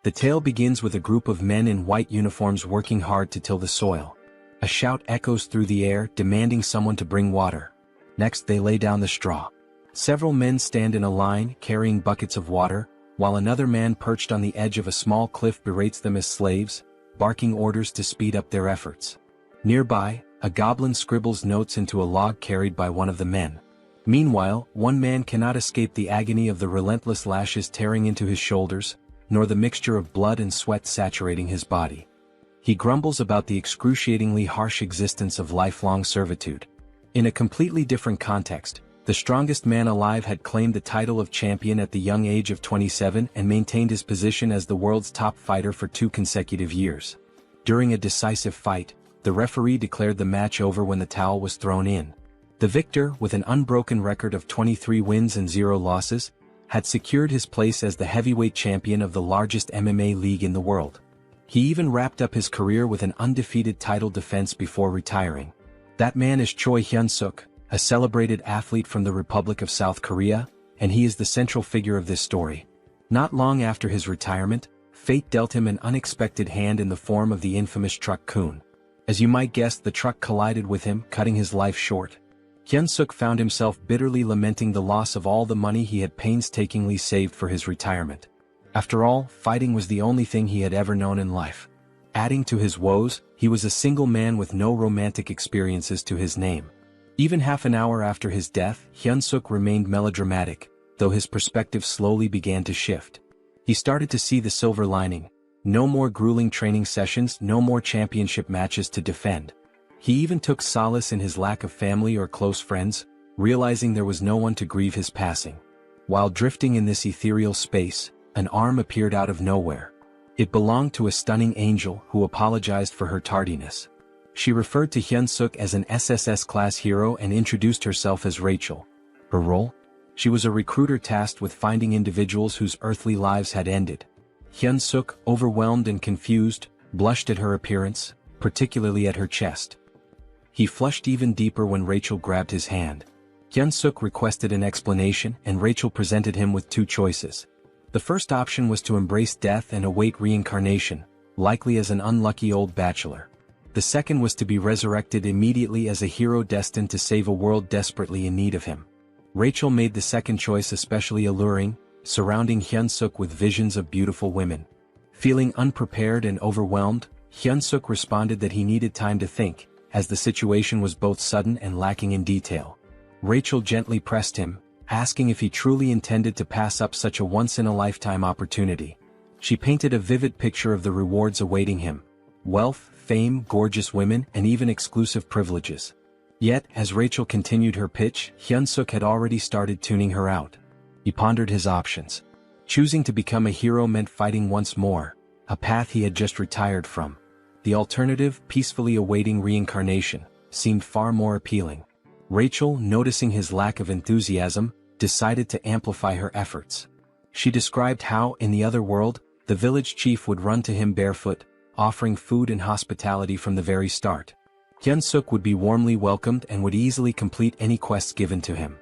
The tale begins with a group of men in white uniforms working hard to till the soil. A shout echoes through the air demanding someone to bring water. Next they lay down the straw. Several men stand in a line carrying buckets of water, while another man perched on the edge of a small cliff berates them as slaves, barking orders to speed up their efforts. Nearby, a goblin scribbles notes into a log carried by one of the men. Meanwhile, one man cannot escape the agony of the relentless lashes tearing into his shoulders, nor the mixture of blood and sweat saturating his body. He grumbles about the excruciatingly harsh existence of lifelong servitude. In a completely different context, the strongest man alive had claimed the title of champion at the young age of 27 and maintained his position as the world's top fighter for 2 consecutive years. During a decisive fight, the referee declared the match over when the towel was thrown in. The victor, with an unbroken record of 23 wins and 0 losses, had secured his place as the heavyweight champion of the largest MMA league in the world. He even wrapped up his career with an undefeated title defense before retiring. That man is Choi Hyun-suk, a celebrated athlete from the Republic of South Korea, and he is the central figure of this story. Not long after his retirement, fate dealt him an unexpected hand in the form of the infamous truck Kun. As you might guess, the truck collided with him, cutting his life short. Hyun-suk found himself bitterly lamenting the loss of all the money he had painstakingly saved for his retirement. After all, fighting was the only thing he had ever known in life. Adding to his woes, he was a single man with no romantic experiences to his name. Even half an hour after his death, Hyun-suk remained melodramatic, though his perspective slowly began to shift. He started to see the silver lining. No more grueling training sessions, no more championship matches to defend. He even took solace in his lack of family or close friends, realizing there was no one to grieve his passing. While drifting in this ethereal space, an arm appeared out of nowhere. It belonged to a stunning angel who apologized for her tardiness. She referred to Hyun-suk as an SSS-class hero and introduced herself as Rachel. Her role? She was a recruiter tasked with finding individuals whose earthly lives had ended. Hyun-suk, overwhelmed and confused, blushed at her appearance, particularly at her chest. He flushed even deeper when Rachel grabbed his hand. Hyun-suk requested an explanation, and Rachel presented him with 2 choices. The first option was to embrace death and await reincarnation, likely as an unlucky old bachelor. The second was to be resurrected immediately as a hero destined to save a world desperately in need of him. Rachel made the second choice especially alluring, surrounding Hyun-suk with visions of beautiful women. Feeling unprepared and overwhelmed, Hyun-suk responded that he needed time to think, as the situation was both sudden and lacking in detail. Rachel gently pressed him, asking if he truly intended to pass up such a once-in-a-lifetime opportunity. She painted a vivid picture of the rewards awaiting him: wealth, fame, gorgeous women, and even exclusive privileges. Yet, as Rachel continued her pitch, Hyun-suk had already started tuning her out. He pondered his options. Choosing to become a hero meant fighting once more, a path he had just retired from. The alternative, peacefully awaiting reincarnation, seemed far more appealing. Rachel, noticing his lack of enthusiasm, decided to amplify her efforts. She described how, in the other world, the village chief would run to him barefoot, offering food and hospitality from the very start. Hyun-suk would be warmly welcomed and would easily complete any quests given to him.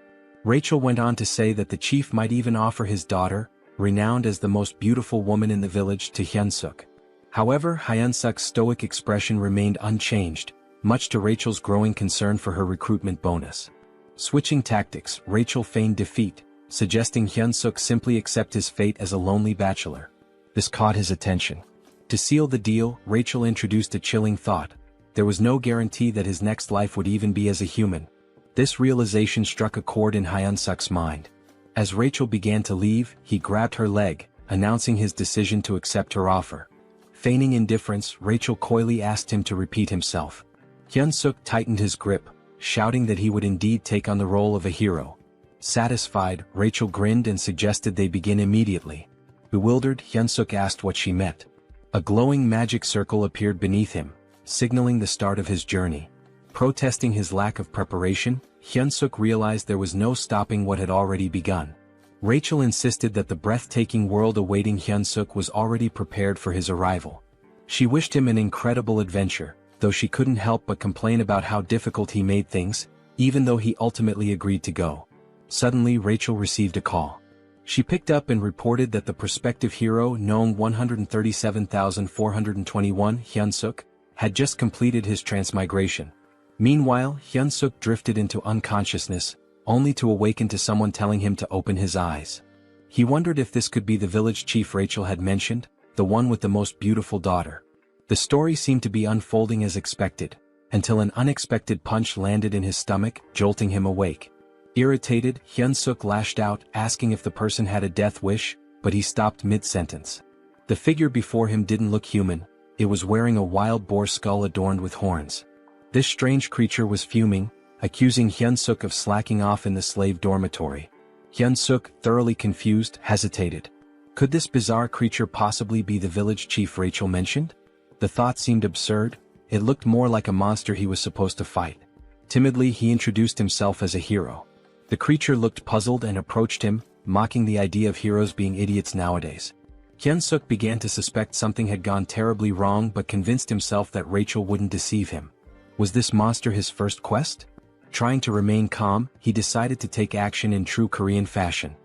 Rachel went on to say that the chief might even offer his daughter, renowned as the most beautiful woman in the village, to Hyun-suk. However, Hyun-suk's stoic expression remained unchanged, much to Rachel's growing concern for her recruitment bonus. Switching tactics, Rachel feigned defeat, suggesting Hyun-suk simply accept his fate as a lonely bachelor. This caught his attention. To seal the deal, Rachel introduced a chilling thought: there was no guarantee that his next life would even be as a human. This realization struck a chord in Hyun-suk's mind. As Rachel began to leave, he grabbed her leg, announcing his decision to accept her offer. Feigning indifference, Rachel coyly asked him to repeat himself. Hyun-suk tightened his grip, shouting that he would indeed take on the role of a hero. Satisfied, Rachel grinned and suggested they begin immediately. Bewildered, Hyun-suk asked what she meant. A glowing magic circle appeared beneath him, signaling the start of his journey. Protesting his lack of preparation, Hyun-suk realized there was no stopping what had already begun. Rachel insisted that the breathtaking world awaiting Hyun-suk was already prepared for his arrival. She wished him an incredible adventure, though she couldn't help but complain about how difficult he made things, even though he ultimately agreed to go. Suddenly Rachel received a call. She picked up and reported that the prospective hero, Nong 137,421 Hyunsuk, had just completed his transmigration. Meanwhile, Hyunsuk drifted into unconsciousness, only to awaken to someone telling him to open his eyes. He wondered if this could be the village chief Rachel had mentioned, the one with the most beautiful daughter. The story seemed to be unfolding as expected, until an unexpected punch landed in his stomach, jolting him awake. Irritated, Hyunsuk lashed out, asking if the person had a death wish, but he stopped mid-sentence. The figure before him didn't look human, it was wearing a wild boar skull adorned with horns. This strange creature was fuming, accusing Hyunsuk of slacking off in the slave dormitory. Hyunsuk, thoroughly confused, hesitated. Could this bizarre creature possibly be the village chief Rachel mentioned? The thought seemed absurd, it looked more like a monster he was supposed to fight. Timidly he introduced himself as a hero. The creature looked puzzled and approached him, mocking the idea of heroes being idiots nowadays. Hyunsuk began to suspect something had gone terribly wrong but convinced himself that Rachel wouldn't deceive him. Was this monster his first quest? Trying to remain calm, he decided to take action in true Korean fashion.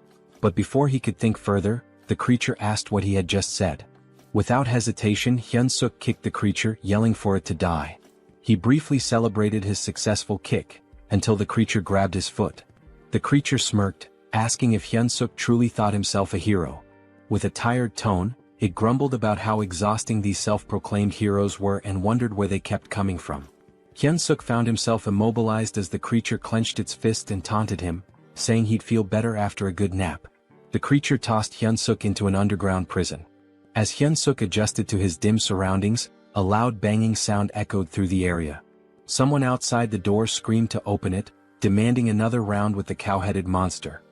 But before he could think further, the creature asked what he had just said. Without hesitation, Hyunsuk kicked the creature, yelling for it to die. He briefly celebrated his successful kick, until the creature grabbed his foot. The creature smirked, asking if Hyunsuk truly thought himself a hero. With a tired tone, it grumbled about how exhausting these self-proclaimed heroes were and wondered where they kept coming from. Hyunsuk found himself immobilized as the creature clenched its fist and taunted him, saying he'd feel better after a good nap. The creature tossed Hyunsuk into an underground prison. As Hyunsuk adjusted to his dim surroundings, a loud banging sound echoed through the area. Someone outside the door screamed to open it, demanding another round with the cow-headed monster.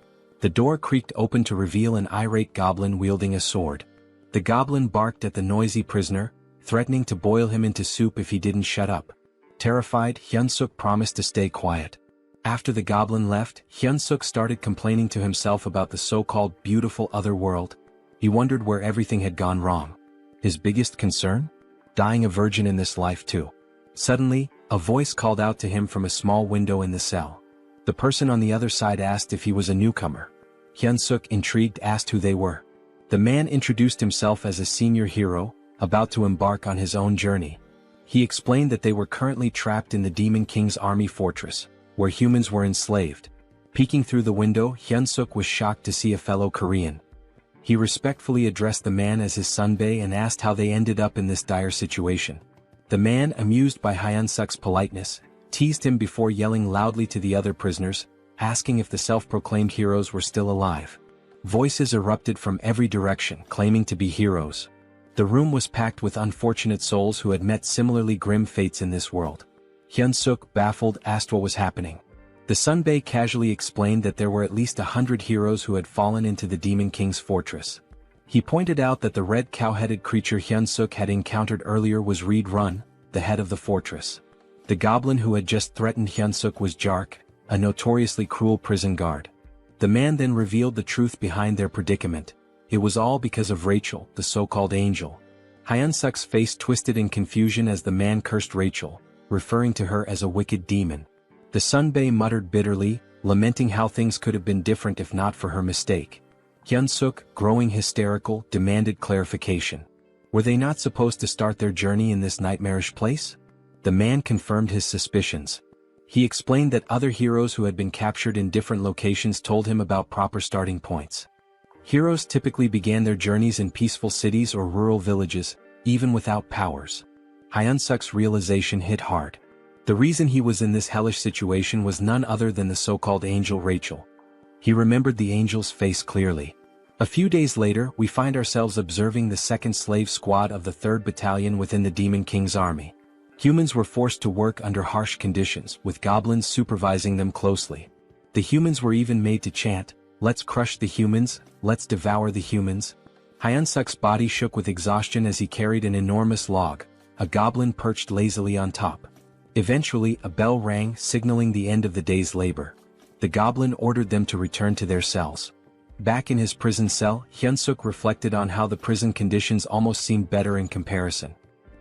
The door creaked open to reveal an irate goblin wielding a sword. The goblin barked at the noisy prisoner, threatening to boil him into soup if he didn't shut up. Terrified, Hyunsuk promised to stay quiet. After the goblin left, Hyunsuk started complaining to himself about the so-called beautiful other world. He wondered where everything had gone wrong. His biggest concern? Dying a virgin in this life too. Suddenly, a voice called out to him from a small window in the cell. The person on the other side asked if he was a newcomer. Hyunsuk, intrigued, asked who they were. The man introduced himself as a senior hero, about to embark on his own journey. He explained that they were currently trapped in the Demon King's army fortress, where humans were enslaved. Peeking through the window, Hyunsuk was shocked to see a fellow Korean. He respectfully addressed the man as his sunbae and asked how they ended up in this dire situation. The man, amused by Hyunsuk's politeness, teased him before yelling loudly to the other prisoners, asking if the self-proclaimed heroes were still alive. Voices erupted from every direction, claiming to be heroes. The room was packed with unfortunate souls who had met similarly grim fates in this world. Hyunsuk, baffled, asked what was happening. The sunbae casually explained that there were at least 100 heroes who had fallen into the Demon King's fortress. He pointed out that the red cow-headed creature Hyunsuk had encountered earlier was Reed Run, the head of the fortress. The goblin who had just threatened Hyunsuk was Jark, a notoriously cruel prison guard. The man then revealed the truth behind their predicament. It was all because of Rachel, the so-called angel. Hyunsuk's face twisted in confusion as the man cursed Rachel, referring to her as a wicked demon. The sunbae muttered bitterly, lamenting how things could have been different if not for her mistake. Hyunsuk, growing hysterical, demanded clarification. Were they not supposed to start their journey in this nightmarish place? The man confirmed his suspicions. He explained that other heroes who had been captured in different locations told him about proper starting points. Heroes typically began their journeys in peaceful cities or rural villages, even without powers. Hyunsuk's realization hit hard. The reason he was in this hellish situation was none other than the so-called angel Rachel. He remembered the angel's face clearly. A few days later, we find ourselves observing the 2nd Slave Squad of the 3rd Battalion within the Demon King's army. Humans were forced to work under harsh conditions, with goblins supervising them closely. The humans were even made to chant, "Let's crush the humans, let's devour the humans." Hyunsuk's body shook with exhaustion as he carried an enormous log, a goblin perched lazily on top. Eventually, a bell rang, signaling the end of the day's labor. The goblin ordered them to return to their cells. Back in his prison cell, Hyunsuk reflected on how the prison conditions almost seemed better in comparison.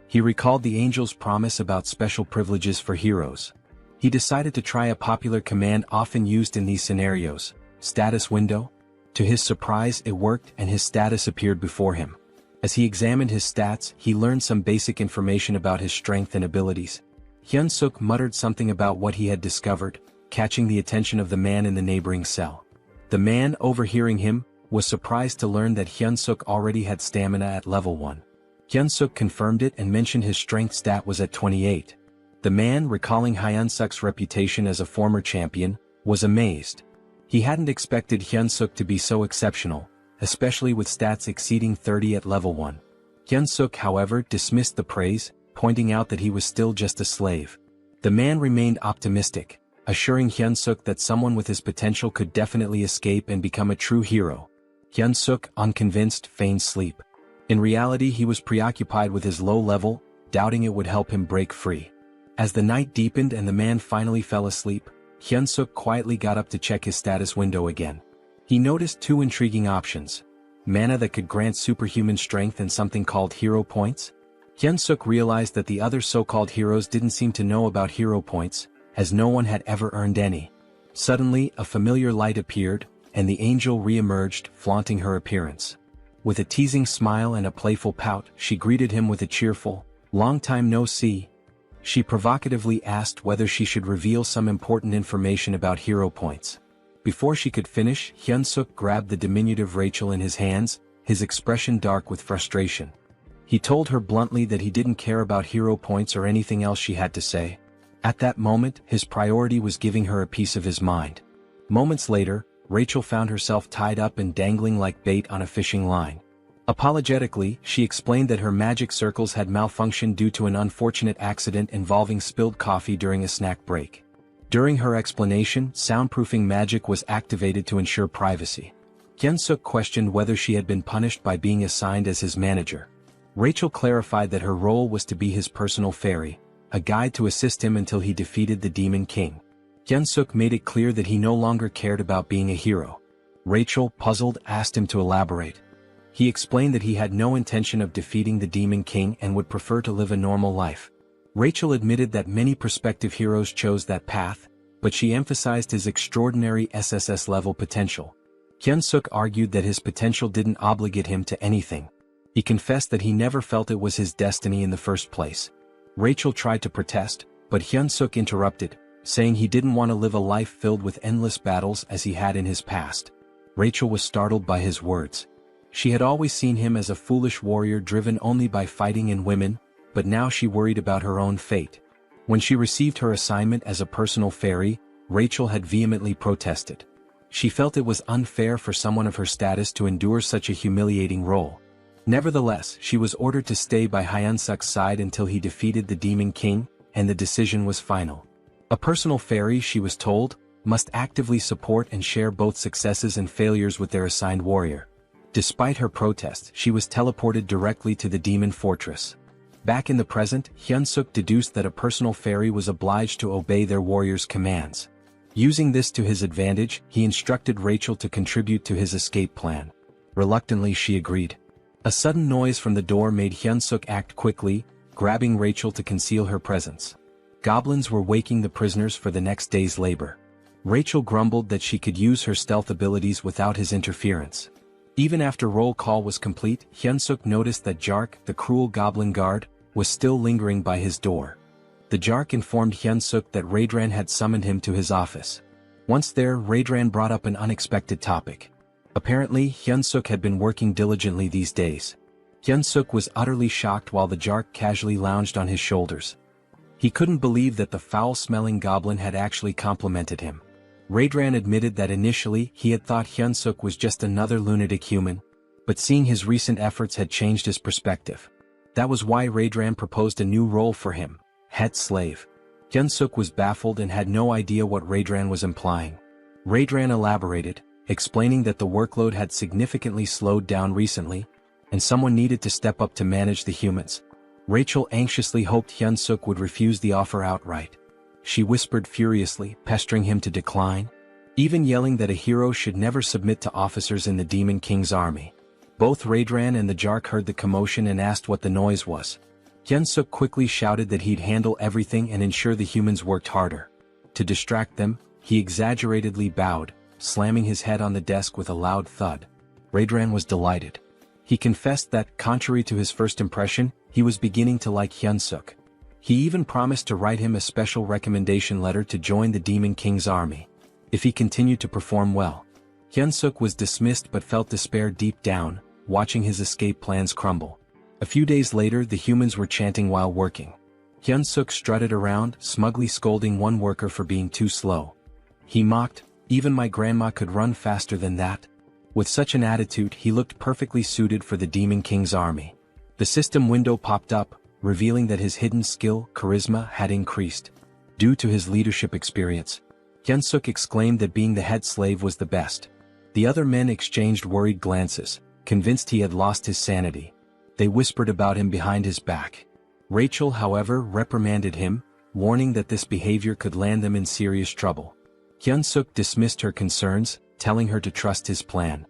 He recalled the angel's promise about special privileges for heroes. He decided to try a popular command often used in these scenarios, status window. To his surprise, it worked and his status appeared before him. As he examined his stats, he learned some basic information about his strength and abilities. Hyun-suk muttered something about what he had discovered, catching the attention of the man in the neighboring cell. The man, overhearing him, was surprised to learn that Hyun-suk already had stamina at level 1. Hyun-suk confirmed it and mentioned his strength stat was at 28. The man, recalling Hyun-suk's reputation as a former champion, was amazed. He hadn't expected Hyun-suk to be so exceptional, especially with stats exceeding 30 at level 1. Hyun-suk, however, dismissed the praise, pointing out that he was still just a slave. The man remained optimistic, assuring Hyun-suk that someone with his potential could definitely escape and become a true hero. Hyun-suk, unconvinced, feigned sleep. In reality, he was preoccupied with his low level, doubting it would help him break free. As the night deepened and the man finally fell asleep, Hyun-suk quietly got up to check his status window again. He noticed two intriguing options: mana that could grant superhuman strength and something called hero points. Hyun-suk realized that the other so-called heroes didn't seem to know about hero points, as no one had ever earned any. Suddenly, a familiar light appeared, and the angel re-emerged, flaunting her appearance. With a teasing smile and a playful pout, she greeted him with a cheerful, "Long time no see." She provocatively asked whether she should reveal some important information about hero points. Before she could finish, Hyun-suk grabbed the diminutive Rachel in his hands, his expression dark with frustration. He told her bluntly that he didn't care about hero points or anything else she had to say. At that moment, his priority was giving her a piece of his mind. Moments later, Rachel found herself tied up and dangling like bait on a fishing line. Apologetically, she explained that her magic circles had malfunctioned due to an unfortunate accident involving spilled coffee during a snack break. During her explanation, soundproofing magic was activated to ensure privacy. Hyun-suk questioned whether she had been punished by being assigned as his manager. Rachel clarified that her role was to be his personal fairy, a guide to assist him until he defeated the Demon King. Hyun-suk made it clear that he no longer cared about being a hero. Rachel, puzzled, asked him to elaborate. He explained that he had no intention of defeating the Demon King and would prefer to live a normal life. Rachel admitted that many prospective heroes chose that path, but she emphasized his extraordinary SSS-level potential. Hyun-suk argued that his potential didn't obligate him to anything. He confessed that he never felt it was his destiny in the first place. Rachel tried to protest, but Hyun-suk interrupted, saying he didn't want to live a life filled with endless battles as he had in his past. Rachel was startled by his words. She had always seen him as a foolish warrior driven only by fighting and women, but now she worried about her own fate. When she received her assignment as a personal fairy, Rachel had vehemently protested. She felt it was unfair for someone of her status to endure such a humiliating role. Nevertheless, she was ordered to stay by Hyun-suk's side until he defeated the Demon King, and the decision was final. A personal fairy, she was told, must actively support and share both successes and failures with their assigned warrior. Despite her protest, she was teleported directly to the demon fortress. Back in the present, Hyun-suk deduced that a personal fairy was obliged to obey their warrior's commands. Using this to his advantage, he instructed Rachel to contribute to his escape plan. Reluctantly, she agreed. A sudden noise from the door made Hyun-suk act quickly, grabbing Rachel to conceal her presence. Goblins were waking the prisoners for the next day's labor. Rachel grumbled that she could use her stealth abilities without his interference. Even after roll call was complete, Hyun-suk noticed that Jark, the cruel goblin guard, was still lingering by his door. The Jark informed Hyun-suk that Raedran had summoned him to his office. Once there, Raedran brought up an unexpected topic. Apparently, Hyun-suk had been working diligently these days. Hyun-suk was utterly shocked while the Jark casually lounged on his shoulders. He couldn't believe that the foul-smelling goblin had actually complimented him. Raedran admitted that initially he had thought Hyun-suk was just another lunatic human, but seeing his recent efforts had changed his perspective. That was why Raedran proposed a new role for him, head slave. Hyun-suk was baffled and had no idea what Raedran was implying. Raedran elaborated, explaining that the workload had significantly slowed down recently, and someone needed to step up to manage the humans. Rachel anxiously hoped Hyun-suk would refuse the offer outright. She whispered furiously, pestering him to decline, even yelling that a hero should never submit to officers in the Demon King's army. Both Raedran and the Jark heard the commotion and asked what the noise was. Hyun-suk quickly shouted that he'd handle everything and ensure the humans worked harder. To distract them, he exaggeratedly bowed, slamming his head on the desk with a loud thud. Raedran was delighted. He confessed that, contrary to his first impression, he was beginning to like Hyun-suk. He even promised to write him a special recommendation letter to join the Demon King's army, if he continued to perform well. Hyun-suk was dismissed but felt despair deep down, watching his escape plans crumble. A few days later, the humans were chanting while working. Hyun-suk strutted around, smugly scolding one worker for being too slow. He mocked, "Even my grandma could run faster than that." With such an attitude, he looked perfectly suited for the Demon King's army. The system window popped up, revealing that his hidden skill, charisma, had increased. Due to his leadership experience, Hyun-suk exclaimed that being the head slave was the best. The other men exchanged worried glances, convinced he had lost his sanity. They whispered about him behind his back. Rachel, however, reprimanded him, warning that this behavior could land them in serious trouble. Hyun-suk dismissed her concerns, telling her to trust his plan.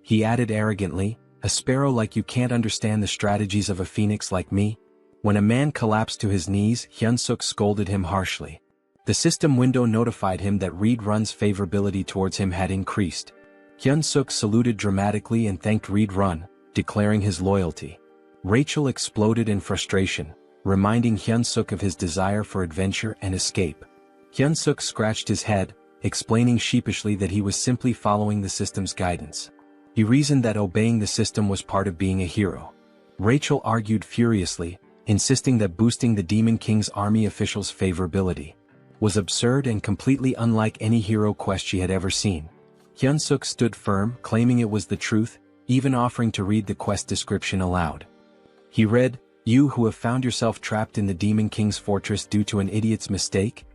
He added arrogantly, "A sparrow like you can't understand the strategies of a phoenix like me?" When a man collapsed to his knees, Hyun-suk scolded him harshly. The system window notified him that Reed-run's favorability towards him had increased. Hyun-suk saluted dramatically and thanked Reed-run, declaring his loyalty. Rachel exploded in frustration, reminding Hyun-suk of his desire for adventure and escape. Hyun-suk scratched his head, explaining sheepishly that he was simply following the system's guidance. He reasoned that obeying the system was part of being a hero. Rachel argued furiously, insisting that boosting the Demon King's army officials' favorability was absurd and completely unlike any hero quest she had ever seen. Hyun-suk stood firm, claiming it was the truth, even offering to read the quest description aloud. He read, "You who have found yourself trapped in the Demon King's fortress due to an idiot's mistake?"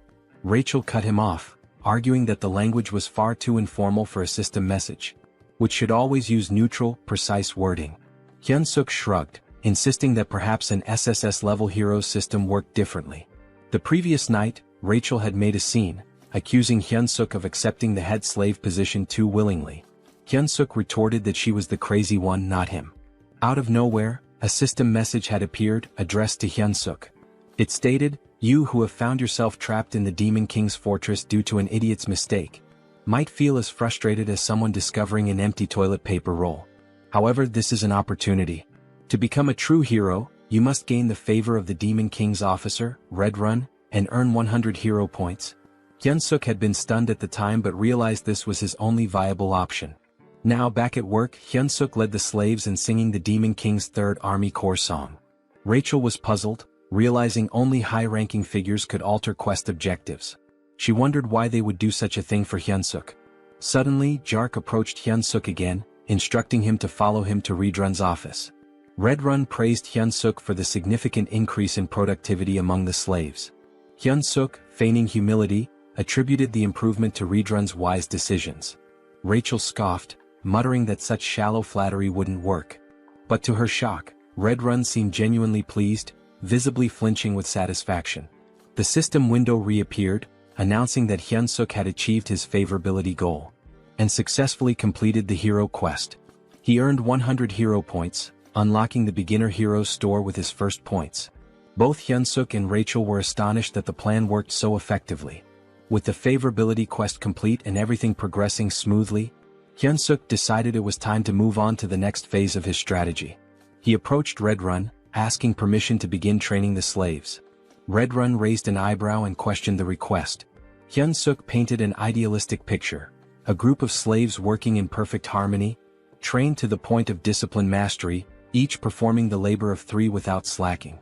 Rachel cut him off, arguing that the language was far too informal for a system message, which should always use neutral, precise wording. Hyun-suk shrugged, insisting that perhaps an SSS-level heroes system worked differently. The previous night, Rachel had made a scene, accusing Hyun-suk of accepting the head slave position too willingly. Hyun-suk retorted that she was the crazy one, not him. Out of nowhere, a system message had appeared, addressed to Hyun-suk. It stated, "You who have found yourself trapped in the Demon King's fortress due to an idiot's mistake might feel as frustrated as someone discovering an empty toilet paper roll. However, this is an opportunity. To become a true hero, you must gain the favor of the Demon King's officer, Red-run, and earn 100 hero points." Hyun-suk had been stunned at the time but realized this was his only viable option. Now back at work, Hyun-suk led the slaves in singing the Demon King's Third Army Corps song. Rachel was puzzled, realizing only high-ranking figures could alter quest objectives. She wondered why they would do such a thing for Hyun-suk. Suddenly, Jark approached Hyun-suk again, instructing him to follow him to Red-run's office. Red-run praised Hyun-suk for the significant increase in productivity among the slaves. Hyun-suk, feigning humility, attributed the improvement to Red-run's wise decisions. Rachel scoffed, muttering that such shallow flattery wouldn't work. But to her shock, Red-run seemed genuinely pleased, visibly flinching with satisfaction. The system window reappeared, announcing that Hyun-suk had achieved his favorability goal and successfully completed the hero quest. He earned 100 hero points, unlocking the beginner hero store with his first points. Both Hyun-suk and Rachel were astonished that the plan worked so effectively. With the favorability quest complete and everything progressing smoothly, Hyun-suk decided it was time to move on to the next phase of his strategy. He approached Red-run, asking permission to begin training the slaves. Red-run raised an eyebrow and questioned the request. Hyun-suk painted an idealistic picture, a group of slaves working in perfect harmony, trained to the point of discipline mastery, each performing the labor of 3 without slacking.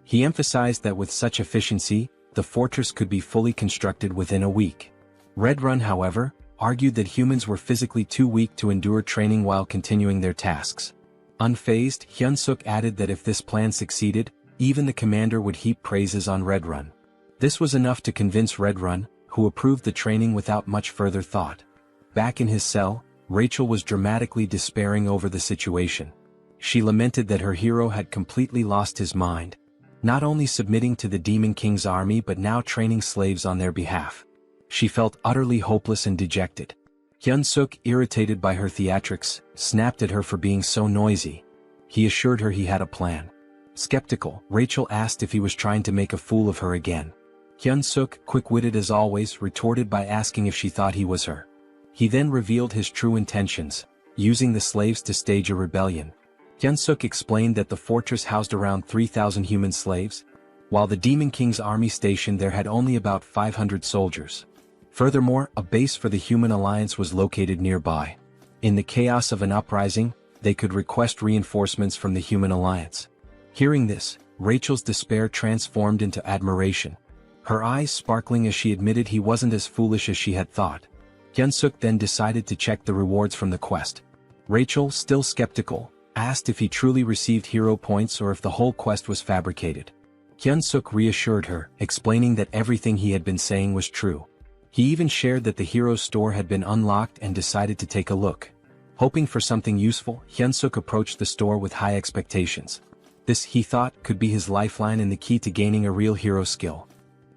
He emphasized that with such efficiency, the fortress could be fully constructed within a week. Red-run, however, argued that humans were physically too weak to endure training while continuing their tasks. Unfazed, Hyun-suk added that if this plan succeeded, even the commander would heap praises on Red-run. This was enough to convince Red-run, who approved the training without much further thought. Back in his cell, Rachel was dramatically despairing over the situation. She lamented that her hero had completely lost his mind, not only submitting to the Demon King's army but now training slaves on their behalf. She felt utterly hopeless and dejected. Hyun-suk, irritated by her theatrics, snapped at her for being so noisy. He assured her he had a plan. Skeptical, Rachel asked if he was trying to make a fool of her again. Hyun-suk, quick-witted as always, retorted by asking if she thought he was her He then revealed his true intentions, using the slaves to stage a rebellion. Hyunsuk explained that the fortress housed around 3,000 human slaves, while the Demon King's army station there had only about 500 soldiers. Furthermore, a base for the Human Alliance was located nearby. In the chaos of an uprising, they could request reinforcements from the Human Alliance. Hearing this, Rachel's despair transformed into admiration, her eyes sparkling as she admitted he wasn't as foolish as she had thought. Hyunsuk then decided to check the rewards from the quest. Rachel, still skeptical, asked if he truly received hero points or if the whole quest was fabricated. Hyunsuk reassured her, explaining that everything he had been saying was true. He even shared that the hero store had been unlocked and decided to take a look. Hoping for something useful, Hyunsuk approached the store with high expectations. This, he thought, could be his lifeline and the key to gaining a real hero skill.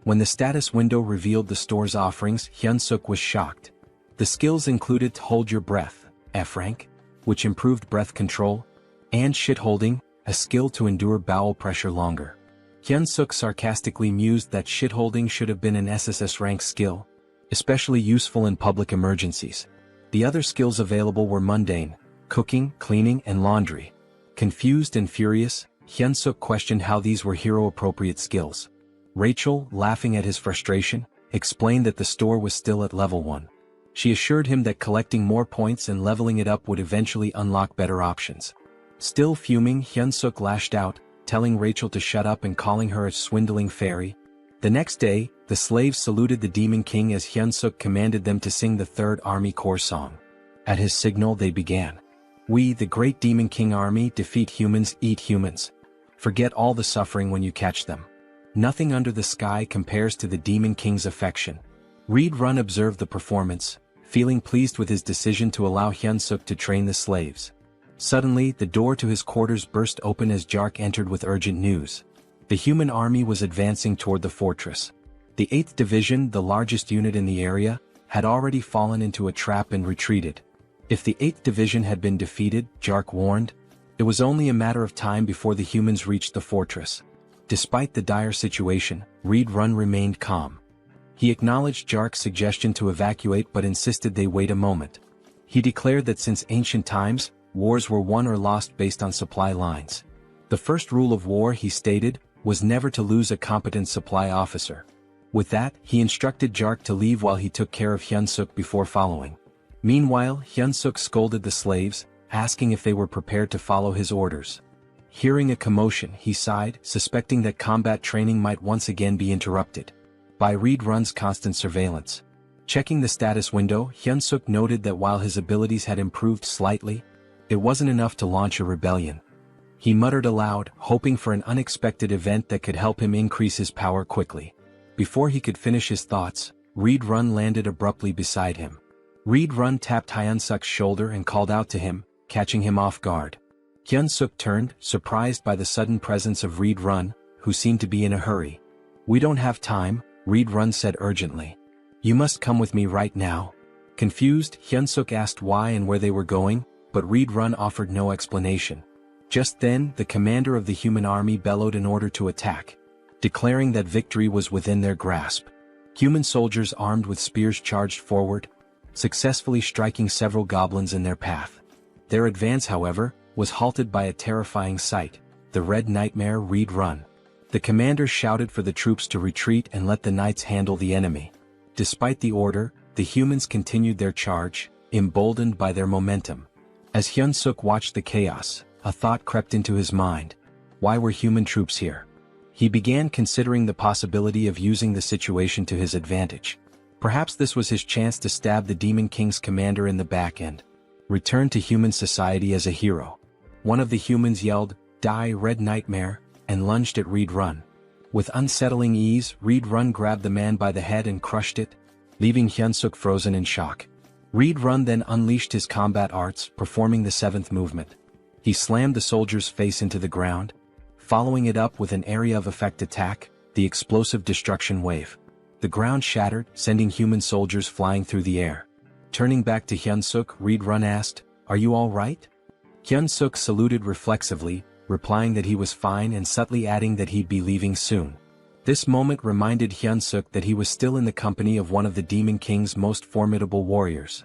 When the status window revealed the store's offerings, Hyunsuk was shocked. The skills included Hold Your Breath, F rank, which improved breath control, and Shitholding, a skill to endure bowel pressure longer. Hyunsuk sarcastically mused that shitholding should have been an SSS rank skill, especially useful in public emergencies. The other skills available were mundane, cooking, cleaning, and laundry. Confused and furious, Hyunsuk questioned how these were hero-appropriate skills. Rachel, laughing at his frustration, explained that the store was still at level 1. She assured him that collecting more points and leveling it up would eventually unlock better options. Still fuming, Hyunsuk lashed out, telling Rachel to shut up and calling her a swindling fairy. The next day, the slaves saluted the Demon King as Hyunsuk commanded them to sing the 3rd Army Corps song. At his signal they began. We, the great Demon King army, defeat humans, eat humans. Forget all the suffering when you catch them. Nothing under the sky compares to the Demon King's affection. Reed Run observed the performance, feeling pleased with his decision to allow Hyunsuk to train the slaves. Suddenly, the door to his quarters burst open as Jark entered with urgent news. The human army was advancing toward the fortress. The 8th Division, the largest unit in the area, had already fallen into a trap and retreated. If the 8th Division had been defeated, Jark warned, it was only a matter of time before the humans reached the fortress. Despite the dire situation, Reed Run remained calm. He acknowledged Jark's suggestion to evacuate but insisted they wait a moment. He declared that since ancient times, wars were won or lost based on supply lines. The first rule of war, he stated, was never to lose a competent supply officer. With that, he instructed Jark to leave while he took care of Hyunsuk before following. Meanwhile, Hyunsuk scolded the slaves, asking if they were prepared to follow his orders. Hearing a commotion, he sighed, suspecting that combat training might once again be interrupted by Reed Run's constant surveillance. Checking the status window, Hyunsuk noted that while his abilities had improved slightly, it wasn't enough to launch a rebellion. He muttered aloud, hoping for an unexpected event that could help him increase his power quickly. Before he could finish his thoughts, Reed Run landed abruptly beside him. Reed Run tapped Hyunsuk's shoulder and called out to him, catching him off guard. Hyunsuk turned, surprised by the sudden presence of Reed Run, who seemed to be in a hurry. We don't have time, Reed Run said urgently. You must come with me right now. Confused, Hyunsuk asked why and where they were going, but Reed Run offered no explanation. Just then, the commander of the human army bellowed an order to attack, declaring that victory was within their grasp. Human soldiers armed with spears charged forward, successfully striking several goblins in their path. Their advance, however, was halted by a terrifying sight, the Red Nightmare Reed Run. The commander shouted for the troops to retreat and let the knights handle the enemy. Despite the order, the humans continued their charge, emboldened by their momentum. As Hyunsuk watched the chaos, a thought crept into his mind. Why were human troops here? He began considering the possibility of using the situation to his advantage. Perhaps this was his chance to stab the Demon King's commander in the back and return to human society as a hero. One of the humans yelled, "Die, Red Nightmare," and lunged at Reed Run. With unsettling ease, Reed Run grabbed the man by the head and crushed it, leaving Hyunsuk frozen in shock. Reed Run then unleashed his combat arts, performing the 7th movement. He slammed the soldier's face into the ground, following it up with an area of effect attack, the explosive destruction wave. The ground shattered, sending human soldiers flying through the air. Turning back to Hyunsuk, Reed Run asked, "Are you all right?" Hyunsuk saluted reflexively, replying that he was fine and subtly adding that he'd be leaving soon. This moment reminded Hyunsuk that he was still in the company of one of the Demon King's most formidable warriors.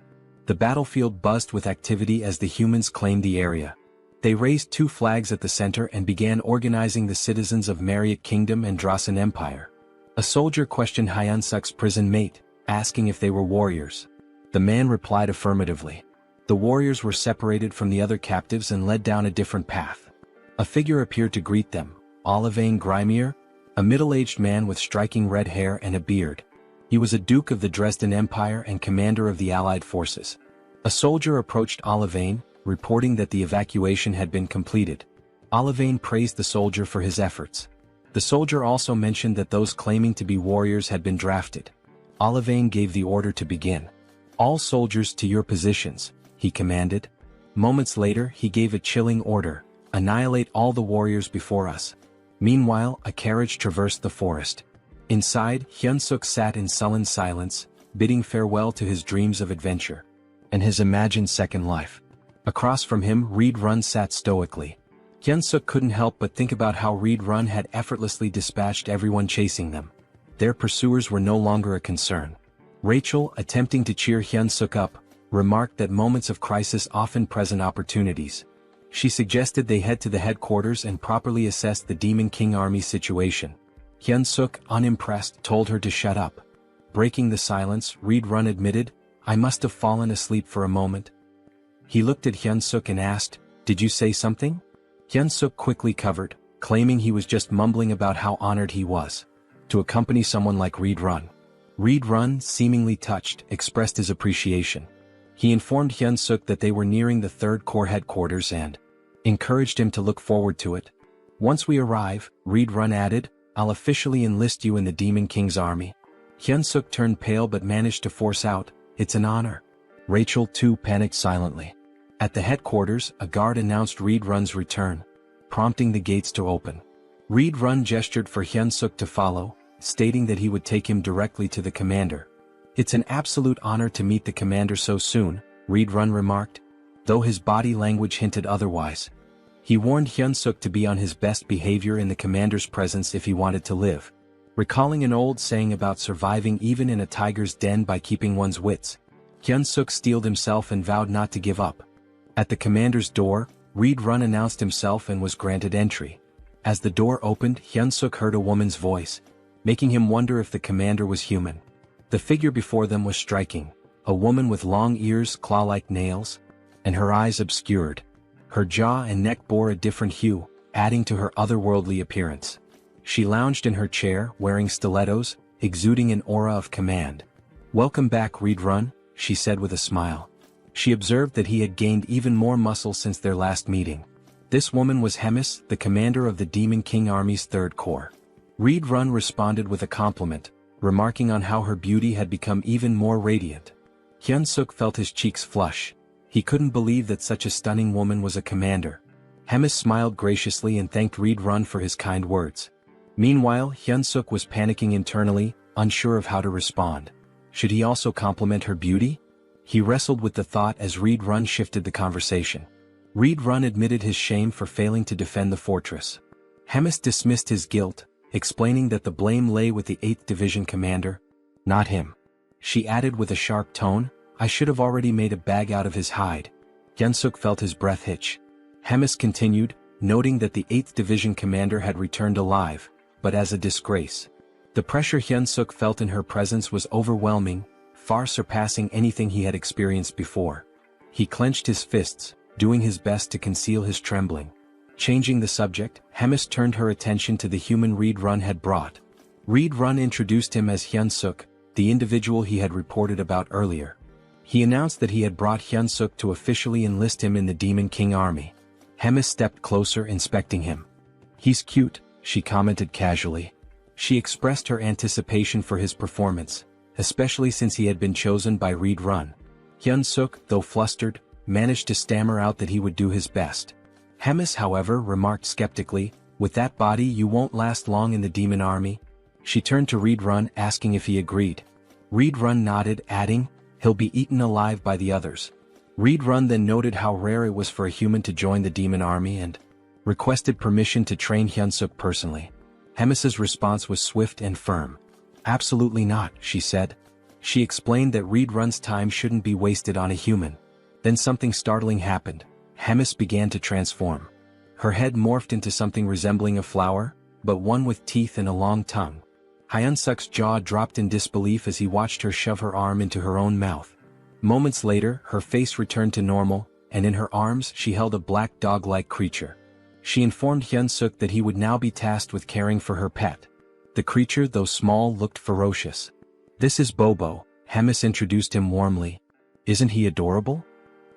The battlefield buzzed with activity as the humans claimed the area. They raised 2 flags at the center and began organizing the citizens of Mariot Kingdom and Drasan Empire. A soldier questioned Hyunsuk's prison mate, asking if they were warriors. The man replied affirmatively. The warriors were separated from the other captives and led down a different path. A figure appeared to greet them, Olivane Grimir, a middle-aged man with striking red hair and a beard. He was a duke of the Dresden Empire and commander of the Allied forces. A soldier approached Olivane, reporting that the evacuation had been completed. Olivane praised the soldier for his efforts. The soldier also mentioned that those claiming to be warriors had been drafted. Olivane gave the order to begin. "All soldiers to your positions," he commanded. Moments later he gave a chilling order, "Annihilate all the warriors before us." Meanwhile, a carriage traversed the forest. Inside, Hyunsuk sat in sullen silence, bidding farewell to his dreams of adventure and his imagined second life. Across from him, Reed Run sat stoically. Hyunsuk couldn't help but think about how Reed Run had effortlessly dispatched everyone chasing them. Their pursuers were no longer a concern. Rachel, attempting to cheer Hyunsuk up, remarked that moments of crisis often present opportunities. She suggested they head to the headquarters and properly assess the Demon King Army situation. Hyunsuk, unimpressed, told her to shut up. Breaking the silence, Reed Run admitted, "I must have fallen asleep for a moment." He looked at Hyunsuk and asked, "Did you say something?" Hyunsuk quickly covered, claiming he was just mumbling about how honored he was to accompany someone like Reed Run. Reed Run, seemingly touched, expressed his appreciation. He informed Hyunsuk that they were nearing the 3rd Corps headquarters and encouraged him to look forward to it. "Once we arrive," Reed Run added, "I'll officially enlist you in the Demon King's army." Hyunsuk turned pale but managed to force out, "It's an honor." Rachel too panicked silently. At the headquarters, a guard announced Reed Run's return, prompting the gates to open. Reed Run gestured for Hyunsuk to follow, stating that he would take him directly to the commander. "It's an absolute honor to meet the commander so soon," Reed Run remarked, though his body language hinted otherwise. He warned Hyunsuk to be on his best behavior in the commander's presence if he wanted to live. Recalling an old saying about surviving even in a tiger's den by keeping one's wits, Hyunsuk steeled himself and vowed not to give up. At the commander's door, Reed Run announced himself and was granted entry. As the door opened, Hyunsuk heard a woman's voice, making him wonder if the commander was human. The figure before them was striking, a woman with long ears, claw-like nails, and her eyes obscured. Her jaw and neck bore a different hue, adding to her otherworldly appearance. She lounged in her chair, wearing stilettos, exuding an aura of command. "Welcome back, Reed Run," she said with a smile. She observed that he had gained even more muscle since their last meeting. This woman was Hemis, the commander of the Demon King Army's 3rd Corps. Reed Run responded with a compliment, remarking on how her beauty had become even more radiant. Hyunsuk felt his cheeks flush. He couldn't believe that such a stunning woman was a commander. Hemis smiled graciously and thanked Reed Run for his kind words. Meanwhile, Hyunsuk was panicking internally, unsure of how to respond. Should he also compliment her beauty? He wrestled with the thought as Reed Run shifted the conversation. Reed Run admitted his shame for failing to defend the fortress. Hemis dismissed his guilt, explaining that the blame lay with the 8th Division commander, not him. She added with a sharp tone, "I should have already made a bag out of his hide." Hyunsuk felt his breath hitch. Hemis continued, noting that the 8th Division commander had returned alive, but as a disgrace. The pressure Hyunsuk felt in her presence was overwhelming, far surpassing anything he had experienced before. He clenched his fists, doing his best to conceal his trembling. Changing the subject, Hemis turned her attention to the human Reed Run had brought. Reed Run introduced him as Hyunsuk, the individual he had reported about earlier. He announced that he had brought Hyunsuk to officially enlist him in the Demon King Army. Hemis stepped closer, inspecting him. "He's cute," she commented casually. She expressed her anticipation for his performance, especially since he had been chosen by Reed Run. Hyunsuk, though flustered, managed to stammer out that he would do his best. Hemis, however, remarked skeptically, "With that body you won't last long in the Demon Army." She turned to Reed Run, asking if he agreed. Reed Run nodded, adding, "He'll be eaten alive by the others." Reed Run then noted how rare it was for a human to join the Demon Army and requested permission to train Hyunsuk personally. Hemis's response was swift and firm. "Absolutely not," she said. She explained that Reed Run's time shouldn't be wasted on a human. Then something startling happened. Hemis began to transform. Her head morphed into something resembling a flower, but one with teeth and a long tongue. Hyunsuk's jaw dropped in disbelief as he watched her shove her arm into her own mouth. Moments later, her face returned to normal, and in her arms she held a black dog-like creature. She informed Hyunsuk that he would now be tasked with caring for her pet. The creature, though small, looked ferocious. "This is Bobo," Hemis introduced him warmly. "Isn't he adorable?"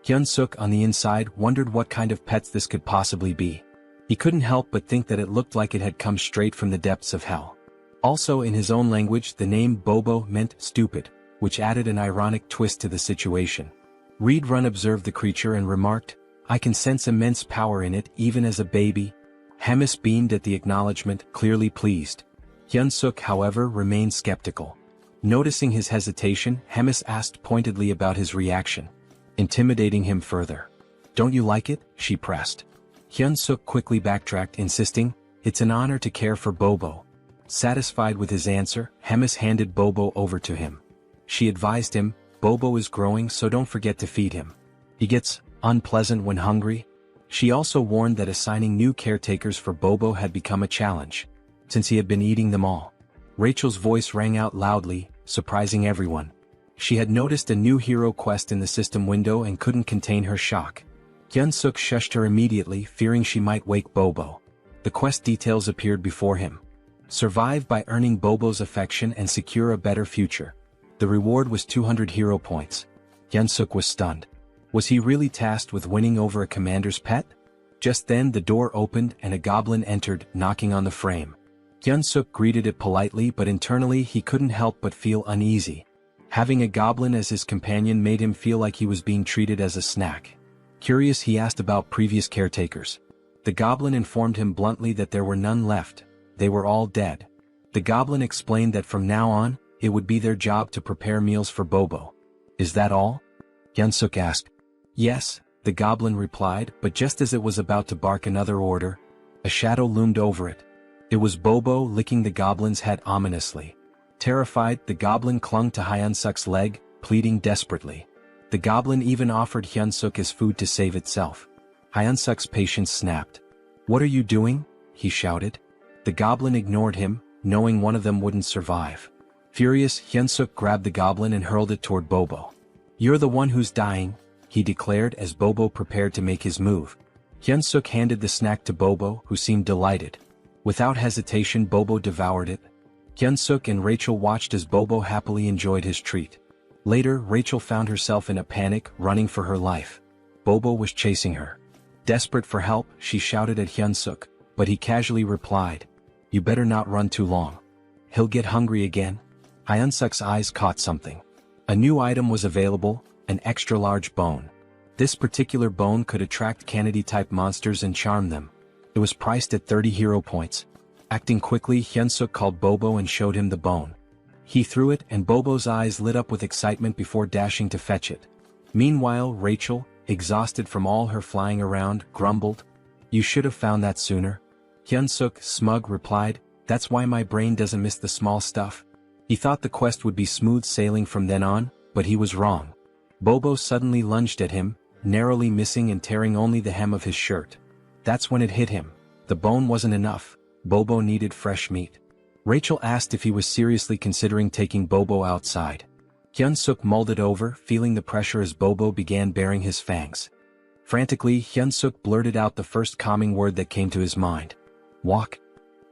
Hyunsuk on the inside wondered what kind of pets this could possibly be. He couldn't help but think that it looked like it had come straight from the depths of hell. Also in his own language the name Bobo meant stupid, which added an ironic twist to the situation. Reed Run observed the creature and remarked, "I can sense immense power in it even as a baby." Hemis beamed at the acknowledgement, clearly pleased. Hyunsuk, however, remained skeptical. Noticing his hesitation, Hemis asked pointedly about his reaction, intimidating him further. "Don't you like it?" she pressed. Hyunsuk quickly backtracked, insisting, "It's an honor to care for Bobo." Satisfied with his answer, Hemis handed Bobo over to him. She advised him, "Bobo is growing, so don't forget to feed him. He gets unpleasant when hungry." She also warned that assigning new caretakers for Bobo had become a challenge, since he had been eating them all. Rachel's voice rang out loudly, surprising everyone. She had noticed a new hero quest in the system window and couldn't contain her shock. Hyunsuk shushed her immediately, fearing she might wake Bobo. The quest details appeared before him. Survive by earning Bobo's affection and secure a better future. The reward was 200 hero points. Hyunsuk was stunned. Was he really tasked with winning over a commander's pet? Just then the door opened and a goblin entered, knocking on the frame. Hyunsuk greeted it politely, but internally he couldn't help but feel uneasy. Having a goblin as his companion made him feel like he was being treated as a snack. Curious, he asked about previous caretakers. The goblin informed him bluntly that there were none left. They were all dead. The goblin explained that from now on, it would be their job to prepare meals for Bobo. "Is that all?" Hyunsuk asked. "Yes," the goblin replied, but just as it was about to bark another order, a shadow loomed over it. It was Bobo licking the goblin's head ominously. Terrified, the goblin clung to Hyunsuk's leg, pleading desperately. The goblin even offered Hyunsuk his food to save itself. Hyunsuk's patience snapped. "What are you doing?" he shouted. The goblin ignored him, knowing one of them wouldn't survive. Furious, Hyunsuk grabbed the goblin and hurled it toward Bobo. "You're the one who's dying," he declared as Bobo prepared to make his move. Hyunsuk handed the snack to Bobo, who seemed delighted. Without hesitation, Bobo devoured it. Hyunsuk and Rachel watched as Bobo happily enjoyed his treat. Later, Rachel found herself in a panic, running for her life. Bobo was chasing her. Desperate for help, she shouted at Hyunsuk, but he casually replied, "You better not run too long. He'll get hungry again." Hyunsuk's eyes caught something. A new item was available, an extra-large bone. This particular bone could attract Kennedy-type monsters and charm them. It was priced at 30 hero points. Acting quickly, Hyunsuk called Bobo and showed him the bone. He threw it and Bobo's eyes lit up with excitement before dashing to fetch it. Meanwhile, Rachel, exhausted from all her flying around, grumbled, "You should have found that sooner." Hyunsuk, smug, replied, "That's why my brain doesn't miss the small stuff." He thought the quest would be smooth sailing from then on, but he was wrong. Bobo suddenly lunged at him, narrowly missing and tearing only the hem of his shirt. That's when it hit him. The bone wasn't enough. Bobo needed fresh meat. Rachel asked if he was seriously considering taking Bobo outside. Hyunsuk mulled it over, feeling the pressure as Bobo began baring his fangs. Frantically, Hyunsuk blurted out the first calming word that came to his mind. "Walk."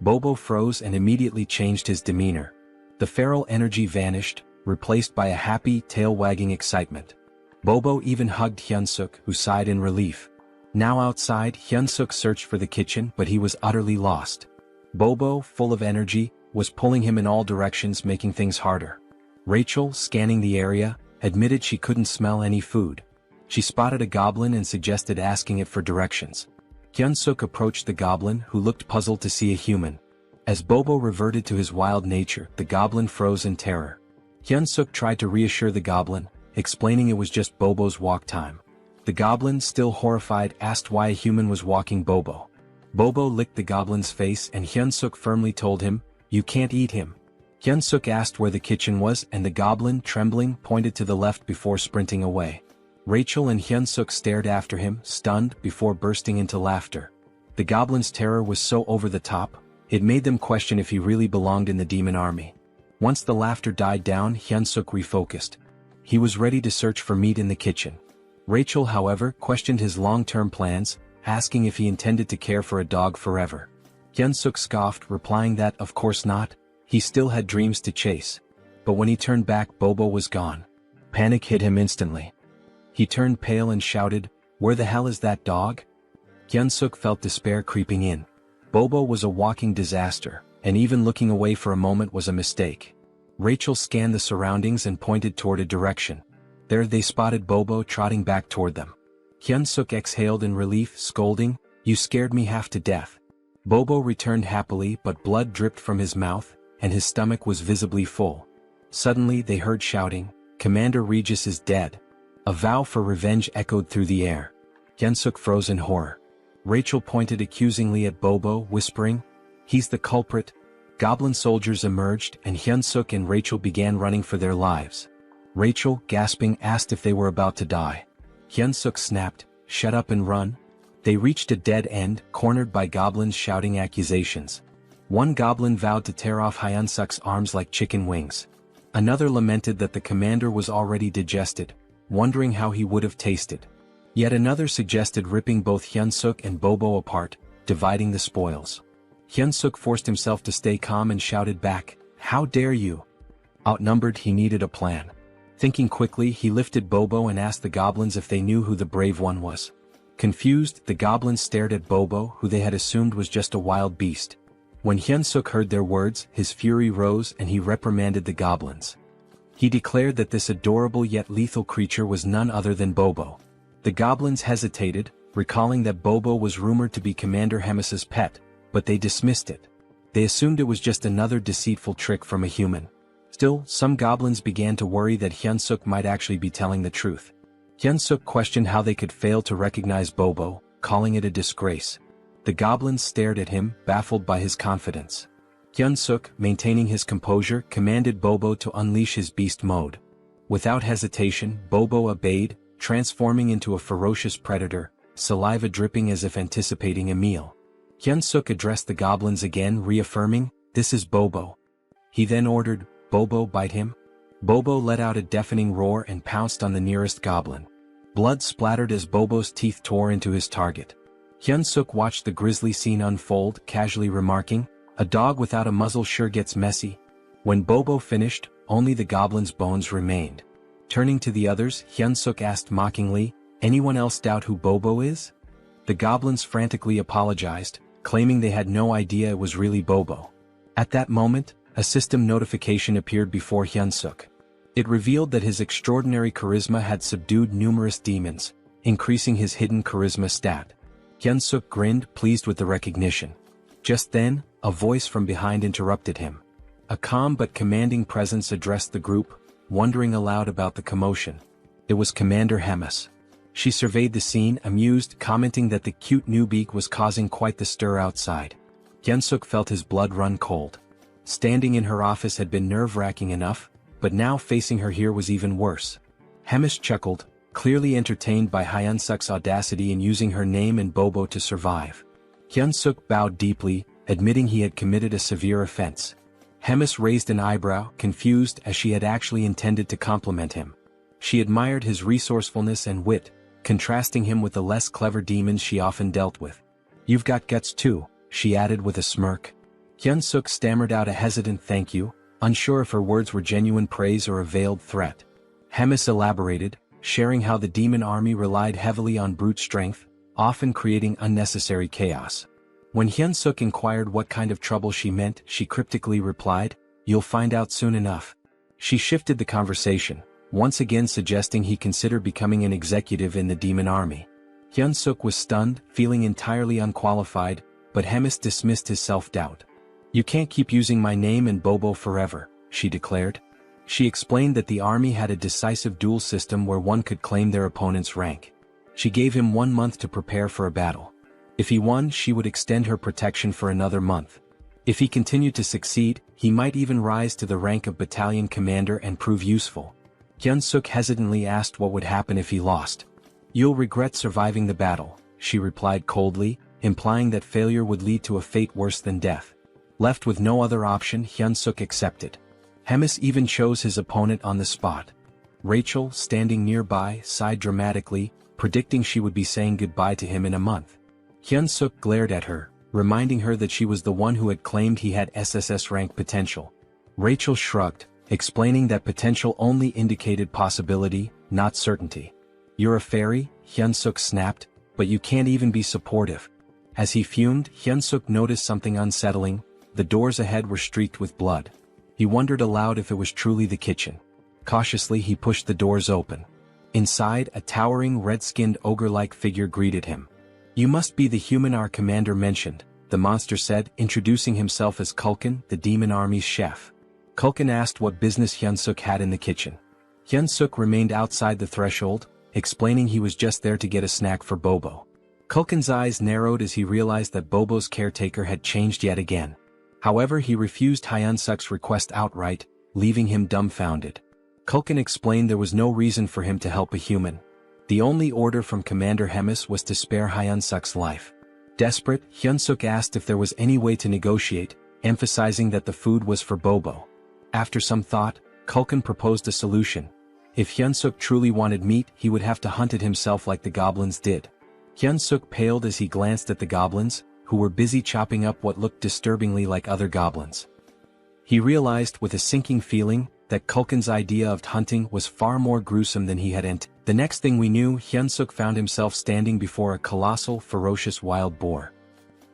Bobo froze and immediately changed his demeanor. The feral energy vanished, replaced by a happy, tail-wagging excitement. Bobo even hugged Hyunsuk, who sighed in relief. Now outside, Hyunsuk searched for the kitchen, but he was utterly lost. Bobo, full of energy, was pulling him in all directions, making things harder. Rachel, scanning the area, admitted she couldn't smell any food. She spotted a goblin and suggested asking it for directions. Hyunsuk approached the goblin, who looked puzzled to see a human. As Bobo reverted to his wild nature, the goblin froze in terror. Hyunsuk tried to reassure the goblin, explaining it was just Bobo's walk time. The goblin, still horrified, asked why a human was walking Bobo. Bobo licked the goblin's face and Hyunsuk firmly told him, "You can't eat him." Hyun-suk asked where the kitchen was and the goblin, trembling, pointed to the left before sprinting away. Rachel and Hyun-suk stared after him, stunned, before bursting into laughter. The goblin's terror was so over the top, it made them question if he really belonged in the demon army. Once the laughter died down, Hyun-suk refocused. He was ready to search for meat in the kitchen. Rachel, however, questioned his long-term plans, asking if he intended to care for a dog forever. Hyun-suk scoffed, replying that, of course not, he still had dreams to chase. But when he turned back, Bobo was gone. Panic hit him instantly. He turned pale and shouted, "Where the hell is that dog?" Hyun-suk felt despair creeping in. Bobo was a walking disaster, and even looking away for a moment was a mistake. Rachel scanned the surroundings and pointed toward a direction. There they spotted Bobo trotting back toward them. Hyun-suk exhaled in relief, scolding, "You scared me half to death." Bobo returned happily, but blood dripped from his mouth, and his stomach was visibly full. Suddenly they heard shouting, "Commander Regis is dead." A vow for revenge echoed through the air. Hyun-suk froze in horror. Rachel pointed accusingly at Bobo, whispering, "He's the culprit." Goblin soldiers emerged and Hyun-suk and Rachel began running for their lives. Rachel, gasping, asked if they were about to die. Hyun-suk snapped, "Shut up and run." They reached a dead end, cornered by goblins shouting accusations. One goblin vowed to tear off Hyun-suk's arms like chicken wings. Another lamented that the commander was already digested, wondering how he would have tasted. Yet another suggested ripping both Hyun-suk and Bobo apart, dividing the spoils. Hyun-suk forced himself to stay calm and shouted back, "How dare you?" Outnumbered, he needed a plan. Thinking quickly, he lifted Bobo and asked the goblins if they knew who the brave one was. Confused, the goblins stared at Bobo, who they had assumed was just a wild beast. When Hyun-suk heard their words, his fury rose and he reprimanded the goblins. He declared that this adorable yet lethal creature was none other than Bobo. The goblins hesitated, recalling that Bobo was rumored to be Commander Hemis's pet, but they dismissed it. They assumed it was just another deceitful trick from a human. Still, some goblins began to worry that Hyun-suk might actually be telling the truth. Hyun-suk questioned how they could fail to recognize Bobo, calling it a disgrace. The goblins stared at him, baffled by his confidence. Hyun-suk, maintaining his composure, commanded Bobo to unleash his beast mode. Without hesitation, Bobo obeyed, transforming into a ferocious predator, saliva dripping as if anticipating a meal. Hyun-suk addressed the goblins again, reaffirming, "This is Bobo." He then ordered, "Bobo, bite him." Bobo let out a deafening roar and pounced on the nearest goblin. Blood splattered as Bobo's teeth tore into his target. Hyun-suk watched the grisly scene unfold, casually remarking, "A dog without a muzzle sure gets messy." When Bobo finished, only the goblin's bones remained. Turning to the others, Hyun-suk asked mockingly, "Anyone else doubt who Bobo is?" The goblins frantically apologized, claiming they had no idea it was really Bobo. At that moment, a system notification appeared before Hyun-suk. It revealed that his extraordinary charisma had subdued numerous demons, increasing his hidden charisma stat. Hyun-suk grinned, pleased with the recognition. Just then, a voice from behind interrupted him. A calm but commanding presence addressed the group, wondering aloud about the commotion. It was Commander Hemis. She surveyed the scene, amused, commenting that the cute newbie was causing quite the stir outside. Hyun-suk felt his blood run cold. Standing in her office had been nerve-wracking enough, but now facing her here was even worse. Hemis chuckled, clearly entertained by Hyun-suk's audacity in using her name and Bobo to survive. Hyun-suk bowed deeply, admitting he had committed a severe offense. Hemis raised an eyebrow, confused, as she had actually intended to compliment him. She admired his resourcefulness and wit, contrasting him with the less clever demons she often dealt with. "You've got guts too," she added with a smirk. Hyun-suk stammered out a hesitant thank you, unsure if her words were genuine praise or a veiled threat. Hemis elaborated, sharing how the demon army relied heavily on brute strength, often creating unnecessary chaos. When Hyun-suk inquired what kind of trouble she meant, she cryptically replied, "You'll find out soon enough." She shifted the conversation, once again suggesting he consider becoming an executive in the demon army. Hyun-suk was stunned, feeling entirely unqualified, but Hemis dismissed his self-doubt. "You can't keep using my name and Bobo forever," she declared. She explained that the army had a decisive duel system where one could claim their opponent's rank. She gave him 1 month to prepare for a battle. If he won, she would extend her protection for another month. If he continued to succeed, he might even rise to the rank of battalion commander and prove useful. Hyun-suk hesitantly asked what would happen if he lost. "You'll regret surviving the battle," she replied coldly, implying that failure would lead to a fate worse than death. Left with no other option, Hyun-suk accepted. Hemis even chose his opponent on the spot. Rachel, standing nearby, sighed dramatically, predicting she would be saying goodbye to him in a month. Hyun-suk glared at her, reminding her that she was the one who had claimed he had SSS rank potential. Rachel shrugged, explaining that potential only indicated possibility, not certainty. "You're a fairy," Hyun-suk snapped, "but you can't even be supportive." As he fumed, Hyun-suk noticed something unsettling. The doors ahead were streaked with blood. He wondered aloud if it was truly the kitchen. Cautiously he pushed the doors open. Inside, a towering red-skinned ogre-like figure greeted him. "You must be the human our commander mentioned," the monster said, introducing himself as Culkin, the demon army's chef. Culkin asked what business Hyun-suk had in the kitchen. Hyun-suk remained outside the threshold, explaining he was just there to get a snack for Bobo. Culkin's eyes narrowed as he realized that Bobo's caretaker had changed yet again. However, he refused Hyun-suk's request outright, leaving him dumbfounded. Culkin explained there was no reason for him to help a human. The only order from Commander Hemis was to spare Hyun-suk's life. Desperate, Hyun-suk asked if there was any way to negotiate, emphasizing that the food was for Bobo. After some thought, Culkin proposed a solution. If Hyun-suk truly wanted meat, he would have to hunt it himself like the goblins did. Hyun-suk paled as he glanced at the goblins, who were busy chopping up what looked disturbingly like other goblins. He realized with a sinking feeling that Culkin's idea of hunting was far more gruesome than he had anticipated. The next thing we knew, Hyun-suk found himself standing before a colossal, ferocious wild boar.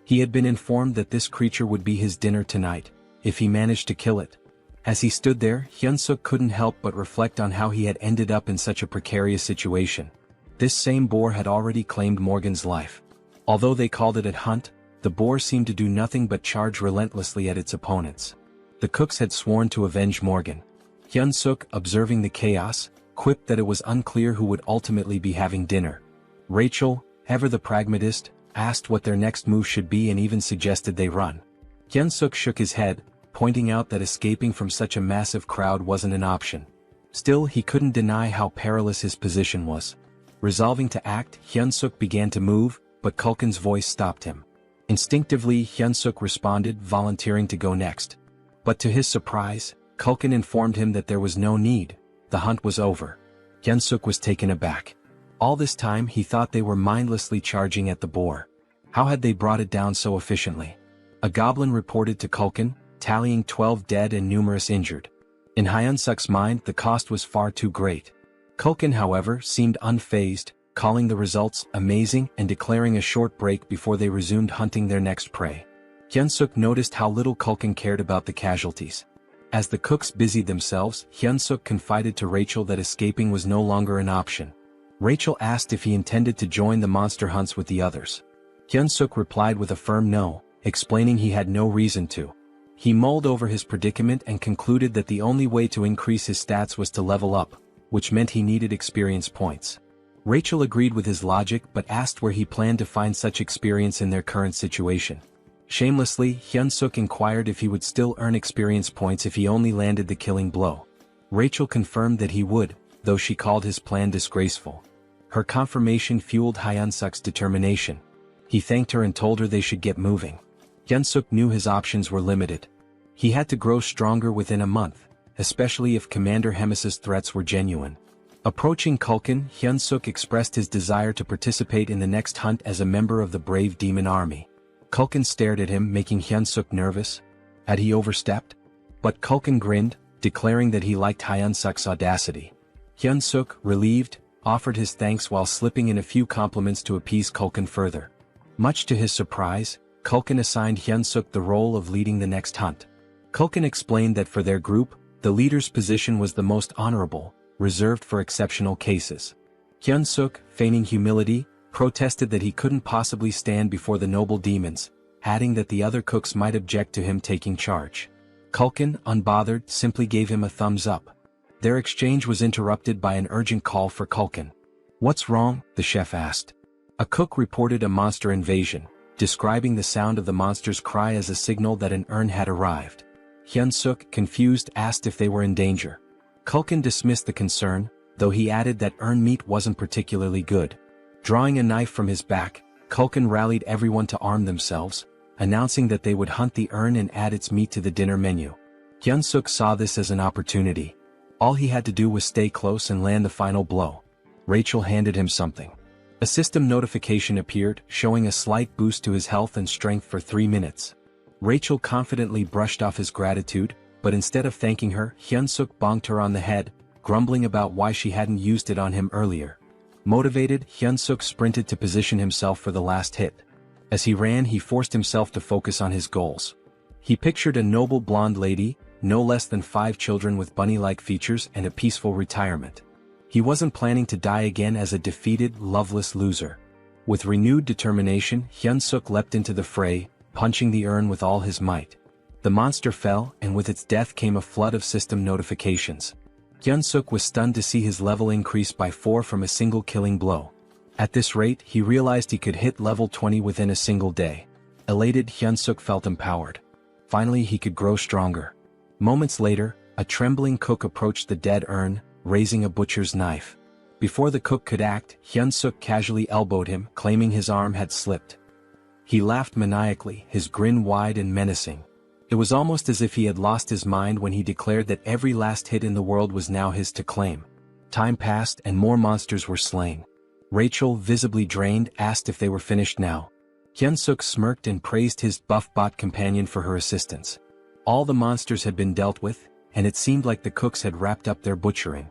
He had been informed that this creature would be his dinner tonight, if he managed to kill it. As he stood there, Hyun-suk couldn't help but reflect on how he had ended up in such a precarious situation. This same boar had already claimed Morgan's life. Although they called it a hunt, the boar seemed to do nothing but charge relentlessly at its opponents. The cooks had sworn to avenge Morgan. Hyun-suk, observing the chaos, quipped that it was unclear who would ultimately be having dinner. Rachel, ever the pragmatist, asked what their next move should be and even suggested they run. Hyun-suk shook his head, pointing out that escaping from such a massive crowd wasn't an option. Still, he couldn't deny how perilous his position was. Resolving to act, Hyun-suk began to move, but Culkin's voice stopped him. Instinctively, Hyun-suk responded, volunteering to go next. But to his surprise, Culkin informed him that there was no need. The hunt was over. Hyun-suk was taken aback. All this time he thought they were mindlessly charging at the boar. How had they brought it down so efficiently? A goblin reported to Culkin, tallying 12 dead and numerous injured. In Hyun-suk's mind, the cost was far too great. Culkin, however, seemed unfazed, calling the results amazing and declaring a short break before they resumed hunting their next prey. Hyun-suk noticed how little Culkin cared about the casualties. As the cooks busied themselves, Hyun-suk confided to Rachel that escaping was no longer an option. Rachel asked if he intended to join the monster hunts with the others. Hyun-suk replied with a firm no, explaining he had no reason to. He mulled over his predicament and concluded that the only way to increase his stats was to level up, which meant he needed experience points. Rachel agreed with his logic but asked where he planned to find such experience in their current situation. Shamelessly, Hyun-suk inquired if he would still earn experience points if he only landed the killing blow. Rachel confirmed that he would, though she called his plan disgraceful. Her confirmation fueled Hyun-suk's determination. He thanked her and told her they should get moving. Hyun-suk knew his options were limited. He had to grow stronger within a month, especially if Commander Hemis's threats were genuine. Approaching Culkin, Hyun-suk expressed his desire to participate in the next hunt as a member of the brave demon army. Culkin stared at him, making Hyun-suk nervous. Had he overstepped? But Culkin grinned, declaring that he liked Hyun-suk's audacity. Hyun-suk, relieved, offered his thanks while slipping in a few compliments to appease Culkin further. Much to his surprise, Culkin assigned Hyun-suk the role of leading the next hunt. Culkin explained that for their group, the leader's position was the most honorable, reserved for exceptional cases. Hyun-suk, feigning humility, protested that he couldn't possibly stand before the noble demons, adding that the other cooks might object to him taking charge. Culkin, unbothered, simply gave him a thumbs up. Their exchange was interrupted by an urgent call for Culkin. "What's wrong?" the chef asked. A cook reported a monster invasion. describing the sound of the monster's cry as a signal that an urn had arrived. Hyun-suk, confused, asked if they were in danger. Culkin dismissed the concern, though he added that urn meat wasn't particularly good. Drawing a knife from his back, Culkin rallied everyone to arm themselves, announcing that they would hunt the urn and add its meat to the dinner menu. Hyun-suk saw this as an opportunity. All he had to do was stay close and land the final blow. Rachel handed him something. A system notification appeared, showing a slight boost to his health and strength for 3 minutes. Rachel confidently brushed off his gratitude, but instead of thanking her, Hyun-suk bonked her on the head, grumbling about why she hadn't used it on him earlier. Motivated, Hyun-suk sprinted to position himself for the last hit. As he ran, he forced himself to focus on his goals. He pictured a noble blonde lady, no less than 5 children with bunny-like features and a peaceful retirement. He wasn't planning to die again as a defeated, loveless loser. With renewed determination, Hyun-suk leapt into the fray, punching the urn with all his might. The monster fell, and with its death came a flood of system notifications. Hyun-suk was stunned to see his level increase by 4 from a single killing blow. At this rate, he realized he could hit level 20 within a single day. Elated, Hyun-suk felt empowered. Finally, he could grow stronger. Moments later, a trembling cook approached the dead urn, raising a butcher's knife. Before the cook could act, Hyun-suk casually elbowed him, claiming his arm had slipped. He laughed maniacally, his grin wide and menacing. It was almost as if he had lost his mind when he declared that every last hit in the world was now his to claim. Time passed and more monsters were slain. Rachel, visibly drained, asked if they were finished now. Hyun-suk smirked and praised his buff-bot companion for her assistance. All the monsters had been dealt with, and it seemed like the cooks had wrapped up their butchering.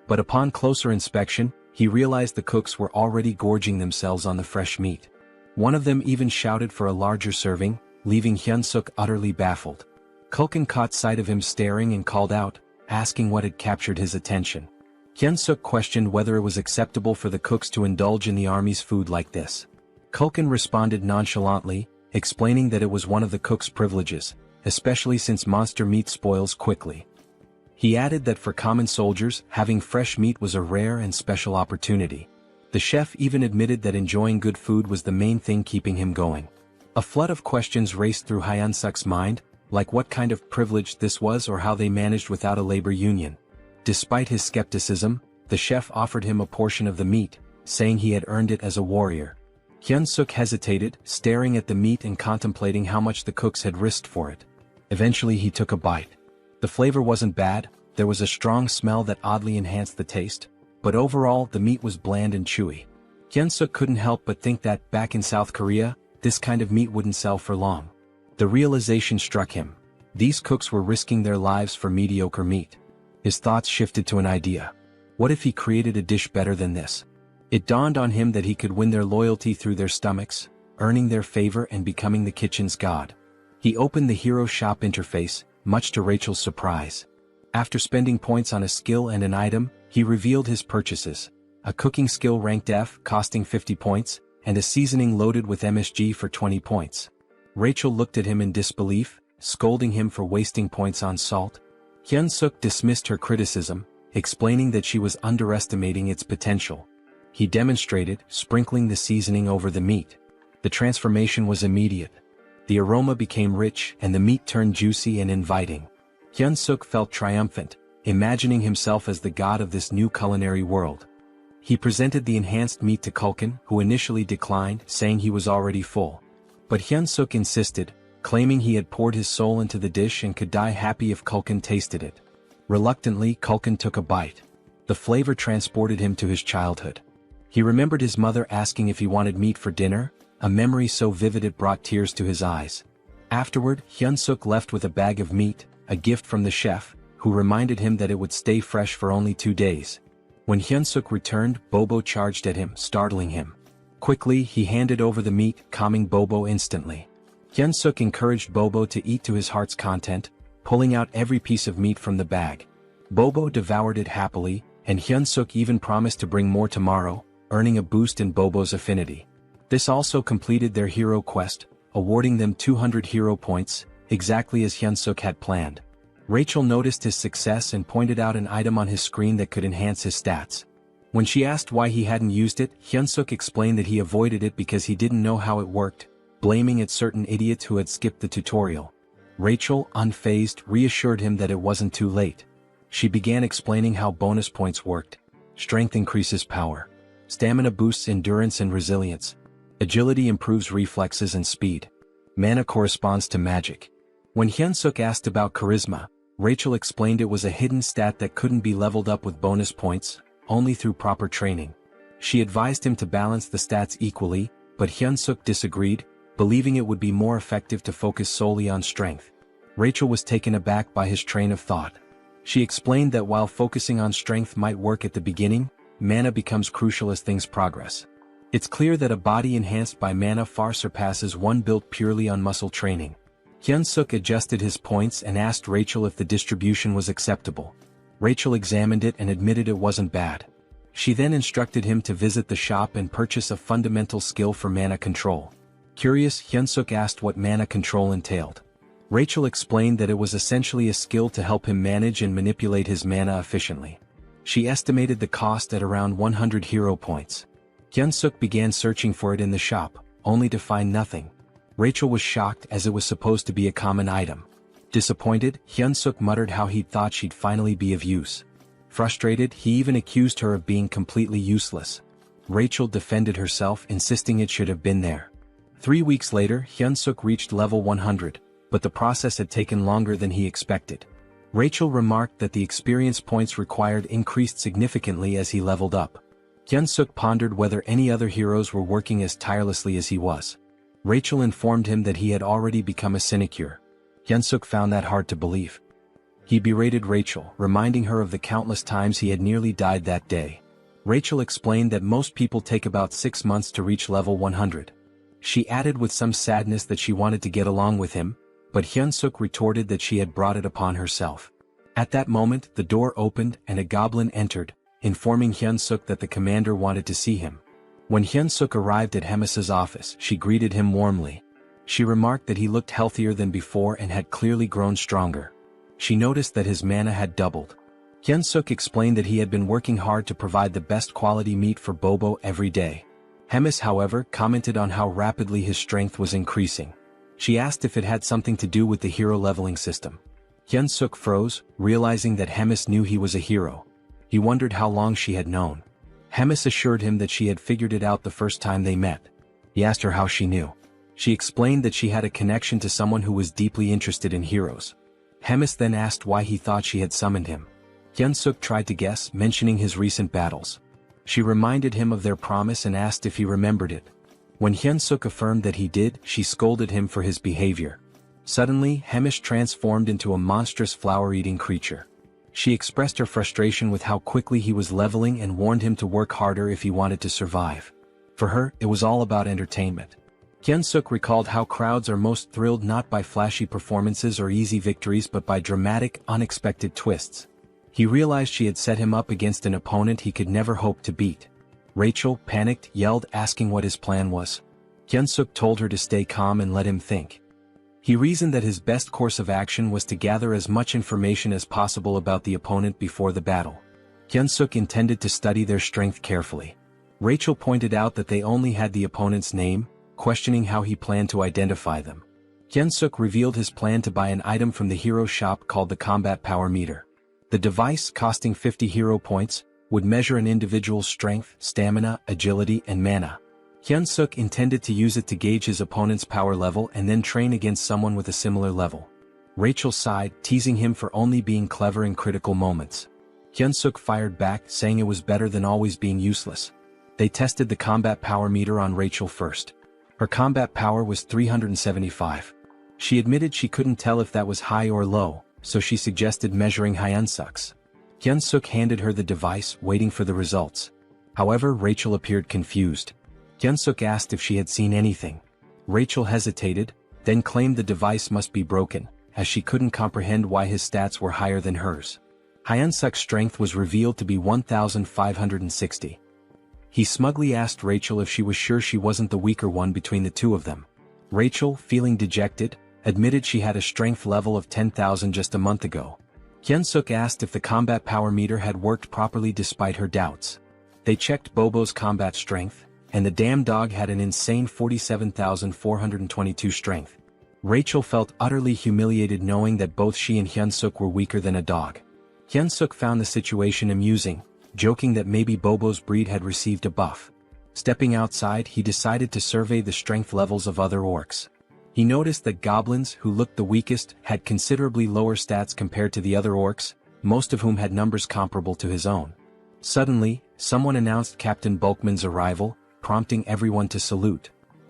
But upon closer inspection, he realized the cooks were already gorging themselves on the fresh meat. One of them even shouted for a larger serving, leaving Hyun-suk utterly baffled. Culkin caught sight of him staring and called out, asking what had captured his attention. Hyun-suk questioned whether it was acceptable for the cooks to indulge in the army's food like this. Culkin responded nonchalantly, explaining that it was one of the cooks' privileges, especially since monster meat spoils quickly. He added that for common soldiers, having fresh meat was a rare and special opportunity. The chef even admitted that enjoying good food was the main thing keeping him going. A flood of questions raced through Hyun-suk's mind, like what kind of privilege this was or how they managed without a labor union. Despite his skepticism, the chef offered him a portion of the meat, saying he had earned it as a warrior. Hyun-suk hesitated, staring at the meat and contemplating how much the cooks had risked for it. Eventually he took a bite. The flavor wasn't bad, there was a strong smell that oddly enhanced the taste, but overall the meat was bland and chewy. Hyun-suk couldn't help but think that, back in South Korea, this kind of meat wouldn't sell for long. The realization struck him. These cooks were risking their lives for mediocre meat. His thoughts shifted to an idea. What if he created a dish better than this? It dawned on him that he could win their loyalty through their stomachs, earning their favor and becoming the kitchen's god. He opened the Hero Shop interface, much to Rachel's surprise. After spending points on a skill and an item, he revealed his purchases: a cooking skill ranked F costing 50 points, and a seasoning loaded with MSG for 20 points. Rachel looked at him in disbelief, scolding him for wasting points on salt. Hyun-suk dismissed her criticism, explaining that she was underestimating its potential. He demonstrated, sprinkling the seasoning over the meat. The transformation was immediate. The aroma became rich and the meat turned juicy and inviting. Hyun-suk felt triumphant, imagining himself as the god of this new culinary world. He presented the enhanced meat to Culkin, who initially declined, saying he was already full. But Hyun-suk insisted, claiming he had poured his soul into the dish and could die happy if Culkin tasted it. Reluctantly, Culkin took a bite. The flavor transported him to his childhood. He remembered his mother asking if he wanted meat for dinner, a memory so vivid it brought tears to his eyes. Afterward, Hyun-suk left with a bag of meat, a gift from the chef, who reminded him that it would stay fresh for only 2 days. When Hyun-suk returned, Bobo charged at him, startling him. Quickly, he handed over the meat, calming Bobo instantly. Hyun-suk encouraged Bobo to eat to his heart's content, pulling out every piece of meat from the bag. Bobo devoured it happily, and Hyun-suk even promised to bring more tomorrow, earning a boost in Bobo's affinity. This also completed their hero quest, awarding them 200 hero points, exactly as Hyun-suk had planned. Rachel noticed his success and pointed out an item on his screen that could enhance his stats. When she asked why he hadn't used it, Hyun-suk explained that he avoided it because he didn't know how it worked, blaming at certain idiots who had skipped the tutorial. Rachel, unfazed, reassured him that it wasn't too late. She began explaining how bonus points worked. Strength increases power. Stamina boosts endurance and resilience. Agility improves reflexes and speed. Mana corresponds to magic. When Hyunsuk asked about charisma, Rachel explained it was a hidden stat that couldn't be leveled up with bonus points, only through proper training. She advised him to balance the stats equally, but Hyunsuk disagreed, believing it would be more effective to focus solely on strength. Rachel was taken aback by his train of thought. She explained that while focusing on strength might work at the beginning, mana becomes crucial as things progress. It's clear that a body enhanced by mana far surpasses one built purely on muscle training. Hyunsuk adjusted his points and asked Rachel if the distribution was acceptable. Rachel examined it and admitted it wasn't bad. She then instructed him to visit the shop and purchase a fundamental skill for mana control. Curious, Hyunsuk asked what mana control entailed. Rachel explained that it was essentially a skill to help him manage and manipulate his mana efficiently. She estimated the cost at around 100 hero points. Hyunsuk began searching for it in the shop, only to find nothing. Rachel was shocked as it was supposed to be a common item. Disappointed, Hyunsuk muttered how he'd thought she'd finally be of use. Frustrated, he even accused her of being completely useless. Rachel defended herself, insisting it should have been there. 3 weeks later, Hyunsuk reached level 100, but the process had taken longer than he expected. Rachel remarked that the experience points required increased significantly as he leveled up. Hyunsuk pondered whether any other heroes were working as tirelessly as he was. Rachel informed him that he had already become a sinecure. Hyunsuk found that hard to believe. He berated Rachel, reminding her of the countless times he had nearly died that day. Rachel explained that most people take about 6 months to reach level 100. She added with some sadness that she wanted to get along with him, but Hyunsuk retorted that she had brought it upon herself. At that moment, the door opened and a goblin entered, informing Hyunsuk that the commander wanted to see him. When Hyunsuk arrived at Hemis's office, she greeted him warmly. She remarked that he looked healthier than before and had clearly grown stronger. She noticed that his mana had doubled. Hyunsuk explained that he had been working hard to provide the best quality meat for Bobo every day. Hemis, however, commented on how rapidly his strength was increasing. She asked if it had something to do with the hero leveling system. Hyunsuk froze, realizing that Hemis knew he was a hero. He wondered how long she had known. Hemis assured him that she had figured it out the first time they met. He asked her how she knew. She explained that she had a connection to someone who was deeply interested in heroes. Hemis then asked why he thought she had summoned him. Hyunsuk tried to guess, mentioning his recent battles. She reminded him of their promise and asked if he remembered it. When Hyunsuk affirmed that he did, she scolded him for his behavior. Suddenly, Hemis transformed into a monstrous flower-eating creature. She expressed her frustration with how quickly he was leveling and warned him to work harder if he wanted to survive. For her, it was all about entertainment. Hyunsuk recalled how crowds are most thrilled not by flashy performances or easy victories but by dramatic, unexpected twists. He realized she had set him up against an opponent he could never hope to beat. Rachel, panicked, yelled, asking what his plan was. Hyunsuk told her to stay calm and let him think. He reasoned that his best course of action was to gather as much information as possible about the opponent before the battle. Hyunsuk intended to study their strength carefully. Rachel pointed out that they only had the opponent's name, questioning how he planned to identify them. Hyunsuk revealed his plan to buy an item from the hero shop called the Combat Power Meter. The device, costing 50 hero points, would measure an individual's strength, stamina, agility, and mana. Hyunsuk intended to use it to gauge his opponent's power level and then train against someone with a similar level. Rachel sighed, teasing him for only being clever in critical moments. Hyunsuk fired back, saying it was better than always being useless. They tested the combat power meter on Rachel first. Her combat power was 375. She admitted she couldn't tell if that was high or low, so she suggested measuring Hyunsuk's. Hyunsuk handed her the device, waiting for the results. However, Rachel appeared confused. Hyunsuk asked if she had seen anything. Rachel hesitated, then claimed the device must be broken, as she couldn't comprehend why his stats were higher than hers. Hyunsuk's strength was revealed to be 1,560. He smugly asked Rachel if she was sure she wasn't the weaker one between the two of them. Rachel, feeling dejected, admitted she had a strength level of 10,000 just a month ago. Hyunsuk asked if the combat power meter had worked properly despite her doubts. They checked Bobo's combat strength, and the damn dog had an insane 47,422 strength. Rachel felt utterly humiliated knowing that both she and Hyunsuk were weaker than a dog. Hyunsuk found the situation amusing, joking that maybe Bobo's breed had received a buff. Stepping outside, he decided to survey the strength levels of other orcs. He noticed that goblins, who looked the weakest, had considerably lower stats compared to the other orcs, most of whom had numbers comparable to his own. Suddenly, someone announced Captain Bulkman's arrival, prompting everyone to salute.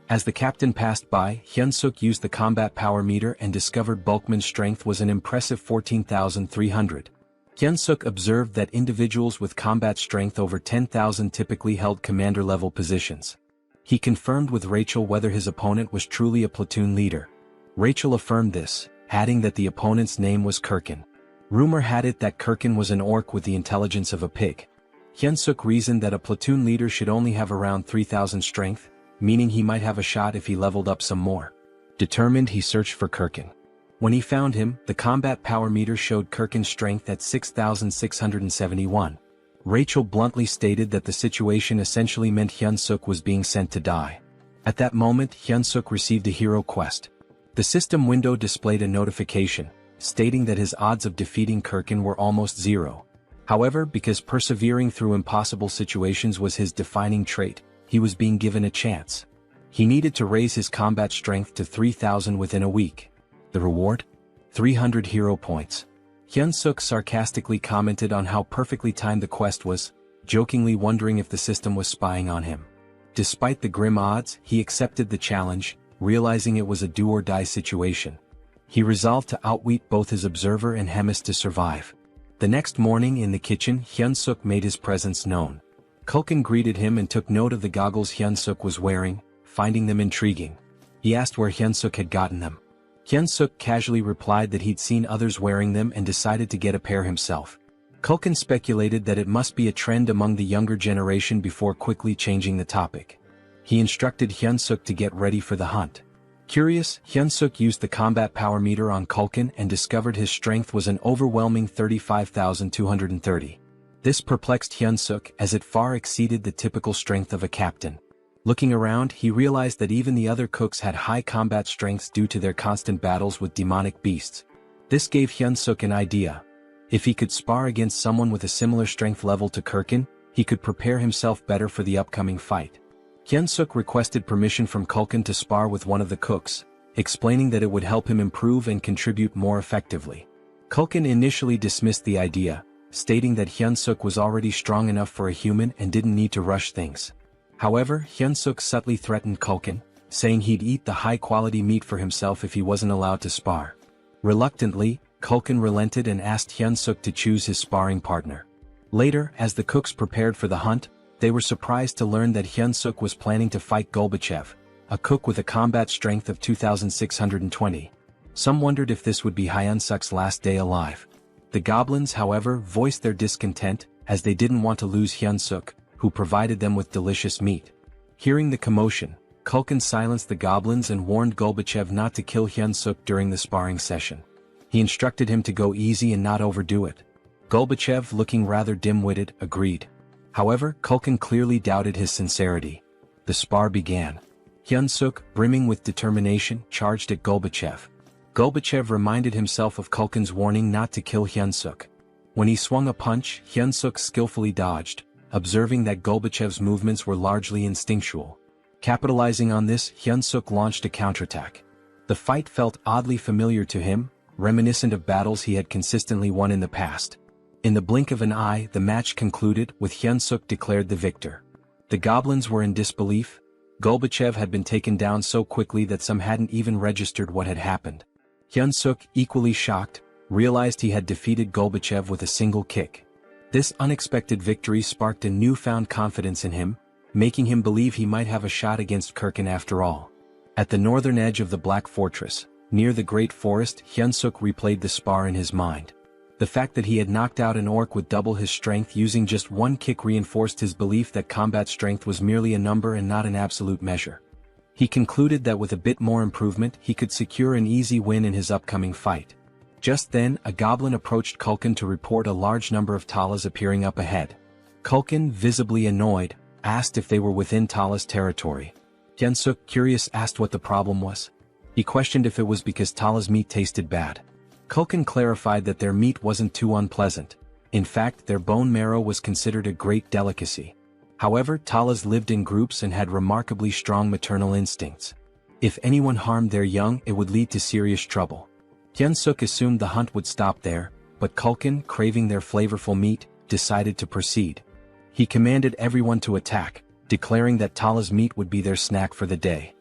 As the captain passed by, Hyunsuk used the combat power meter and discovered Bulkman's strength was an impressive 14,300. Hyunsuk observed that individuals with combat strength over 10,000 typically held commander-level positions. He confirmed with Rachel whether his opponent was truly a platoon leader. Rachel affirmed this, adding that the opponent's name was Kirkin. Rumor had it that Kirkin was an orc with the intelligence of a pig. Hyunsuk reasoned that a platoon leader should only have around 3,000 strength, meaning he might have a shot if he leveled up some more. Determined, he searched for Kirkin. When he found him, the combat power meter showed Kirkin's strength at 6,671. Rachel bluntly stated that the situation essentially meant Hyunsuk was being sent to die. At that moment, Hyunsuk received a hero quest. The system window displayed a notification, stating that his odds of defeating Kirkin were almost zero. However, because persevering through impossible situations was his defining trait, he was being given a chance. He needed to raise his combat strength to 3,000 within a week. The reward? 300 hero points. Hyunsuk sarcastically commented on how perfectly timed the quest was, jokingly wondering if the system was spying on him. Despite the grim odds, he accepted the challenge, realizing it was a do-or-die situation. He resolved to outwit both his observer and Hemis to survive. The next morning in the kitchen, Hyunsuk made his presence known. Culkin greeted him and took note of the goggles Hyunsuk was wearing, finding them intriguing. He asked where Hyunsuk had gotten them. Hyunsuk casually replied that he'd seen others wearing them and decided to get a pair himself. Culkin speculated that it must be a trend among the younger generation before quickly changing the topic. He instructed Hyunsuk to get ready for the hunt. Curious, Hyunsuk used the combat power meter on Culkin and discovered his strength was an overwhelming 35,230. This perplexed Hyunsuk as it far exceeded the typical strength of a captain. Looking around, he realized that even the other cooks had high combat strengths due to their constant battles with demonic beasts. This gave Hyunsuk an idea. If he could spar against someone with a similar strength level to Kirkin, he could prepare himself better for the upcoming fight. Hyunsuk requested permission from Culkin to spar with one of the cooks, explaining that it would help him improve and contribute more effectively. Culkin initially dismissed the idea, stating that Hyunsuk was already strong enough for a human and didn't need to rush things. However, Hyunsuk subtly threatened Culkin, saying he'd eat the high-quality meat for himself if he wasn't allowed to spar. Reluctantly, Culkin relented and asked Hyunsuk to choose his sparring partner. Later, as the cooks prepared for the hunt, they were surprised to learn that Hyunsuk was planning to fight Golbachev, a cook with a combat strength of 2,620. Some wondered if this would be Hyunsuk's last day alive. The goblins, however, voiced their discontent, as they didn't want to lose Hyunsuk, who provided them with delicious meat. Hearing the commotion, Culkin silenced the goblins and warned Golbachev not to kill Hyunsuk during the sparring session. He instructed him to go easy and not overdo it. Golbachev, looking rather dim-witted, agreed. However, Culkin clearly doubted his sincerity. The spar began. Hyunsuk, brimming with determination, charged at Golbachev. Golbachev reminded himself of Culkin's warning not to kill Hyunsuk. When he swung a punch, Hyunsuk skillfully dodged, observing that Golbachev's movements were largely instinctual. Capitalizing on this, Hyunsuk launched a counterattack. The fight felt oddly familiar to him, reminiscent of battles he had consistently won in the past. In the blink of an eye, the match concluded, with Hyunsuk declared the victor. The goblins were in disbelief. Golbachev had been taken down so quickly that some hadn't even registered what had happened. Hyunsuk, equally shocked, realized he had defeated Golbachev with a single kick. This unexpected victory sparked a newfound confidence in him, making him believe he might have a shot against Kirkin after all. At the northern edge of the Black Fortress, near the Great Forest, Hyunsuk replayed the spar in his mind. The fact that he had knocked out an orc with double his strength using just one kick reinforced his belief that combat strength was merely a number and not an absolute measure. He concluded that with a bit more improvement he could secure an easy win in his upcoming fight. Just then, a goblin approached Culkin to report a large number of Talas appearing up ahead. Culkin, visibly annoyed, asked if they were within Tala's territory. Hyunsuk, curious, asked what the problem was. He questioned if it was because Tala's meat tasted bad. Culkin clarified that their meat wasn't too unpleasant. In fact, their bone marrow was considered a great delicacy. However, Talas lived in groups and had remarkably strong maternal instincts. If anyone harmed their young, it would lead to serious trouble. Hyunsuk assumed the hunt would stop there, but Culkin, craving their flavorful meat, decided to proceed. He commanded everyone to attack, declaring that Tala's meat would be their snack for the day.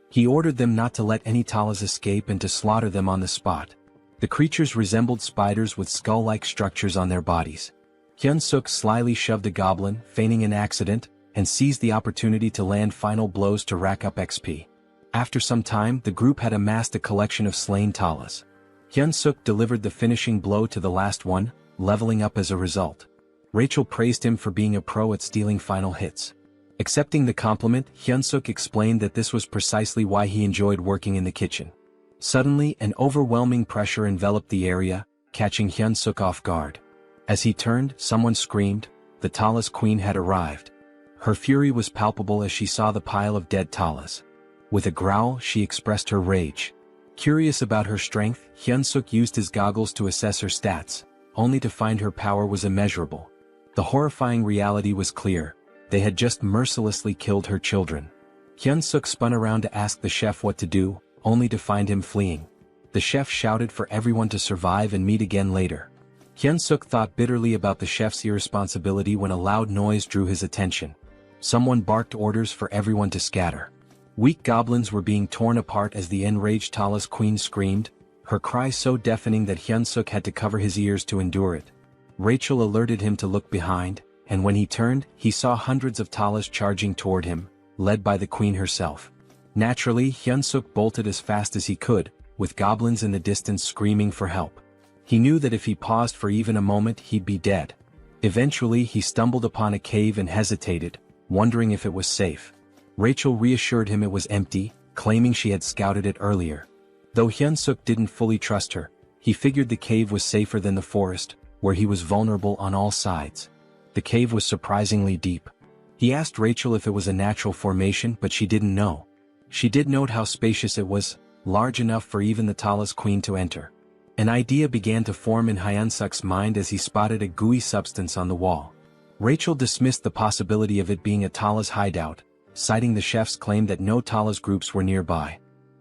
He ordered them not to let any Talas escape and to slaughter them on the spot. The creatures resembled spiders with skull-like structures on their bodies. Hyunsuk slyly shoved a goblin, feigning an accident, and seized the opportunity to land final blows to rack up XP. After some time, the group had amassed a collection of slain Talas. Hyunsuk delivered the finishing blow to the last one, leveling up as a result. Rachel praised him for being a pro at stealing final hits. Accepting the compliment, Hyunsuk explained that this was precisely why he enjoyed working in the kitchen. Suddenly, an overwhelming pressure enveloped the area, catching Hyunsuk off guard. As he turned, someone screamed. The Tala's queen had arrived. Her fury was palpable as she saw the pile of dead Talas. With a growl, she expressed her rage. Curious about her strength, Hyunsuk used his goggles to assess her stats, only to find her power was immeasurable. The horrifying reality was clear. They had just mercilessly killed her children. Hyunsuk spun around to ask the chef what to do, only to find him fleeing. The chef shouted for everyone to survive and meet again later. Hyunsuk thought bitterly about the chef's irresponsibility when a loud noise drew his attention. Someone barked orders for everyone to scatter. Weak goblins were being torn apart as the enraged Tala's queen screamed, her cry so deafening that Hyunsuk had to cover his ears to endure it. Rachel alerted him to look behind, and when he turned, he saw hundreds of Talas charging toward him, led by the queen herself. Naturally, Hyunsuk bolted as fast as he could, with goblins in the distance screaming for help. He knew that if he paused for even a moment he'd be dead. Eventually he stumbled upon a cave and hesitated, wondering if it was safe. Rachel reassured him it was empty, claiming she had scouted it earlier. Though Hyunsuk didn't fully trust her, he figured the cave was safer than the forest, where he was vulnerable on all sides. The cave was surprisingly deep. He asked Rachel if it was a natural formation, but she didn't know. She did note how spacious it was, large enough for even the Tala's queen to enter. An idea began to form in Hyunsuk's mind as he spotted a gooey substance on the wall. Rachel dismissed the possibility of it being a Tala's hideout, citing the chef's claim that no Tala's groups were nearby.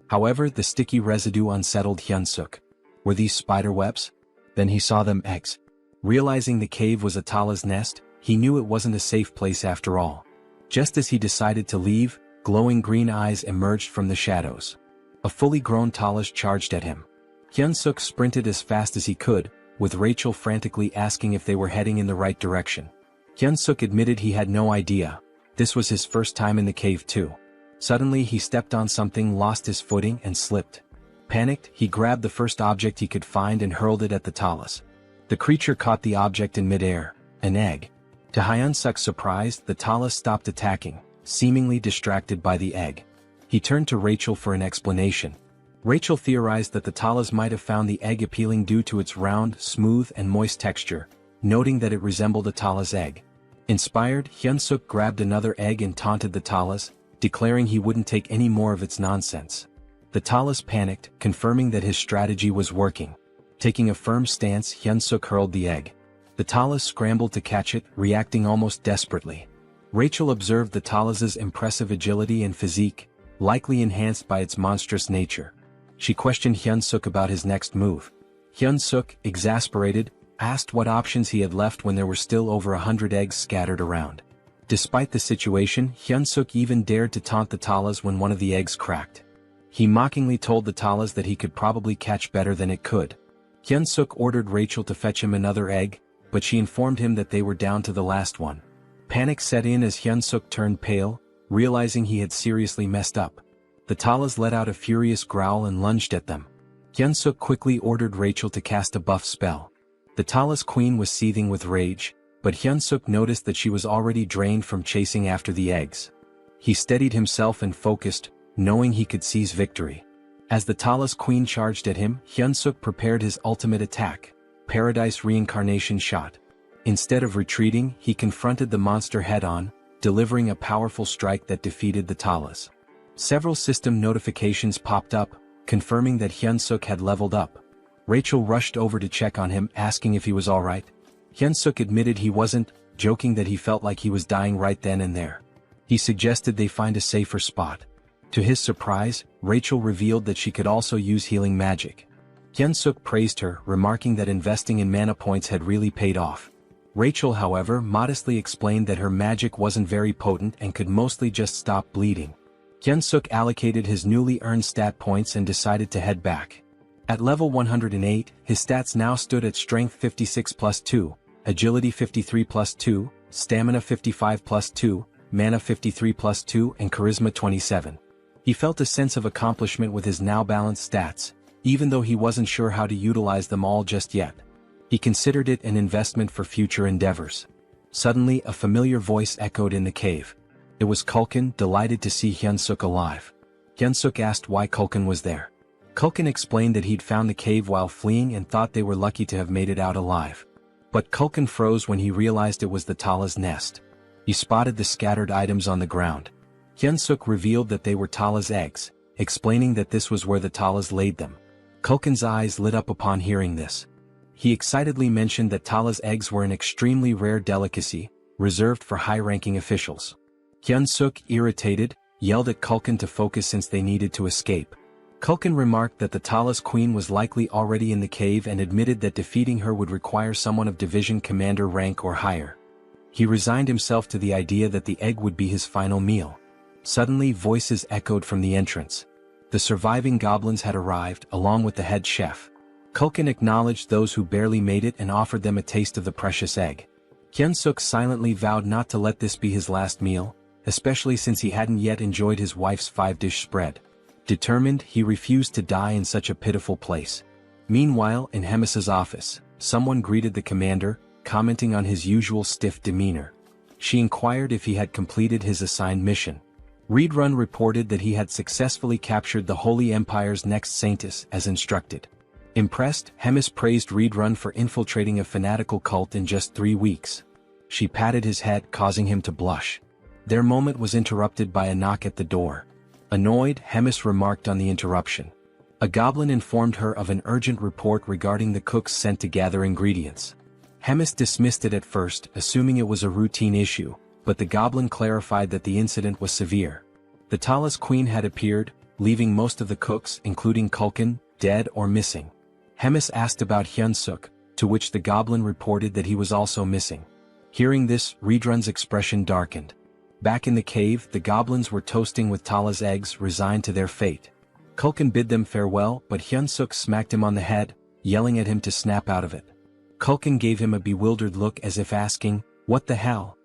However, the sticky residue unsettled Hyunsuk. Were these spider webs? Then he saw them eggs. Realizing the cave was a Tala's nest, he knew it wasn't a safe place after all. Just as he decided to leave, glowing green eyes emerged from the shadows. A fully grown Talas charged at him. Hyunsuk sprinted as fast as he could, with Rachel frantically asking if they were heading in the right direction. Hyunsuk admitted he had no idea. This was his first time in the cave too. Suddenly he stepped on something, lost his footing and slipped. Panicked, he grabbed the first object he could find and hurled it at the Talas. The creature caught the object in midair, an egg. To Hyunsuk's surprise, the Talas stopped attacking, seemingly distracted by the egg. He turned to Rachel for an explanation. Rachel theorized that the Talas might have found the egg appealing due to its round, smooth and moist texture, noting that it resembled a Tala's egg. Inspired, Hyunsuk grabbed another egg and taunted the Talas, declaring he wouldn't take any more of its nonsense. The Talas panicked, confirming that his strategy was working. Taking a firm stance, Hyunsuk hurled the egg. The Talas scrambled to catch it, reacting almost desperately. Rachel observed the Talas's impressive agility and physique, likely enhanced by its monstrous nature. She questioned Hyunsuk about his next move. Hyunsuk, exasperated, asked what options he had left when there were still over 100 eggs scattered around. Despite the situation, Hyunsuk even dared to taunt the Talas when one of the eggs cracked. He mockingly told the Talas that he could probably catch better than it could. Hyunsuk ordered Rachel to fetch him another egg, but she informed him that they were down to the last one. Panic set in as Hyunsuk turned pale, realizing he had seriously messed up. The Talas let out a furious growl and lunged at them. Hyunsuk quickly ordered Rachel to cast a buff spell. The Tala's queen was seething with rage, but Hyunsuk noticed that she was already drained from chasing after the eggs. He steadied himself and focused, knowing he could seize victory. As the Tala's queen charged at him, Hyunsuk prepared his ultimate attack, Paradise Reincarnation Shot. Instead of retreating, he confronted the monster head-on, delivering a powerful strike that defeated the Talas. Several system notifications popped up, confirming that Hyun-suk had leveled up. Rachel rushed over to check on him, asking if he was alright. Hyun-suk admitted he wasn't, joking that he felt like he was dying right then and there. He suggested they find a safer spot. To his surprise, Rachel revealed that she could also use healing magic. Hyun-suk praised her, remarking that investing in mana points had really paid off. Rachel, however, modestly explained that her magic wasn't very potent and could mostly just stop bleeding. Hyun-suk allocated his newly earned stat points and decided to head back. At level 108, his stats now stood at Strength 56 plus 2, Agility 53 plus 2, Stamina 55 plus 2, Mana 53 plus 2 and Charisma 27. He felt a sense of accomplishment with his now balanced stats, even though he wasn't sure how to utilize them all just yet. He considered it an investment for future endeavors. Suddenly a familiar voice echoed in the cave. It was Culkin, delighted to see Hyun-suk alive. Hyun-suk asked why Culkin was there. Culkin explained that he'd found the cave while fleeing and thought they were lucky to have made it out alive. But Culkin froze when he realized it was the Tala's nest. He spotted the scattered items on the ground. Hyun-suk revealed that they were Tala's eggs, explaining that this was where the Talas laid them. Culkin's eyes lit up upon hearing this. He excitedly mentioned that Tala's eggs were an extremely rare delicacy, reserved for high-ranking officials. Hyun-suk, irritated, yelled at Culkin to focus since they needed to escape. Culkin remarked that the Tala's queen was likely already in the cave and admitted that defeating her would require someone of division commander rank or higher. He resigned himself to the idea that the egg would be his final meal. Suddenly voices echoed from the entrance. The surviving goblins had arrived, along with the head chef. Culkin acknowledged those who barely made it and offered them a taste of the precious egg. Hyun-suk silently vowed not to let this be his last meal, especially since he hadn't yet enjoyed his wife's 5-dish spread. Determined, he refused to die in such a pitiful place. Meanwhile, in Hemis's office, someone greeted the commander, commenting on his usual stiff demeanor. She inquired if he had completed his assigned mission. Reedrun reported that he had successfully captured the Holy Empire's next saintess as instructed. Impressed, Hemis praised Reedrun for infiltrating a fanatical cult in just 3 weeks. She patted his head, causing him to blush. Their moment was interrupted by a knock at the door. Annoyed, Hemis remarked on the interruption. A goblin informed her of an urgent report regarding the cooks sent to gather ingredients. Hemis dismissed it at first, assuming it was a routine issue, but the goblin clarified that the incident was severe. The Tala's queen had appeared, leaving most of the cooks, including Culkin, dead or missing. Hemis asked about Hyun-suk, to which the goblin reported that he was also missing. Hearing this, Reedrun's expression darkened. Back in the cave, the goblins were toasting with Tala's eggs, resigned to their fate. Culkin bid them farewell, but Hyun-suk smacked him on the head, yelling at him to snap out of it. Culkin gave him a bewildered look as if asking, "What the hell?"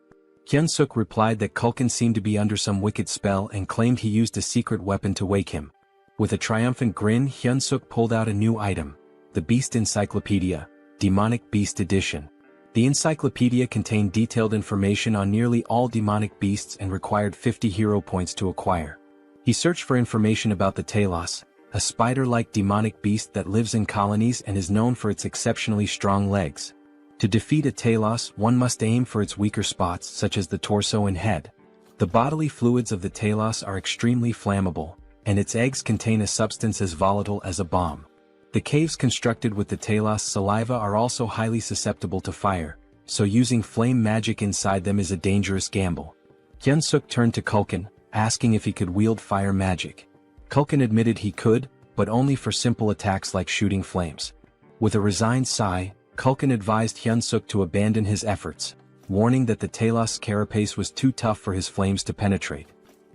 Hyun-suk replied that Culkin seemed to be under some wicked spell and claimed he used a secret weapon to wake him. With a triumphant grin, Hyun-suk pulled out a new item, the Beast Encyclopedia, Demonic Beast Edition. The encyclopedia contained detailed information on nearly all demonic beasts and required 50 hero points to acquire. He searched for information about the Talos, a spider-like demonic beast that lives in colonies and is known for its exceptionally strong legs. To defeat a Talos, one must aim for its weaker spots such as the torso and head. The bodily fluids of the Talos are extremely flammable, and its eggs contain a substance as volatile as a bomb. The caves constructed with the Talos saliva are also highly susceptible to fire, so using flame magic inside them is a dangerous gamble. Hyun-suk turned to Culkin, asking if he could wield fire magic. Culkin admitted he could, but only for simple attacks like shooting flames. With a resigned sigh, Culkin advised Hyun-suk to abandon his efforts, warning that the Talos carapace was too tough for his flames to penetrate.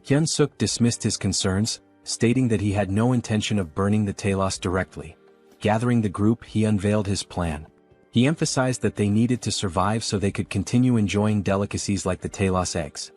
Hyun-suk dismissed his concerns, stating that he had no intention of burning the Talos directly. Gathering the group, he unveiled his plan. He emphasized that they needed to survive so they could continue enjoying delicacies like the Talos eggs.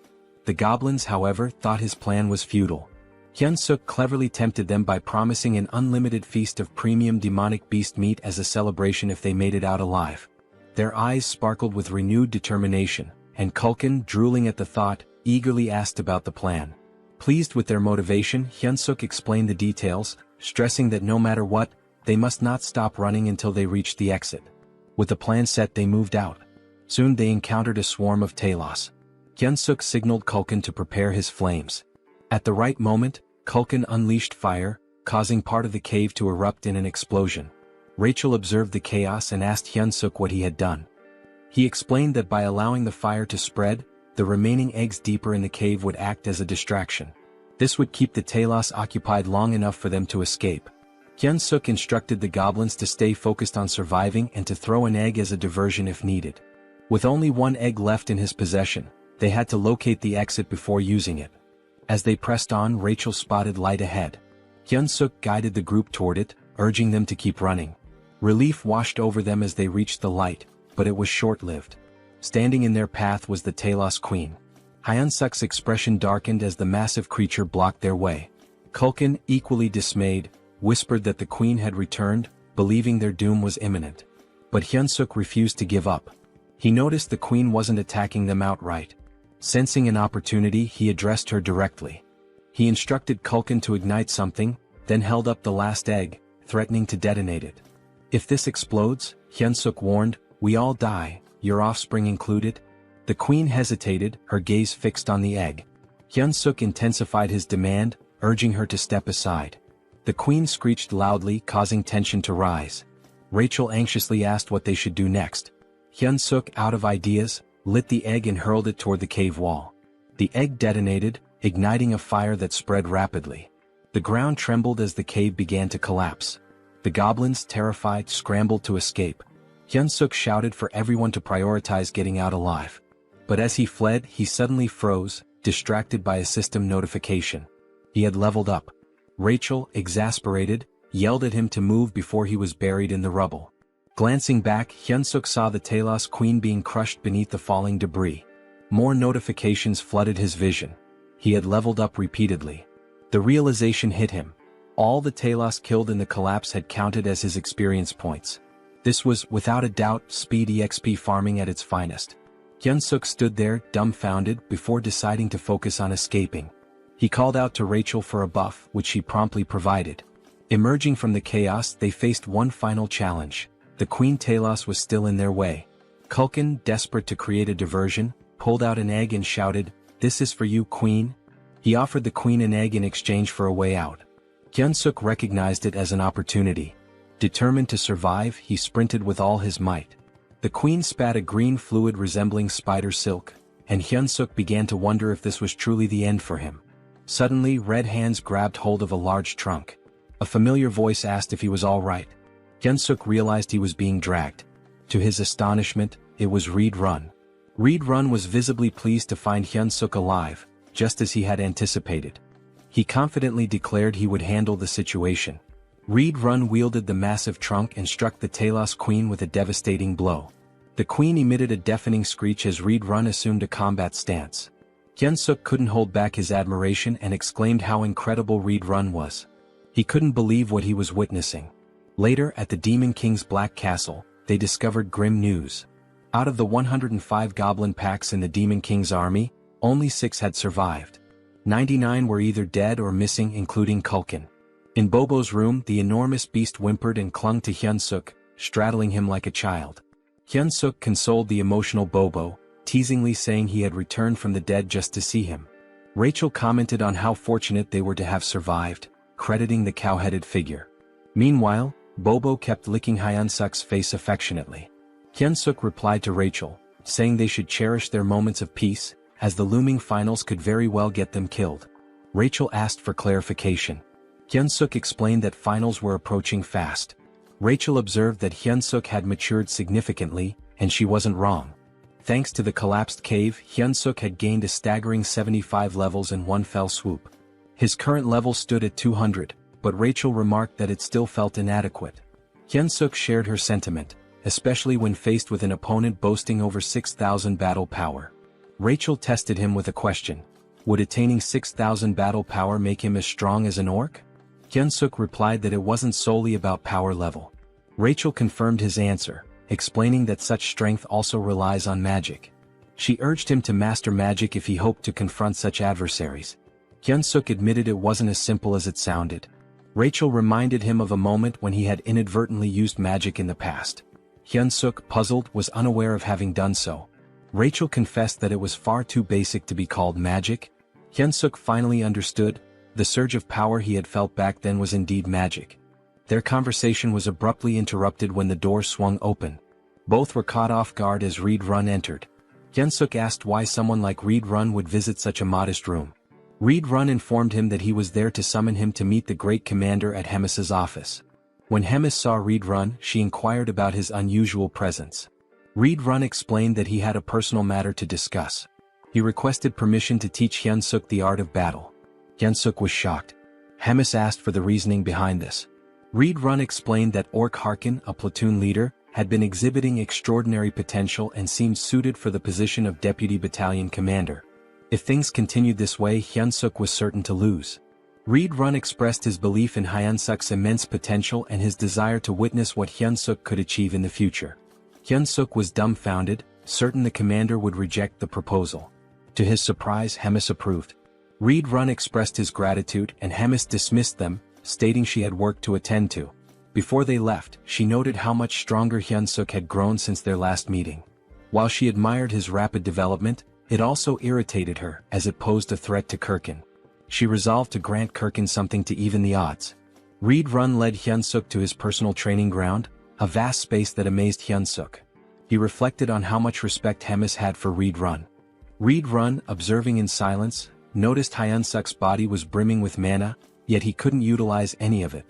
The goblins, however, thought his plan was futile. Hyun-suk cleverly tempted them by promising an unlimited feast of premium demonic beast meat as a celebration if they made it out alive. Their eyes sparkled with renewed determination, and Culkin, drooling at the thought, eagerly asked about the plan. Pleased with their motivation, Hyun-suk explained the details, stressing that no matter what, they must not stop running until they reached the exit. With the plan set, they moved out. Soon they encountered a swarm of Talos. Hyunsuk signaled Culkin to prepare his flames. At the right moment, Culkin unleashed fire, causing part of the cave to erupt in an explosion. Rachel observed the chaos and asked Hyunsuk what he had done. He explained that by allowing the fire to spread, the remaining eggs deeper in the cave would act as a distraction. This would keep the Talos occupied long enough for them to escape. Hyunsuk instructed the goblins to stay focused on surviving and to throw an egg as a diversion if needed. With only one egg left in his possession, they had to locate the exit before using it. As they pressed on, Rachel spotted light ahead. Hyunsuk guided the group toward it, urging them to keep running. Relief washed over them as they reached the light, but it was short-lived. Standing in their path was the Talos Queen. Hyunsuk's expression darkened as the massive creature blocked their way. Culkin, equally dismayed, whispered that the Queen had returned, believing their doom was imminent. But Hyunsuk refused to give up. He noticed the Queen wasn't attacking them outright. Sensing an opportunity, he addressed her directly. He instructed Culkin to ignite something, then held up the last egg, threatening to detonate it. If this explodes, Hyunsuk warned, we all die, your offspring included. The Queen hesitated, her gaze fixed on the egg. Hyunsuk intensified his demand, urging her to step aside. The Queen screeched loudly, causing tension to rise. Rachel anxiously asked what they should do next. Hyunsuk, out of ideas, lit the egg and hurled it toward the cave wall. The egg detonated, igniting a fire that spread rapidly. The ground trembled as the cave began to collapse. The goblins, terrified, scrambled to escape. Hyunsuk shouted for everyone to prioritize getting out alive. But as he fled, he suddenly froze, distracted by a system notification. He had leveled up. Rachel, exasperated, yelled at him to move before he was buried in the rubble. Glancing back, Hyunsuk saw the Talos Queen being crushed beneath the falling debris. More notifications flooded his vision. He had leveled up repeatedly. The realization hit him. All the Talos killed in the collapse had counted as his experience points. This was, without a doubt, speed EXP farming at its finest. Hyunsuk stood there, dumbfounded, before deciding to focus on escaping. He called out to Rachel for a buff, which she promptly provided. Emerging from the chaos, they faced one final challenge. The Queen Talos was still in their way. Culkin, desperate to create a diversion, pulled out an egg and shouted, "This is for you, Queen." He offered the Queen an egg in exchange for a way out. Hyunsuk recognized it as an opportunity. Determined to survive, he sprinted with all his might. The Queen spat a green fluid resembling spider silk, and Hyunsuk began to wonder if this was truly the end for him. Suddenly, red hands grabbed hold of a large trunk. A familiar voice asked if he was all right. Hyunsuk realized he was being dragged. To his astonishment, it was Reed Run. Reed Run was visibly pleased to find Hyunsuk alive, just as he had anticipated. He confidently declared he would handle the situation. Reed Run wielded the massive trunk and struck the Talos Queen with a devastating blow. The Queen emitted a deafening screech as Reed Run assumed a combat stance. Hyunsuk couldn't hold back his admiration and exclaimed how incredible Reed Run was. He couldn't believe what he was witnessing. Later, at the Demon King's Black Castle, they discovered grim news. Out of the 105 goblin packs in the Demon King's army, only 6 had survived. 99 were either dead or missing, including Culkin. In Bobo's room, the enormous beast whimpered and clung to Hyunsuk, straddling him like a child. Hyunsuk consoled the emotional Bobo, teasingly saying he had returned from the dead just to see him. Rachel commented on how fortunate they were to have survived, crediting the cow-headed figure. Meanwhile, Bobo kept licking Hyunsuk's face affectionately. Hyunsuk replied to Rachel, saying they should cherish their moments of peace, as the looming finals could very well get them killed. Rachel asked for clarification. Hyunsuk explained that finals were approaching fast. Rachel observed that Hyunsuk had matured significantly, and she wasn't wrong. Thanks to the collapsed cave, Hyunsuk had gained a staggering 75 levels in one fell swoop. His current level stood at 200, but Rachel remarked that it still felt inadequate. Hyunsuk shared her sentiment, especially when faced with an opponent boasting over 6,000 battle power. Rachel tested him with a question. Would attaining 6,000 battle power make him as strong as an orc? Hyunsuk replied that it wasn't solely about power level. Rachel confirmed his answer, explaining that such strength also relies on magic. She urged him to master magic if he hoped to confront such adversaries. Hyunsuk admitted it wasn't as simple as it sounded. Rachel reminded him of a moment when he had inadvertently used magic in the past. Hyunsuk, puzzled, was unaware of having done so. Rachel confessed that it was far too basic to be called magic. Hyunsuk finally understood. The surge of power he had felt back then was indeed magic. Their conversation was abruptly interrupted when the door swung open. Both were caught off guard as Reed Run entered. Hyunsuk asked why someone like Reed Run would visit such a modest room. Reed Run informed him that he was there to summon him to meet the great commander at Hemis's office. When Hemis saw Reed Run, she inquired about his unusual presence. Reed Run explained that he had a personal matter to discuss. He requested permission to teach Hyunsuk the art of battle. Hyunsuk was shocked. Hemis asked for the reasoning behind this. Reed Run explained that Orc Harkin, a platoon leader, had been exhibiting extraordinary potential and seemed suited for the position of deputy battalion commander. If things continued this way, Hyunsuk was certain to lose. Reed Run expressed his belief in Hyunsuk's immense potential and his desire to witness what Hyunsuk could achieve in the future. Hyunsuk was dumbfounded, certain the commander would reject the proposal. To his surprise, Hemis approved. Reed Run expressed his gratitude and Hemis dismissed them, stating she had work to attend to. Before they left, she noted how much stronger Hyunsuk had grown since their last meeting. While she admired his rapid development, it also irritated her as it posed a threat to Kirkin. She resolved to grant Kirkin something to even the odds. Reed Run led Hyunsuk to his personal training ground, a vast space that amazed Hyunsuk. He reflected on how much respect Hemis had for Reed Run. Reed Run, observing in silence, noticed Hyunsuk's body was brimming with mana, yet he couldn't utilize any of it.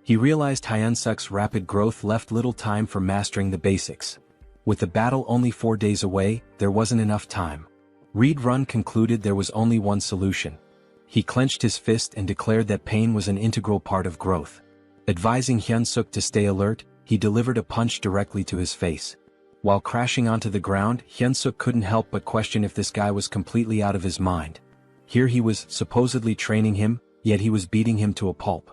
He realized Hyunsuk's rapid growth left little time for mastering the basics. With the battle only 4 days away, there wasn't enough time. Reed Run concluded there was only one solution. He clenched his fist and declared that pain was an integral part of growth. Advising Hyunsuk to stay alert, he delivered a punch directly to his face. While crashing onto the ground, Hyunsuk couldn't help but question if this guy was completely out of his mind. Here he was supposedly training him, yet he was beating him to a pulp.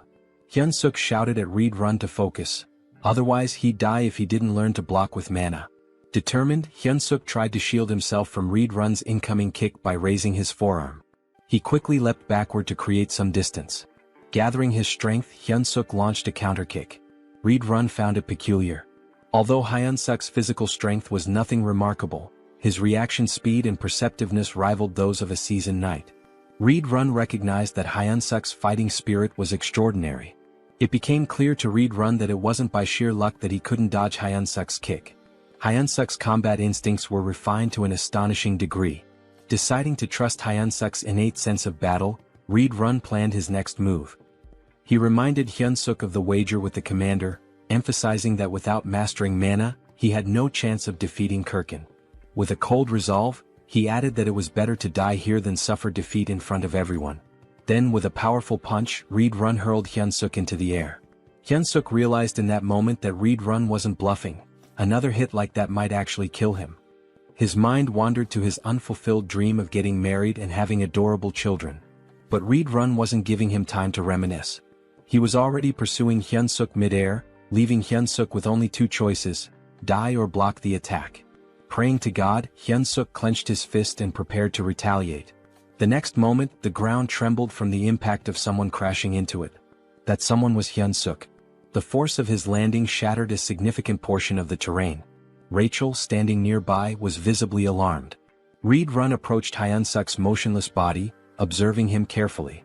Hyunsuk shouted at Reed Run to focus. Otherwise he'd die if he didn't learn to block with mana. Determined, Hyunsuk tried to shield himself from Reed Run's incoming kick by raising his forearm. He quickly leapt backward to create some distance. Gathering his strength, Hyunsuk launched a counterkick. Reed Run found it peculiar. Although Hyunsuk's physical strength was nothing remarkable, his reaction speed and perceptiveness rivaled those of a seasoned knight. Reed Run recognized that Hyunsuk's fighting spirit was extraordinary. It became clear to Reed Run that it wasn't by sheer luck that he couldn't dodge Hyunsuk's kick. Hyunsuk's combat instincts were refined to an astonishing degree. Deciding to trust Hyunsuk's innate sense of battle, Reed Run planned his next move. He reminded Hyunsuk of the wager with the commander, emphasizing that without mastering mana, he had no chance of defeating Kirkin. With a cold resolve, he added that it was better to die here than suffer defeat in front of everyone. Then with a powerful punch, Reed Run hurled Hyunsuk into the air. Hyunsuk realized in that moment that Reed Run wasn't bluffing. Another hit like that might actually kill him. His mind wandered to his unfulfilled dream of getting married and having adorable children. But Reed Run wasn't giving him time to reminisce. He was already pursuing Hyunsuk mid-air, leaving Hyunsuk with only two choices: die or block the attack. Praying to God, Hyunsuk clenched his fist and prepared to retaliate. The next moment, the ground trembled from the impact of someone crashing into it. That someone was Hyunsuk. The force of his landing shattered a significant portion of the terrain. Rachel, standing nearby, was visibly alarmed. Reed Run approached Hyunsuk's motionless body, observing him carefully.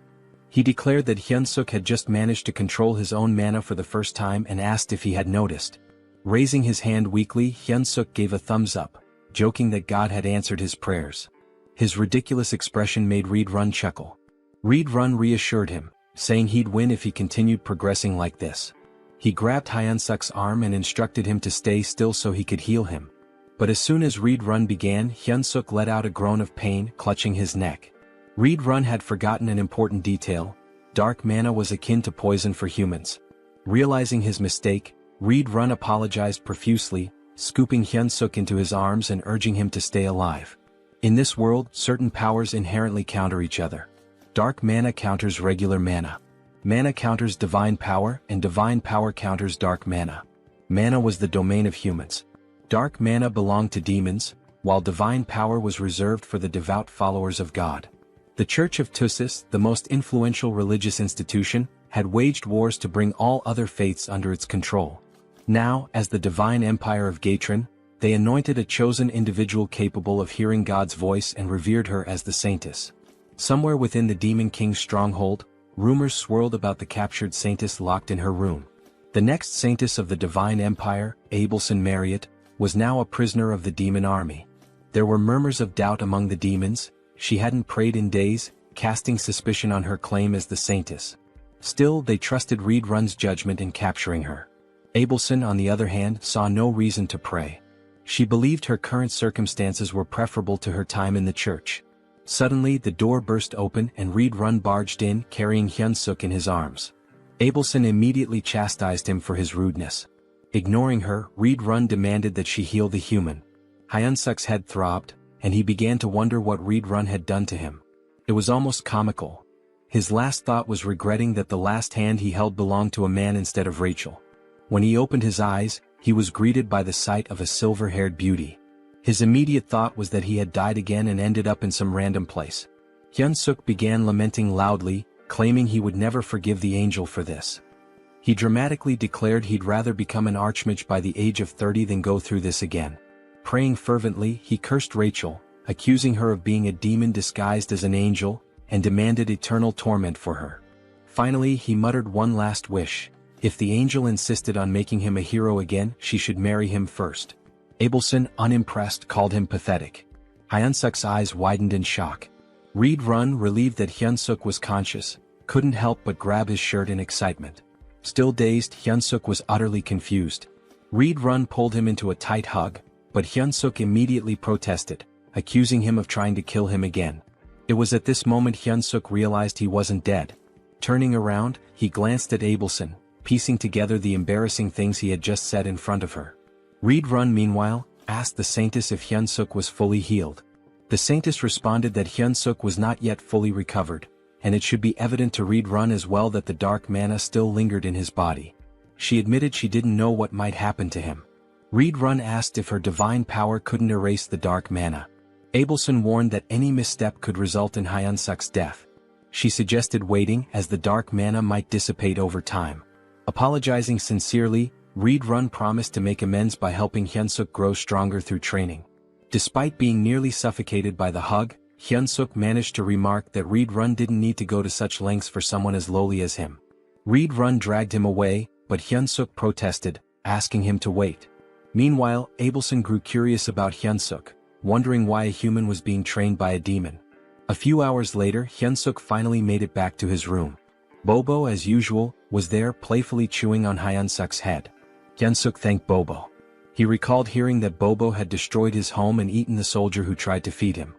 He declared that Hyunsuk had just managed to control his own mana for the first time and asked if he had noticed. Raising his hand weakly, Hyunsuk gave a thumbs up, joking that God had answered his prayers. His ridiculous expression made Reed Run chuckle. Reed Run reassured him, saying he'd win if he continued progressing like this. He grabbed Hyunsuk's arm and instructed him to stay still so he could heal him. But as soon as Reed Run began, Hyunsuk let out a groan of pain, clutching his neck. Reed Run had forgotten an important detail: dark mana was akin to poison for humans. Realizing his mistake, Reed Run apologized profusely, scooping Hyunsuk into his arms and urging him to stay alive. In this world, certain powers inherently counter each other. Dark mana counters regular mana. Mana counters divine power, and divine power counters dark mana. Mana was the domain of humans. Dark mana belonged to demons, while divine power was reserved for the devout followers of God. The Church of Tussis, the most influential religious institution, had waged wars to bring all other faiths under its control. Now, as the divine empire of Gatrin, They anointed a chosen individual capable of hearing God's voice and revered her as the saintess. Somewhere within the Demon King's stronghold, rumors swirled about the captured saintess locked in her room. The next saintess of the Divine Empire, Abelson Marriott, was now a prisoner of the demon army. There were murmurs of doubt among the demons. She hadn't prayed in days, casting suspicion on her claim as the saintess. Still, they trusted Reed Run's judgment in capturing her. Abelson, on the other hand, saw no reason to pray. She believed her current circumstances were preferable to her time in the church. Suddenly, the door burst open and Reed Run barged in, carrying Hyun-suk in his arms. Abelson immediately chastised him for his rudeness. Ignoring her, Reed Run demanded that she heal the human. Hyun-suk's head throbbed, and he began to wonder what Reed Run had done to him. It was almost comical. His last thought was regretting that the last hand he held belonged to a man instead of Rachel. When he opened his eyes, he was greeted by the sight of a silver-haired beauty. His immediate thought was that he had died again and ended up in some random place. Hyun-suk began lamenting loudly, claiming he would never forgive the angel for this. He dramatically declared he'd rather become an archmage by the age of 30 than go through this again. Praying fervently, he cursed Rachel, accusing her of being a demon disguised as an angel, and demanded eternal torment for her. Finally, he muttered one last wish. If the angel insisted on making him a hero again, she should marry him first. Abelson, unimpressed, called him pathetic. Hyun-suk's eyes widened in shock. Reed Run, relieved that Hyun-suk was conscious, couldn't help but grab his shirt in excitement. Still dazed, Hyun-suk was utterly confused. Reed Run pulled him into a tight hug, but Hyun-suk immediately protested, accusing him of trying to kill him again. It was at this moment Hyun-suk realized he wasn't dead. Turning around, he glanced at Abelson, piecing together the embarrassing things he had just said in front of her. Reed Run, meanwhile, asked the saintess if Hyun-suk was fully healed. The saintess responded that Hyun-suk was not yet fully recovered, and it should be evident to Reed Run as well that the dark mana still lingered in his body. She admitted she didn't know what might happen to him. Reed Run asked if her divine power couldn't erase the dark mana. Abelson warned that any misstep could result in Hyun-suk's death. She suggested waiting, as the dark mana might dissipate over time. Apologizing sincerely, Reed Run promised to make amends by helping Hyun-suk grow stronger through training. Despite being nearly suffocated by the hug, Hyun-suk managed to remark that Reed Run didn't need to go to such lengths for someone as lowly as him. Reed Run dragged him away, but Hyun-suk protested, asking him to wait. Meanwhile, Abelson grew curious about Hyun-suk, wondering why a human was being trained by a demon. A few hours later, Hyun-suk finally made it back to his room. Bobo, as usual, was there playfully chewing on Hyun-suk's head. Hyun-suk thanked Bobo. He recalled hearing that Bobo had destroyed his home and eaten the soldier who tried to feed him.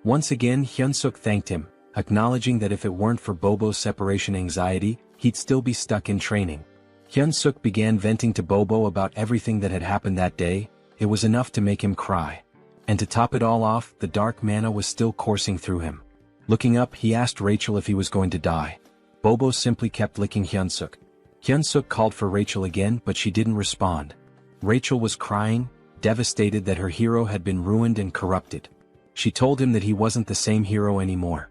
Once again, Hyun-suk thanked him, acknowledging that if it weren't for Bobo's separation anxiety, he'd still be stuck in training. Hyun-suk began venting to Bobo about everything that had happened that day. It was enough to make him cry. And to top it all off, the dark mana was still coursing through him. Looking up, he asked Rachel if he was going to die. Bobo simply kept licking Hyun-suk. Hyun-suk called for Rachel again, but she didn't respond. Rachel was crying, devastated that her hero had been ruined and corrupted. She told him that he wasn't the same hero anymore.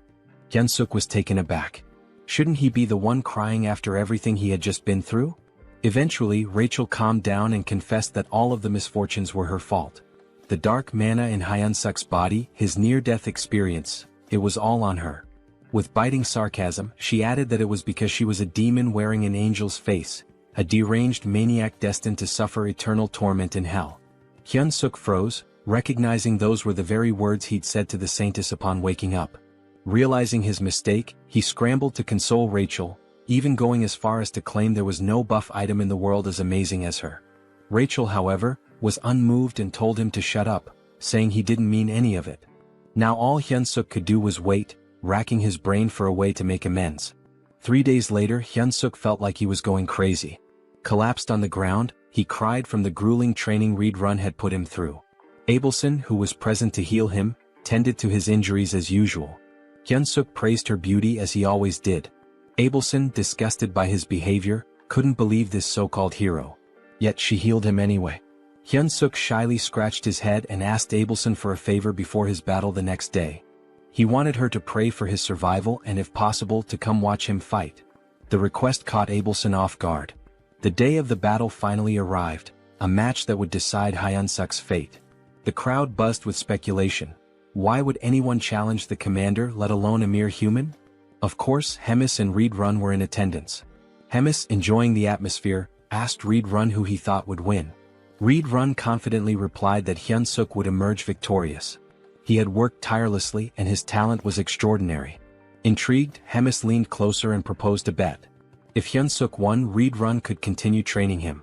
Hyun-suk was taken aback. Shouldn't he be the one crying after everything he had just been through? Eventually, Rachel calmed down and confessed that all of the misfortunes were her fault. The dark mana in Hyun-suk's body, his near-death experience, it was all on her. With biting sarcasm, she added that it was because she was a demon wearing an angel's face, a deranged maniac destined to suffer eternal torment in hell. Hyun-suk froze, recognizing those were the very words he'd said to the saintess upon waking up. Realizing his mistake, he scrambled to console Rachel, even going as far as to claim there was no buff item in the world as amazing as her. Rachel, however, was unmoved and told him to shut up, saying he didn't mean any of it. Now all Hyun-suk could do was wait, racking his brain for a way to make amends. 3 days later, Hyun-suk felt like he was going crazy. Collapsed on the ground, he cried from the grueling training Reed Run had put him through. Abelson, who was present to heal him, tended to his injuries as usual. Hyun-suk praised her beauty as he always did. Abelson, disgusted by his behavior, couldn't believe this so-called hero. Yet she healed him anyway. Hyun-suk shyly scratched his head and asked Abelson for a favor before his battle the next day. He wanted her to pray for his survival and if possible to come watch him fight. The request caught Abelson off guard. The day of the battle finally arrived. a match that would decide Hyunsuk's fate. The crowd buzzed with speculation. Why would anyone challenge the commander, let alone a mere human? Of course, Hemis and Reed Run were in attendance. Hemis, enjoying the atmosphere, asked Reed Run who he thought would win. Reed Run confidently replied that Hyunsuk would emerge victorious. He had worked tirelessly and his talent was extraordinary. Intrigued, Hemis leaned closer and proposed a bet. If Hyunsuk won, Reed Run could continue training him.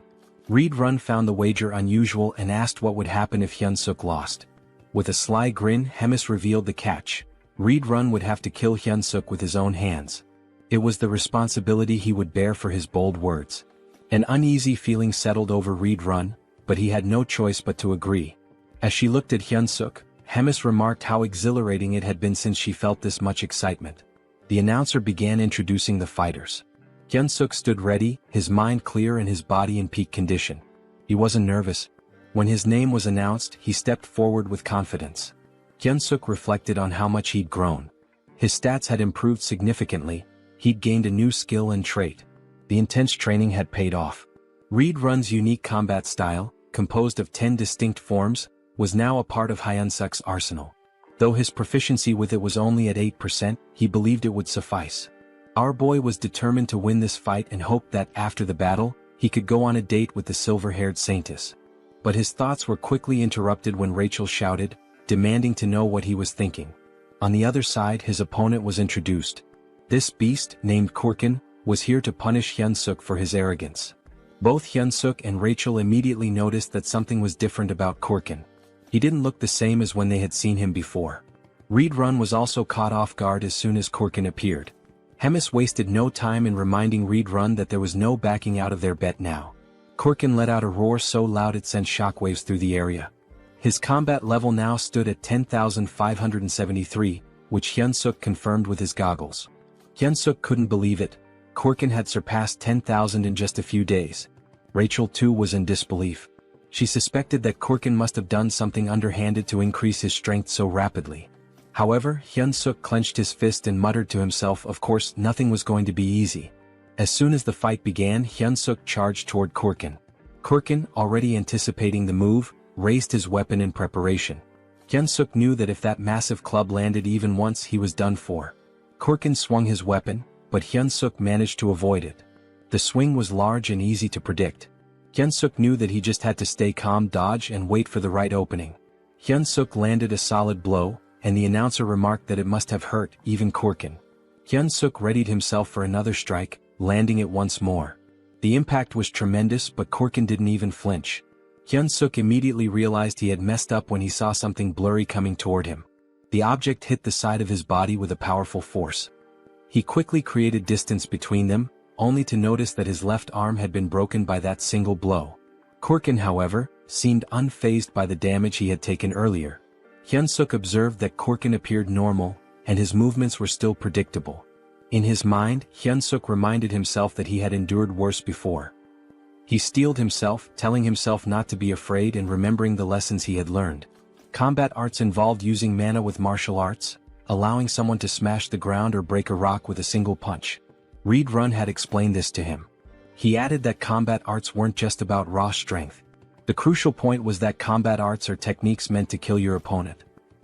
Reed Run found the wager unusual and asked what would happen if Hyunsuk lost. With a sly grin, Hemis revealed the catch. Reed Run would have to kill Hyunsuk with his own hands. It was the responsibility he would bear for his bold words. An uneasy feeling settled over Reed Run, but he had no choice but to agree. As she looked at Hyunsuk, Hemis remarked how exhilarating it had been since she felt this much excitement. The announcer began introducing the fighters. Hyunsuk stood ready, his mind clear and his body in peak condition. He wasn't nervous. When his name was announced, he stepped forward with confidence. Hyunsuk reflected on how much he'd grown. His stats had improved significantly, he'd gained a new skill and trait. The intense training had paid off. Reed Run's unique combat style, composed of 10 distinct forms, was now a part of Hyunsuk's arsenal. Though his proficiency with it was only at 8%, he believed it would suffice. Our boy was determined to win this fight and hoped that, after the battle, he could go on a date with the silver-haired saintess. But his thoughts were quickly interrupted when Rachel shouted, demanding to know what he was thinking. On the other side, his opponent was introduced. This beast, named Kurkin, was here to punish Hyunsuk for his arrogance. Both Hyunsuk and Rachel immediately noticed that something was different about Kurkin. He didn't look the same as when they had seen him before. Reed Run was also caught off guard as soon as Kurkin appeared. Hemis wasted no time in reminding Reed Run that there was no backing out of their bet now. Kurkin let out a roar so loud it sent shockwaves through the area. His combat level now stood at 10,573, which Hyunsuk confirmed with his goggles. Hyunsuk couldn't believe it. Kurkin had surpassed 10,000 in just a few days. Rachel too was in disbelief. She suspected that Kurkin must have done something underhanded to increase his strength so rapidly. However, Hyunsuk clenched his fist and muttered to himself, of course, nothing was going to be easy. As soon as the fight began, Hyunsuk charged toward Kurkin. Kurkin, already anticipating the move, raised his weapon in preparation. Hyunsuk knew that if that massive club landed even once, he was done for. Kurkin swung his weapon, but Hyunsuk managed to avoid it. The swing was large and easy to predict. Hyunsuk knew that he just had to stay calm, dodge, and wait for the right opening. Hyunsuk landed a solid blow, and the announcer remarked that it must have hurt even Kurkin. Hyunsuk readied himself for another strike, landing it once more. The impact was tremendous, but Kurkin didn't even flinch. Hyunsuk immediately realized he had messed up when he saw something blurry coming toward him. The object hit the side of his body with a powerful force. He quickly created distance between them, only to notice that his left arm had been broken by that single blow. Kurkin, however, seemed unfazed by the damage he had taken earlier. Hyunsuk observed that Kurkin appeared normal, and his movements were still predictable. In his mind, Hyunsuk reminded himself that he had endured worse before. He steeled himself, telling himself not to be afraid and remembering the lessons he had learned. Combat arts involved using mana with martial arts, allowing someone to smash the ground or break a rock with a single punch. Reed Run had explained this to him. He added that combat arts weren't just about raw strength. The crucial point was that combat arts are techniques meant to kill your opponent.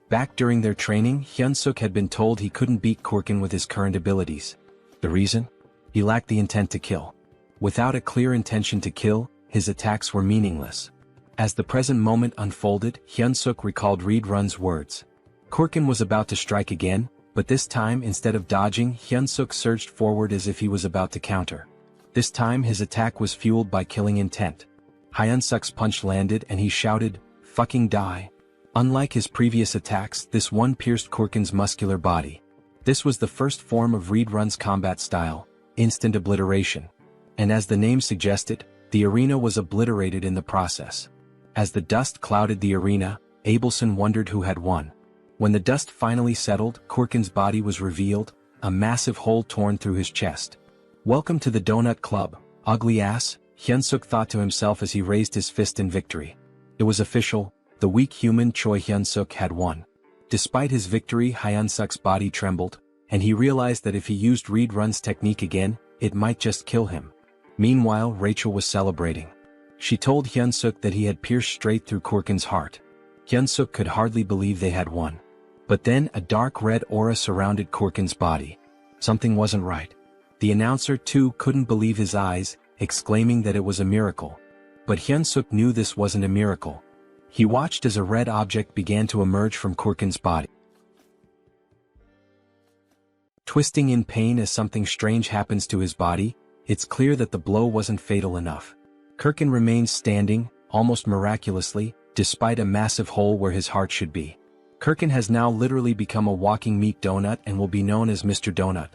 Back during their training, Hyunsuk had been told he couldn't beat Kurkin with his current abilities. The reason? He lacked the intent to kill. Without a clear intention to kill, his attacks were meaningless. As the present moment unfolded, Hyunsuk recalled Reed Run's words. Kurkin was about to strike again, but this time, instead of dodging, Hyunsuk surged forward as if he was about to counter. This time his attack was fueled by killing intent. Hyunsuk's punch landed and he shouted, "Fucking die." Unlike his previous attacks, this one pierced Kurkin's muscular body. This was the first form of Reed Run's combat style, instant obliteration. And as the name suggested, the arena was obliterated in the process. As the dust clouded the arena, Abelson wondered who had won. When the dust finally settled, Kurkin's body was revealed, a massive hole torn through his chest. "Welcome to the Donut Club, ugly ass," Hyunsuk thought to himself as he raised his fist in victory. It was official, the weak human Choi Hyunsuk had won. Despite his victory, Hyunsuk's body trembled, and he realized that if he used Reed Run's technique again, it might just kill him. Meanwhile, Rachel was celebrating. She told Hyunsuk that he had pierced straight through Kurkin's heart. Hyunsuk could hardly believe they had won. But then a dark red aura surrounded Kurkin's body. Something wasn't right. The announcer too couldn't believe his eyes, exclaiming that it was a miracle. But Hyunsuk knew this wasn't a miracle. He watched as a red object began to emerge from Kurkin's body, twisting in pain as something strange happens to his body. It's clear that the blow wasn't fatal enough. Kurkin remains standing, almost miraculously, despite a massive hole where his heart should be. Kurkin has now literally become a walking meat donut and will be known as Mr. Donut.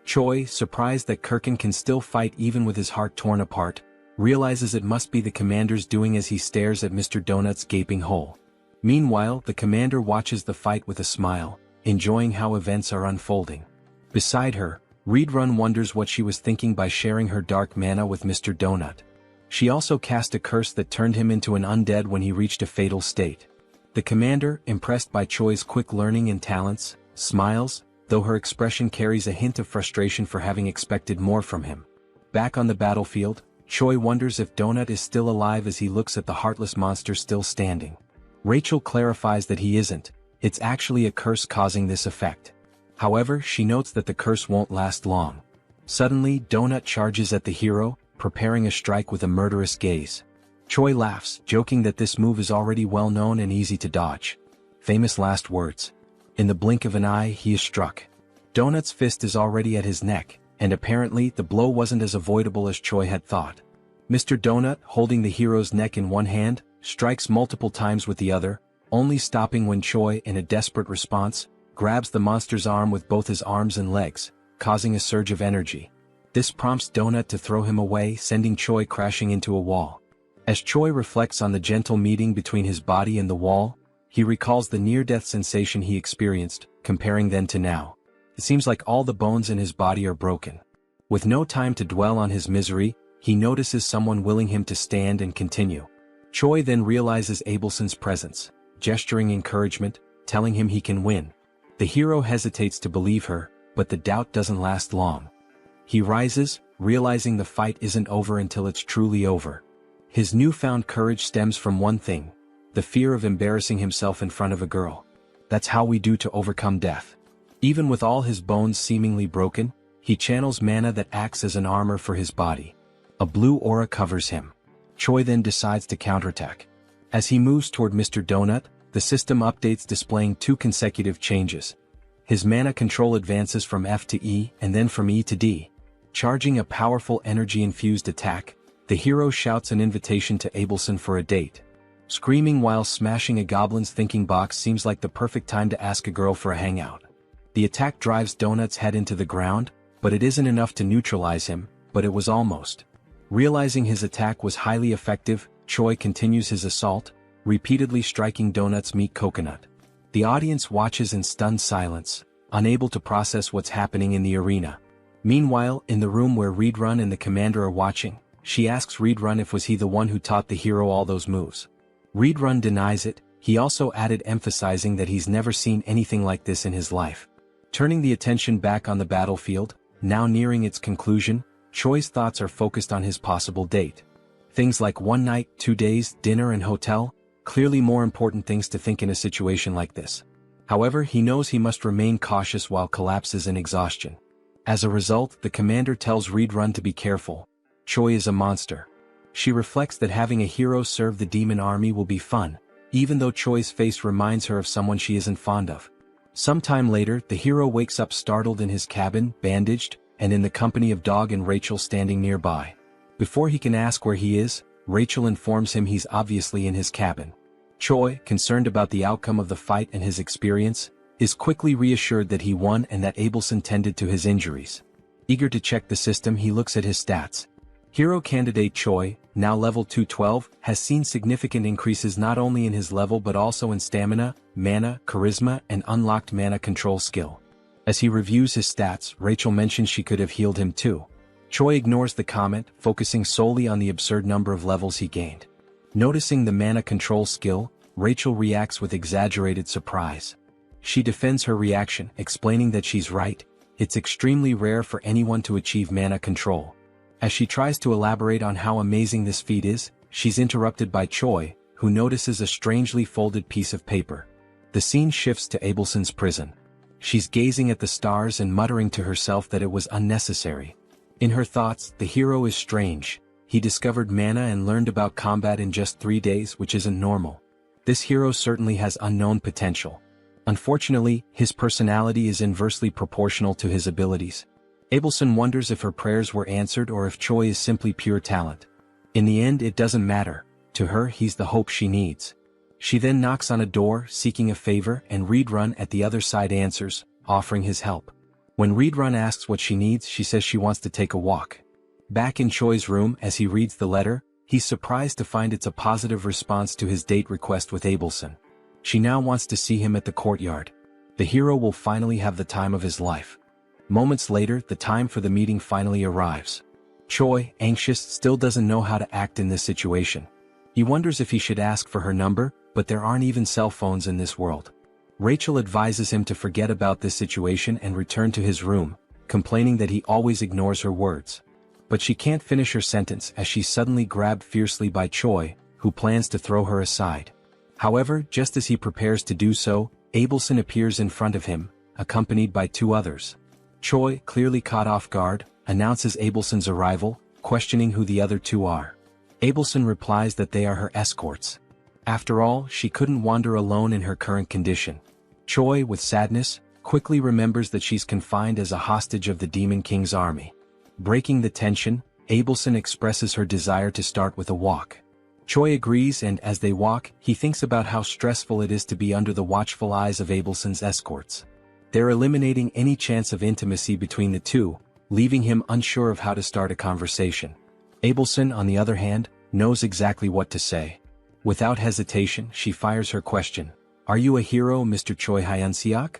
Choi, surprised that Kurkin can still fight even with his heart torn apart, realizes it must be the commander's doing as he stares at Mr. Donut's gaping hole. Meanwhile, the commander watches the fight with a smile, enjoying how events are unfolding. Beside her, Reedrun wonders what she was thinking by sharing her dark mana with Mr. Donut. She also cast a curse that turned him into an undead when he reached a fatal state. The commander, impressed by Choi's quick learning and talents, smiles, though her expression carries a hint of frustration for having expected more from him. Back on the battlefield, Choi wonders if Donut is still alive as he looks at the heartless monster still standing. Rachel clarifies that he isn't, it's actually a curse causing this effect. However, she notes that the curse won't last long. Suddenly, Donut charges at the hero, preparing a strike with a murderous gaze. Choi laughs, joking that this move is already well known and easy to dodge. Famous last words. In the blink of an eye, he is struck. Donut's fist is already at his neck, and apparently the blow wasn't as avoidable as Choi had thought. Mr. Donut, holding the hero's neck in one hand, strikes multiple times with the other, only stopping when Choi, in a desperate response, grabs the monster's arm with both his arms and legs, causing a surge of energy. This prompts Donut to throw him away, sending Choi crashing into a wall. As Choi reflects on the gentle meeting between his body and the wall, he recalls the near-death sensation he experienced, comparing then to now. It seems like all the bones in his body are broken. With no time to dwell on his misery, he notices someone willing him to stand and continue. Choi then realizes Abelson's presence, gesturing encouragement, telling him he can win. The hero hesitates to believe her, but the doubt doesn't last long. He rises, realizing the fight isn't over until it's truly over. His newfound courage stems from one thing: the fear of embarrassing himself in front of a girl. That's how we do to overcome death. Even with all his bones seemingly broken, he channels mana that acts as an armor for his body. A blue aura covers him. Choi then decides to counterattack. As he moves toward Mr. Donut, the system updates displaying 2 consecutive changes. His mana control advances from F to E and then from E to D. Charging a powerful energy-infused attack, the hero shouts an invitation to Abelson for a date. Screaming while smashing a goblin's thinking box seems like the perfect time to ask a girl for a hangout. The attack drives Donut's head into the ground, but it isn't enough to neutralize him, but it was almost. Realizing his attack was highly effective, Choi continues his assault, repeatedly striking Donut's meat coconut. The audience watches in stunned silence, unable to process what's happening in the arena. Meanwhile, in the room where Reedrun and the commander are watching, she asks Reedrun if was he the one who taught the hero all those moves. Reedrun denies it. He also added, emphasizing that he's never seen anything like this in his life. Turning the attention back on the battlefield, now nearing its conclusion, Choi's thoughts are focused on his possible date. Things like 1 night, 2 days, dinner and hotel, clearly more important things to think in a situation like this. However, he knows he must remain cautious while collapses in exhaustion. As a result, the commander tells Reedrun to be careful. Choi is a monster. She reflects that having a hero serve the demon army will be fun, even though Choi's face reminds her of someone she isn't fond of. Sometime later, the hero wakes up startled in his cabin, bandaged, and in the company of Dog and Rachel standing nearby. Before he can ask where he is, Rachel informs him he's obviously in his cabin. Choi, concerned about the outcome of the fight and his experience, is quickly reassured that he won and that Abelson tended to his injuries. Eager to check the system, he looks at his stats. Hero candidate Choi, now level 212, has seen significant increases not only in his level but also in stamina, mana, charisma, and unlocked mana control skill. As he reviews his stats, Rachel mentions she could have healed him too. Choi ignores the comment, focusing solely on the absurd number of levels he gained. Noticing the mana control skill, Rachel reacts with exaggerated surprise. She defends her reaction, explaining that she's right, it's extremely rare for anyone to achieve mana control. As she tries to elaborate on how amazing this feat is, she's interrupted by Choi, who notices a strangely folded piece of paper. The scene shifts to Abelson's prison. She's gazing at the stars and muttering to herself that it was unnecessary. In her thoughts, the hero is strange. He discovered mana and learned about combat in just 3 days, which isn't normal. This hero certainly has unknown potential. Unfortunately, his personality is inversely proportional to his abilities. Abelson wonders if her prayers were answered or if Choi is simply pure talent. In the end, it doesn't matter. To her, he's the hope she needs. She then knocks on a door, seeking a favor, and Reedrun at the other side answers, offering his help. When Reedrun asks what she needs, she says she wants to take a walk. Back in Choi's room, as he reads the letter, he's surprised to find it's a positive response to his date request with Abelson. She now wants to see him at the courtyard. The hero will finally have the time of his life. Moments later, the time for the meeting finally arrives. Choi, anxious, still doesn't know how to act in this situation. He wonders if he should ask for her number, but there aren't even cell phones in this world. Rachel advises him to forget about this situation and return to his room, complaining that he always ignores her words. But she can't finish her sentence as she's suddenly grabbed fiercely by Choi, who plans to throw her aside. However, just as he prepares to do so, Abelson appears in front of him, accompanied by 2 others. Choi, clearly caught off guard, announces Abelson's arrival, questioning who the other 2 are. Abelson replies that they are her escorts. After all, she couldn't wander alone in her current condition. Choi, with sadness, quickly remembers that she's confined as a hostage of the Demon King's army. Breaking the tension, Abelson expresses her desire to start with a walk. Choi agrees, and as they walk, he thinks about how stressful it is to be under the watchful eyes of Abelson's escorts. They're eliminating any chance of intimacy between the 2, leaving him unsure of how to start a conversation. Abelson, on the other hand, knows exactly what to say. Without hesitation, she fires her question. "Are you a hero, Mr. Choi Hyun-seok?"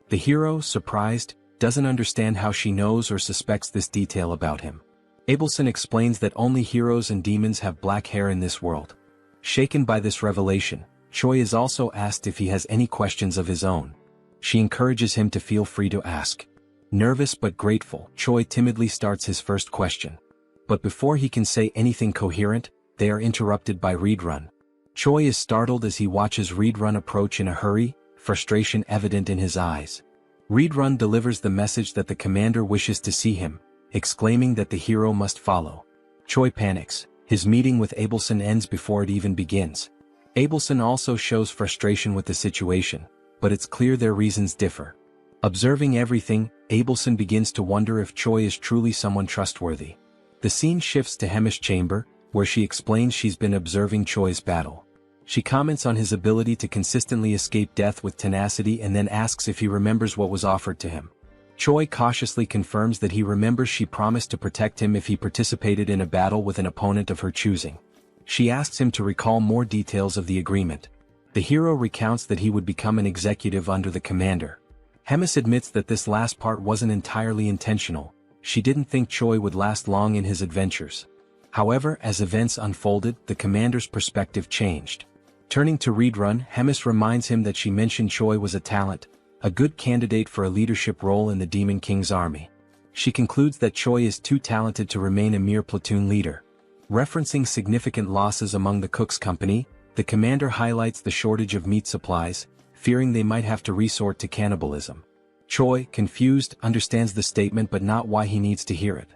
The hero, surprised, doesn't understand how she knows or suspects this detail about him. Abelson explains that only heroes and demons have black hair in this world. Shaken by this revelation, Choi is also asked if he has any questions of his own. She encourages him to feel free to ask. Nervous but grateful, Choi timidly starts his first question. But before he can say anything coherent, they are interrupted by Reedrun. Choi is startled as he watches Reedrun approach in a hurry, frustration evident in his eyes. Reedrun delivers the message that the commander wishes to see him, exclaiming that the hero must follow. Choi panics. His meeting with Abelson ends before it even begins. Abelson also shows frustration with the situation, but it's clear their reasons differ. Observing everything, Abelson begins to wonder if Choi is truly someone trustworthy. The scene shifts to Hemis' chamber, where she explains she's been observing Choi's battle. She comments on his ability to consistently escape death with tenacity and then asks if he remembers what was offered to him. Choi cautiously confirms that he remembers she promised to protect him if he participated in a battle with an opponent of her choosing. She asks him to recall more details of the agreement. The hero recounts that he would become an executive under the commander. Hemis admits that this last part wasn't entirely intentional. She didn't think Choi would last long in his adventures. However, as events unfolded, the commander's perspective changed. Turning to Reedrun, Hemis reminds him that she mentioned Choi was a talent, a good candidate for a leadership role in the Demon King's army. She concludes that Choi is too talented to remain a mere platoon leader. Referencing significant losses among the Cook's company, the commander highlights the shortage of meat supplies, fearing they might have to resort to cannibalism. Choi, confused, understands the statement but not why he needs to hear it.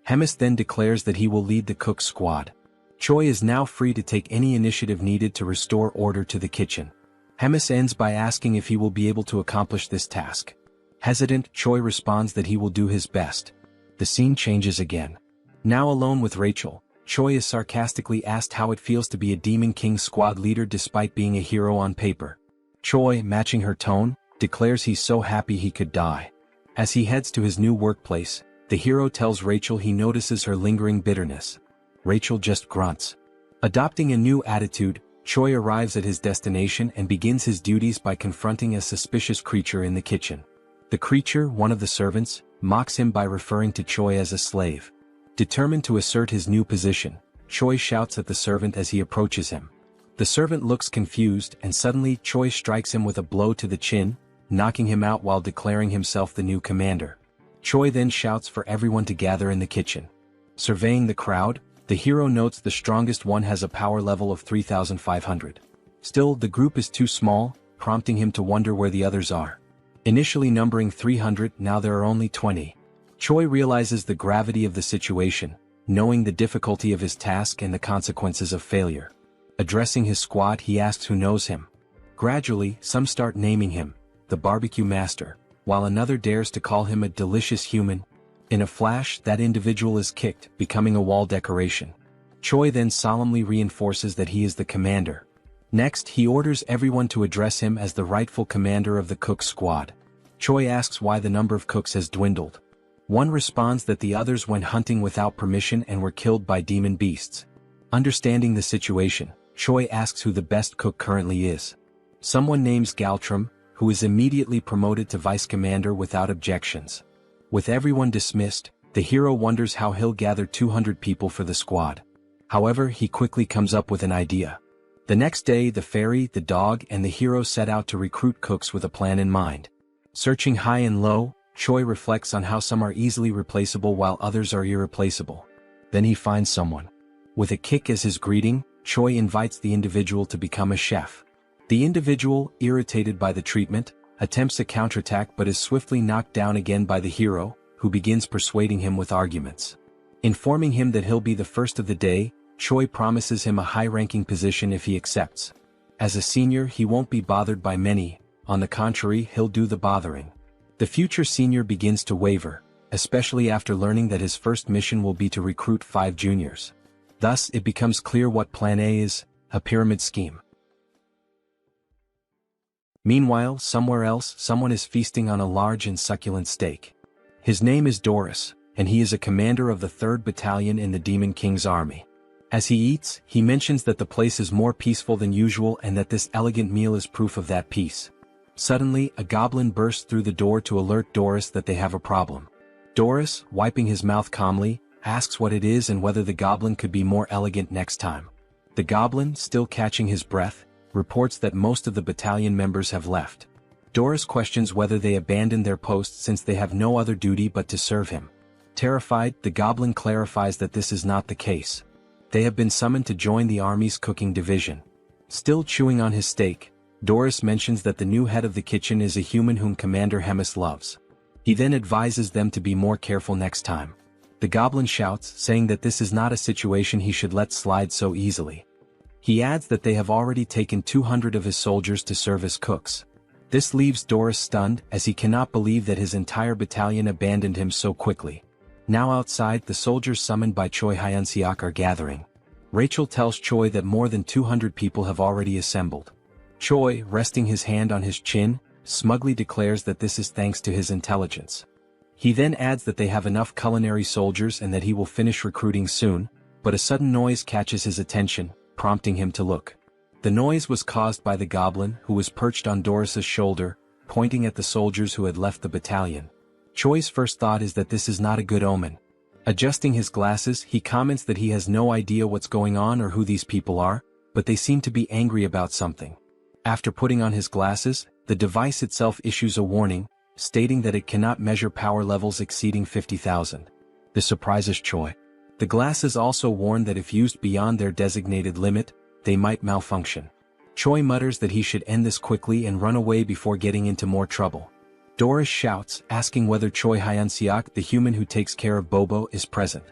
Hemis then declares that he will lead the Cook's squad. Choi is now free to take any initiative needed to restore order to the kitchen. Hemis ends by asking if he will be able to accomplish this task. Hesitant, Choi responds that he will do his best. The scene changes again. Now alone with Rachel, Choi is sarcastically asked how it feels to be a Demon King squad leader despite being a hero on paper. Choi, matching her tone, declares he's so happy he could die. As he heads to his new workplace, the hero tells Rachel he notices her lingering bitterness. Rachel just grunts. Adopting a new attitude, Choi arrives at his destination and begins his duties by confronting a suspicious creature in the kitchen. The creature, one of the servants, mocks him by referring to Choi as a slave. Determined to assert his new position, Choi shouts at the servant as he approaches him. The servant looks confused and suddenly Choi strikes him with a blow to the chin, knocking him out while declaring himself the new commander. Choi then shouts for everyone to gather in the kitchen. Surveying the crowd, The hero notes the strongest one has a power level of 3,500. Still, the group is too small, prompting him to wonder where the others are. Initially numbering 300, now there are only 20. Choi realizes the gravity of the situation, knowing the difficulty of his task and the consequences of failure. Addressing his squad, he asks who knows him. Gradually, some start naming him, the barbecue master, while another dares to call him a delicious human. In a flash, that individual is kicked, becoming a wall decoration. Choi then solemnly reinforces that he is the commander. Next, he orders everyone to address him as the rightful commander of the cook squad. Choi asks why the number of cooks has dwindled. One responds that the others went hunting without permission and were killed by demon beasts. Understanding the situation, Choi asks who the best cook currently is. Someone names Galtram, who is immediately promoted to vice commander without objections. With everyone dismissed, the hero wonders how he'll gather 200 people for the squad. However, he quickly comes up with an idea. The next day, the fairy, the dog, and the hero set out to recruit cooks with a plan in mind. Searching high and low, Choi reflects on how some are easily replaceable while others are irreplaceable. Then he finds someone. With a kick as his greeting, Choi invites the individual to become a chef. The individual, irritated by the treatment, attempts a counterattack but is swiftly knocked down again by the hero, who begins persuading him with arguments. Informing him that he'll be the first of the day, Choi promises him a high-ranking position if he accepts. As a senior, he won't be bothered by many, on the contrary, he'll do the bothering. The future senior begins to waver, especially after learning that his first mission will be to recruit 5 juniors. Thus, it becomes clear what Plan A is, a pyramid scheme. Meanwhile, somewhere else, someone is feasting on a large and succulent steak. His name is Doris, and he is a commander of the 3rd Battalion in the Demon King's army. As he eats, he mentions that the place is more peaceful than usual and that this elegant meal is proof of that peace. Suddenly, a goblin bursts through the door to alert Doris that they have a problem. Doris, wiping his mouth calmly, asks what it is and whether the goblin could be more elegant next time. The goblin, still catching his breath, reports that most of the battalion members have left. Doris questions whether they abandoned their posts since they have no other duty but to serve him. Terrified, the goblin clarifies that this is not the case. They have been summoned to join the army's cooking division. Still chewing on his steak, Doris mentions that the new head of the kitchen is a human whom Commander Hemis loves. He then advises them to be more careful next time. The goblin shouts, saying that this is not a situation he should let slide so easily. He adds that they have already taken 200 of his soldiers to serve as cooks. This leaves Doris stunned, as he cannot believe that his entire battalion abandoned him so quickly. Now outside, the soldiers summoned by Choi Hyun-seok are gathering. Rachel tells Choi that more than 200 people have already assembled. Choi, resting his hand on his chin, smugly declares that this is thanks to his intelligence. He then adds that they have enough culinary soldiers and that he will finish recruiting soon, but a sudden noise catches his attention, prompting him to look. The noise was caused by the goblin, who was perched on Doris's shoulder, pointing at the soldiers who had left the battalion. Choi's first thought is that this is not a good omen. Adjusting his glasses, he comments that he has no idea what's going on or who these people are, but they seem to be angry about something. After putting on his glasses, the device itself issues a warning, stating that it cannot measure power levels exceeding 50,000. This surprises Choi. The glasses also warn that if used beyond their designated limit, they might malfunction. Choi mutters that he should end this quickly and run away before getting into more trouble. Doris shouts, asking whether Choi Hyun-seok, the human who takes care of Bobo, is present.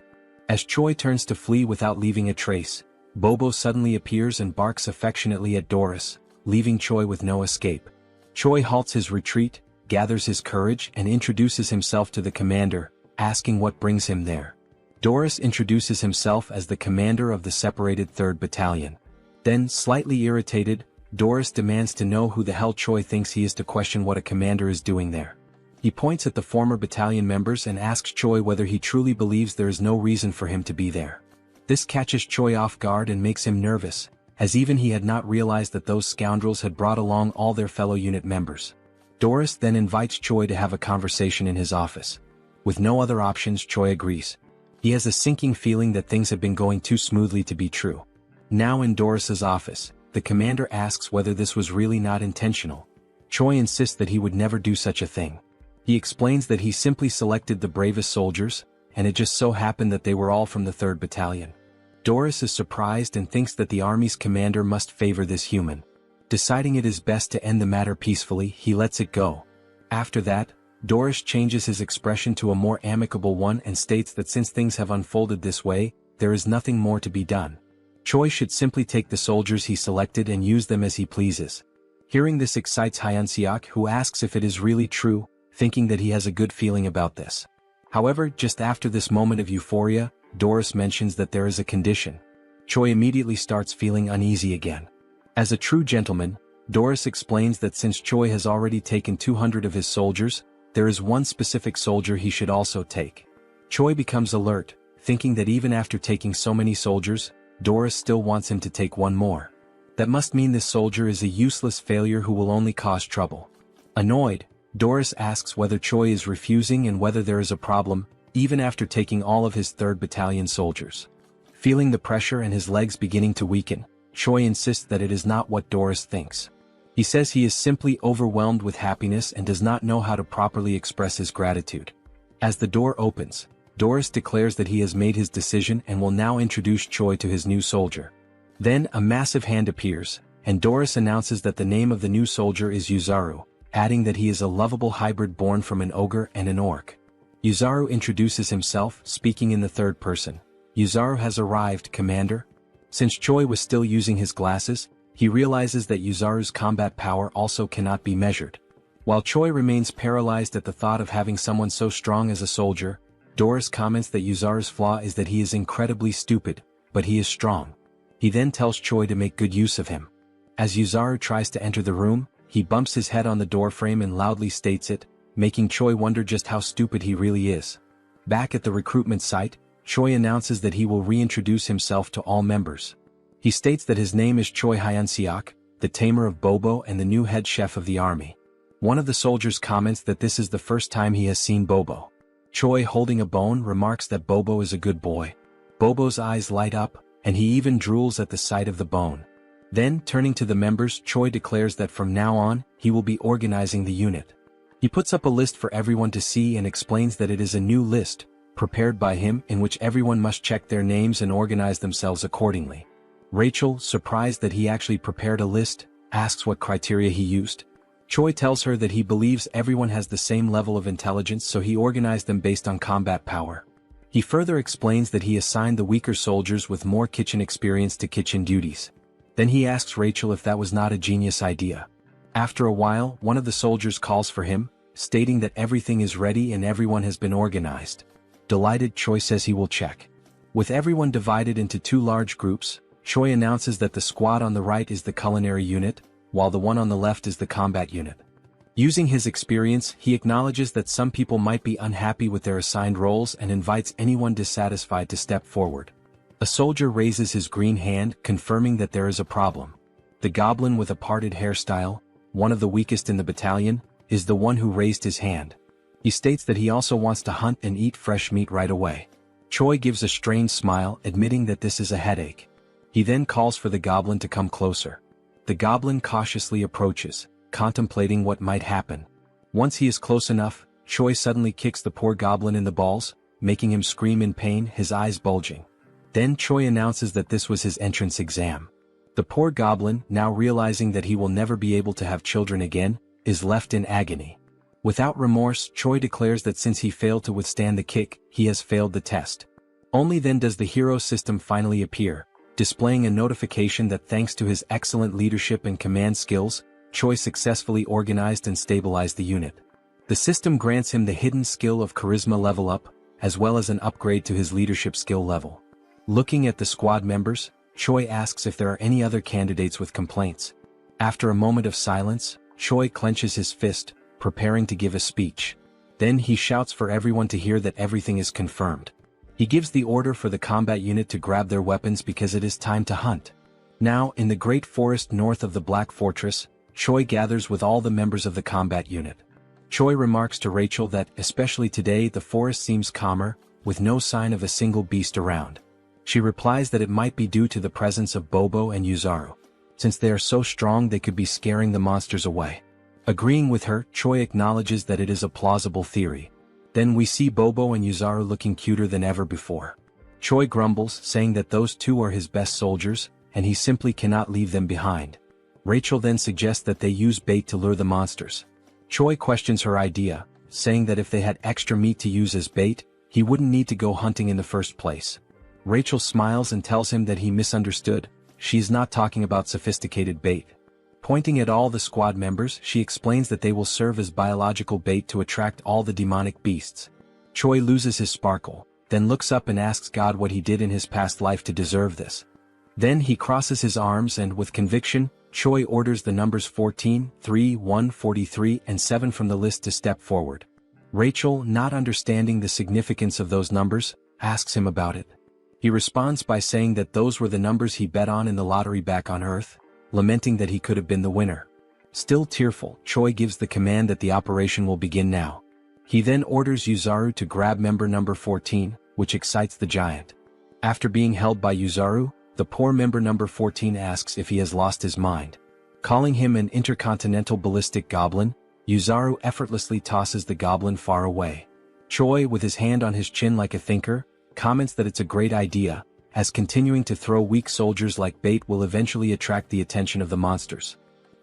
As Choi turns to flee without leaving a trace, Bobo suddenly appears and barks affectionately at Doris, leaving Choi with no escape. Choi halts his retreat, gathers his courage and introduces himself to the commander, asking what brings him there. Doris introduces himself as the commander of the separated 3rd Battalion. Then, slightly irritated, Doris demands to know who the hell Choi thinks he is to question what a commander is doing there. He points at the former battalion members and asks Choi whether he truly believes there is no reason for him to be there. This catches Choi off guard and makes him nervous, as even he had not realized that those scoundrels had brought along all their fellow unit members. Doris then invites Choi to have a conversation in his office. With no other options, Choi agrees. He has a sinking feeling that things have been going too smoothly to be true. Now in Doris's office, the commander asks whether this was really not intentional. Choi insists that he would never do such a thing. He explains that he simply selected the bravest soldiers, and it just so happened that they were all from the 3rd Battalion. Doris is surprised and thinks that the army's commander must favor this human. Deciding it is best to end the matter peacefully, he lets it go. After that, Doris changes his expression to a more amicable one and states that since things have unfolded this way, there is nothing more to be done. Choi should simply take the soldiers he selected and use them as he pleases. Hearing this excites Hyun-seok, who asks if it is really true, thinking that he has a good feeling about this. However, just after this moment of euphoria, Doris mentions that there is a condition. Choi immediately starts feeling uneasy again. As a true gentleman, Doris explains that since Choi has already taken 200 of his soldiers, there is one specific soldier he should also take. Choi becomes alert, thinking that even after taking so many soldiers, Doris still wants him to take one more. That must mean this soldier is a useless failure who will only cause trouble. Annoyed, Doris asks whether Choi is refusing and whether there is a problem, even after taking all of his 3rd Battalion soldiers. Feeling the pressure and his legs beginning to weaken, Choi insists that it is not what Doris thinks. He says he is simply overwhelmed with happiness and does not know how to properly express his gratitude. As the door opens, Doris declares that he has made his decision and will now introduce Choi to his new soldier. Then a massive hand appears, and Doris announces that the name of the new soldier is Yuzaru, adding that he is a lovable hybrid born from an ogre and an orc. Yuzaru introduces himself, speaking in the 3rd person. Yuzaru has arrived, Commander. Since Choi was still using his glasses, he realizes that Yuzaru's combat power also cannot be measured. While Choi remains paralyzed at the thought of having someone so strong as a soldier, Doris comments that Yuzaru's flaw is that he is incredibly stupid, but he is strong. He then tells Choi to make good use of him. As Yuzaru tries to enter the room, he bumps his head on the doorframe and loudly states it, making Choi wonder just how stupid he really is. Back at the recruitment site, Choi announces that he will reintroduce himself to all members. He states that his name is Choi Hyun-seok, the tamer of Bobo and the new head chef of the army. One of the soldiers comments that this is the first time he has seen Bobo. Choi, holding a bone, remarks that Bobo is a good boy. Bobo's eyes light up, and he even drools at the sight of the bone. Then, turning to the members, Choi declares that from now on, he will be organizing the unit. He puts up a list for everyone to see and explains that it is a new list, prepared by him, in which everyone must check their names and organize themselves accordingly. Rachel, surprised that he actually prepared a list, asks what criteria he used. Choi tells her that he believes everyone has the same level of intelligence, so he organized them based on combat power. He further explains that he assigned the weaker soldiers with more kitchen experience to kitchen duties. Then he asks Rachel if that was not a genius idea. After a while, one of the soldiers calls for him, stating that everything is ready and everyone has been organized. Delighted, Choi says he will check. With everyone divided into 2 large groups, Choi announces that the squad on the right is the culinary unit, while the one on the left is the combat unit. Using his experience, he acknowledges that some people might be unhappy with their assigned roles and invites anyone dissatisfied to step forward. A soldier raises his green hand, confirming that there is a problem. The goblin with a parted hairstyle, one of the weakest in the battalion, is the one who raised his hand. He states that he also wants to hunt and eat fresh meat right away. Choi gives a strange smile, admitting that this is a headache. He then calls for the goblin to come closer. The goblin cautiously approaches, contemplating what might happen. Once he is close enough, Choi suddenly kicks the poor goblin in the balls, making him scream in pain, his eyes bulging. Then Choi announces that this was his entrance exam. The poor goblin, now realizing that he will never be able to have children again, is left in agony. Without remorse, Choi declares that since he failed to withstand the kick, he has failed the test. Only then does the hero system finally appear, displaying a notification that thanks to his excellent leadership and command skills, Choi successfully organized and stabilized the unit. The system grants him the hidden skill of charisma level up, as well as an upgrade to his leadership skill level. Looking at the squad members, Choi asks if there are any other candidates with complaints. After a moment of silence, Choi clenches his fist, preparing to give a speech. Then he shouts for everyone to hear that everything is confirmed. He gives the order for the combat unit to grab their weapons because it is time to hunt. Now, in the great forest north of the Black Fortress, Choi gathers with all the members of the combat unit. Choi remarks to Rachel that, especially today, the forest seems calmer, with no sign of a single beast around. She replies that it might be due to the presence of Bobo and Yuzaru. Since they are so strong, they could be scaring the monsters away. Agreeing with her, Choi acknowledges that it is a plausible theory. Then we see Bobo and Yuzaru looking cuter than ever before. Choi grumbles, saying that those two are his best soldiers, and he simply cannot leave them behind. Rachel then suggests that they use bait to lure the monsters. Choi questions her idea, saying that if they had extra meat to use as bait, he wouldn't need to go hunting in the first place. Rachel smiles and tells him that he misunderstood. She's not talking about sophisticated bait. Pointing at all the squad members, she explains that they will serve as biological bait to attract all the demonic beasts. Choi loses his sparkle, then looks up and asks God what he did in his past life to deserve this. Then he crosses his arms and, with conviction, Choi orders the numbers 14, 3, 1, 43, and 7 from the list to step forward. Rachel, not understanding the significance of those numbers, asks him about it. He responds by saying that those were the numbers he bet on in the lottery back on Earth, lamenting that he could have been the winner. Still tearful, Choi gives the command that the operation will begin now. He then orders Yuzaru to grab member number 14, which excites the giant. After being held by Yuzaru, the poor member number 14 asks if he has lost his mind. Calling him an intercontinental ballistic goblin, Yuzaru effortlessly tosses the goblin far away. Choi, with his hand on his chin like a thinker, comments that it's a great idea, as continuing to throw weak soldiers like bait will eventually attract the attention of the monsters.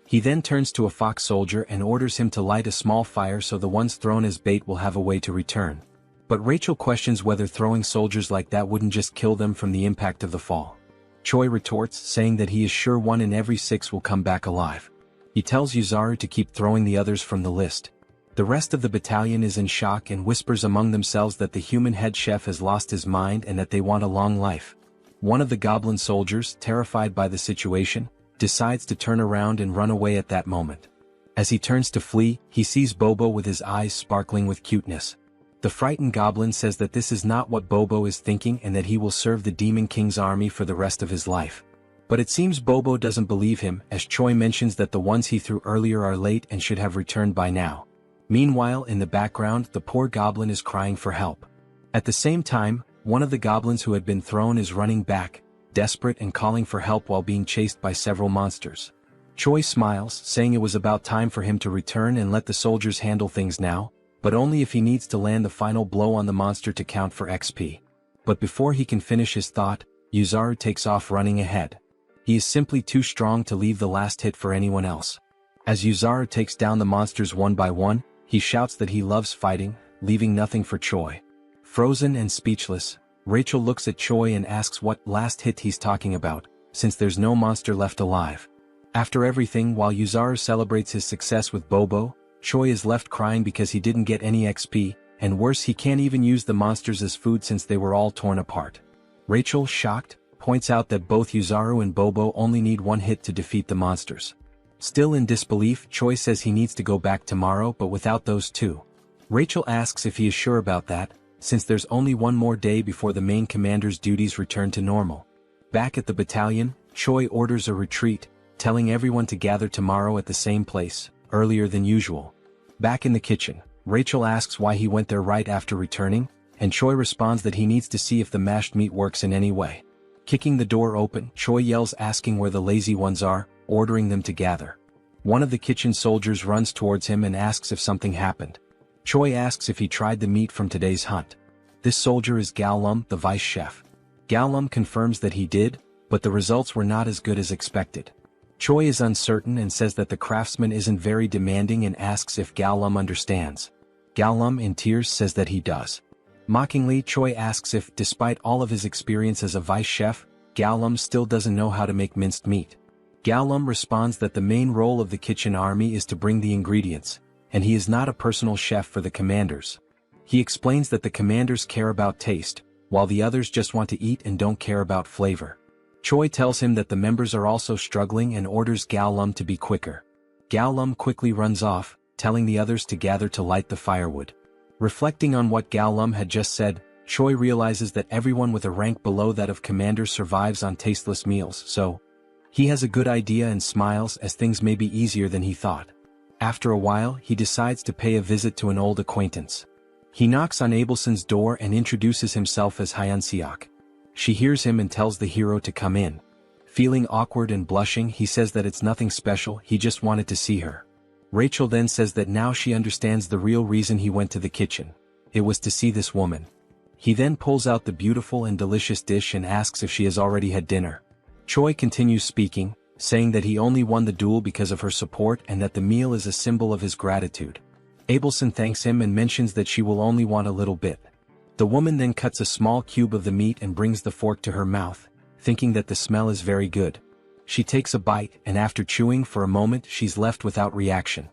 He then turns to a fox soldier and orders him to light a small fire so the ones thrown as bait will have a way to return. But Rachel questions whether throwing soldiers like that wouldn't just kill them from the impact of the fall. Choi retorts, saying that he is sure 1 in every 6 will come back alive. He tells Yuzaru to keep throwing the others from the list. The rest of the battalion is in shock and whispers among themselves that the human head chef has lost his mind and that they want a long life. One of the goblin soldiers, terrified by the situation, decides to turn around and run away at that moment. As he turns to flee, he sees Bobo with his eyes sparkling with cuteness. The frightened goblin says that this is not what Bobo is thinking and that he will serve the Demon King's army for the rest of his life. But it seems Bobo doesn't believe him, as Choi mentions that the ones he threw earlier are late and should have returned by now. Meanwhile, in the background, the poor goblin is crying for help. At the same time, one of the goblins who had been thrown is running back, desperate and calling for help while being chased by several monsters. Choi smiles, saying it was about time for him to return and let the soldiers handle things now, but only if he needs to land the final blow on the monster to count for XP. But before he can finish his thought, Yuzaru takes off running ahead. He is simply too strong to leave the last hit for anyone else. As Yuzaru takes down the monsters one by one, he shouts that he loves fighting, leaving nothing for Choi. Frozen and speechless, Rachel looks at Choi and asks what last hit he's talking about, since there's no monster left alive. After everything, while Yuzaru celebrates his success with Bobo, Choi is left crying because he didn't get any XP, and worse, he can't even use the monsters as food since they were all torn apart. Rachel, shocked, points out that both Yuzaru and Bobo only need 1 hit to defeat the monsters. Still in disbelief, Choi says he needs to go back tomorrow but without those two. Rachel asks if he is sure about that, since there's only 1 more day before the main commander's duties return to normal. Back at the battalion, Choi orders a retreat, telling everyone to gather tomorrow at the same place, earlier than usual. Back in the kitchen, Rachel asks why he went there right after returning, and Choi responds that he needs to see if the mashed meat works in any way. Kicking the door open, Choi yells asking where the lazy ones are, ordering them to gather. One of the kitchen soldiers runs towards him and asks if something happened. Choi asks if he tried the meat from today's hunt. This soldier is Gallum, the vice chef. Gallum confirms that he did, but the results were not as good as expected. Choi is uncertain and says that the craftsman isn't very demanding and asks if Gallum understands. Gallum, in tears, says that he does. Mockingly, Choi asks if, despite all of his experience as a vice chef, Gallum still doesn't know how to make minced meat. Gallum responds that the main role of the kitchen army is to bring the ingredients, and he is not a personal chef for the commanders. He explains that the commanders care about taste, while the others just want to eat and don't care about flavor. Choi tells him that the members are also struggling and orders Gallum to be quicker. Gallum quickly runs off, telling the others to gather to light the firewood. Reflecting on what Gallum had just said, Choi realizes that everyone with a rank below that of commander survives on tasteless meals, so he has a good idea and smiles as things may be easier than he thought. After a while, he decides to pay a visit to an old acquaintance. He knocks on Abelson's door and introduces himself as Hyun-seok. She hears him and tells the hero to come in. Feeling awkward and blushing, he says that it's nothing special, he just wanted to see her. Rachel then says that now she understands the real reason he went to the kitchen. It was to see this woman. He then pulls out the beautiful and delicious dish and asks if she has already had dinner. Choi continues speaking, saying that he only won the duel because of her support and that the meal is a symbol of his gratitude. Abelson thanks him and mentions that she will only want a little bit. The woman then cuts a small cube of the meat and brings the fork to her mouth, thinking that the smell is very good. She takes a bite and after chewing for a moment she's left without reaction.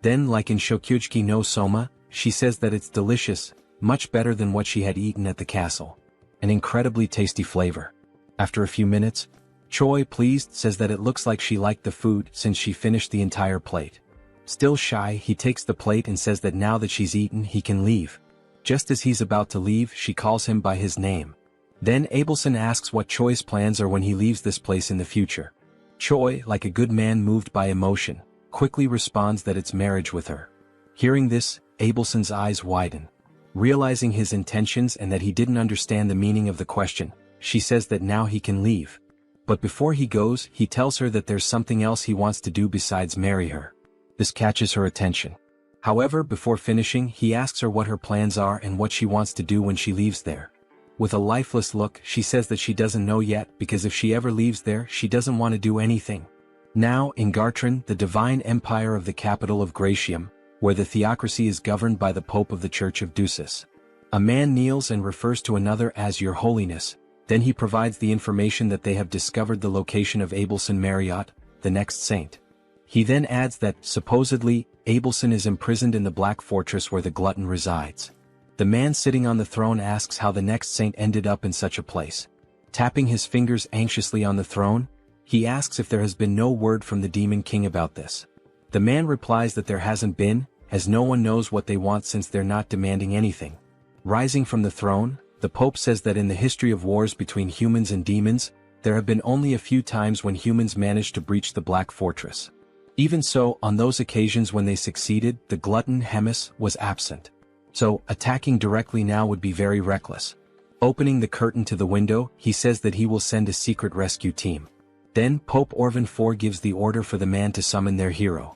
Then, like in Shokyuji no Soma, she says that it's delicious, much better than what she had eaten at the castle. An incredibly tasty flavor. After a few minutes, Choi, pleased, says that it looks like she liked the food since she finished the entire plate. Still shy, he takes the plate and says that now that she's eaten he can leave. Just as he's about to leave, she calls him by his name. Then Abelson asks what Choi's plans are when he leaves this place in the future. Choi, like a good man moved by emotion, quickly responds that it's marriage with her. Hearing this, Abelson's eyes widen. Realizing his intentions and that he didn't understand the meaning of the question, she says that now he can leave. But before he goes, he tells her that there's something else he wants to do besides marry her. This catches her attention. However, before finishing, he asks her what her plans are and what she wants to do when she leaves there. With a lifeless look, she says that she doesn't know yet because if she ever leaves there, she doesn't want to do anything. Now, in Gartran, the divine empire of the capital of Gratium, where the theocracy is governed by the Pope of the Church of Ducis. A man kneels and refers to another as Your Holiness, then he provides the information that they have discovered the location of Abelson Marriott, the next saint. He then adds that, supposedly, Abelson is imprisoned in the Black Fortress where the glutton resides. The man sitting on the throne asks how the next saint ended up in such a place. Tapping his fingers anxiously on the throne, he asks if there has been no word from the Demon King about this. The man replies that there hasn't been, as no one knows what they want since they're not demanding anything. Rising from the throne, the Pope says that in the history of wars between humans and demons, there have been only a few times when humans managed to breach the Black Fortress. Even so, on those occasions when they succeeded, the glutton Hemis was absent. So, attacking directly now would be very reckless. Opening the curtain to the window, he says that he will send a secret rescue team. Then, Pope Orvan IV gives the order for the man to summon their hero.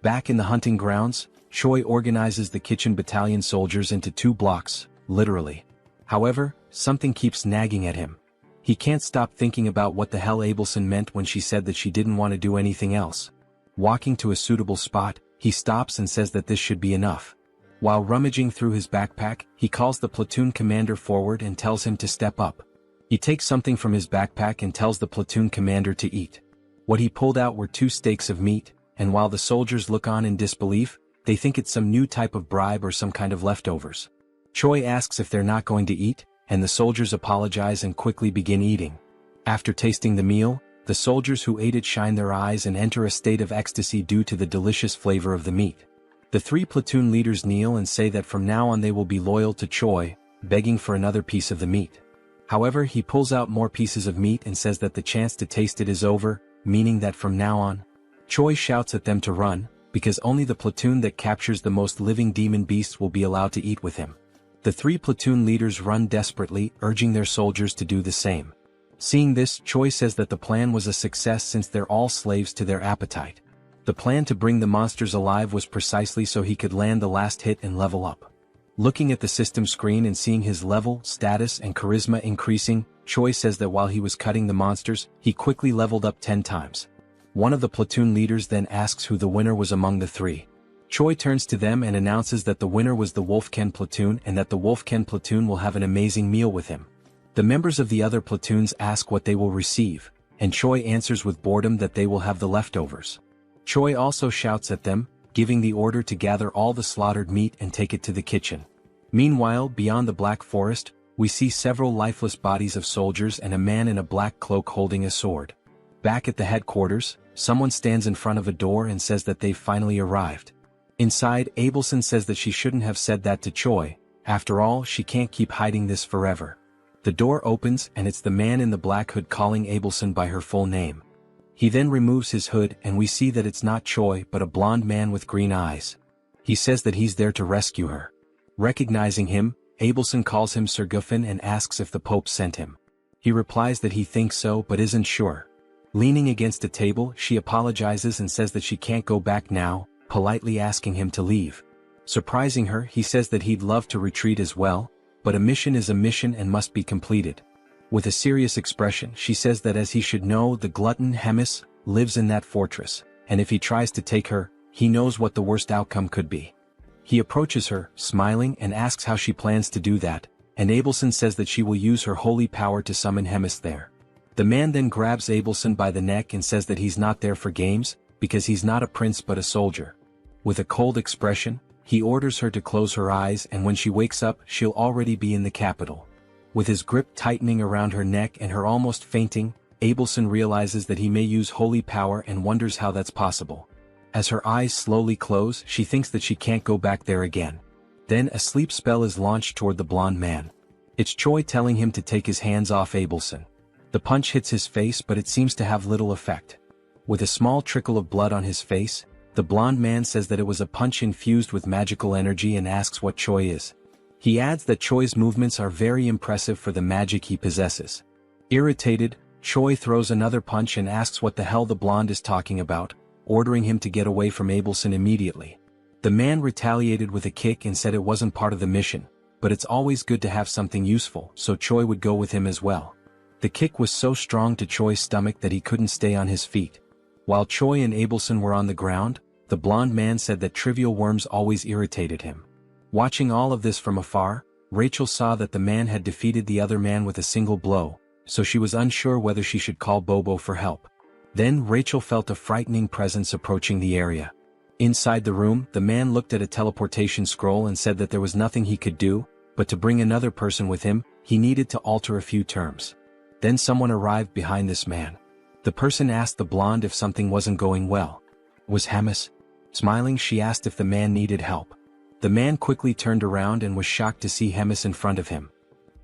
Back in the hunting grounds, Choi organizes the kitchen battalion soldiers into 2 blocks, literally. However, something keeps nagging at him. He can't stop thinking about what the hell Abelson meant when she said that she didn't want to do anything else. Walking to a suitable spot, he stops and says that this should be enough. While rummaging through his backpack, he calls the platoon commander forward and tells him to step up. He takes something from his backpack and tells the platoon commander to eat. What he pulled out were 2 steaks of meat, and while the soldiers look on in disbelief, they think it's some new type of bribe or some kind of leftovers. Choi asks if they're not going to eat, and the soldiers apologize and quickly begin eating. After tasting the meal, the soldiers who ate it shine their eyes and enter a state of ecstasy due to the delicious flavor of the meat. The 3 platoon leaders kneel and say that from now on they will be loyal to Choi, begging for another piece of the meat. However, he pulls out more pieces of meat and says that the chance to taste it is over, meaning that from now on, Choi shouts at them to run, because only the platoon that captures the most living demon beasts will be allowed to eat with him. The 3 platoon leaders run desperately, urging their soldiers to do the same. Seeing this, Choi says that the plan was a success since they're all slaves to their appetite. The plan to bring the monsters alive was precisely so he could land the last hit and level up. Looking at the system screen and seeing his level, status and charisma increasing, Choi says that while he was cutting the monsters, he quickly leveled up 10 times. One of the platoon leaders then asks who the winner was among the 3. Choi turns to them and announces that the winner was the Wolfken platoon and that the Wolfken platoon will have an amazing meal with him. The members of the other platoons ask what they will receive, and Choi answers with boredom that they will have the leftovers. Choi also shouts at them, giving the order to gather all the slaughtered meat and take it to the kitchen. Meanwhile, beyond the Black Forest, we see several lifeless bodies of soldiers and a man in a black cloak holding a sword. Back at the headquarters, someone stands in front of a door and says that they've finally arrived. Inside, Abelson says that she shouldn't have said that to Choi. After all, she can't keep hiding this forever. The door opens and it's the man in the black hood calling Abelson by her full name. He then removes his hood and we see that it's not Choi but a blonde man with green eyes. He says that he's there to rescue her. Recognizing him, Abelson calls him Sir Guffin and asks if the Pope sent him. He replies that he thinks so but isn't sure. Leaning against a table, she apologizes and says that she can't go back now, politely asking him to leave. Surprising her, he says that he'd love to retreat as well, but a mission is a mission and must be completed. With a serious expression, she says that as he should know, the glutton Hemis lives in that fortress, and if he tries to take her, he knows what the worst outcome could be. He approaches her, smiling, and asks how she plans to do that, and Abelson says that she will use her holy power to summon Hemis there. The man then grabs Abelson by the neck and says that he's not there for games, because he's not a prince but a soldier. With a cold expression, he orders her to close her eyes, and when she wakes up, she'll already be in the capital. With his grip tightening around her neck and her almost fainting, Abelson realizes that he may use holy power and wonders how that's possible. As her eyes slowly close, she thinks that she can't go back there again. Then a sleep spell is launched toward the blonde man. It's Choi telling him to take his hands off Abelson. The punch hits his face, but it seems to have little effect. With a small trickle of blood on his face, the blonde man says that it was a punch infused with magical energy and asks what Choi is. He adds that Choi's movements are very impressive for the magic he possesses. Irritated, Choi throws another punch and asks what the hell the blonde is talking about, ordering him to get away from Abelson immediately. The man retaliated with a kick and said it wasn't part of the mission, but it's always good to have something useful, so Choi would go with him as well. The kick was so strong to Choi's stomach that he couldn't stay on his feet. While Choi and Abelson were on the ground, the blonde man said that trivial worms always irritated him. Watching all of this from afar, Rachel saw that the man had defeated the other man with a single blow, so she was unsure whether she should call Bobo for help. Then Rachel felt a frightening presence approaching the area. Inside the room, the man looked at a teleportation scroll and said that there was nothing he could do, but to bring another person with him, he needed to alter a few terms. Then someone arrived behind this man. The person asked the blonde if something wasn't going well. Was Hemis? Smiling, she asked if the man needed help. The man quickly turned around and was shocked to see Hemis in front of him.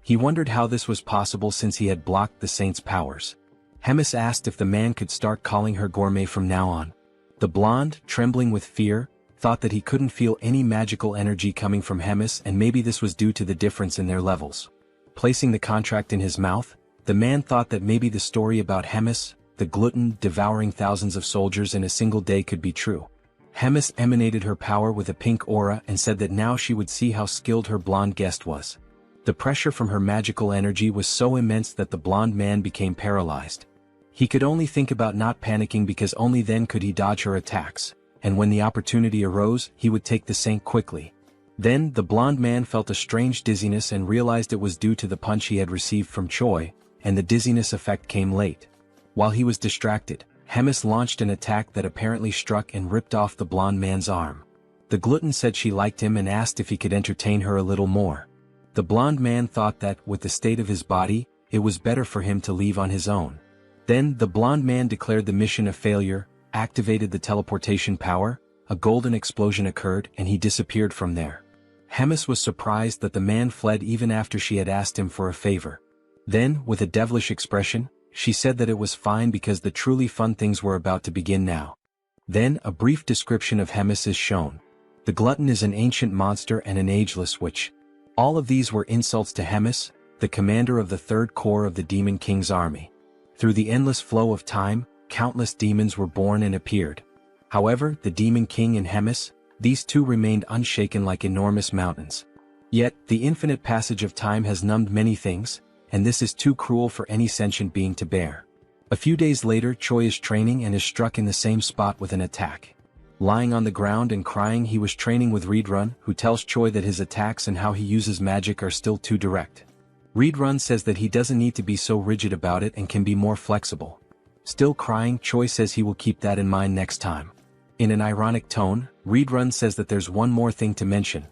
He wondered how this was possible since he had blocked the saint's powers. Hemis asked if the man could start calling her gourmet from now on. The blonde, trembling with fear, thought that he couldn't feel any magical energy coming from Hemis, and maybe this was due to the difference in their levels. Placing the contract in his mouth, the man thought that maybe the story about Hemis, the glutton devouring thousands of soldiers in a single day, could be true. Hemis emanated her power with a pink aura and said that now she would see how skilled her blonde guest was. The pressure from her magical energy was so immense that the blonde man became paralyzed. He could only think about not panicking because only then could he dodge her attacks, and when the opportunity arose, he would take the saint quickly. Then, the blonde man felt a strange dizziness and realized it was due to the punch he had received from Choi, and the dizziness effect came late. While he was distracted, Hemis launched an attack that apparently struck and ripped off the blonde man's arm. The glutton said she liked him and asked if he could entertain her a little more. The blonde man thought that, with the state of his body, it was better for him to leave on his own. Then, the blonde man declared the mission a failure, activated the teleportation power, a golden explosion occurred, and he disappeared from there. Hemis was surprised that the man fled even after she had asked him for a favor. Then, with a devilish expression, she said that it was fine because the truly fun things were about to begin now. Then, a brief description of Hemis is shown. The glutton is an ancient monster and an ageless witch. All of these were insults to Hemis, the commander of the Third Corps of the Demon King's army. Through the endless flow of time, countless demons were born and appeared. However, the Demon King and Hemis, these two remained unshaken like enormous mountains. Yet, the infinite passage of time has numbed many things, and this is too cruel for any sentient being to bear. A few days later, Choi is training and is struck in the same spot with an attack. Lying on the ground and crying, he was training with Reedrun, who tells Choi that his attacks and how he uses magic are still too direct. Reedrun says that he doesn't need to be so rigid about it and can be more flexible. Still crying, Choi says he will keep that in mind next time. In an ironic tone, Reedrun says that there's one more thing to mention.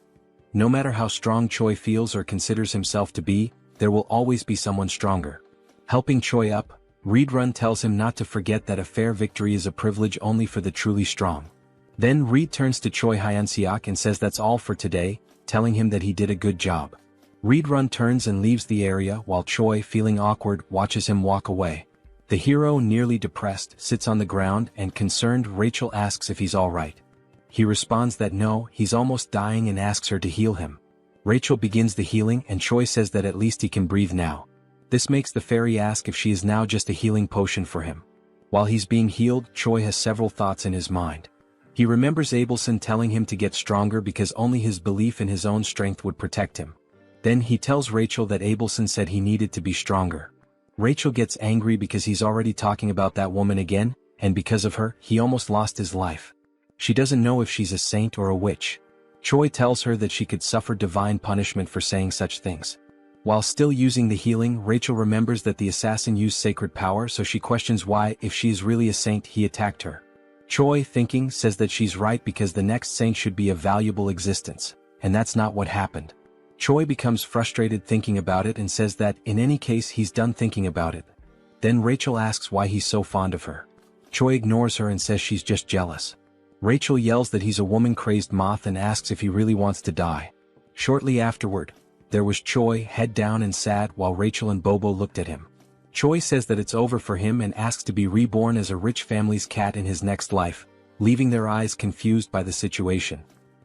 No matter how strong Choi feels or considers himself to be, there will always be someone stronger. Helping Choi up, Reedrun tells him not to forget that a fair victory is a privilege only for the truly strong. Then Reed turns to Choi Hyunseok and says that's all for today, telling him that he did a good job. Reedrun turns and leaves the area while Choi, feeling awkward, watches him walk away. The hero, nearly depressed, sits on the ground and concerned Rachel asks if he's alright. He responds that no, he's almost dying and asks her to heal him. Rachel begins the healing and Choi says that at least he can breathe now. This makes the fairy ask if she is now just a healing potion for him. While he's being healed, Choi has several thoughts in his mind. He remembers Abelson telling him to get stronger because only his belief in his own strength would protect him. Then he tells Rachel that Abelson said he needed to be stronger. Rachel gets angry because he's already talking about that woman again, and because of her, he almost lost his life. She doesn't know if she's a saint or a witch. Choi tells her that she could suffer divine punishment for saying such things. While still using the healing, Rachel remembers that the assassin used sacred power, so she questions why, if she is really a saint, he attacked her. Choi, thinking, says that she's right because the next saint should be a valuable existence, and that's not what happened. Choi becomes frustrated thinking about it and says that, in any case, he's done thinking about it. Then Rachel asks why he's so fond of her. Choi ignores her and says she's just jealous. Rachel yells that he's a woman-crazed moth and asks if he really wants to die. Shortly afterward, there was Choi, head down and sad, while Rachel and Bobo looked at him. Choi says that it's over for him and asks to be reborn as a rich family's cat in his next life, leaving their eyes confused by the situation.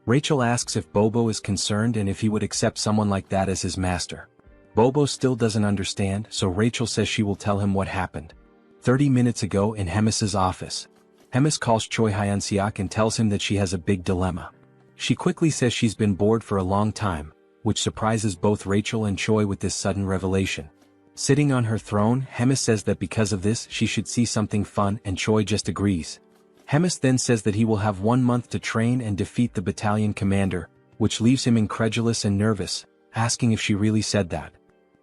Rachel asks if Bobo is concerned and if he would accept someone like that as his master. Bobo still doesn't understand, so Rachel says she will tell him what happened. 30 minutes ago in Hemis's office. Hemis calls Choi Hyun-seok and tells him that she has a big dilemma. She quickly says she's been bored for a long time, which surprises both Rachel and Choi with this sudden revelation. Sitting on her throne, Hemis says that because of this she should see something fun, and Choi just agrees. Hemis then says that he will have 1 month to train and defeat the battalion commander, which leaves him incredulous and nervous, asking if she really said that.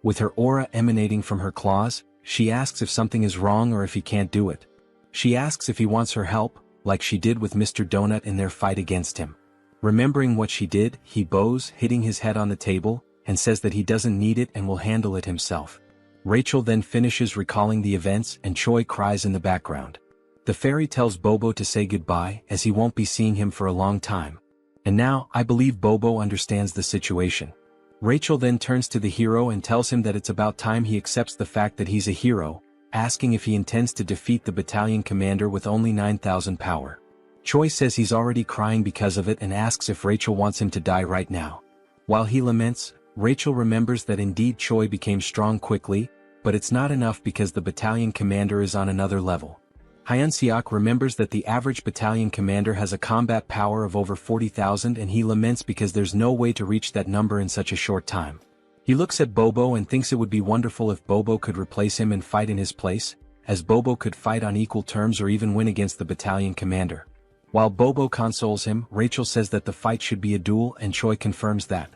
With her aura emanating from her claws, she asks if something is wrong or if he can't do it. She asks if he wants her help, like she did with Mr. Donut in their fight against him. Remembering what she did, he bows, hitting his head on the table, and says that he doesn't need it and will handle it himself. Rachel then finishes recalling the events and Choi cries in the background. The fairy tells Bobo to say goodbye as he won't be seeing him for a long time. And now, I believe Bobo understands the situation. Rachel then turns to the hero and tells him that it's about time he accepts the fact that he's a hero, asking if he intends to defeat the battalion commander with only 9,000 power. Choi says he's already crying because of it and asks if Rachel wants him to die right now. While he laments, Rachel remembers that indeed Choi became strong quickly, but it's not enough because the battalion commander is on another level. Hyun-seok remembers that the average battalion commander has a combat power of over 40,000 and he laments because there's no way to reach that number in such a short time. He looks at Bobo and thinks it would be wonderful if Bobo could replace him and fight in his place, as Bobo could fight on equal terms or even win against the battalion commander. While Bobo consoles him, Rachel says that the fight should be a duel and Choi confirms that.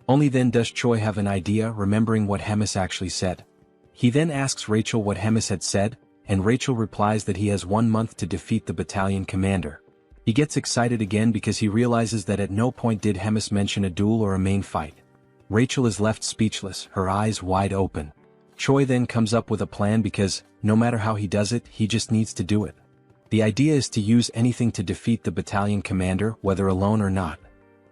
Only then does Choi have an idea, remembering what Hemis actually said. He then asks Rachel what Hemis had said, and Rachel replies that he has 1 month to defeat the battalion commander. He gets excited again because he realizes that at no point did Hemis mention a duel or a main fight. Rachel is left speechless, her eyes wide open. Choi then comes up with a plan because, no matter how he does it, he just needs to do it. The idea is to use anything to defeat the battalion commander, whether alone or not.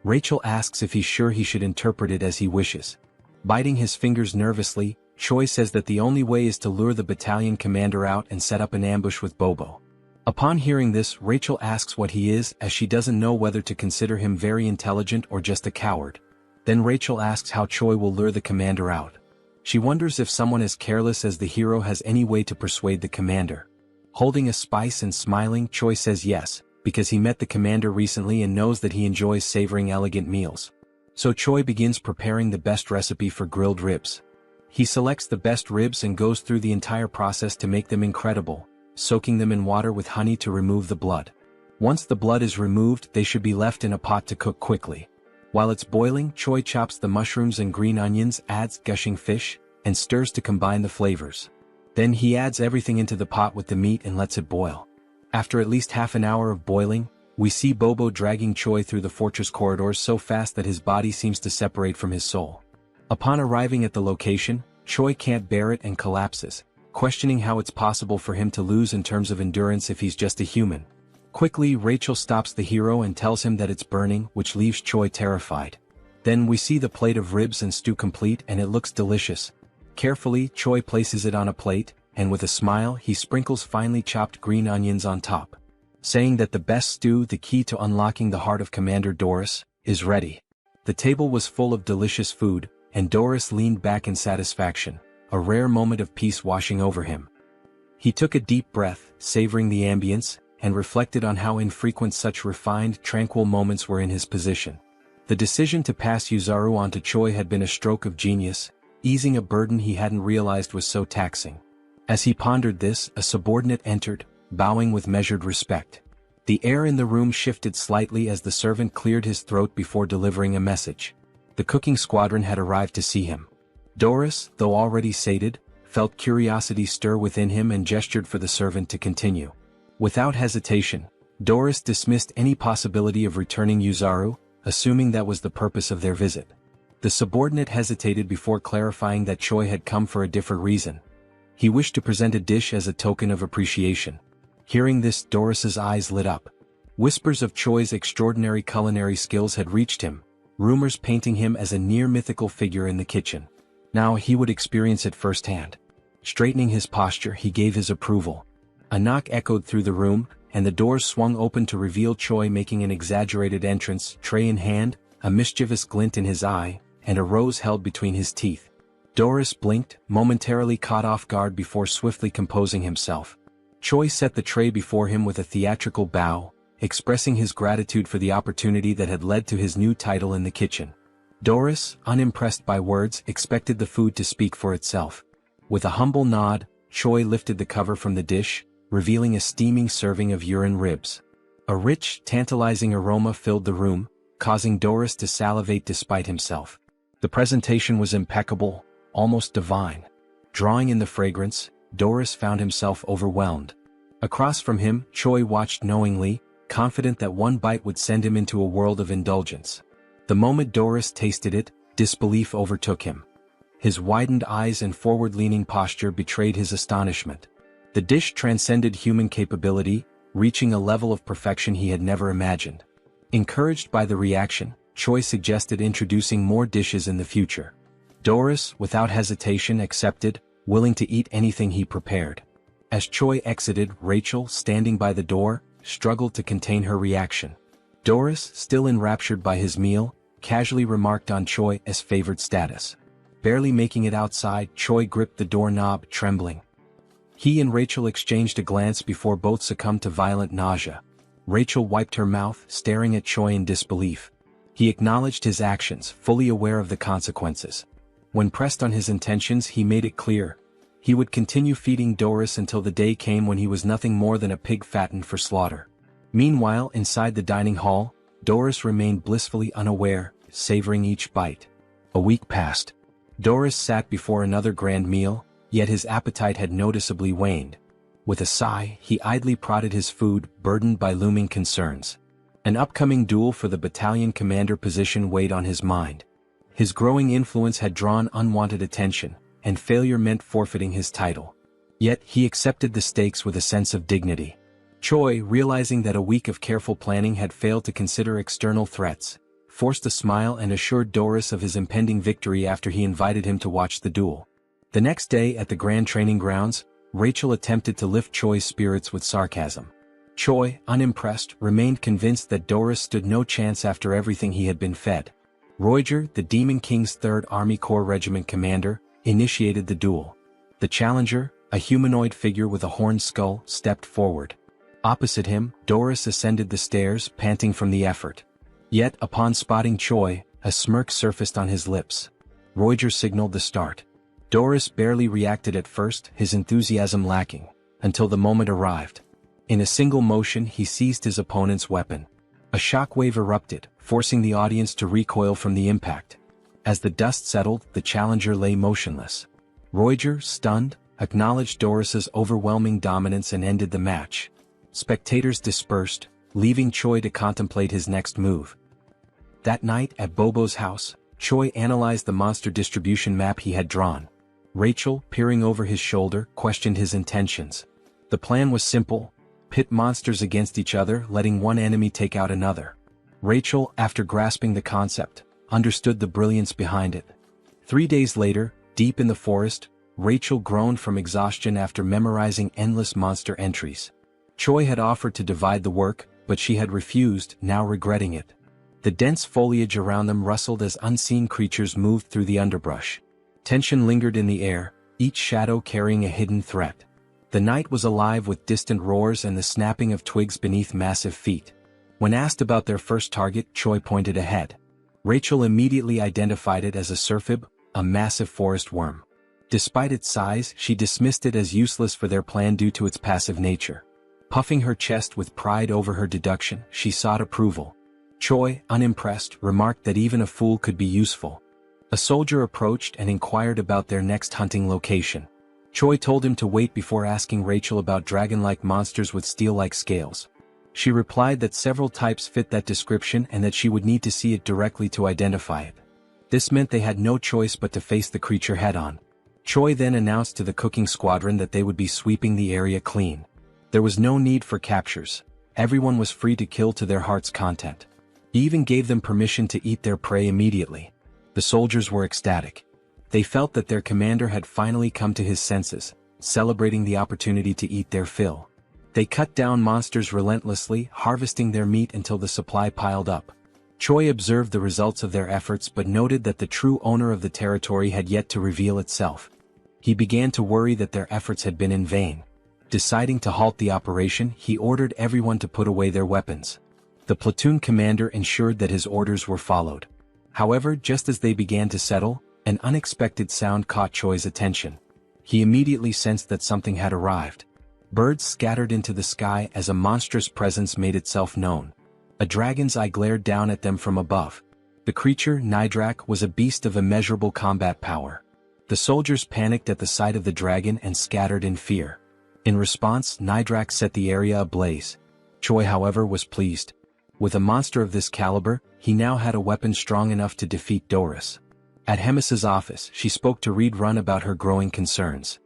Rachel asks if he's sure he should interpret it as he wishes. Biting his fingers nervously, Choi says that the only way is to lure the battalion commander out and set up an ambush with Bobo. Upon hearing this, Rachel asks what he is, as she doesn't know whether to consider him very intelligent or just a coward. Then Rachel asks how Choi will lure the commander out. She wonders if someone as careless as the hero has any way to persuade the commander. Holding a spice and smiling, Choi says yes, because he met the commander recently and knows that he enjoys savoring elegant meals. So Choi begins preparing the best recipe for grilled ribs. He selects the best ribs and goes through the entire process to make them incredible, soaking them in water with honey to remove the blood. Once the blood is removed, they should be left in a pot to cook quickly. While it's boiling, Choi chops the mushrooms and green onions, adds gushing fish, and stirs to combine the flavors. Then he adds everything into the pot with the meat and lets it boil. After at least half an hour of boiling, we see Bobo dragging Choi through the fortress corridors so fast that his body seems to separate from his soul. Upon arriving at the location, Choi can't bear it and collapses, questioning how it's possible for him to lose in terms of endurance if he's just a human. Quickly, Rachel stops the hero and tells him that it's burning, which leaves Choi terrified. Then we see the plate of ribs and stew complete and it looks delicious. Carefully, Choi places it on a plate, and with a smile he sprinkles finely chopped green onions on top, saying that the best stew, the key to unlocking the heart of Commander Doris, is ready. The table was full of delicious food, and Doris leaned back in satisfaction, a rare moment of peace washing over him. He took a deep breath, savoring the ambience, and reflected on how infrequent such refined, tranquil moments were in his position. The decision to pass Yuzaru on to Choi had been a stroke of genius, easing a burden he hadn't realized was so taxing. As he pondered this, a subordinate entered, bowing with measured respect. The air in the room shifted slightly as the servant cleared his throat before delivering a message. The cooking squadron had arrived to see him. Doris, though already sated, felt curiosity stir within him and gestured for the servant to continue. Without hesitation, Doris dismissed any possibility of returning Yuzaru, assuming that was the purpose of their visit. The subordinate hesitated before clarifying that Choi had come for a different reason. He wished to present a dish as a token of appreciation. Hearing this, Doris's eyes lit up. Whispers of Choi's extraordinary culinary skills had reached him, rumors painting him as a near-mythical figure in the kitchen. Now he would experience it firsthand. Straightening his posture, he gave his approval. A knock echoed through the room, and the doors swung open to reveal Choi making an exaggerated entrance, tray in hand, a mischievous glint in his eye, and a rose held between his teeth. Doris blinked, momentarily caught off guard before swiftly composing himself. Choi set the tray before him with a theatrical bow, expressing his gratitude for the opportunity that had led to his new title in the kitchen. Doris, unimpressed by words, expected the food to speak for itself. With a humble nod, Choi lifted the cover from the dish, revealing a steaming serving of urine ribs. A rich, tantalizing aroma filled the room, causing Doris to salivate despite himself. The presentation was impeccable, almost divine. Drawing in the fragrance, Doris found himself overwhelmed. Across from him, Choi watched knowingly, confident that one bite would send him into a world of indulgence. The moment Doris tasted it, disbelief overtook him. His widened eyes and forward-leaning posture betrayed his astonishment. The dish transcended human capability, reaching a level of perfection he had never imagined. Encouraged by the reaction, Choi suggested introducing more dishes in the future. Doris, without hesitation, accepted, willing to eat anything he prepared. As Choi exited, Rachel, standing by the door, struggled to contain her reaction. Doris, still enraptured by his meal, casually remarked on Choi as favored status. Barely making it outside, Choi gripped the doorknob, trembling. He and Rachel exchanged a glance before both succumbed to violent nausea. Rachel wiped her mouth, staring at Choi in disbelief. He acknowledged his actions, fully aware of the consequences. When pressed on his intentions, he made it clear. He would continue feeding Doris until the day came when he was nothing more than a pig fattened for slaughter. Meanwhile, inside the dining hall, Doris remained blissfully unaware, savoring each bite. A week passed. Doris sat before another grand meal, yet his appetite had noticeably waned. With a sigh, he idly prodded his food, burdened by looming concerns. An upcoming duel for the battalion commander position weighed on his mind. His growing influence had drawn unwanted attention, and failure meant forfeiting his title. Yet he accepted the stakes with a sense of dignity. Choi, realizing that a week of careful planning had failed to consider external threats, forced a smile and assured Doris of his impending victory after he invited him to watch the duel. The next day at the Grand Training Grounds, Rachel attempted to lift Choi's spirits with sarcasm. Choi, unimpressed, remained convinced that Doris stood no chance after everything he had been fed. Roger, the Demon King's 3rd Army Corps Regiment commander, initiated the duel. The challenger, a humanoid figure with a horned skull, stepped forward. Opposite him, Doris ascended the stairs, panting from the effort. Yet, upon spotting Choi, a smirk surfaced on his lips. Roger signaled the start. Doris barely reacted at first, his enthusiasm lacking, until the moment arrived. In a single motion, he seized his opponent's weapon. A shockwave erupted, forcing the audience to recoil from the impact. As the dust settled, the challenger lay motionless. Roger, stunned, acknowledged Doris's overwhelming dominance and ended the match. Spectators dispersed, leaving Choi to contemplate his next move. That night at Bobo's house, Choi analyzed the monster distribution map he had drawn. Rachel, peering over his shoulder, questioned his intentions. The plan was simple: pit monsters against each other, letting one enemy take out another. Rachel, after grasping the concept, understood the brilliance behind it. 3 days later, deep in the forest, Rachel groaned from exhaustion after memorizing endless monster entries. Choi had offered to divide the work, but she had refused, now regretting it. The dense foliage around them rustled as unseen creatures moved through the underbrush. Tension lingered in the air, each shadow carrying a hidden threat. The night was alive with distant roars and the snapping of twigs beneath massive feet. When asked about their first target, Choi pointed ahead. Rachel immediately identified it as a surfib, a massive forest worm. Despite its size, she dismissed it as useless for their plan due to its passive nature. Puffing her chest with pride over her deduction, she sought approval. Choi, unimpressed, remarked that even a fool could be useful. A soldier approached and inquired about their next hunting location. Choi told him to wait before asking Rachel about dragon-like monsters with steel-like scales. She replied that several types fit that description and that she would need to see it directly to identify it. This meant they had no choice but to face the creature head-on. Choi then announced to the cooking squadron that they would be sweeping the area clean. There was no need for captures. Everyone was free to kill to their heart's content. He even gave them permission to eat their prey immediately. The soldiers were ecstatic. They felt that their commander had finally come to his senses, celebrating the opportunity to eat their fill. They cut down monsters relentlessly, harvesting their meat until the supply piled up. Choi observed the results of their efforts but noted that the true owner of the territory had yet to reveal itself. He began to worry that their efforts had been in vain. Deciding to halt the operation, he ordered everyone to put away their weapons. The platoon commander ensured that his orders were followed. However, just as they began to settle, an unexpected sound caught Choi's attention. He immediately sensed that something had arrived. Birds scattered into the sky as a monstrous presence made itself known. A dragon's eye glared down at them from above. The creature, Gadrick, was a beast of immeasurable combat power. The soldiers panicked at the sight of the dragon and scattered in fear. In response, Gadrick set the area ablaze. Choi, however, was pleased. With a monster of this caliber, he now had a weapon strong enough to defeat Doris. At Hemis's office, she spoke to Reed Run about her growing concerns.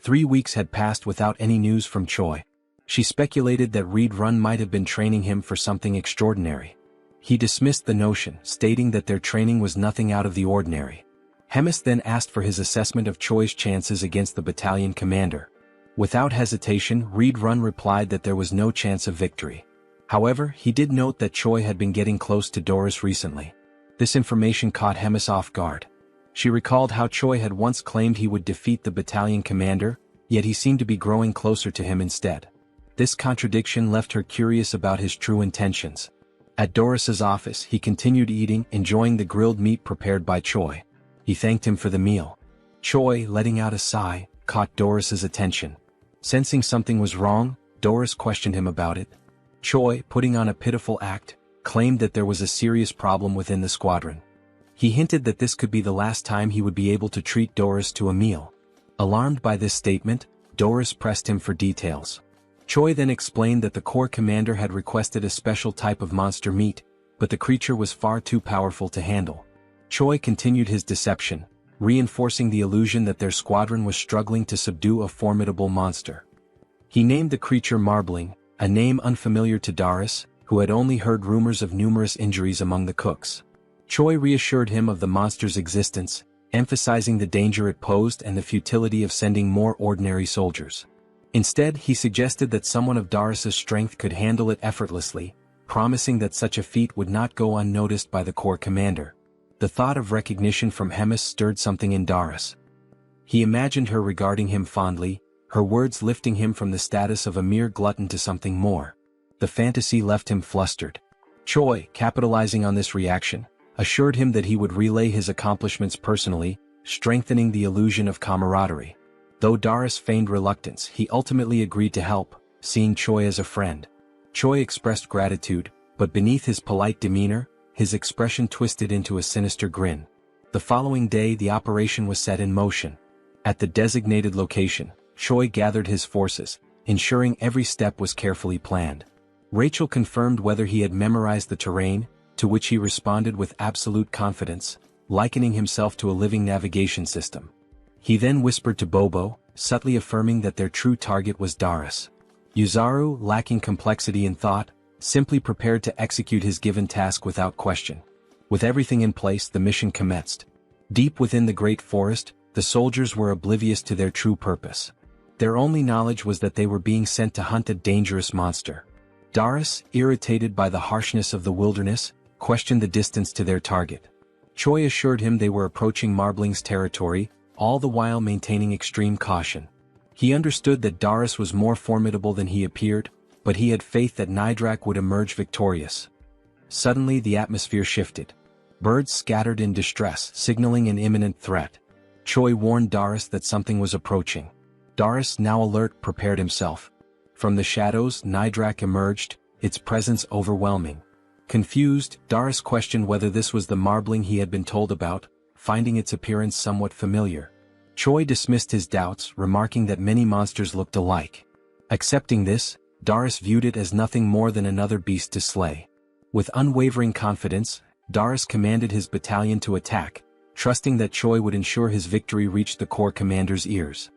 3 weeks had passed without any news from Choi. She speculated that Reed Run might have been training him for something extraordinary. He dismissed the notion, stating that their training was nothing out of the ordinary. Hemis then asked for his assessment of Choi's chances against the battalion commander. Without hesitation, Reed Run replied that there was no chance of victory. However, he did note that Choi had been getting close to Doris recently. This information caught Hemis off guard. She recalled how Choi had once claimed he would defeat the battalion commander, yet he seemed to be growing closer to him instead. This contradiction left her curious about his true intentions. At Doris's office, he continued eating, enjoying the grilled meat prepared by Choi. He thanked him for the meal. Choi, letting out a sigh, caught Doris's attention. Sensing something was wrong, Doris questioned him about it. Choi, putting on a pitiful act, claimed that there was a serious problem within the squadron. He hinted that this could be the last time he would be able to treat Doris to a meal. Alarmed by this statement, Doris pressed him for details. Choi then explained that the corps commander had requested a special type of monster meat, but the creature was far too powerful to handle. Choi continued his deception, reinforcing the illusion that their squadron was struggling to subdue a formidable monster. He named the creature Marbling, a name unfamiliar to Doris, who had only heard rumors of numerous injuries among the cooks. Choi reassured him of the monster's existence, emphasizing the danger it posed and the futility of sending more ordinary soldiers. Instead, he suggested that someone of Doris's strength could handle it effortlessly, promising that such a feat would not go unnoticed by the corps commander. The thought of recognition from Hemis stirred something in Doris. He imagined her regarding him fondly, her words lifting him from the status of a mere glutton to something more. The fantasy left him flustered. Choi, capitalizing on this reaction, assured him that he would relay his accomplishments personally, strengthening the illusion of camaraderie. Though Doris feigned reluctance, he ultimately agreed to help, seeing Choi as a friend. Choi expressed gratitude, but beneath his polite demeanor, his expression twisted into a sinister grin. The following day, the operation was set in motion. At the designated location, Choi gathered his forces, ensuring every step was carefully planned. Rachel confirmed whether he had memorized the terrain, to which he responded with absolute confidence, likening himself to a living navigation system. He then whispered to Bobo, subtly affirming that their true target was Doris. Yuzaru, lacking complexity in thought, simply prepared to execute his given task without question. With everything in place, the mission commenced. Deep within the great forest, the soldiers were oblivious to their true purpose. Their only knowledge was that they were being sent to hunt a dangerous monster. Doris, irritated by the harshness of the wilderness, questioned the distance to their target. Choi assured him they were approaching Marbling's territory, all the while maintaining extreme caution. He understood that Doris was more formidable than he appeared, but he had faith that Gadrick would emerge victorious. Suddenly the atmosphere shifted. Birds scattered in distress, signaling an imminent threat. Choi warned Doris that something was approaching. Doris, now alert, prepared himself. From the shadows, Nidrak emerged, its presence overwhelming. Confused, Doris questioned whether this was the marbling he had been told about, finding its appearance somewhat familiar. Choi dismissed his doubts, remarking that many monsters looked alike. Accepting this, Doris viewed it as nothing more than another beast to slay. With unwavering confidence, Doris commanded his battalion to attack, trusting that Choi would ensure his victory reached the corps commander's ears.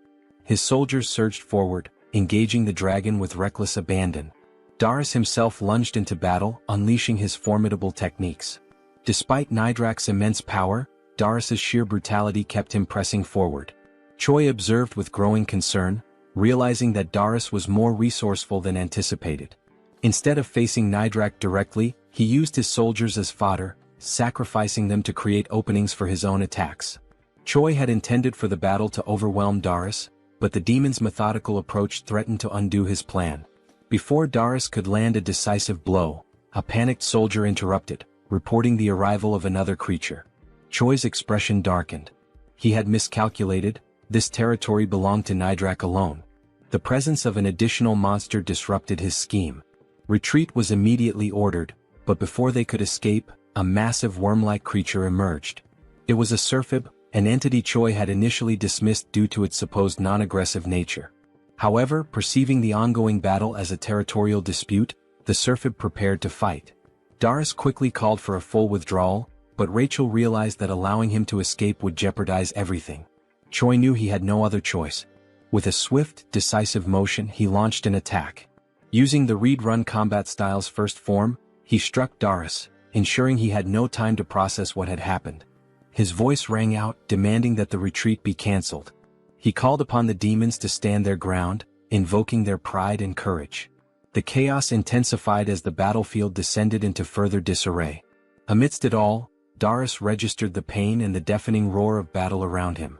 His soldiers surged forward, engaging the dragon with reckless abandon. Doris himself lunged into battle, unleashing his formidable techniques. Despite Nidrak's immense power, Doris's sheer brutality kept him pressing forward. Choi observed with growing concern, realizing that Doris was more resourceful than anticipated. Instead of facing Nidrak directly, he used his soldiers as fodder, sacrificing them to create openings for his own attacks. Choi had intended for the battle to overwhelm Doris, but the demon's methodical approach threatened to undo his plan. Before Doris could land a decisive blow, a panicked soldier interrupted, reporting the arrival of another creature. Choi's expression darkened. He had miscalculated, this territory belonged to Nidrak alone. The presence of an additional monster disrupted his scheme. Retreat was immediately ordered, but before they could escape, a massive worm-like creature emerged. It was a Surfib, an entity Choi had initially dismissed due to its supposed non-aggressive nature. However, perceiving the ongoing battle as a territorial dispute, the Surfib prepared to fight. Doris quickly called for a full withdrawal, but Rachel realized that allowing him to escape would jeopardize everything. Choi knew he had no other choice. With a swift, decisive motion, he launched an attack. Using the read-run combat style's first form, he struck Doris, ensuring he had no time to process what had happened. His voice rang out, demanding that the retreat be cancelled. He called upon the demons to stand their ground, invoking their pride and courage. The chaos intensified as the battlefield descended into further disarray. Amidst it all, Doris registered the pain and the deafening roar of battle around him.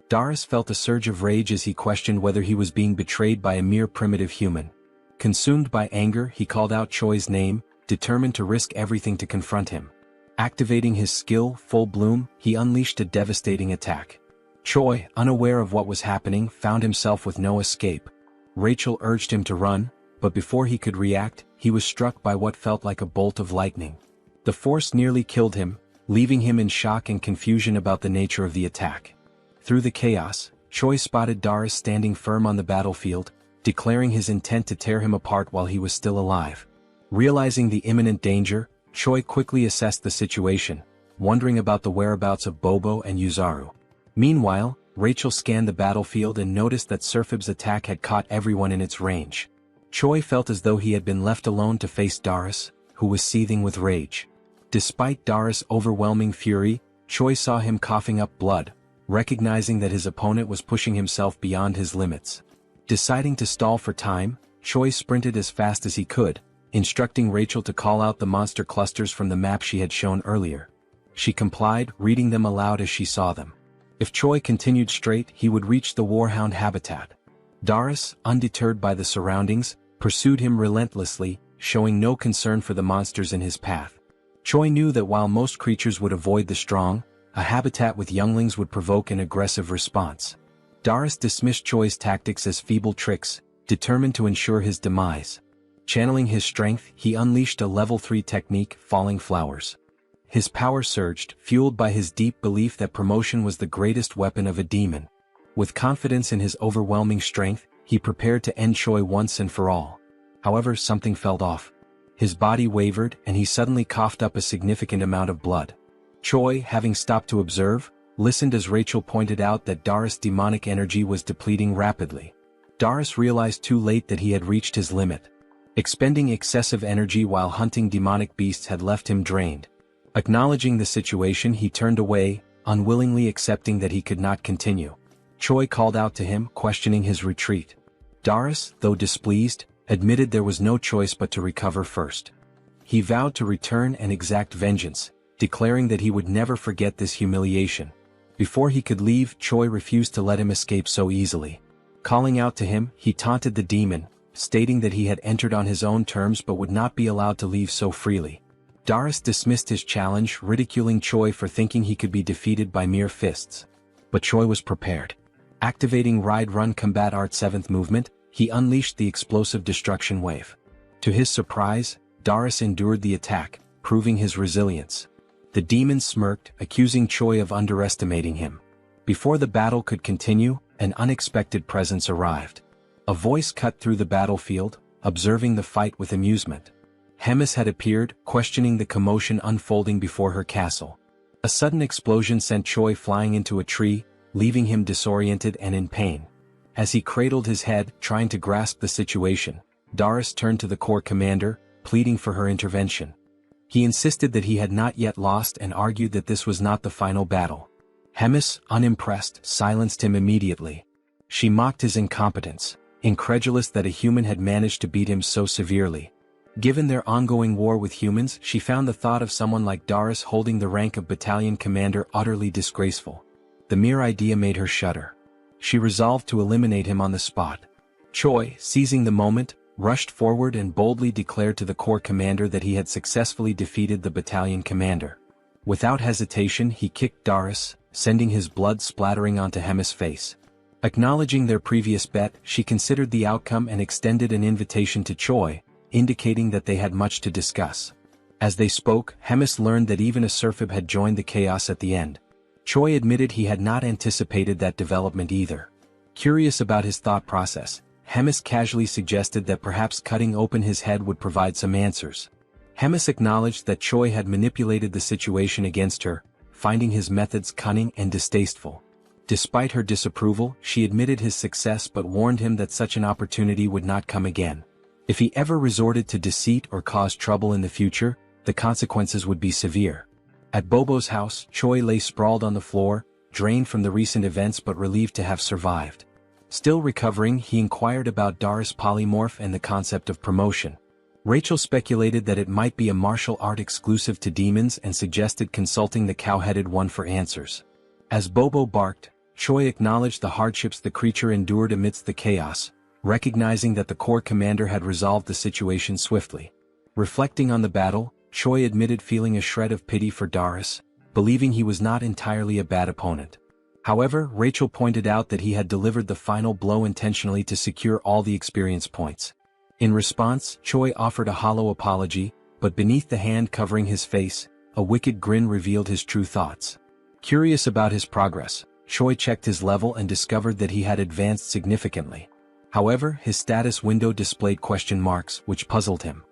Doris felt a surge of rage as he questioned whether he was being betrayed by a mere primitive human. Consumed by anger, he called out Choi's name, determined to risk everything to confront him. Activating his skill, Full Bloom, he unleashed a devastating attack. Choi, unaware of what was happening, found himself with no escape. Rachel urged him to run, but before he could react, he was struck by what felt like a bolt of lightning. The force nearly killed him, leaving him in shock and confusion about the nature of the attack. Through the chaos, Choi spotted Doris standing firm on the battlefield, declaring his intent to tear him apart while he was still alive. Realizing the imminent danger, Choi quickly assessed the situation, wondering about the whereabouts of Bobo and Yuzaru. Meanwhile, Rachel scanned the battlefield and noticed that Surfib's attack had caught everyone in its range. Choi felt as though he had been left alone to face Doris, who was seething with rage. Despite Doris' overwhelming fury, Choi saw him coughing up blood, recognizing that his opponent was pushing himself beyond his limits. Deciding to stall for time, Choi sprinted as fast as he could, instructing Rachel to call out the monster clusters from the map she had shown earlier. She complied, reading them aloud as she saw them. If Choi continued straight, he would reach the Warhound habitat. Doris, undeterred by the surroundings, pursued him relentlessly, showing no concern for the monsters in his path. Choi knew that while most creatures would avoid the strong, a habitat with younglings would provoke an aggressive response. Doris dismissed Choi's tactics as feeble tricks, determined to ensure his demise. Channeling his strength, he unleashed a level 3 technique, Falling Flowers. His power surged, fueled by his deep belief that promotion was the greatest weapon of a demon. With confidence in his overwhelming strength, he prepared to end Choi once and for all. However, something felt off. His body wavered, and he suddenly coughed up a significant amount of blood. Choi, having stopped to observe, listened as Rachel pointed out that Doris' demonic energy was depleting rapidly. Doris realized too late that he had reached his limit. Expending excessive energy while hunting demonic beasts had left him drained. Acknowledging the situation, he turned away, unwillingly accepting that he could not continue. Choi called out to him, questioning his retreat. Doris, though displeased, admitted there was no choice but to recover first. He vowed to return and exact vengeance, declaring that he would never forget this humiliation. Before he could leave, Choi refused to let him escape so easily. Calling out to him, he taunted the demon, stating that he had entered on his own terms but would not be allowed to leave so freely. Doris dismissed his challenge, ridiculing Choi for thinking he could be defeated by mere fists. But Choi was prepared. Activating Ride-Run Combat Art 7th movement, he unleashed the explosive destruction wave. To his surprise, Doris endured the attack, proving his resilience. The demon smirked, accusing Choi of underestimating him. Before the battle could continue, an unexpected presence arrived. A voice cut through the battlefield, observing the fight with amusement. Hemis had appeared, questioning the commotion unfolding before her castle. A sudden explosion sent Choi flying into a tree, leaving him disoriented and in pain. As he cradled his head, trying to grasp the situation, Doris turned to the corps commander, pleading for her intervention. He insisted that he had not yet lost and argued that this was not the final battle. Hemis, unimpressed, silenced him immediately. She mocked his incompetence, incredulous that a human had managed to beat him so severely. Given their ongoing war with humans, she found the thought of someone like Doris holding the rank of battalion commander utterly disgraceful. The mere idea made her shudder. She resolved to eliminate him on the spot. Choi, seizing the moment, rushed forward and boldly declared to the corps commander that he had successfully defeated the battalion commander. Without hesitation, he kicked Doris, sending his blood splattering onto Hemis' face. Acknowledging their previous bet, she considered the outcome and extended an invitation to Choi, indicating that they had much to discuss. As they spoke, Hemis learned that even a Serphib had joined the chaos at the end. Choi admitted he had not anticipated that development either. Curious about his thought process, Hemis casually suggested that perhaps cutting open his head would provide some answers. Hemis acknowledged that Choi had manipulated the situation against her, finding his methods cunning and distasteful. Despite her disapproval, she admitted his success but warned him that such an opportunity would not come again. If he ever resorted to deceit or caused trouble in the future, the consequences would be severe. At Bobo's house, Choi lay sprawled on the floor, drained from the recent events but relieved to have survived. Still recovering, he inquired about Doris' polymorph and the concept of promotion. Rachel speculated that it might be a martial art exclusive to demons and suggested consulting the cow-headed one for answers. As Bobo barked, Choi acknowledged the hardships the creature endured amidst the chaos, recognizing that the corps commander had resolved the situation swiftly. Reflecting on the battle, Choi admitted feeling a shred of pity for Doris, believing he was not entirely a bad opponent. However, Rachel pointed out that he had delivered the final blow intentionally to secure all the experience points. In response, Choi offered a hollow apology, but beneath the hand covering his face, a wicked grin revealed his true thoughts. Curious about his progress, Choi checked his level and discovered that he had advanced significantly. However, his status window displayed question marks, which puzzled him.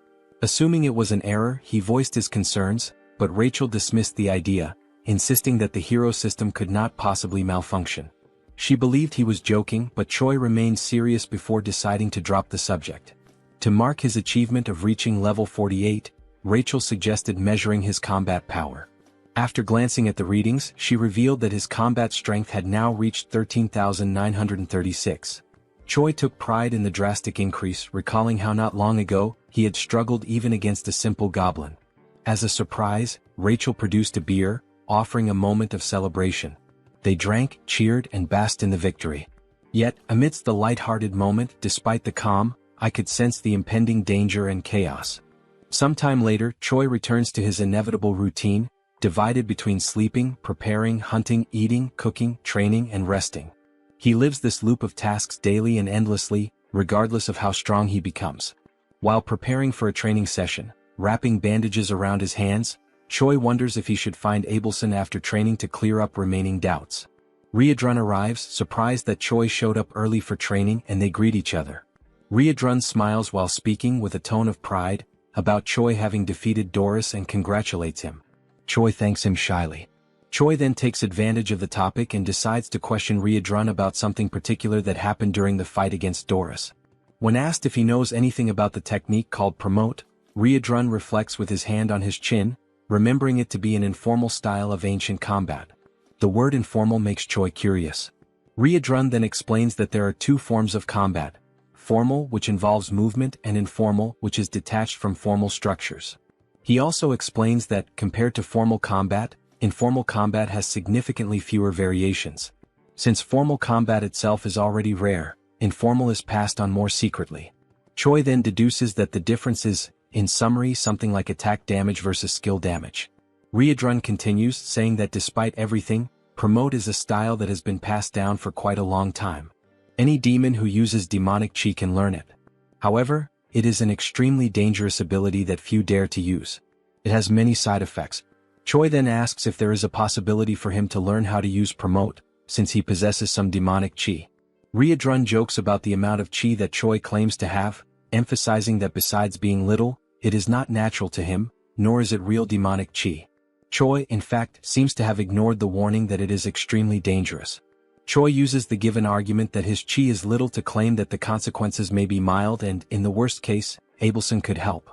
Assuming it was an error, he voiced his concerns, but Rachel dismissed the idea, insisting that the hero system could not possibly malfunction. She believed he was joking, but Choi remained serious before deciding to drop the subject. To mark his achievement of reaching level 48, Rachel suggested measuring his combat power. After glancing at the readings, she revealed that his combat strength had now reached 13,936. Choi took pride in the drastic increase, recalling how not long ago, he had struggled even against a simple goblin. As a surprise, Rachel produced a beer, offering a moment of celebration. They drank, cheered, and basked in the victory. Yet, amidst the light-hearted moment, despite the calm, I could sense the impending danger and chaos. Sometime later, Choi returns to his inevitable routine, divided between sleeping, preparing, hunting, eating, cooking, training, and resting. He lives this loop of tasks daily and endlessly, regardless of how strong he becomes. While preparing for a training session, wrapping bandages around his hands, Choi wonders if he should find Abelson after training to clear up remaining doubts. Riadrun arrives, surprised that Choi showed up early for training, and they greet each other. Riadrun smiles while speaking with a tone of pride about Choi having defeated Doris and congratulates him. Choi thanks him shyly. Choi then takes advantage of the topic and decides to question Riadrun about something particular that happened during the fight against Doris. When asked if he knows anything about the technique called promote, Riadrun reflects with his hand on his chin, remembering it to be an informal style of ancient combat. The word informal makes Choi curious. Riadrun then explains that there are two forms of combat: formal, which involves movement, and informal, which is detached from formal structures. He also explains that, compared to formal combat, informal combat has significantly fewer variations. Since formal combat itself is already rare, informal is passed on more secretly. Choi then deduces that the difference is in summary something like attack damage versus skill damage. Riadrun continues, saying that despite everything, promote is a style that has been passed down for quite a long time. Any demon who uses demonic chi can learn it. However, it is an extremely dangerous ability that few dare to use. It has many side effects. Choi then asks if there is a possibility for him to learn how to use promote, since he possesses some demonic chi. Riadrun jokes about the amount of chi that Choi claims to have, emphasizing that besides being little, it is not natural to him, nor is it real demonic chi. Choi, in fact, seems to have ignored the warning that it is extremely dangerous. Choi uses the given argument that his chi is little to claim that the consequences may be mild and, in the worst case, Abelson could help.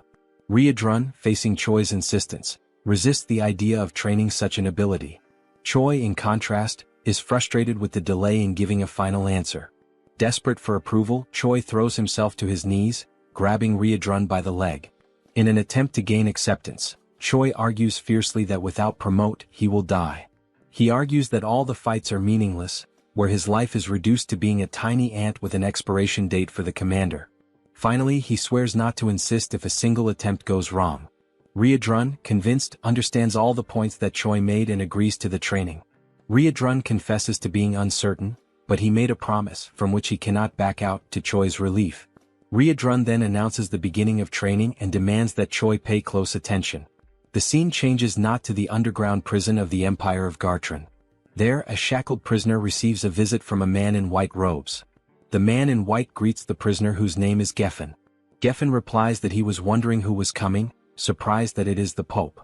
Riadrun, facing Choi's insistence, resists the idea of training such an ability. Choi, in contrast, is frustrated with the delay in giving a final answer. Desperate for approval, Choi throws himself to his knees, grabbing Riadrun by the leg. In an attempt to gain acceptance, Choi argues fiercely that without promote, he will die. He argues that all the fights are meaningless, where his life is reduced to being a tiny ant with an expiration date for the commander. Finally, he swears not to insist if a single attempt goes wrong. Riadrun, convinced, understands all the points that Choi made and agrees to the training. Riadrun confesses to being uncertain, but he made a promise, from which he cannot back out, to Choi's relief. Riadrun then announces the beginning of training and demands that Choi pay close attention. The scene changes not to the underground prison of the Empire of Gartran. There, a shackled prisoner receives a visit from a man in white robes. The man in white greets the prisoner, whose name is Geffen. Geffen replies that he was wondering who was coming, surprised that it is the Pope.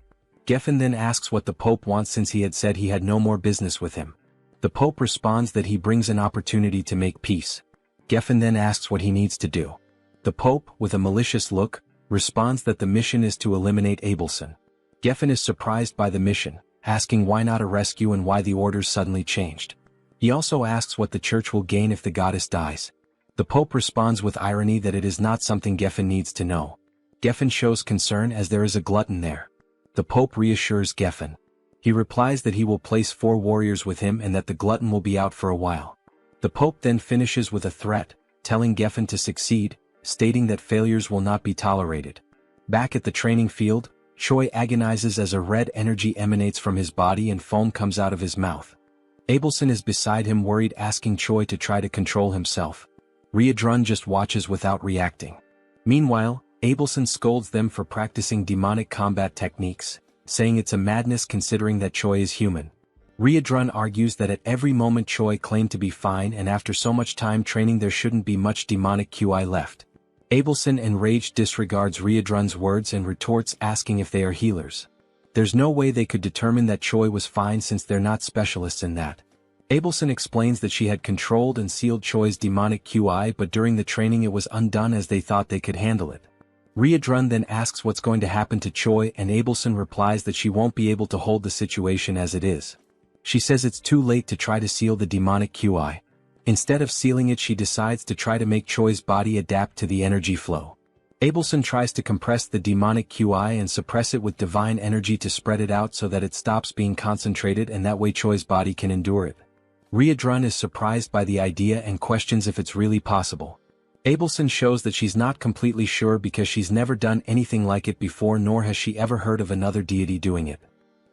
Geffen then asks what the Pope wants, since he had said he had no more business with him. The Pope responds that he brings an opportunity to make peace. Geffen then asks what he needs to do. The Pope, with a malicious look, responds that the mission is to eliminate Abelson. Geffen is surprised by the mission, asking why not a rescue and why the orders suddenly changed. He also asks what the church will gain if the goddess dies. The Pope responds with irony that it is not something Geffen needs to know. Geffen shows concern as there is a glutton there. The Pope reassures Geffen. He replies that he will place 4 warriors with him and that the glutton will be out for a while. The Pope then finishes with a threat, telling Geffen to succeed, stating that failures will not be tolerated. Back at the training field, Choi agonizes as a red energy emanates from his body and foam comes out of his mouth. Abelson is beside him, worried, asking Choi to try to control himself. Riadrun just watches without reacting. Meanwhile, Abelson scolds them for practicing demonic combat techniques, saying it's a madness considering that Choi is human. Riadrun argues that at every moment Choi claimed to be fine, and after so much time training there shouldn't be much demonic QI left. Abelson, enraged, disregards Riadrun's words and retorts, asking if they are healers. There's no way they could determine that Choi was fine since they're not specialists in that. Abelson explains that she had controlled and sealed Choi's demonic QI, but during the training it was undone as they thought they could handle it. Riadrun then asks what's going to happen to Choi, and Abelson replies that she won't be able to hold the situation as it is. She says it's too late to try to seal the demonic QI. Instead of sealing it, she decides to try to make Choi's body adapt to the energy flow. Abelson tries to compress the demonic QI and suppress it with divine energy to spread it out so that it stops being concentrated, and that way Choi's body can endure it. Riadrun is surprised by the idea and questions if it's really possible. Abelson shows that she's not completely sure because she's never done anything like it before, nor has she ever heard of another deity doing it.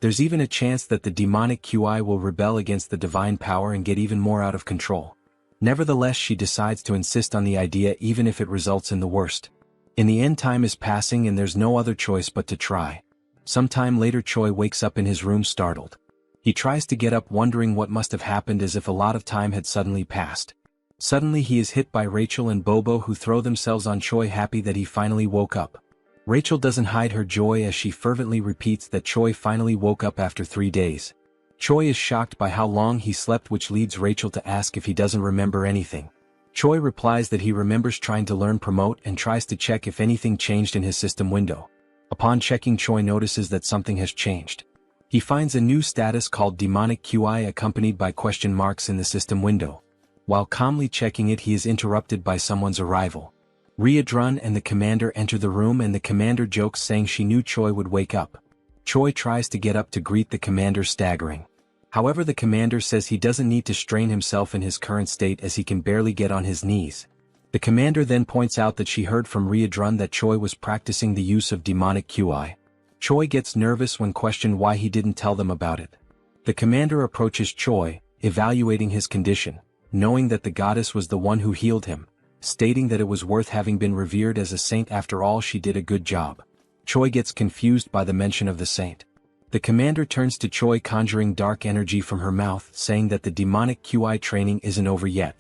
There's even a chance that the demonic QI will rebel against the divine power and get even more out of control. Nevertheless, she decides to insist on the idea even if it results in the worst. In the end, time is passing and there's no other choice but to try. Sometime later, Choi wakes up in his room startled. He tries to get up, wondering what must have happened, as if a lot of time had suddenly passed. Suddenly he is hit by Rachel and Bobo, who throw themselves on Choi, happy that he finally woke up. Rachel doesn't hide her joy as she fervently repeats that Choi finally woke up after 3 days. Choi is shocked by how long he slept, which leads Rachel to ask if he doesn't remember anything. Choi replies that he remembers trying to learn promote and tries to check if anything changed in his system window. Upon checking, Choi notices that something has changed. He finds a new status called demonic QI accompanied by question marks in the system window. While calmly checking it, he is interrupted by someone's arrival. Riadrun and the commander enter the room, and the commander jokes, saying she knew Choi would wake up. Choi tries to get up to greet the commander, staggering. However, the commander says he doesn't need to strain himself in his current state as he can barely get on his knees. The commander then points out that she heard from Riadrun that Choi was practicing the use of demonic QI. Choi gets nervous when questioned why he didn't tell them about it. The commander approaches Choi, evaluating his condition, knowing that the goddess was the one who healed him, stating that it was worth having been revered as a saint. After all, she did a good job. Choi gets confused by the mention of the saint. The commander turns to Choi, conjuring dark energy from her mouth, saying that the demonic QI training isn't over yet.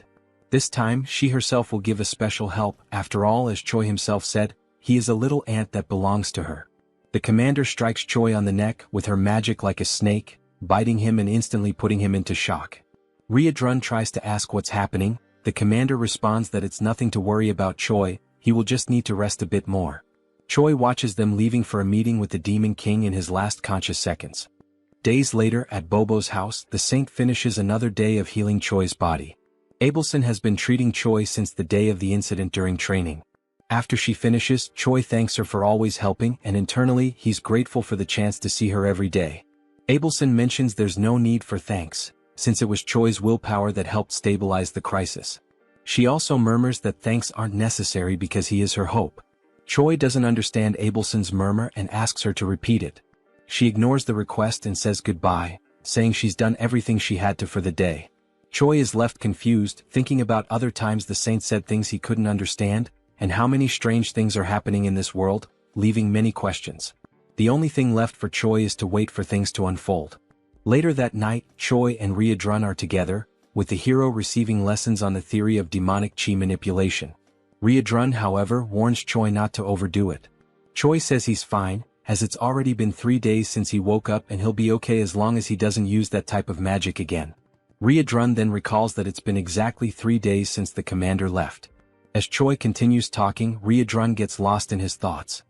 This time, she herself will give a special help. After all, as Choi himself said, he is a little ant that belongs to her. The commander strikes Choi on the neck with her magic like a snake, biting him and instantly putting him into shock. Riadrun tries to ask what's happening. The commander responds that it's nothing to worry about Choi, he will just need to rest a bit more. Choi watches them leaving for a meeting with the Demon King in his last conscious seconds. Days later at Bobo's house, the saint finishes another day of healing Choi's body. Abelson has been treating Choi since the day of the incident during training. After she finishes, Choi thanks her for always helping, and internally he's grateful for the chance to see her every day. Abelson mentions there's no need for thanks, since it was Choi's willpower that helped stabilize the crisis. She also murmurs that thanks aren't necessary because he is her hope. Choi doesn't understand Abelson's murmur and asks her to repeat it. She ignores the request and says goodbye, saying she's done everything she had to for the day. Choi is left confused, thinking about other times the saint said things he couldn't understand, and how many strange things are happening in this world, leaving many questions. The only thing left for Choi is to wait for things to unfold. Later that night, Choi and Riadrun are together, with the hero receiving lessons on the theory of demonic chi manipulation. Riadrun, however, warns Choi not to overdo it. Choi says he's fine, as it's already been 3 days since he woke up and he'll be okay as long as he doesn't use that type of magic again. Riadrun then recalls that it's been exactly 3 days since the commander left. As Choi continues talking, Riadrun gets lost in his thoughts.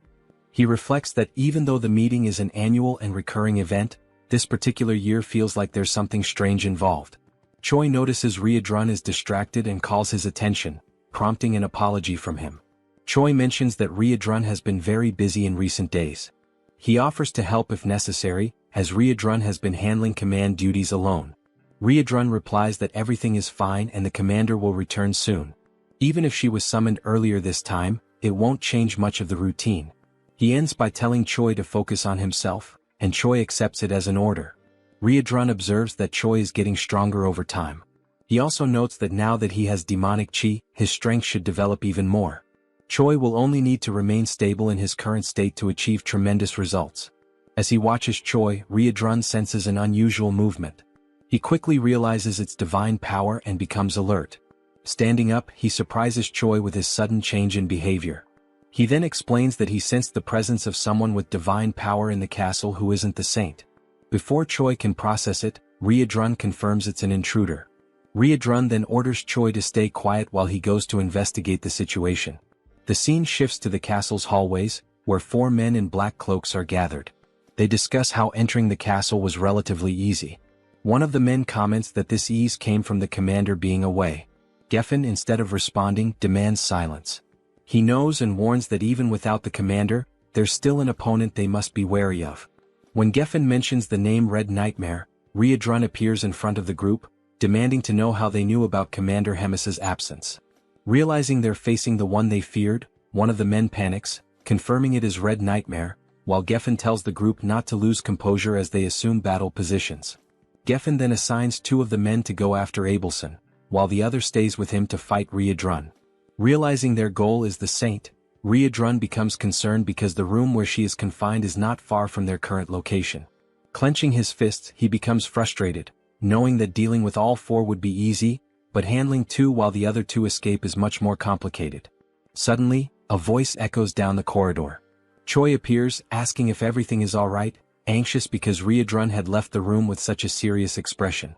He reflects that even though the meeting is an annual and recurring event, this particular year feels like there's something strange involved. Choi notices Riadrun is distracted and calls his attention, prompting an apology from him. Choi mentions that Riadrun has been very busy in recent days. He offers to help if necessary, as Riadrun has been handling command duties alone. Riadrun replies that everything is fine and the commander will return soon. Even if she was summoned earlier this time, it won't change much of the routine. He ends by telling Choi to focus on himself, and Choi accepts it as an order. Riadrun observes that Choi is getting stronger over time. He also notes that now that he has demonic chi, his strength should develop even more. Choi will only need to remain stable in his current state to achieve tremendous results. As he watches Choi, Riadrun senses an unusual movement. He quickly realizes its divine power and becomes alert. Standing up, he surprises Choi with his sudden change in behavior. He then explains that he sensed the presence of someone with divine power in the castle who isn't the saint. Before Choi can process it, Riadrun confirms it's an intruder. Riadrun then orders Choi to stay quiet while he goes to investigate the situation. The scene shifts to the castle's hallways, where 4 men in black cloaks are gathered. They discuss how entering the castle was relatively easy. One of the men comments that this ease came from the commander being away. Geffen, instead of responding, demands silence. He knows and warns that even without the commander, there's still an opponent they must be wary of. When Geffen mentions the name Red Nightmare, Riadrun appears in front of the group, demanding to know how they knew about Commander Hemis's absence. Realizing they're facing the one they feared, one of the men panics, confirming it is Red Nightmare, while Geffen tells the group not to lose composure as they assume battle positions. Geffen then assigns 2 of the men to go after Abelson, while the other stays with him to fight Riadrun. Realizing their goal is the saint, Riadrun becomes concerned because the room where she is confined is not far from their current location. Clenching his fists, he becomes frustrated, knowing that dealing with all 4 would be easy, but handling 2 while the other 2 escape is much more complicated. Suddenly, a voice echoes down the corridor. Choi appears, asking if everything is alright, anxious because Riadrun had left the room with such a serious expression.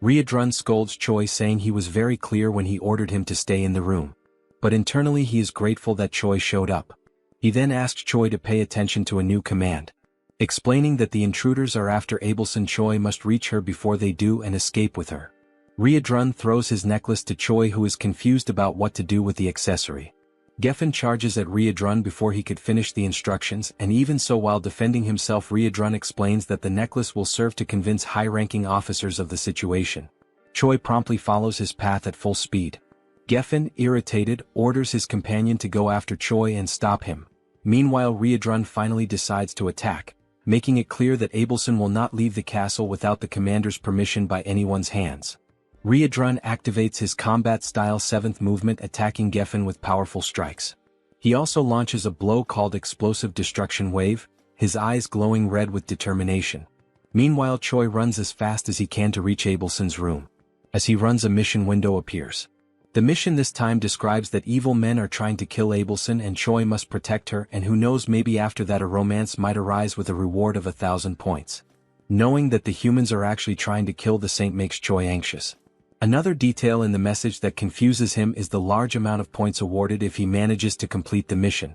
Riadrun scolds Choi, saying he was very clear when he ordered him to stay in the room. But internally he is grateful that Choi showed up. He then asks Choi to pay attention to a new command. Explaining that the intruders are after Abelson, Choi must reach her before they do and escape with her. Riadrun throws his necklace to Choi, who is confused about what to do with the accessory. Geffen charges at Riadrun before he could finish the instructions, and even so, while defending himself, Riadrun explains that the necklace will serve to convince high-ranking officers of the situation. Choi promptly follows his path at full speed. Geffen, irritated, orders his companion to go after Choi and stop him. Meanwhile, Riedrun finally decides to attack, making it clear that Abelson will not leave the castle without the commander's permission by anyone's hands. Riedrun activates his combat-style 7th movement, attacking Geffen with powerful strikes. He also launches a blow called Explosive Destruction Wave, his eyes glowing red with determination. Meanwhile, Choi runs as fast as he can to reach Abelson's room. As he runs, a mission window appears. The mission this time describes that evil men are trying to kill Abelson and Choi must protect her, and who knows, maybe after that a romance might arise with a reward of 1,000 points. Knowing that the humans are actually trying to kill the saint makes Choi anxious. Another detail in the message that confuses him is the large amount of points awarded if he manages to complete the mission.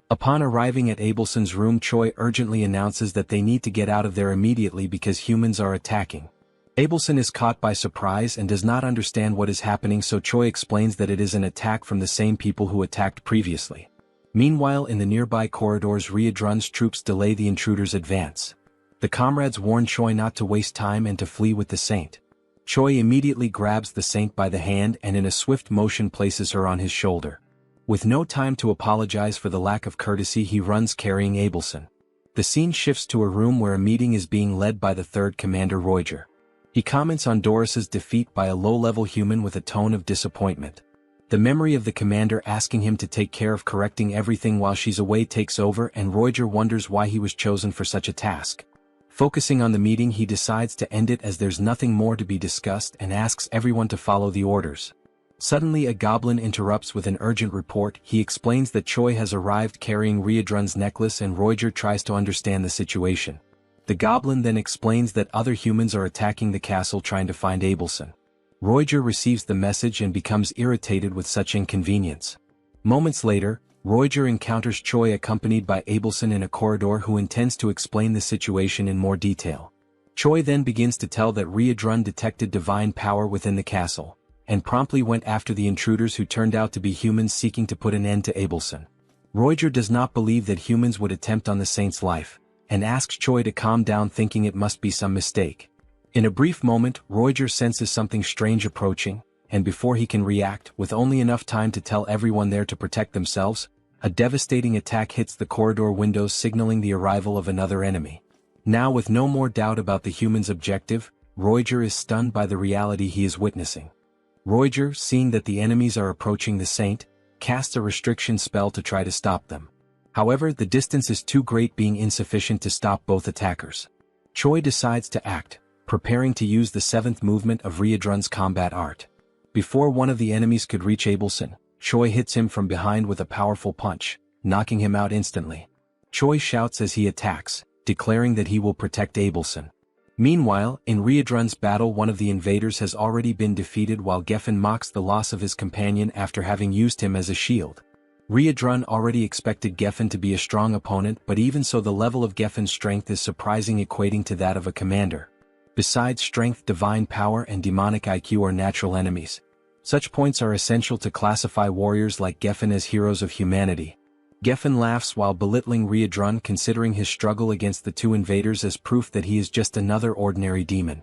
Upon arriving at Abelson's room, Choi urgently announces that they need to get out of there immediately because humans are attacking. Abelson is caught by surprise and does not understand what is happening, so Choi explains that it is an attack from the same people who attacked previously. Meanwhile, in the nearby corridors, Riedrun's troops delay the intruders' advance. The comrades warn Choi not to waste time and to flee with the saint. Choi immediately grabs the saint by the hand and in a swift motion places her on his shoulder. With no time to apologize for the lack of courtesy, he runs carrying Abelson. The scene shifts to a room where a meeting is being led by the 3rd Commander Roger. He comments on Doris's defeat by a low-level human with a tone of disappointment. The memory of the commander asking him to take care of correcting everything while she's away takes over, and Roger wonders why he was chosen for such a task. Focusing on the meeting, he decides to end it as there's nothing more to be discussed and asks everyone to follow the orders. Suddenly, a goblin interrupts with an urgent report. He explains that Choi has arrived carrying Riedrun's necklace, and Roger tries to understand the situation. The goblin then explains that other humans are attacking the castle trying to find Abelson. Roger receives the message and becomes irritated with such inconvenience. Moments later, Roger encounters Choi accompanied by Abelson in a corridor, who intends to explain the situation in more detail. Choi then begins to tell that Riedrun detected divine power within the castle, and promptly went after the intruders who turned out to be humans seeking to put an end to Abelson. Roger does not believe that humans would attempt on the saint's life, and asks Choi to calm down, thinking it must be some mistake. In a brief moment, Roger senses something strange approaching, and before he can react, with only enough time to tell everyone there to protect themselves, a devastating attack hits the corridor windows, signaling the arrival of another enemy. Now, with no more doubt about the human's objective, Roger is stunned by the reality he is witnessing. Roger, seeing that the enemies are approaching the saint, casts a restriction spell to try to stop them. However, the distance is too great, being insufficient to stop both attackers. Choi decides to act, preparing to use the 7th movement of Riedrun's combat art. Before one of the enemies could reach Abelson, Choi hits him from behind with a powerful punch, knocking him out instantly. Choi shouts as he attacks, declaring that he will protect Abelson. Meanwhile, in Riedrun's battle, one of the invaders has already been defeated, while Geffen mocks the loss of his companion after having used him as a shield. Riedrun already expected Geffen to be a strong opponent, but even so, the level of Geffen's strength is surprising, equating to that of a commander. Besides strength, divine power and demonic IQ are natural enemies. Such points are essential to classify warriors like Geffen as heroes of humanity. Geffen laughs while belittling Riedrun, considering his struggle against the 2 invaders as proof that he is just another ordinary demon.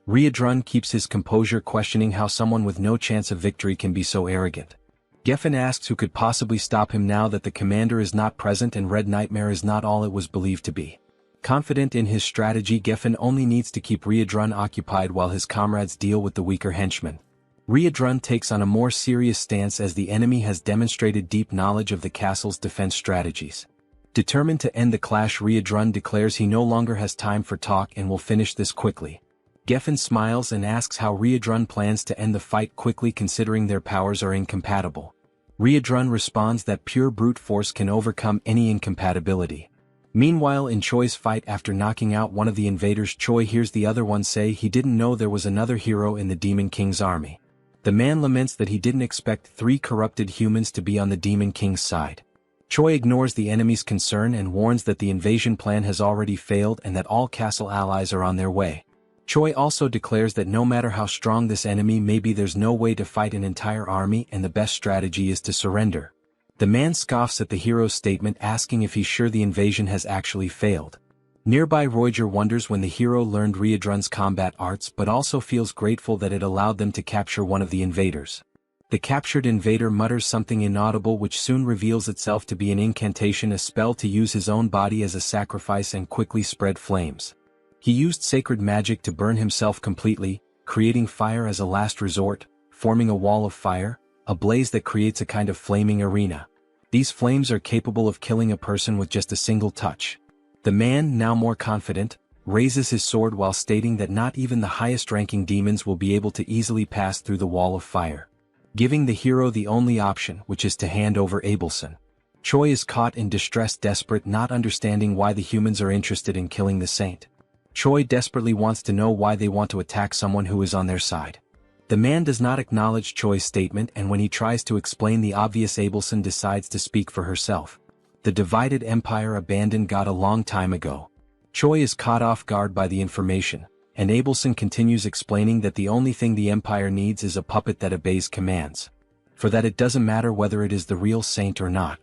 Riedrun keeps his composure, questioning how someone with no chance of victory can be so arrogant. Geffen asks who could possibly stop him now that the commander is not present and Red Nightmare is not all it was believed to be. Confident in his strategy, Geffen only needs to keep Riedrun occupied while his comrades deal with the weaker henchmen. Riedrun takes on a more serious stance as the enemy has demonstrated deep knowledge of the castle's defense strategies. Determined to end the clash, Riedrun declares he no longer has time for talk and will finish this quickly. Geffen smiles and asks how Riedrun plans to end the fight quickly, considering their powers are incompatible. Riedrun responds that pure brute force can overcome any incompatibility. Meanwhile, in Choi's fight, after knocking out one of the invaders, Choi hears the other one say he didn't know there was another hero in the Demon King's army. The man laments that he didn't expect 3 corrupted humans to be on the Demon King's side. Choi ignores the enemy's concern and warns that the invasion plan has already failed and that all castle allies are on their way. Choi also declares that no matter how strong this enemy may be, there's no way to fight an entire army and the best strategy is to surrender. The man scoffs at the hero's statement, asking if he's sure the invasion has actually failed. Nearby, Roger wonders when the hero learned Riedrun's combat arts, but also feels grateful that it allowed them to capture one of the invaders. The captured invader mutters something inaudible which soon reveals itself to be an incantation, a spell to use his own body as a sacrifice and quickly spread flames. He used sacred magic to burn himself completely, creating fire as a last resort, forming a wall of fire, a blaze that creates a kind of flaming arena. These flames are capable of killing a person with just a single touch. The man, now more confident, raises his sword while stating that not even the highest-ranking demons will be able to easily pass through the wall of fire, giving the hero the only option, which is to hand over Abelson. Choi is caught in distress, desperate, not understanding why the humans are interested in killing the saint. Choi desperately wants to know why they want to attack someone who is on their side. The man does not acknowledge Choi's statement, and when he tries to explain the obvious, Abelson decides to speak for herself. The divided empire abandoned God a long time ago. Choi is caught off guard by the information, and Abelson continues explaining that the only thing the empire needs is a puppet that obeys commands. For that it doesn't matter whether it is the real saint or not.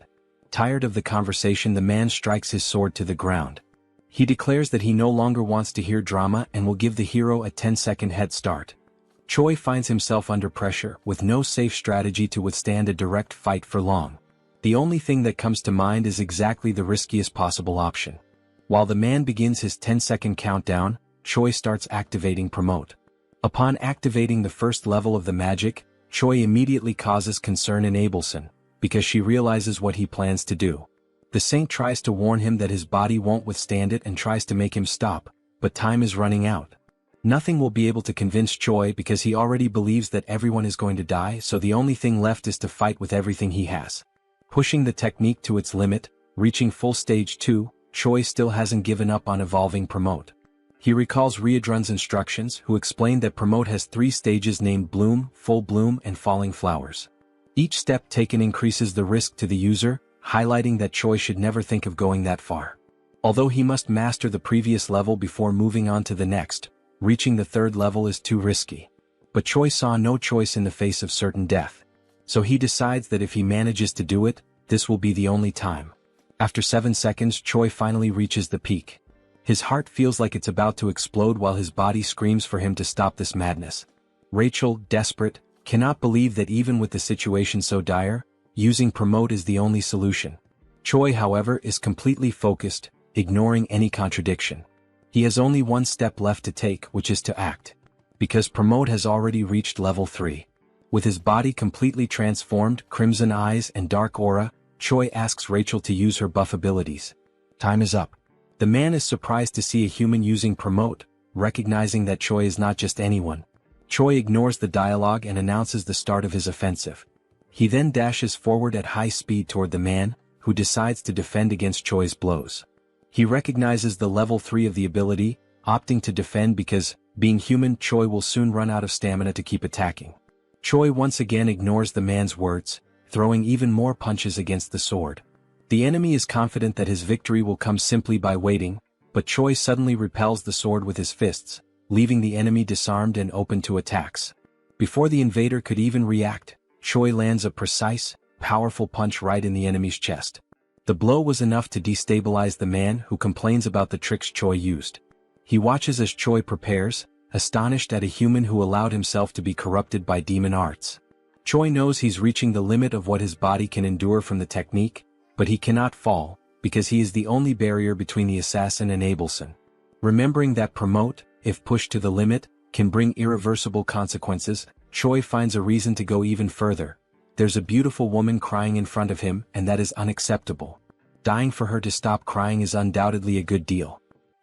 Tired of the conversation, the man strikes his sword to the ground. He declares that he no longer wants to hear drama and will give the hero a 10-second head start. Choi finds himself under pressure, with no safe strategy to withstand a direct fight for long. The only thing that comes to mind is exactly the riskiest possible option. While the man begins his 10-second countdown, Choi starts activating Promote. Upon activating the first level of the magic, Choi immediately causes concern in Abelson, because she realizes what he plans to do. The saint tries to warn him that his body won't withstand it and tries to make him stop, but time is running out. Nothing will be able to convince Choi because he already believes that everyone is going to die, so the only thing left is to fight with everything he has. Pushing the technique to its limit, reaching full stage 2, Choi still hasn't given up on evolving Promote. He recalls Riadrun's instructions, who explained that Promote has 3 stages named Bloom, Full Bloom, and Falling Flowers. Each step taken increases the risk to the user, highlighting that Choi should never think of going that far. Although he must master the previous level before moving on to the next, reaching the 3rd level is too risky. But Choi saw no choice in the face of certain death. So he decides that if he manages to do it, this will be the only time. After 7 seconds, Choi finally reaches the peak. His heart feels like it's about to explode while his body screams for him to stop this madness. Rachel, desperate, cannot believe that even with the situation so dire, using Promote is the only solution. Choi, however, is completely focused, ignoring any contradiction. He has only one step left to take, which is to act. Because Promote has already reached level 3. With his body completely transformed, crimson eyes and dark aura, Choi asks Rachel to use her buff abilities. Time is up. The man is surprised to see a human using Promote, recognizing that Choi is not just anyone. Choi ignores the dialogue and announces the start of his offensive. He then dashes forward at high speed toward the man, who decides to defend against Choi's blows. He recognizes the level 3 of the ability, opting to defend because, being human, Choi will soon run out of stamina to keep attacking. Choi once again ignores the man's words, throwing even more punches against the sword. The enemy is confident that his victory will come simply by waiting, but Choi suddenly repels the sword with his fists, leaving the enemy disarmed and open to attacks. Before the invader could even react, Choi lands a precise, powerful punch right in the enemy's chest. The blow was enough to destabilize the man, who complains about the tricks Choi used. He watches as Choi prepares, astonished at a human who allowed himself to be corrupted by demon arts. Choi knows he's reaching the limit of what his body can endure from the technique, but he cannot fall, because he is the only barrier between the assassin and Abelson. Remembering that Promote, if pushed to the limit, can bring irreversible consequences, Choi finds a reason to go even further. There's a beautiful woman crying in front of him, and that is unacceptable. Dying for her to stop crying is undoubtedly a good deal.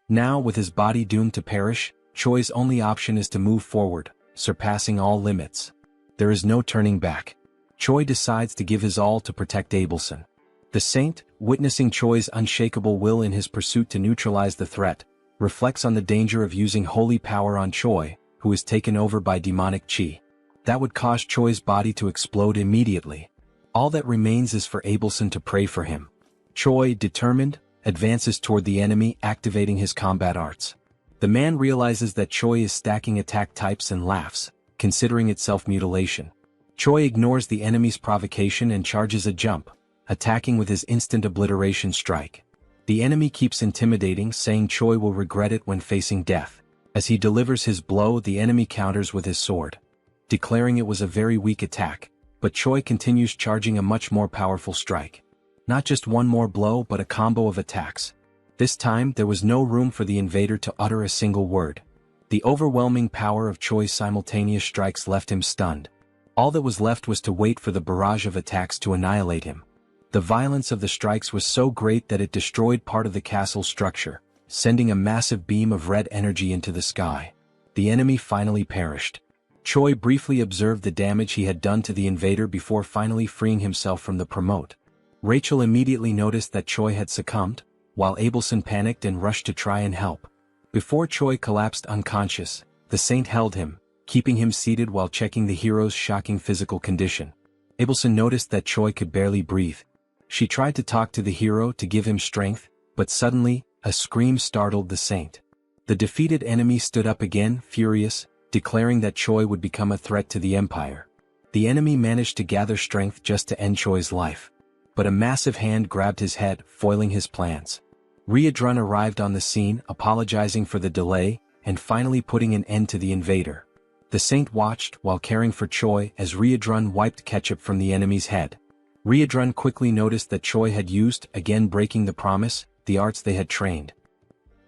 Now, with his body doomed to perish, Choi's only option is to move forward, surpassing all limits. There is no turning back. Choi decides to give his all to protect Abelson. The saint, witnessing Choi's unshakable will in his pursuit to neutralize the threat, reflects on the danger of using holy power on Choi, who is taken over by demonic chi. That would cause Choi's body to explode immediately. All that remains is for Abelson to pray for him. Choi, determined, advances toward the enemy, activating his combat arts. The man realizes that Choi is stacking attack types and laughs, considering it self-mutilation. Choi ignores the enemy's provocation and charges a jump, attacking with his instant obliteration strike. The enemy keeps intimidating, saying Choi will regret it when facing death. As he delivers his blow, the enemy counters with his sword. Declaring it was a very weak attack, but Choi continues charging a much more powerful strike. Not just one more blow but a combo of attacks. This time there was no room for the invader to utter a single word. The overwhelming power of Choi's simultaneous strikes left him stunned. All that was left was to wait for the barrage of attacks to annihilate him. The violence of the strikes was so great that it destroyed part of the castle structure, sending a massive beam of red energy into the sky. The enemy finally perished. Choi briefly observed the damage he had done to the invader before finally freeing himself from the promote. Rachel immediately noticed that Choi had succumbed, while Abelson panicked and rushed to try and help. Before Choi collapsed unconscious, the saint held him, keeping him seated while checking the hero's shocking physical condition. Abelson noticed that Choi could barely breathe. She tried to talk to the hero to give him strength, but suddenly, a scream startled the saint. The defeated enemy stood up again, furious, declaring that Choi would become a threat to the empire. The enemy managed to gather strength just to end Choi's life. But a massive hand grabbed his head, foiling his plans. Riadrun arrived on the scene, apologizing for the delay, and finally putting an end to the invader. The saint watched while caring for Choi as Riadrun wiped ketchup from the enemy's head. Riadrun quickly noticed that Choi had used, again breaking the promise, the arts they had trained.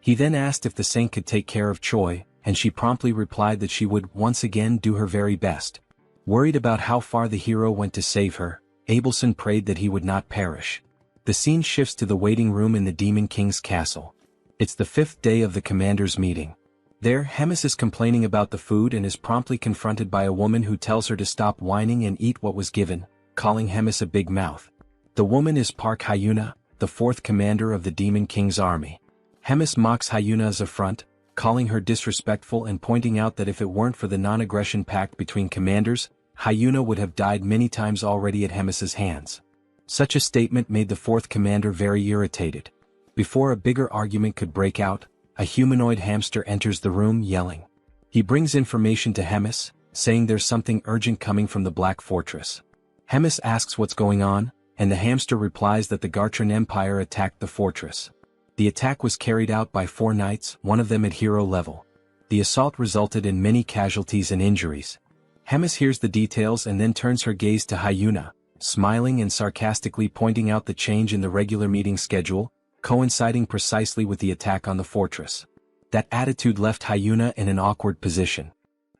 He then asked if the saint could take care of Choi, and she promptly replied that she would once again do her very best. Worried about how far the hero went to save her, Abelson prayed that he would not perish. The scene shifts to the waiting room in the Demon King's castle. It's the 5th day of the commander's meeting. There, Hemis is complaining about the food and is promptly confronted by a woman who tells her to stop whining and eat what was given, calling Hemis a big mouth. The woman is Park Hyuna, the 4th commander of the Demon King's army. Hemis mocks Hyuna's affront, calling her disrespectful and pointing out that if it weren't for the non-aggression pact between commanders, Hyuna would have died many times already at Hemis's hands. Such a statement made the 4th commander very irritated. Before a bigger argument could break out, a humanoid hamster enters the room yelling. He brings information to Hemis, saying there's something urgent coming from the Black Fortress. Hemis asks what's going on, and the hamster replies that the Gartran Empire attacked the fortress. The attack was carried out by 4 knights, one of them at hero level. The assault resulted in many casualties and injuries. Hemis hears the details and then turns her gaze to Hyuna, smiling and sarcastically pointing out the change in the regular meeting schedule, coinciding precisely with the attack on the fortress. That attitude left Hyuna in an awkward position.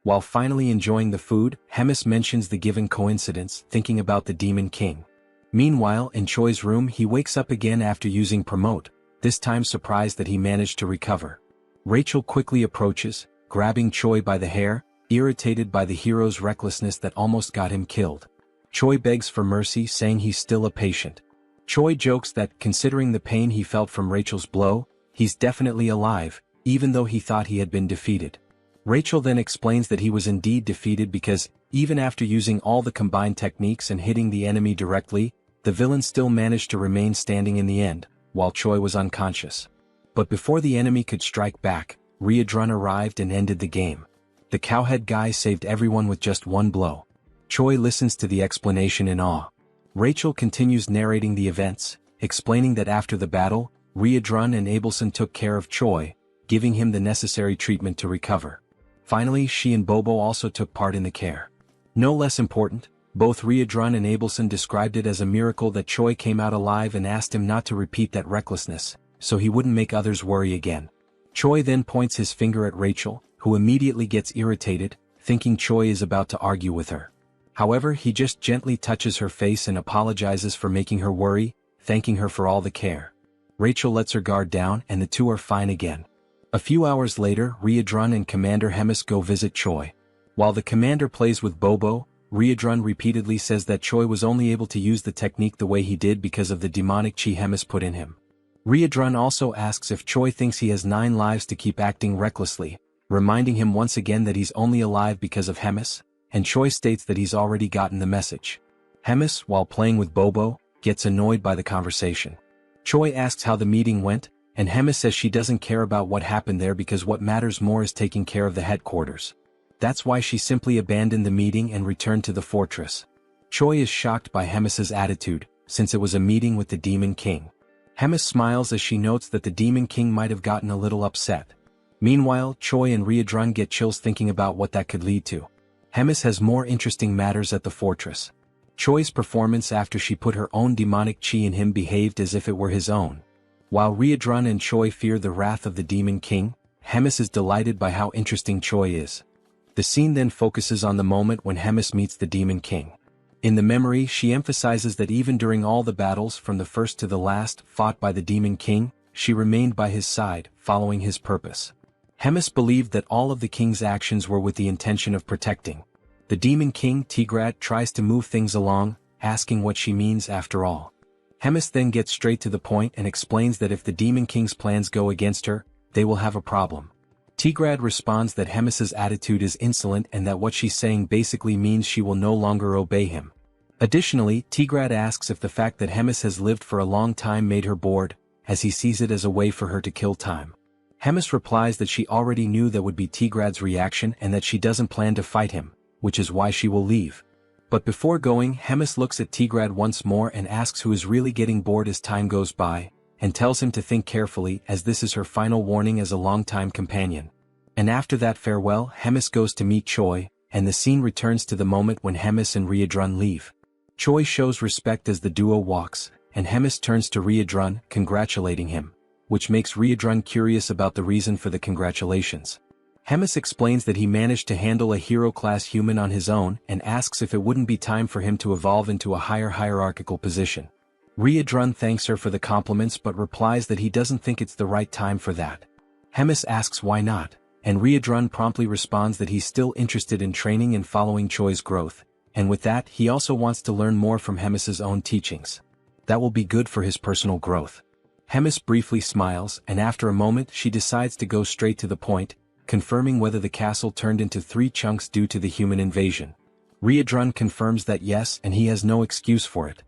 While finally enjoying the food, Hemis mentions the given coincidence, thinking about the Demon King. Meanwhile, in Choi's room he wakes up again after using promote, this time surprised that he managed to recover. Rachel quickly approaches, grabbing Choi by the hair, irritated by the hero's recklessness that almost got him killed. Choi begs for mercy, saying he's still a patient. Choi jokes that, considering the pain he felt from Rachel's blow, he's definitely alive, even though he thought he had been defeated. Rachel then explains that he was indeed defeated because, even after using all the combined techniques and hitting the enemy directly, the villain still managed to remain standing in the end, while Choi was unconscious. But before the enemy could strike back, Riadrun arrived and ended the game. The cowhead guy saved everyone with just one blow. Choi listens to the explanation in awe. Rachel continues narrating the events, explaining that after the battle, Riadrun and Abelson took care of Choi, giving him the necessary treatment to recover. Finally, she and Bobo also took part in the care. No less important, both Riadrun and Abelson described it as a miracle that Choi came out alive and asked him not to repeat that recklessness, so he wouldn't make others worry again. Choi then points his finger at Rachel, who immediately gets irritated, thinking Choi is about to argue with her. However, he just gently touches her face and apologizes for making her worry, thanking her for all the care. Rachel lets her guard down and the two are fine again. A few hours later, Riadrun and Commander Hemis go visit Choi. While the commander plays with Bobo, Riadrun repeatedly says that Choi was only able to use the technique the way he did because of the demonic chi Hemis put in him. Riadrun also asks if Choi thinks he has 9 lives to keep acting recklessly, reminding him once again that he's only alive because of Hemis, and Choi states that he's already gotten the message. Hemis, while playing with Bobo, gets annoyed by the conversation. Choi asks how the meeting went, and Hemis says she doesn't care about what happened there because what matters more is taking care of the headquarters. That's why she simply abandoned the meeting and returned to the fortress. Choi is shocked by Hemis's attitude, since it was a meeting with the Demon King. Hemis smiles as she notes that the Demon King might have gotten a little upset. Meanwhile, Choi and Riadrun get chills thinking about what that could lead to. Hemis has more interesting matters at the fortress. Choi's performance after she put her own demonic chi in him behaved as if it were his own. While Riadrun and Choi fear the wrath of the Demon King, Hemis is delighted by how interesting Choi is. The scene then focuses on the moment when Hemis meets the Demon King. In the memory, she emphasizes that even during all the battles from the first to the last fought by the Demon King, she remained by his side, following his purpose. Hemis believed that all of the king's actions were with the intention of protecting. The Demon King Tigrad tries to move things along, asking what she means after all. Hemis then gets straight to the point and explains that if the Demon King's plans go against her, they will have a problem. Tigrad responds that Hemis's attitude is insolent and that what she's saying basically means she will no longer obey him. Additionally, Tigrad asks if the fact that Hemis has lived for a long time made her bored, as he sees it as a way for her to kill time. Hemis replies that she already knew that would be Tigrad's reaction and that she doesn't plan to fight him, which is why she will leave. But before going, Hemis looks at Tigrad once more and asks who is really getting bored as time goes by, and tells him to think carefully as this is her final warning as a longtime companion. And after that farewell, Hemis goes to meet Choi, and the scene returns to the moment when Hemis and Riadrun leave. Choi shows respect as the duo walks, and Hemis turns to Riadrun, congratulating him, which makes Riadrun curious about the reason for the congratulations. Hemis explains that he managed to handle a hero-class human on his own and asks if it wouldn't be time for him to evolve into a higher hierarchical position. Riadrun thanks her for the compliments but replies that he doesn't think it's the right time for that. Hemis asks why not, and Riadrun promptly responds that he's still interested in training and following Choi's growth, and with that he also wants to learn more from Hemis's own teachings. That will be good for his personal growth. Hemis briefly smiles, and after a moment she decides to go straight to the point, confirming whether the castle turned into 3 chunks due to the human invasion. Riadrun confirms that yes, and he has no excuse for it.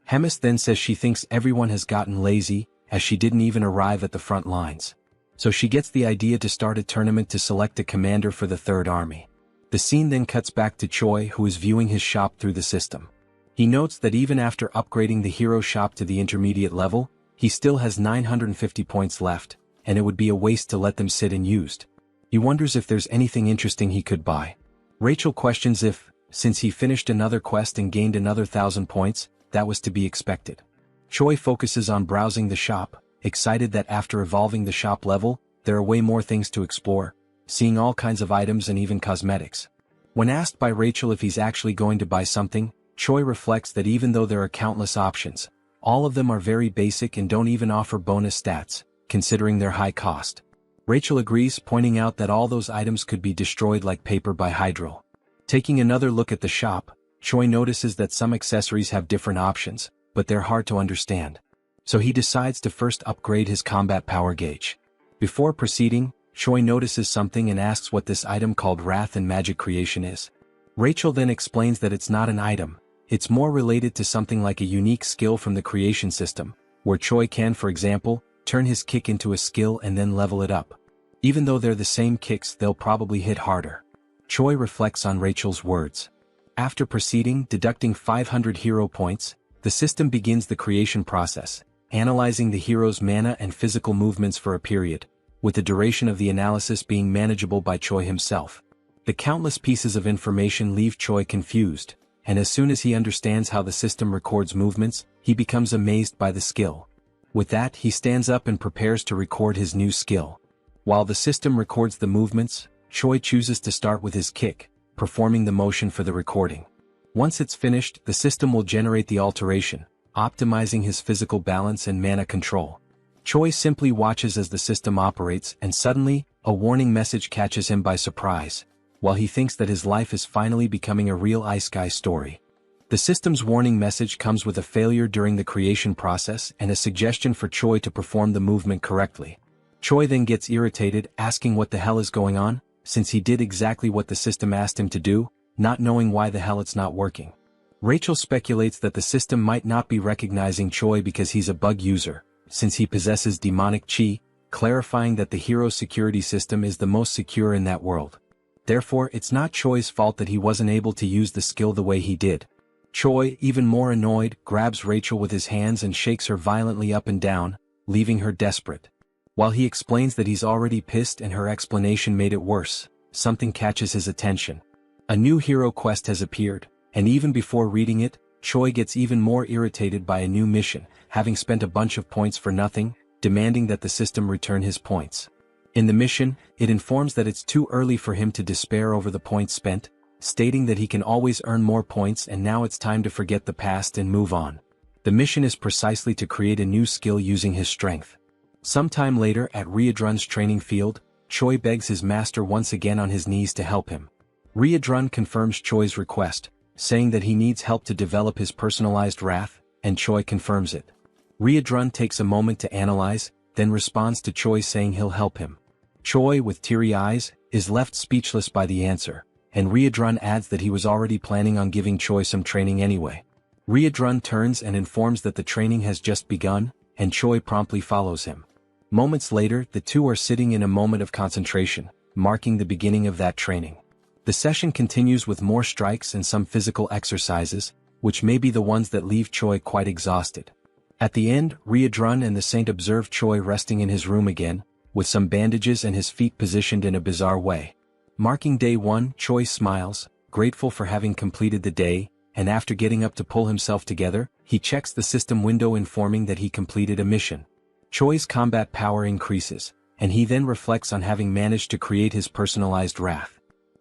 Hemis then says she thinks everyone has gotten lazy, as she didn't even arrive at the front lines. So she gets the idea to start a tournament to select a commander for the Third Army. The scene then cuts back to Choi, who is viewing his shop through the system. He notes that even after upgrading the hero shop to the intermediate level, he still has 950 points left, and it would be a waste to let them sit unused. He wonders if there's anything interesting he could buy. Rachel questions if, since he finished another quest and gained another 1,000 points, that was to be expected. Choi focuses on browsing the shop, excited that after evolving the shop level, there are way more things to explore, seeing all kinds of items and even cosmetics. When asked by Rachel if he's actually going to buy something, Choi reflects that even though there are countless options, all of them are very basic and don't even offer bonus stats, considering their high cost. Rachel agrees, pointing out that all those items could be destroyed like paper by Hydro. Taking another look at the shop, Choi notices that some accessories have different options, but they're hard to understand. So he decides to first upgrade his combat power gauge. Before proceeding, Choi notices something and asks what this item called Wrath and Magic Creation is. Rachel then explains that it's not an item, it's more related to something like a unique skill from the creation system, where Choi can, for example, turn his kick into a skill and then level it up. Even though they're the same kicks, they'll probably hit harder. Choi reflects on Rachel's words. After proceeding, deducting 500 hero points, the system begins the creation process, analyzing the hero's mana and physical movements for a period, with the duration of the analysis being manageable by Choi himself. The countless pieces of information leave Choi confused, and as soon as he understands how the system records movements, he becomes amazed by the skill. With that, he stands up and prepares to record his new skill. While the system records the movements, Choi chooses to start with his kick, performing the motion for the recording. Once it's finished, the system will generate the alteration, optimizing his physical balance and mana control. Choi simply watches as the system operates, and suddenly, a warning message catches him by surprise, while he thinks that his life is finally becoming a real Isekai story. The system's warning message comes with a failure during the creation process and a suggestion for Choi to perform the movement correctly. Choi then gets irritated, asking what the hell is going on, since he did exactly what the system asked him to do, not knowing why the hell it's not working. Rachel speculates that the system might not be recognizing Choi because he's a bug user, since he possesses demonic chi, clarifying that the hero security system is the most secure in that world. Therefore, it's not Choi's fault that he wasn't able to use the skill the way he did. Choi, even more annoyed, grabs Rachel with his hands and shakes her violently up and down, leaving her desperate. While he explains that he's already pissed and her explanation made it worse, something catches his attention. A new hero quest has appeared, and even before reading it, Choi gets even more irritated by a new mission, having spent a bunch of points for nothing, demanding that the system return his points. In the mission, it informs that it's too early for him to despair over the points spent, stating that he can always earn more points and now it's time to forget the past and move on. The mission is precisely to create a new skill using his strength. Sometime later at Riadrun's training field, Choi begs his master once again on his knees to help him. Riadrun confirms Choi's request, saying that he needs help to develop his personalized wrath, and Choi confirms it. Riadrun takes a moment to analyze, then responds to Choi saying he'll help him. Choi, with teary eyes, is left speechless by the answer, and Riadrun adds that he was already planning on giving Choi some training anyway. Riadrun turns and informs that the training has just begun, and Choi promptly follows him. Moments later, the two are sitting in a moment of concentration, marking the beginning of that training. The session continues with more strikes and some physical exercises, which may be the ones that leave Choi quite exhausted. At the end, Riadrun and the Saint observe Choi resting in his room again, with some bandages and his feet positioned in a bizarre way. Marking day 1, Choi smiles, grateful for having completed the day, and after getting up to pull himself together, he checks the system window informing that he completed a mission. Choi's combat power increases, and he then reflects on having managed to create his personalized wrath.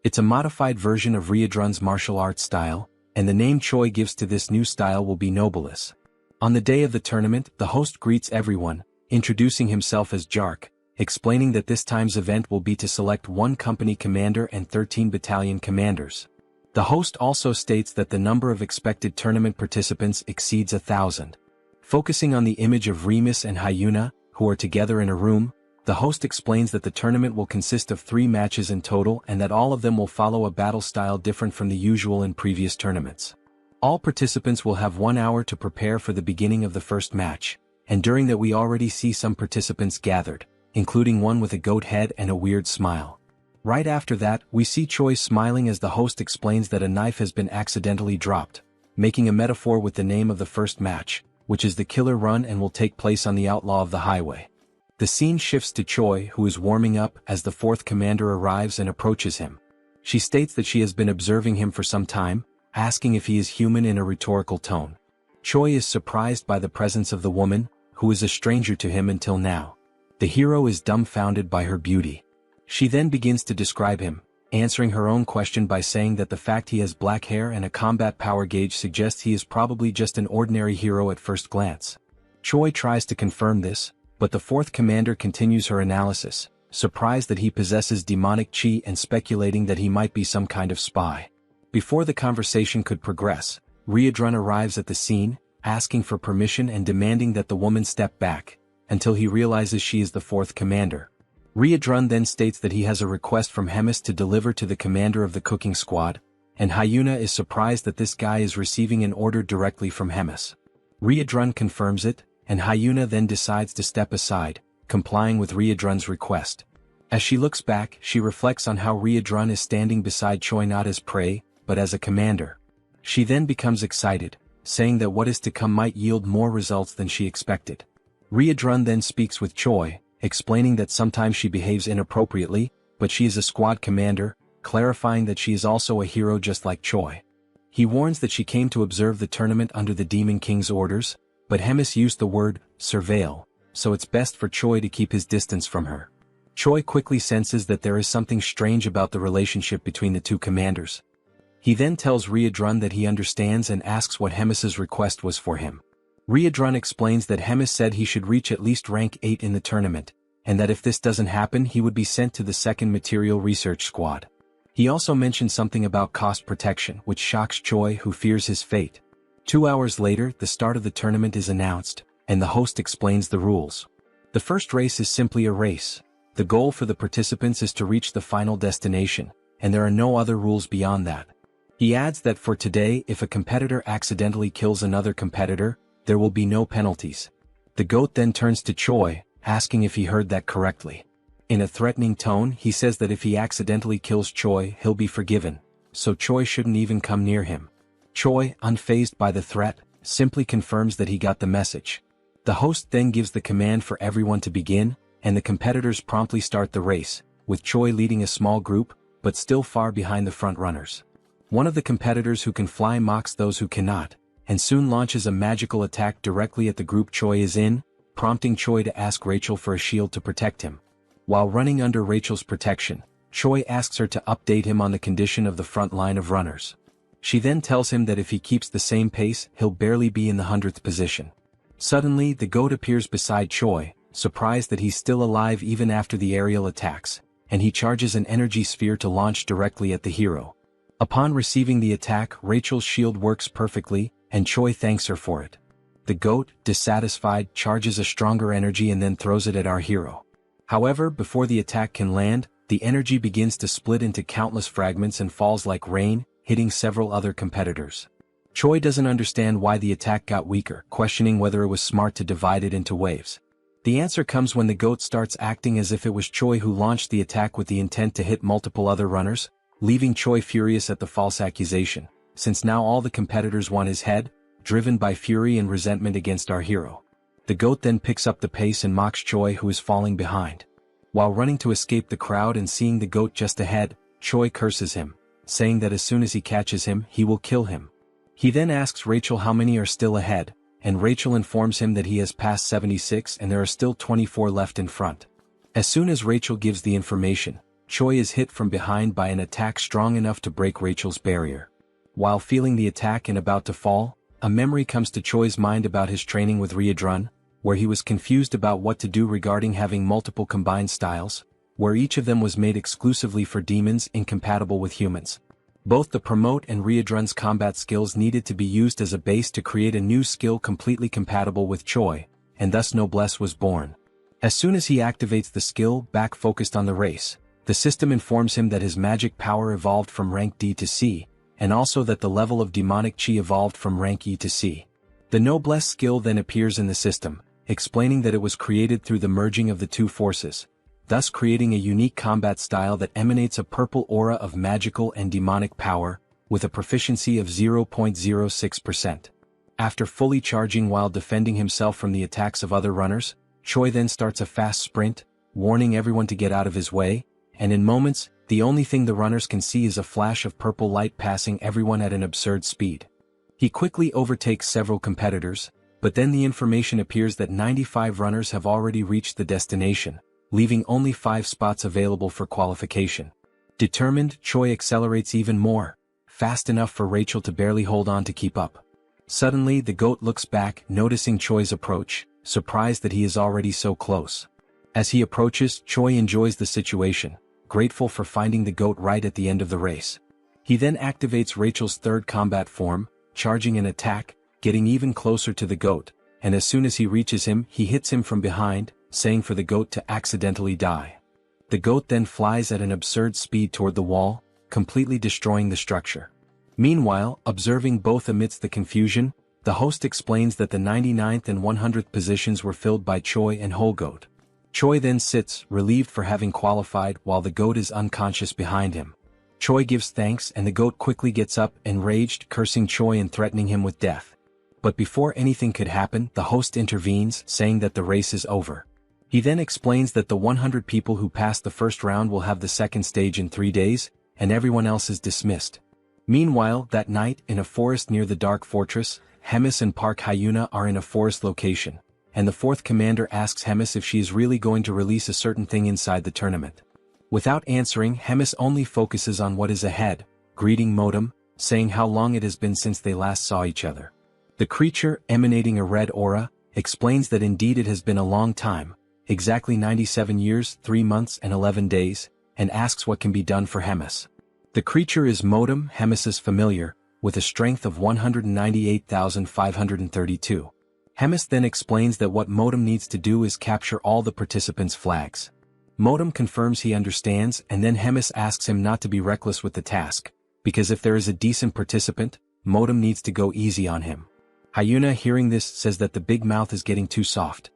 It's a modified version of Riadrun's martial arts style, and the name Choi gives to this new style will be Nobilis. On the day of the tournament, the host greets everyone, introducing himself as Jark, explaining that this time's event will be to select 1 company commander and 13 battalion commanders. The host also states that the number of expected tournament participants exceeds 1,000. Focusing on the image of Remus and Hyuna, who are together in a room, the host explains that the tournament will consist of 3 matches in total and that all of them will follow a battle style different from the usual in previous tournaments. All participants will have 1 hour to prepare for the beginning of the first match, and during that we already see some participants gathered, including one with a goat head and a weird smile. Right after that, we see Choi smiling as the host explains that a knife has been accidentally dropped, making a metaphor with the name of the first match, which is the Killer Run and will take place on the Outlaw of the Highway. The scene shifts to Choi, who is warming up as the 4th commander arrives and approaches him. She states that she has been observing him for some time, asking if he is human in a rhetorical tone. Choi is surprised by the presence of the woman, who is a stranger to him until now. The hero is dumbfounded by her beauty. She then begins to describe him, answering her own question by saying that the fact he has black hair and a combat power gauge suggests he is probably just an ordinary hero at first glance. Choi tries to confirm this, but the 4th commander continues her analysis, surprised that he possesses demonic chi and speculating that he might be some kind of spy. Before the conversation could progress, Riadrun arrives at the scene, asking for permission and demanding that the woman step back, until he realizes she is the 4th commander. Riadrun then states that he has a request from Hemis to deliver to the commander of the cooking squad, and Hyuna is surprised that this guy is receiving an order directly from Hemis. Riadrun confirms it, and Hyuna then decides to step aside, complying with Riadrun's request. As she looks back, she reflects on how Riadrun is standing beside Choi not as prey, but as a commander. She then becomes excited, saying that what is to come might yield more results than she expected. Riadrun then speaks with Choi, explaining that sometimes she behaves inappropriately, but she is a squad commander, clarifying that she is also a hero just like Choi. He warns that she came to observe the tournament under the Demon King's orders, but Hemis used the word surveil, so it's best for Choi to keep his distance from her. Choi quickly senses that there is something strange about the relationship between the 2 commanders. He then tells Riadrun that he understands and asks what Hemis's request was for him. Riadrun explains that Hemis said he should reach at least rank 8 in the tournament, and that if this doesn't happen he would be sent to the 2nd Material Research Squad. He also mentioned something about cost protection, which shocks Choi, who fears his fate. 2 hours later, the start of the tournament is announced, and the host explains the rules. The first race is simply a race. The goal for the participants is to reach the final destination, and there are no other rules beyond that. He adds that for today, if a competitor accidentally kills another competitor, there will be no penalties. The goat then turns to Choi, asking if he heard that correctly. In a threatening tone, he says that if he accidentally kills Choi, he'll be forgiven, so Choi shouldn't even come near him. Choi, unfazed by the threat, simply confirms that he got the message. The host then gives the command for everyone to begin, and the competitors promptly start the race, with Choi leading a small group, but still far behind the front runners. One of the competitors who can fly mocks those who cannot, and soon launches a magical attack directly at the group Choi is in, prompting Choi to ask Rachel for a shield to protect him. While running under Rachel's protection, Choi asks her to update him on the condition of the front line of runners. She then tells him that if he keeps the same pace, he'll barely be in the 100th position. Suddenly, the goat appears beside Choi, surprised that he's still alive even after the aerial attacks, and he charges an energy sphere to launch directly at the hero. Upon receiving the attack, Rachel's shield works perfectly, and Choi thanks her for it. The goat, dissatisfied, charges a stronger energy and then throws it at our hero. However, before the attack can land, the energy begins to split into countless fragments and falls like rain, hitting several other competitors. Choi doesn't understand why the attack got weaker, questioning whether it was smart to divide it into waves. The answer comes when the goat starts acting as if it was Choi who launched the attack with the intent to hit multiple other runners, leaving Choi furious at the false accusation, since now all the competitors want his head, driven by fury and resentment against our hero. The goat then picks up the pace and mocks Choi, who is falling behind. While running to escape the crowd and seeing the goat just ahead, Choi curses him, saying that as soon as he catches him, he will kill him. He then asks Rachel how many are still ahead, and Rachel informs him that he has passed 76 and there are still 24 left in front. As soon as Rachel gives the information, Choi is hit from behind by an attack strong enough to break Rachel's barrier. While feeling the attack and about to fall, a memory comes to Choi's mind about his training with Ryadrun, where he was confused about what to do regarding having multiple combined styles, where each of them was made exclusively for demons incompatible with humans. Both the Promote and Ryadrun's combat skills needed to be used as a base to create a new skill completely compatible with Choi, and thus Noblesse was born. As soon as he activates the skill back focused on the race, the system informs him that his magic power evolved from rank D to C, and also that the level of demonic chi evolved from rank E to C. The Noblesse skill then appears in the system, explaining that it was created through the merging of the two forces, thus creating a unique combat style that emanates a purple aura of magical and demonic power, with a proficiency of 0.06%. After fully charging while defending himself from the attacks of other runners, Choi then starts a fast sprint, warning everyone to get out of his way, and in moments, the only thing the runners can see is a flash of purple light passing everyone at an absurd speed. He quickly overtakes several competitors, but then the information appears that 95 runners have already reached the destination, leaving only 5 spots available for qualification. Determined, Choi accelerates even more, fast enough for Rachel to barely hold on to keep up. Suddenly, the goat looks back, noticing Choi's approach, surprised that he is already so close. As he approaches, Choi enjoys the situation, grateful for finding the goat right at the end of the race. He then activates Rachel's third combat form, charging an attack, getting even closer to the goat, and as soon as he reaches him, he hits him from behind, saying for the goat to accidentally die. The goat then flies at an absurd speed toward the wall, completely destroying the structure. Meanwhile, observing both amidst the confusion, the host explains that the 99th and 100th positions were filled by Choi and Whole Goat. Choi then sits, relieved for having qualified, while the goat is unconscious behind him. Choi gives thanks and the goat quickly gets up, enraged, cursing Choi and threatening him with death. But before anything could happen, the host intervenes, saying that the race is over. He then explains that the 100 people who passed the first round will have the second stage in 3 days, and everyone else is dismissed. Meanwhile, that night, in a forest near the Dark Fortress, Hemis and Park Hyuna are in a forest location, and the fourth commander asks Hemis if she is really going to release a certain thing inside the tournament. Without answering, Hemis only focuses on what is ahead, greeting Modem, saying how long it has been since they last saw each other. The creature, emanating a red aura, explains that indeed it has been a long time, exactly 97 years, 3 months and 11 days, and asks what can be done for Hemis. The creature is Modem, Hemis's familiar, with a strength of 198,532. Hemis then explains that what Modem needs to do is capture all the participants' flags. Modem confirms he understands, and then Hemis asks him not to be reckless with the task, because if there is a decent participant, Modem needs to go easy on him. Hyuna, hearing this, says that the big mouth is getting too soft.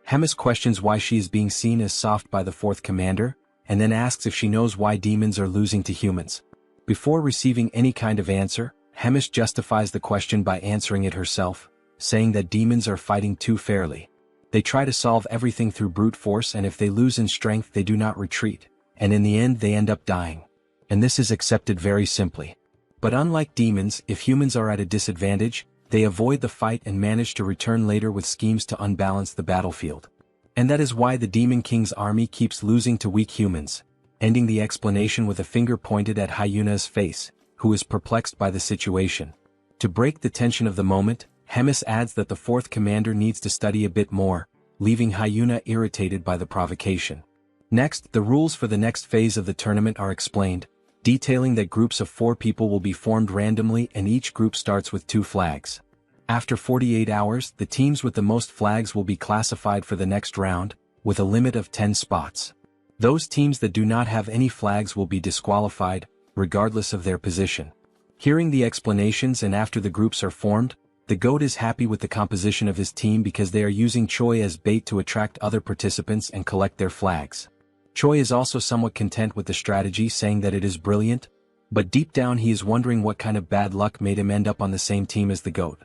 Hemis questions why she is being seen as soft by the fourth commander, and then asks if she knows why demons are losing to humans. Before receiving any kind of answer, Hemis justifies the question by answering it herself, saying that demons are fighting too fairly. They try to solve everything through brute force, and if they lose in strength they do not retreat, and in the end they end up dying. And this is accepted very simply. But unlike demons, if humans are at a disadvantage, they avoid the fight and manage to return later with schemes to unbalance the battlefield. And that is why the Demon King's army keeps losing to weak humans, ending the explanation with a finger pointed at Hyuna's face, who is perplexed by the situation. To break the tension of the moment, Hemis adds that the fourth commander needs to study a bit more, leaving Hyuna irritated by the provocation. Next, the rules for the next phase of the tournament are explained, detailing that groups of 4 people will be formed randomly and each group starts with 2 flags. After 48 hours, the teams with the most flags will be classified for the next round, with a limit of 10 spots. Those teams that do not have any flags will be disqualified, regardless of their position. Hearing the explanations and after the groups are formed, the GOAT is happy with the composition of his team because they are using Choi as bait to attract other participants and collect their flags. Choi is also somewhat content with the strategy, saying that it is brilliant, but deep down he is wondering what kind of bad luck made him end up on the same team as the GOAT.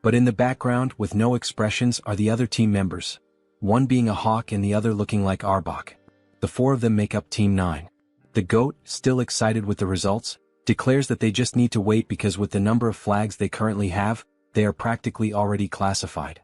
But in the background, with no expressions, are the other team members, one being a hawk and the other looking like Arbok. The 4 of them make up Team 9. The GOAT, still excited with the results, declares that they just need to wait because with the number of flags they currently have, they are practically already classified.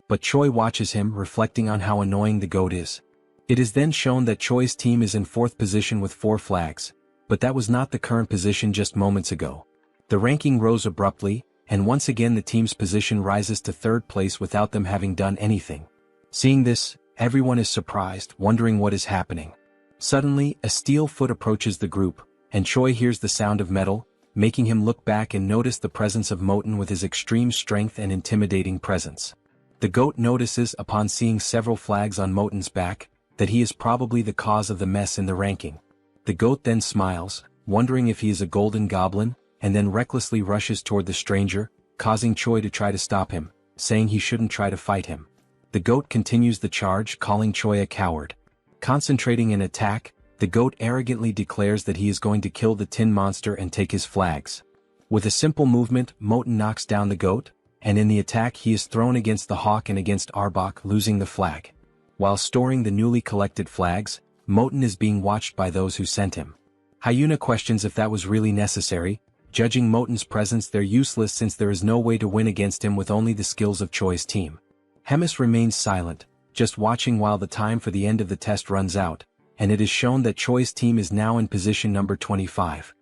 But Choi watches him, reflecting on how annoying the GOAT is. It is then shown that Choi's team is in 4th position with 4 flags, but that was not the current position just moments ago. The ranking rose abruptly, and once again the team's position rises to 3rd place without them having done anything. Seeing this, everyone is surprised, wondering what is happening. Suddenly, a steel foot approaches the group, and Choi hears the sound of metal, making him look back and notice the presence of Moten with his extreme strength and intimidating presence. The GOAT notices, upon seeing several flags on Moten's back, that he is probably the cause of the mess in the ranking. The GOAT then smiles, wondering if he is a golden goblin, and then recklessly rushes toward the stranger, causing Choi to try to stop him, saying he shouldn't try to fight him. The GOAT continues the charge, calling Choi a coward. Concentrating an attack, the GOAT arrogantly declares that he is going to kill the tin monster and take his flags. With a simple movement, Moten knocks down the GOAT, and in the attack he is thrown against the hawk and against Arbok, losing the flag. While storing the newly collected flags, Moten is being watched by those who sent him. Hyuna questions if that was really necessary. Judging Moten's presence, they're useless since there is no way to win against him with only the skills of Choi's team. Hemis remains silent, just watching while the time for the end of the test runs out, and it is shown that Choi's team is now in position number 25.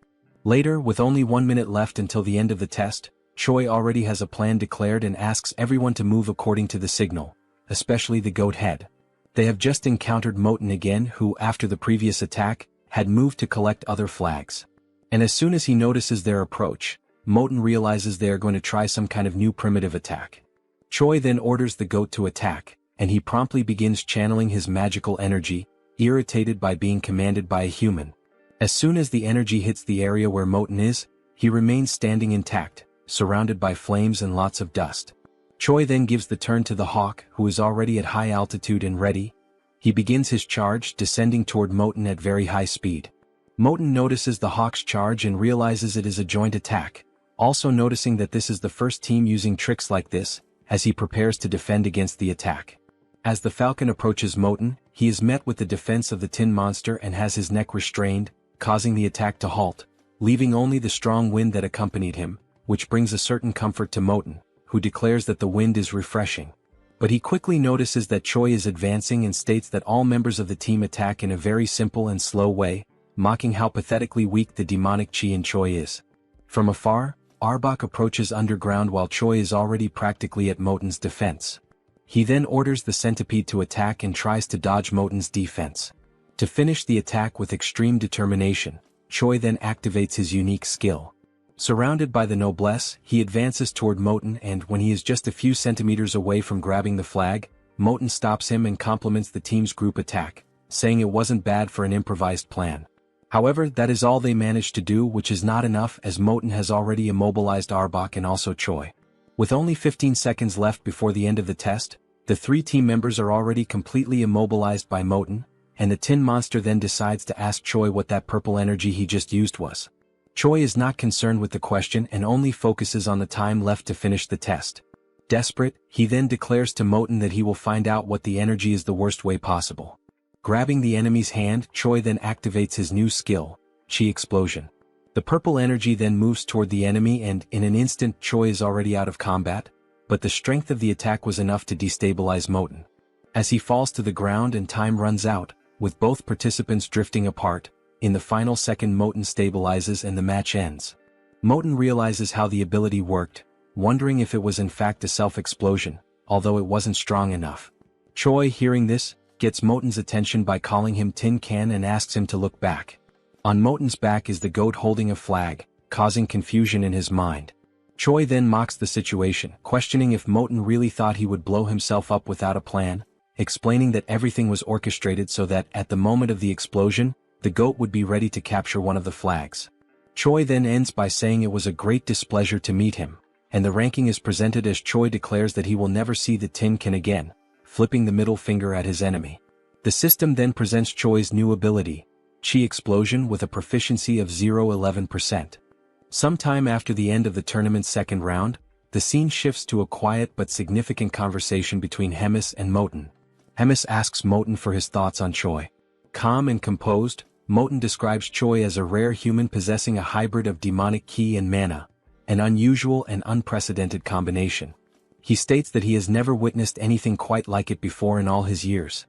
Later, with only 1 minute left until the end of the test, Choi already has a plan declared and asks everyone to move according to the signal, especially the GOAT head. They have just encountered Moten again, who, after the previous attack, had moved to collect other flags. And as soon as he notices their approach, Moten realizes they are going to try some kind of new primitive attack. Choi then orders the GOAT to attack, and he promptly begins channeling his magical energy, irritated by being commanded by a human. As soon as the energy hits the area where Moten is, he remains standing intact, surrounded by flames and lots of dust. Choi then gives the turn to the hawk, who is already at high altitude and ready. He begins his charge, descending toward Moten at very high speed. Moten notices the hawk's charge and realizes it is a joint attack, also noticing that this is the first team using tricks like this, as he prepares to defend against the attack. As the falcon approaches Moten, he is met with the defense of the tin monster and has his neck restrained, causing the attack to halt, leaving only the strong wind that accompanied him, which brings a certain comfort to Moten, who declares that the wind is refreshing. But he quickly notices that Choi is advancing and states that all members of the team attack in a very simple and slow way, mocking how pathetically weak the demonic chi in Choi is. From afar, Arbok approaches underground while Choi is already practically at Moten's defense. He then orders the centipede to attack and tries to dodge Moten's defense. To finish the attack with extreme determination, Choi then activates his unique skill. Surrounded by the noblesse, he advances toward Moten, and when he is just a few centimeters away from grabbing the flag, Moten stops him and compliments the team's group attack, saying it wasn't bad for an improvised plan. However, that is all they managed to do, which is not enough as Moten has already immobilized Arbok and also Choi. With only 15 seconds left before the end of the test, the 3 team members are already completely immobilized by Moten, and the tin monster then decides to ask Choi what that purple energy he just used was. Choi is not concerned with the question and only focuses on the time left to finish the test. Desperate, he then declares to Moten that he will find out what the energy is the worst way possible. Grabbing the enemy's hand, Choi then activates his new skill, Chi Explosion. The purple energy then moves toward the enemy and in an instant Choi is already out of combat, but the strength of the attack was enough to destabilize Moten. As he falls to the ground and time runs out, with both participants drifting apart, in the final second Moten stabilizes and the match ends. Moten realizes how the ability worked, wondering if it was in fact a self-explosion, although it wasn't strong enough. Choi, hearing this, gets Moten's attention by calling him Tin Can and asks him to look back. On Moten's back is the goat holding a flag, causing confusion in his mind. Choi then mocks the situation, questioning if Moten really thought he would blow himself up without a plan, explaining that everything was orchestrated so that at the moment of the explosion, the goat would be ready to capture one of the flags. Choi then ends by saying it was a great displeasure to meet him, and the ranking is presented as Choi declares that he will never see the Tin Can again, flipping the middle finger at his enemy. The system then presents Choi's new ability, Chi Explosion, with a proficiency of 0.11%. Sometime after the end of the tournament's second round, the scene shifts to a quiet but significant conversation between Hemis and Moten. Hemis asks Moten for his thoughts on Choi. Calm and composed, Moten describes Choi as a rare human possessing a hybrid of demonic ki and mana, an unusual and unprecedented combination. He states that he has never witnessed anything quite like it before in all his years.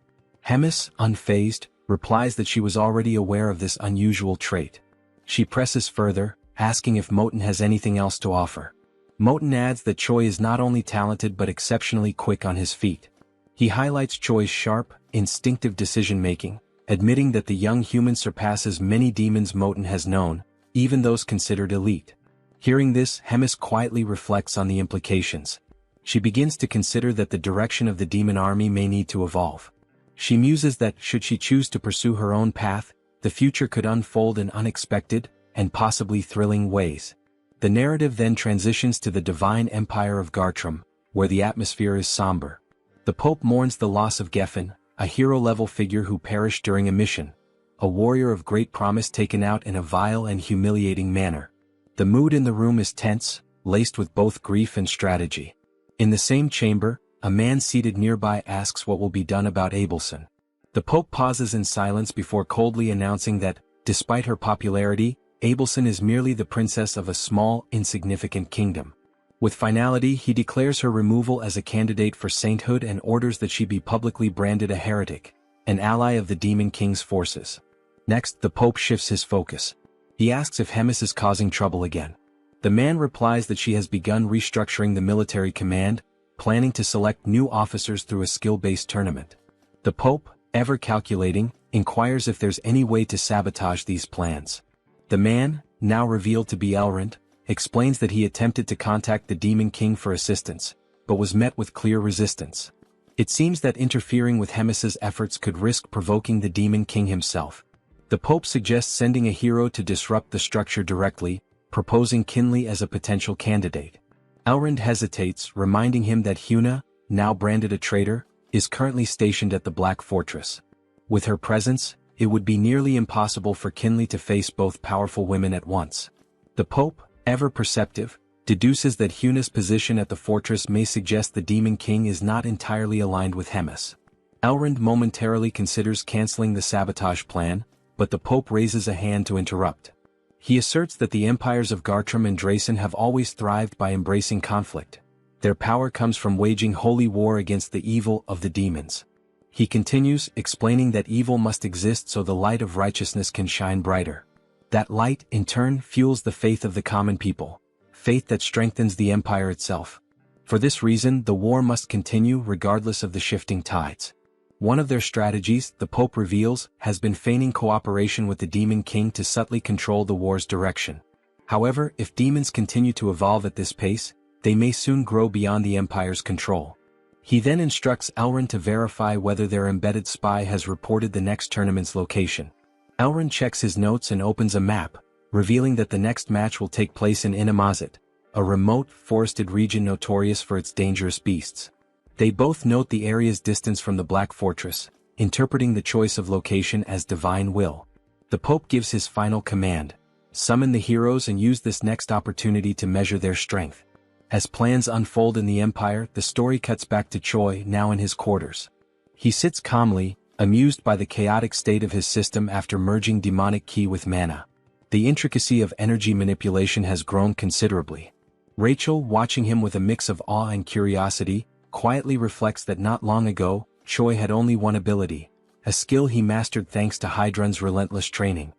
Hemis, unfazed, replies that she was already aware of this unusual trait. She presses further, asking if Moten has anything else to offer. Moten adds that Choi is not only talented but exceptionally quick on his feet. He highlights Choi's sharp, instinctive decision-making, admitting that the young human surpasses many demons Moten has known, even those considered elite. Hearing this, Hemis quietly reflects on the implications. She begins to consider that the direction of the demon army may need to evolve. She muses that, should she choose to pursue her own path, the future could unfold in unexpected, and possibly thrilling ways. The narrative then transitions to the divine empire of Gartrum, where the atmosphere is somber. The Pope mourns the loss of Geffen, a hero-level figure who perished during a mission, a warrior of great promise taken out in a vile and humiliating manner. The mood in the room is tense, laced with both grief and strategy. In the same chamber, a man seated nearby asks what will be done about Abelson. The Pope pauses in silence before coldly announcing that, despite her popularity, Abelson is merely the princess of a small, insignificant kingdom. With finality, he declares her removal as a candidate for sainthood and orders that she be publicly branded a heretic, an ally of the Demon King's forces. Next, the Pope shifts his focus. He asks if Hemis is causing trouble again. The man replies that she has begun restructuring the military command, planning to select new officers through a skill-based tournament. The Pope, ever calculating, inquires if there's any way to sabotage these plans. The man, now revealed to be Elrond, explains that he attempted to contact the Demon King for assistance, but was met with clear resistance. It seems that interfering with Hemis's efforts could risk provoking the Demon King himself. The Pope suggests sending a hero to disrupt the structure directly, proposing Kinley as a potential candidate. Elrond hesitates, reminding him that Huna, now branded a traitor, is currently stationed at the Black Fortress. With her presence, it would be nearly impossible for Kinley to face both powerful women at once. The Pope, ever perceptive, deduces that Huna's position at the fortress may suggest the Demon King is not entirely aligned with Hemis. Elrond momentarily considers canceling the sabotage plan, but the Pope raises a hand to interrupt. He asserts that the empires of Gartrum and Drasen have always thrived by embracing conflict. Their power comes from waging holy war against the evil of the demons. He continues, explaining that evil must exist so the light of righteousness can shine brighter. That light, in turn, fuels the faith of the common people, faith that strengthens the empire itself. For this reason, the war must continue regardless of the shifting tides. One of their strategies, the Pope reveals, has been feigning cooperation with the Demon King to subtly control the war's direction. However, if demons continue to evolve at this pace, they may soon grow beyond the Empire's control. He then instructs Elrond to verify whether their embedded spy has reported the next tournament's location. Elrond checks his notes and opens a map, revealing that the next match will take place in Inamazet, a remote, forested region notorious for its dangerous beasts. They both note the area's distance from the Black Fortress, interpreting the choice of location as divine will. The Pope gives his final command: summon the heroes and use this next opportunity to measure their strength. As plans unfold in the Empire, the story cuts back to Choi, now in his quarters. He sits calmly, amused by the chaotic state of his system after merging demonic ki with mana. The intricacy of energy manipulation has grown considerably. Rachel, watching him with a mix of awe and curiosity, quietly reflects that not long ago, Choi had only one ability, a skill he mastered thanks to Hydrun's relentless training.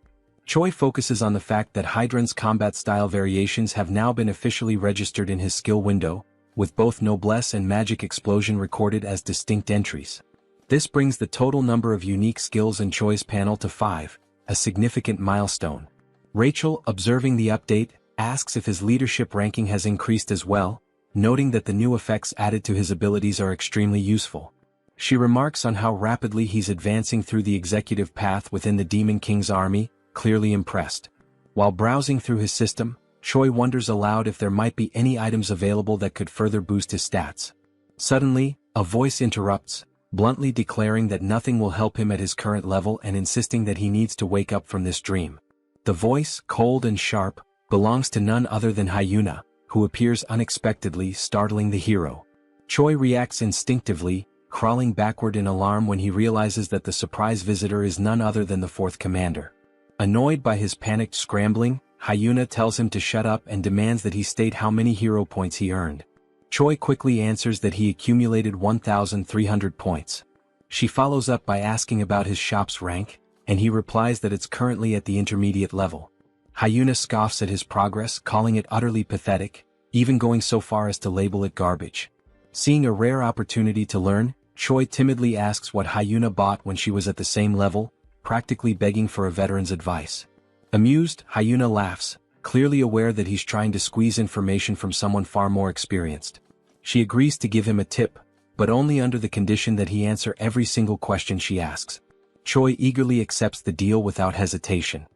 Choi focuses on the fact that Hydrun's combat style variations have now been officially registered in his skill window, with both Noblesse and Magic Explosion recorded as distinct entries. This brings the total number of unique skills in Choi's panel to 5, a significant milestone. Rachel, observing the update, asks if his leadership ranking has increased as well, noting that the new effects added to his abilities are extremely useful. She remarks on how rapidly he's advancing through the executive path within the Demon King's army, clearly impressed. While browsing through his system, Choi wonders aloud if there might be any items available that could further boost his stats. Suddenly, a voice interrupts, bluntly declaring that nothing will help him at his current level and insisting that he needs to wake up from this dream. The voice, cold and sharp, belongs to none other than Hyuna, who appears unexpectedly, startling the hero. Choi reacts instinctively, crawling backward in alarm when he realizes that the surprise visitor is none other than the fourth commander. Annoyed by his panicked scrambling, Hyuna tells him to shut up and demands that he state how many hero points he earned. Choi quickly answers that he accumulated 1,300 points. She follows up by asking about his shop's rank, and he replies that it's currently at the intermediate level. Hyuna scoffs at his progress, calling it utterly pathetic, even going so far as to label it garbage. Seeing a rare opportunity to learn, Choi timidly asks what Hyuna bought when she was at the same level, practically begging for a veteran's advice. Amused, Hyuna laughs, clearly aware that he's trying to squeeze information from someone far more experienced. She agrees to give him a tip, but only under the condition that he answer every single question she asks. Choi eagerly accepts the deal without hesitation.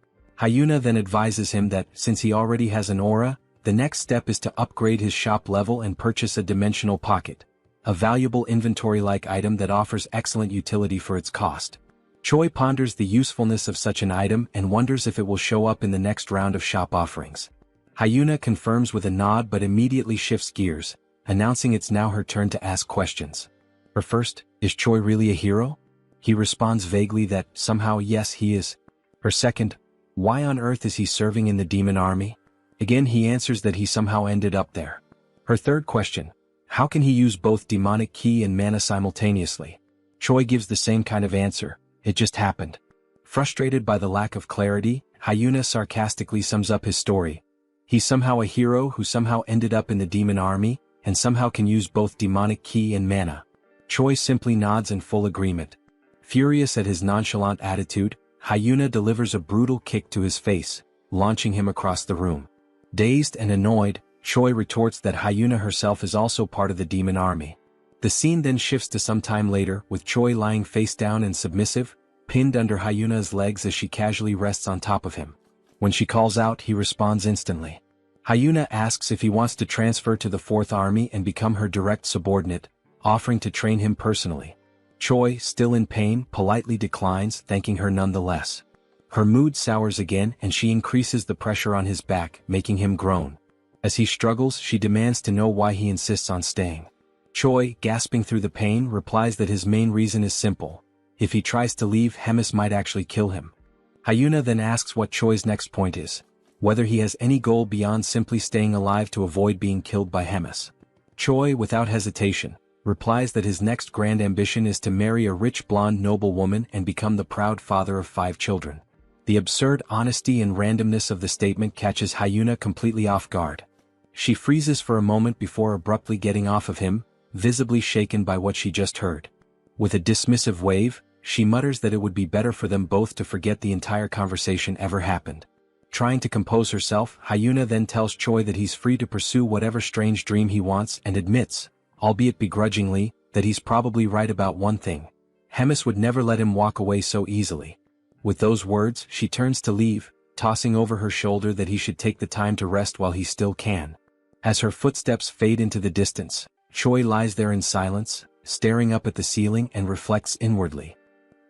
Hyuna then advises him that, since he already has an aura, the next step is to upgrade his shop level and purchase a dimensional pocket, a valuable inventory-like item that offers excellent utility for its cost. Choi ponders the usefulness of such an item and wonders if it will show up in the next round of shop offerings. Hyuna confirms with a nod but immediately shifts gears, announcing it's now her turn to ask questions. Her first, is Choi really a hero? He responds vaguely that, somehow yes he is. Her second, why on earth is he serving in the demon army? Again he answers that he somehow ended up there. Her third question, how can he use both demonic ki and mana simultaneously? Choi gives the same kind of answer, it just happened. Frustrated by the lack of clarity, Hyuna sarcastically sums up his story. He's somehow a hero who somehow ended up in the demon army, and somehow can use both demonic ki and mana. Choi simply nods in full agreement. Furious at his nonchalant attitude, Hyuna delivers a brutal kick to his face, launching him across the room. Dazed and annoyed, Choi retorts that Hyuna herself is also part of the demon army. The scene then shifts to some time later, with Choi lying face down and submissive, pinned under Hyuna's legs as she casually rests on top of him. When she calls out, he responds instantly. Hyuna asks if he wants to transfer to the Fourth Army and become her direct subordinate, offering to train him personally. Choi, still in pain, politely declines, thanking her nonetheless. Her mood sours again and she increases the pressure on his back, making him groan. As he struggles, she demands to know why he insists on staying. Choi, gasping through the pain, replies that his main reason is simple. If he tries to leave, Hemis might actually kill him. Hyuna then asks what Choi's next point is, whether he has any goal beyond simply staying alive to avoid being killed by Hemis. Choi, without hesitation, replies that his next grand ambition is to marry a rich blonde noblewoman and become the proud father of 5 children. The absurd honesty and randomness of the statement catches Hyuna completely off guard. She freezes for a moment before abruptly getting off of him, visibly shaken by what she just heard. With a dismissive wave, she mutters that it would be better for them both to forget the entire conversation ever happened. Trying to compose herself, Hyuna then tells Choi that he's free to pursue whatever strange dream he wants and admits, albeit begrudgingly, that he's probably right about one thing. Hemis would never let him walk away so easily. With those words, she turns to leave, tossing over her shoulder that he should take the time to rest while he still can. As her footsteps fade into the distance, Choi lies there in silence, staring up at the ceiling and reflects inwardly.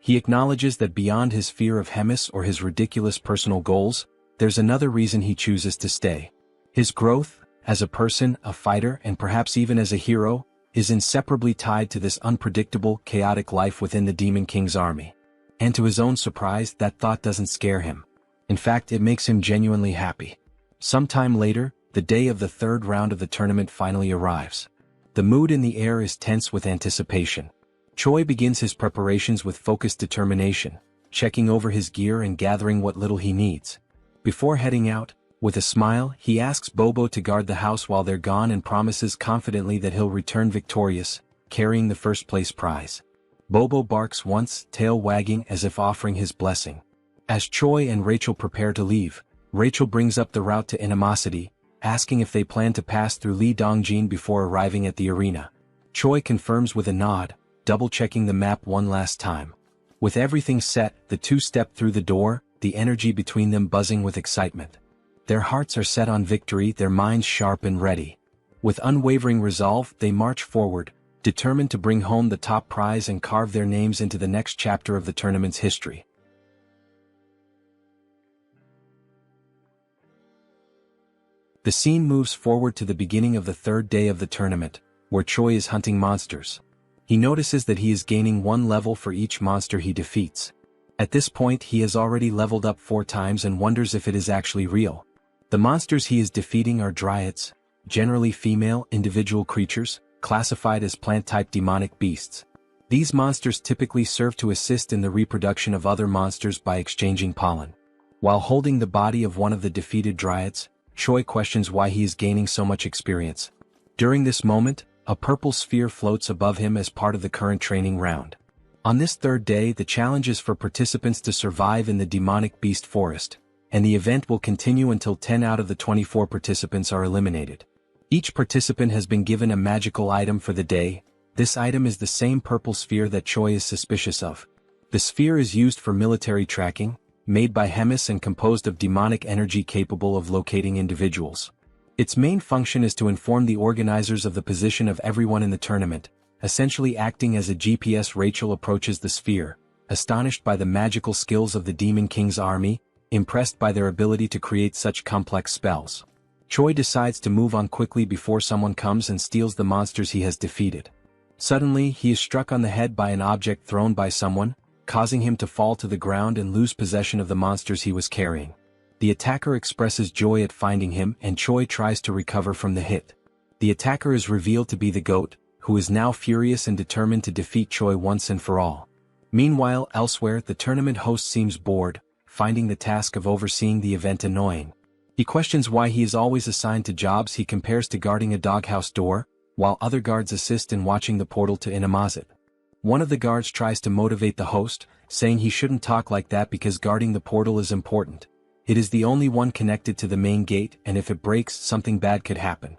He acknowledges that beyond his fear of Hemis or his ridiculous personal goals, there's another reason he chooses to stay. His growth, as a person, a fighter, and perhaps even as a hero, is inseparably tied to this unpredictable, chaotic life within the Demon King's army. And to his own surprise, that thought doesn't scare him. In fact, it makes him genuinely happy. Sometime later, the day of the third round of the tournament finally arrives. The mood in the air is tense with anticipation. Choi begins his preparations with focused determination, checking over his gear and gathering what little he needs. Before heading out, with a smile, he asks Bobo to guard the house while they're gone and promises confidently that he'll return victorious, carrying the first place prize. Bobo barks once, tail wagging as if offering his blessing. As Choi and Rachel prepare to leave, Rachel brings up the route to Animosity, asking if they plan to pass through Lee Dongjin before arriving at the arena. Choi confirms with a nod, double-checking the map one last time. With everything set, the two step through the door, the energy between them buzzing with excitement. Their hearts are set on victory, their minds sharp and ready. With unwavering resolve, they march forward, determined to bring home the top prize and carve their names into the next chapter of the tournament's history. The scene moves forward to the beginning of the third day of the tournament, where Choi is hunting monsters. He notices that he is gaining 1 level for each monster he defeats. At this point he has already leveled up 4 times and wonders if it is actually real. The monsters he is defeating are dryads, generally female individual creatures, classified as plant-type demonic beasts. These monsters typically serve to assist in the reproduction of other monsters by exchanging pollen. While holding the body of one of the defeated dryads, Choi questions why he is gaining so much experience. During this moment, a purple sphere floats above him as part of the current training round. On this third day, the challenge is for participants to survive in the demonic beast forest, and the event will continue until 10 out of the 24 participants are eliminated. Each participant has been given a magical item for the day. This item is the same purple sphere that Choi is suspicious of. The sphere is used for military tracking, made by Hemis and composed of demonic energy capable of locating individuals. Its main function is to inform the organizers of the position of everyone in the tournament, essentially acting as a GPS. Rachel approaches the sphere, astonished by the magical skills of the Demon King's army, impressed by their ability to create such complex spells. Choi decides to move on quickly before someone comes and steals the monsters he has defeated. Suddenly, he is struck on the head by an object thrown by someone, causing him to fall to the ground and lose possession of the monsters he was carrying. The attacker expresses joy at finding him and Choi tries to recover from the hit. The attacker is revealed to be the goat, who is now furious and determined to defeat Choi once and for all. Meanwhile, elsewhere, the tournament host seems bored, finding the task of overseeing the event annoying. He questions why he is always assigned to jobs he compares to guarding a doghouse door, while other guards assist in watching the portal to Inimazit. One of the guards tries to motivate the host, saying he shouldn't talk like that because guarding the portal is important. It is the only one connected to the main gate, and if it breaks, something bad could happen.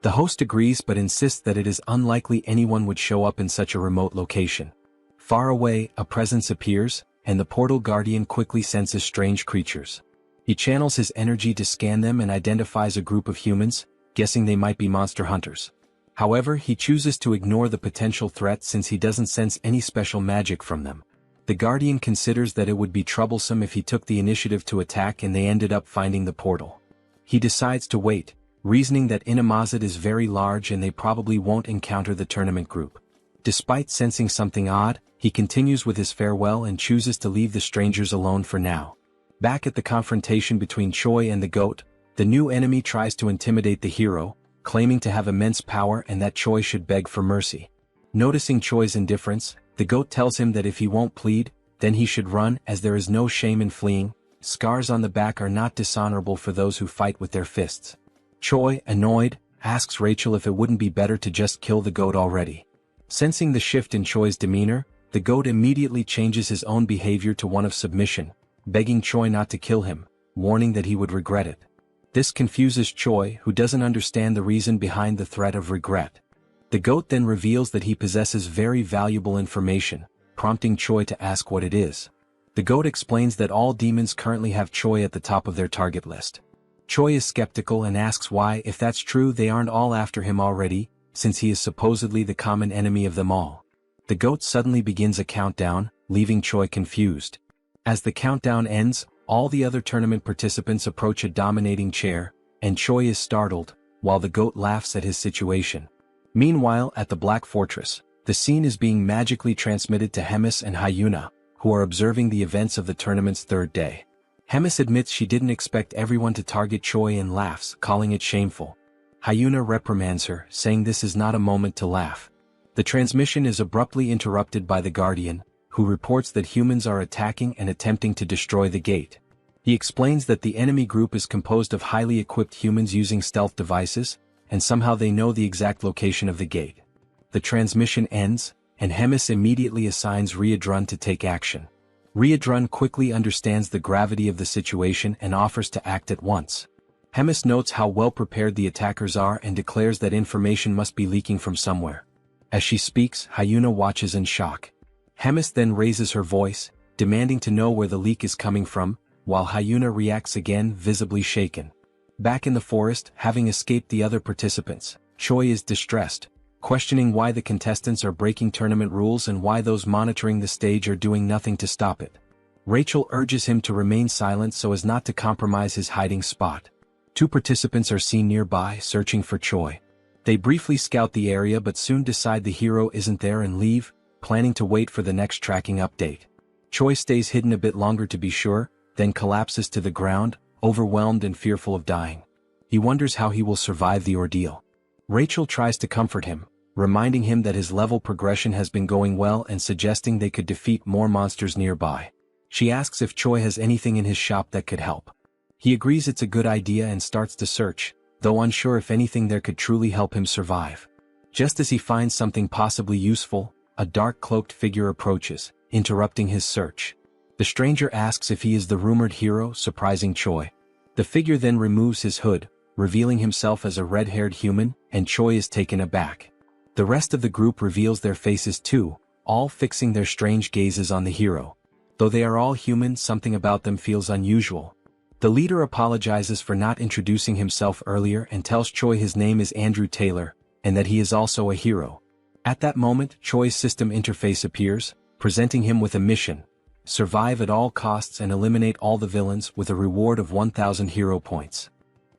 The host agrees but insists that it is unlikely anyone would show up in such a remote location. Far away, a presence appears, and the portal guardian quickly senses strange creatures. He channels his energy to scan them and identifies a group of humans, guessing they might be monster hunters. However, he chooses to ignore the potential threat since he doesn't sense any special magic from them. The guardian considers that it would be troublesome if he took the initiative to attack and they ended up finding the portal. He decides to wait, reasoning that Inimazit is very large and they probably won't encounter the tournament group. Despite sensing something odd, he continues with his farewell and chooses to leave the strangers alone for now. Back at the confrontation between Choi and the goat, the new enemy tries to intimidate the hero, claiming to have immense power and that Choi should beg for mercy. Noticing Choi's indifference, the goat tells him that if he won't plead, then he should run as there is no shame in fleeing. Scars on the back are not dishonorable for those who fight with their fists. Choi, annoyed, asks Rachel if it wouldn't be better to just kill the goat already. Sensing the shift in Choi's demeanor, the goat immediately changes his own behavior to one of submission, begging Choi not to kill him, warning that he would regret it. This confuses Choi, who doesn't understand the reason behind the threat of regret. The goat then reveals that he possesses very valuable information, prompting Choi to ask what it is. The goat explains that all demons currently have Choi at the top of their target list. Choi is skeptical and asks why, if that's true, they aren't all after him already, since he is supposedly the common enemy of them all. The goat suddenly begins a countdown, leaving Choi confused. As the countdown ends, all the other tournament participants approach a dominating chair, and Choi is startled, while the goat laughs at his situation. Meanwhile, at the Black Fortress, the scene is being magically transmitted to Hemis and Hyuna, who are observing the events of the tournament's third day. Hemis admits she didn't expect everyone to target Choi and laughs, calling it shameful. Hyuna reprimands her, saying this is not a moment to laugh. The transmission is abruptly interrupted by the Guardian, who reports that humans are attacking and attempting to destroy the gate. He explains that the enemy group is composed of highly equipped humans using stealth devices, and somehow they know the exact location of the gate. The transmission ends, and Hemis immediately assigns Riadrun to take action. Riadrun quickly understands the gravity of the situation and offers to act at once. Hemis notes how well prepared the attackers are and declares that information must be leaking from somewhere. As she speaks, Hyuna watches in shock. Hemis then raises her voice, demanding to know where the leak is coming from, while Hyuna reacts again, visibly shaken. Back in the forest, having escaped the other participants, Choi is distressed, questioning why the contestants are breaking tournament rules and why those monitoring the stage are doing nothing to stop it. Rachel urges him to remain silent so as not to compromise his hiding spot. 2 participants are seen nearby, searching for Choi. They briefly scout the area but soon decide the hero isn't there and leave, planning to wait for the next tracking update. Choi stays hidden a bit longer to be sure, then collapses to the ground, overwhelmed and fearful of dying. He wonders how he will survive the ordeal. Rachel tries to comfort him, reminding him that his level progression has been going well and suggesting they could defeat more monsters nearby. She asks if Choi has anything in his shop that could help. He agrees it's a good idea and starts to search, though unsure if anything there could truly help him survive. Just as he finds something possibly useful, a dark cloaked figure approaches, interrupting his search. The stranger asks if he is the rumored hero, surprising Choi. The figure then removes his hood, revealing himself as a red-haired human, and Choi is taken aback. The rest of the group reveals their faces too, all fixing their strange gazes on the hero. Though they are all human, something about them feels unusual. The leader apologizes for not introducing himself earlier and tells Choi his name is Andrew Taylor, and that he is also a hero. At that moment, Choi's system interface appears, presenting him with a mission: survive at all costs and eliminate all the villains with a reward of 1,000 hero points.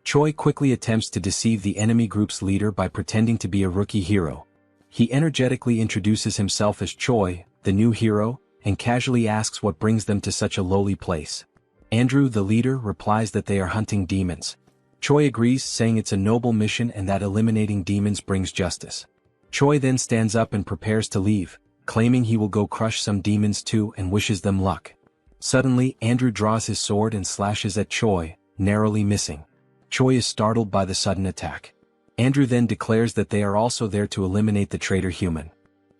Choi quickly attempts to deceive the enemy group's leader by pretending to be a rookie hero. He energetically introduces himself as Choi, the new hero, and casually asks what brings them to such a lowly place. Andrew, the leader, replies that they are hunting demons. Choi agrees, saying it's a noble mission and that eliminating demons brings justice. Choi then stands up and prepares to leave, claiming he will go crush some demons too and wishes them luck. Suddenly, Andrew draws his sword and slashes at Choi, narrowly missing. Choi is startled by the sudden attack. Andrew then declares that they are also there to eliminate the traitor human.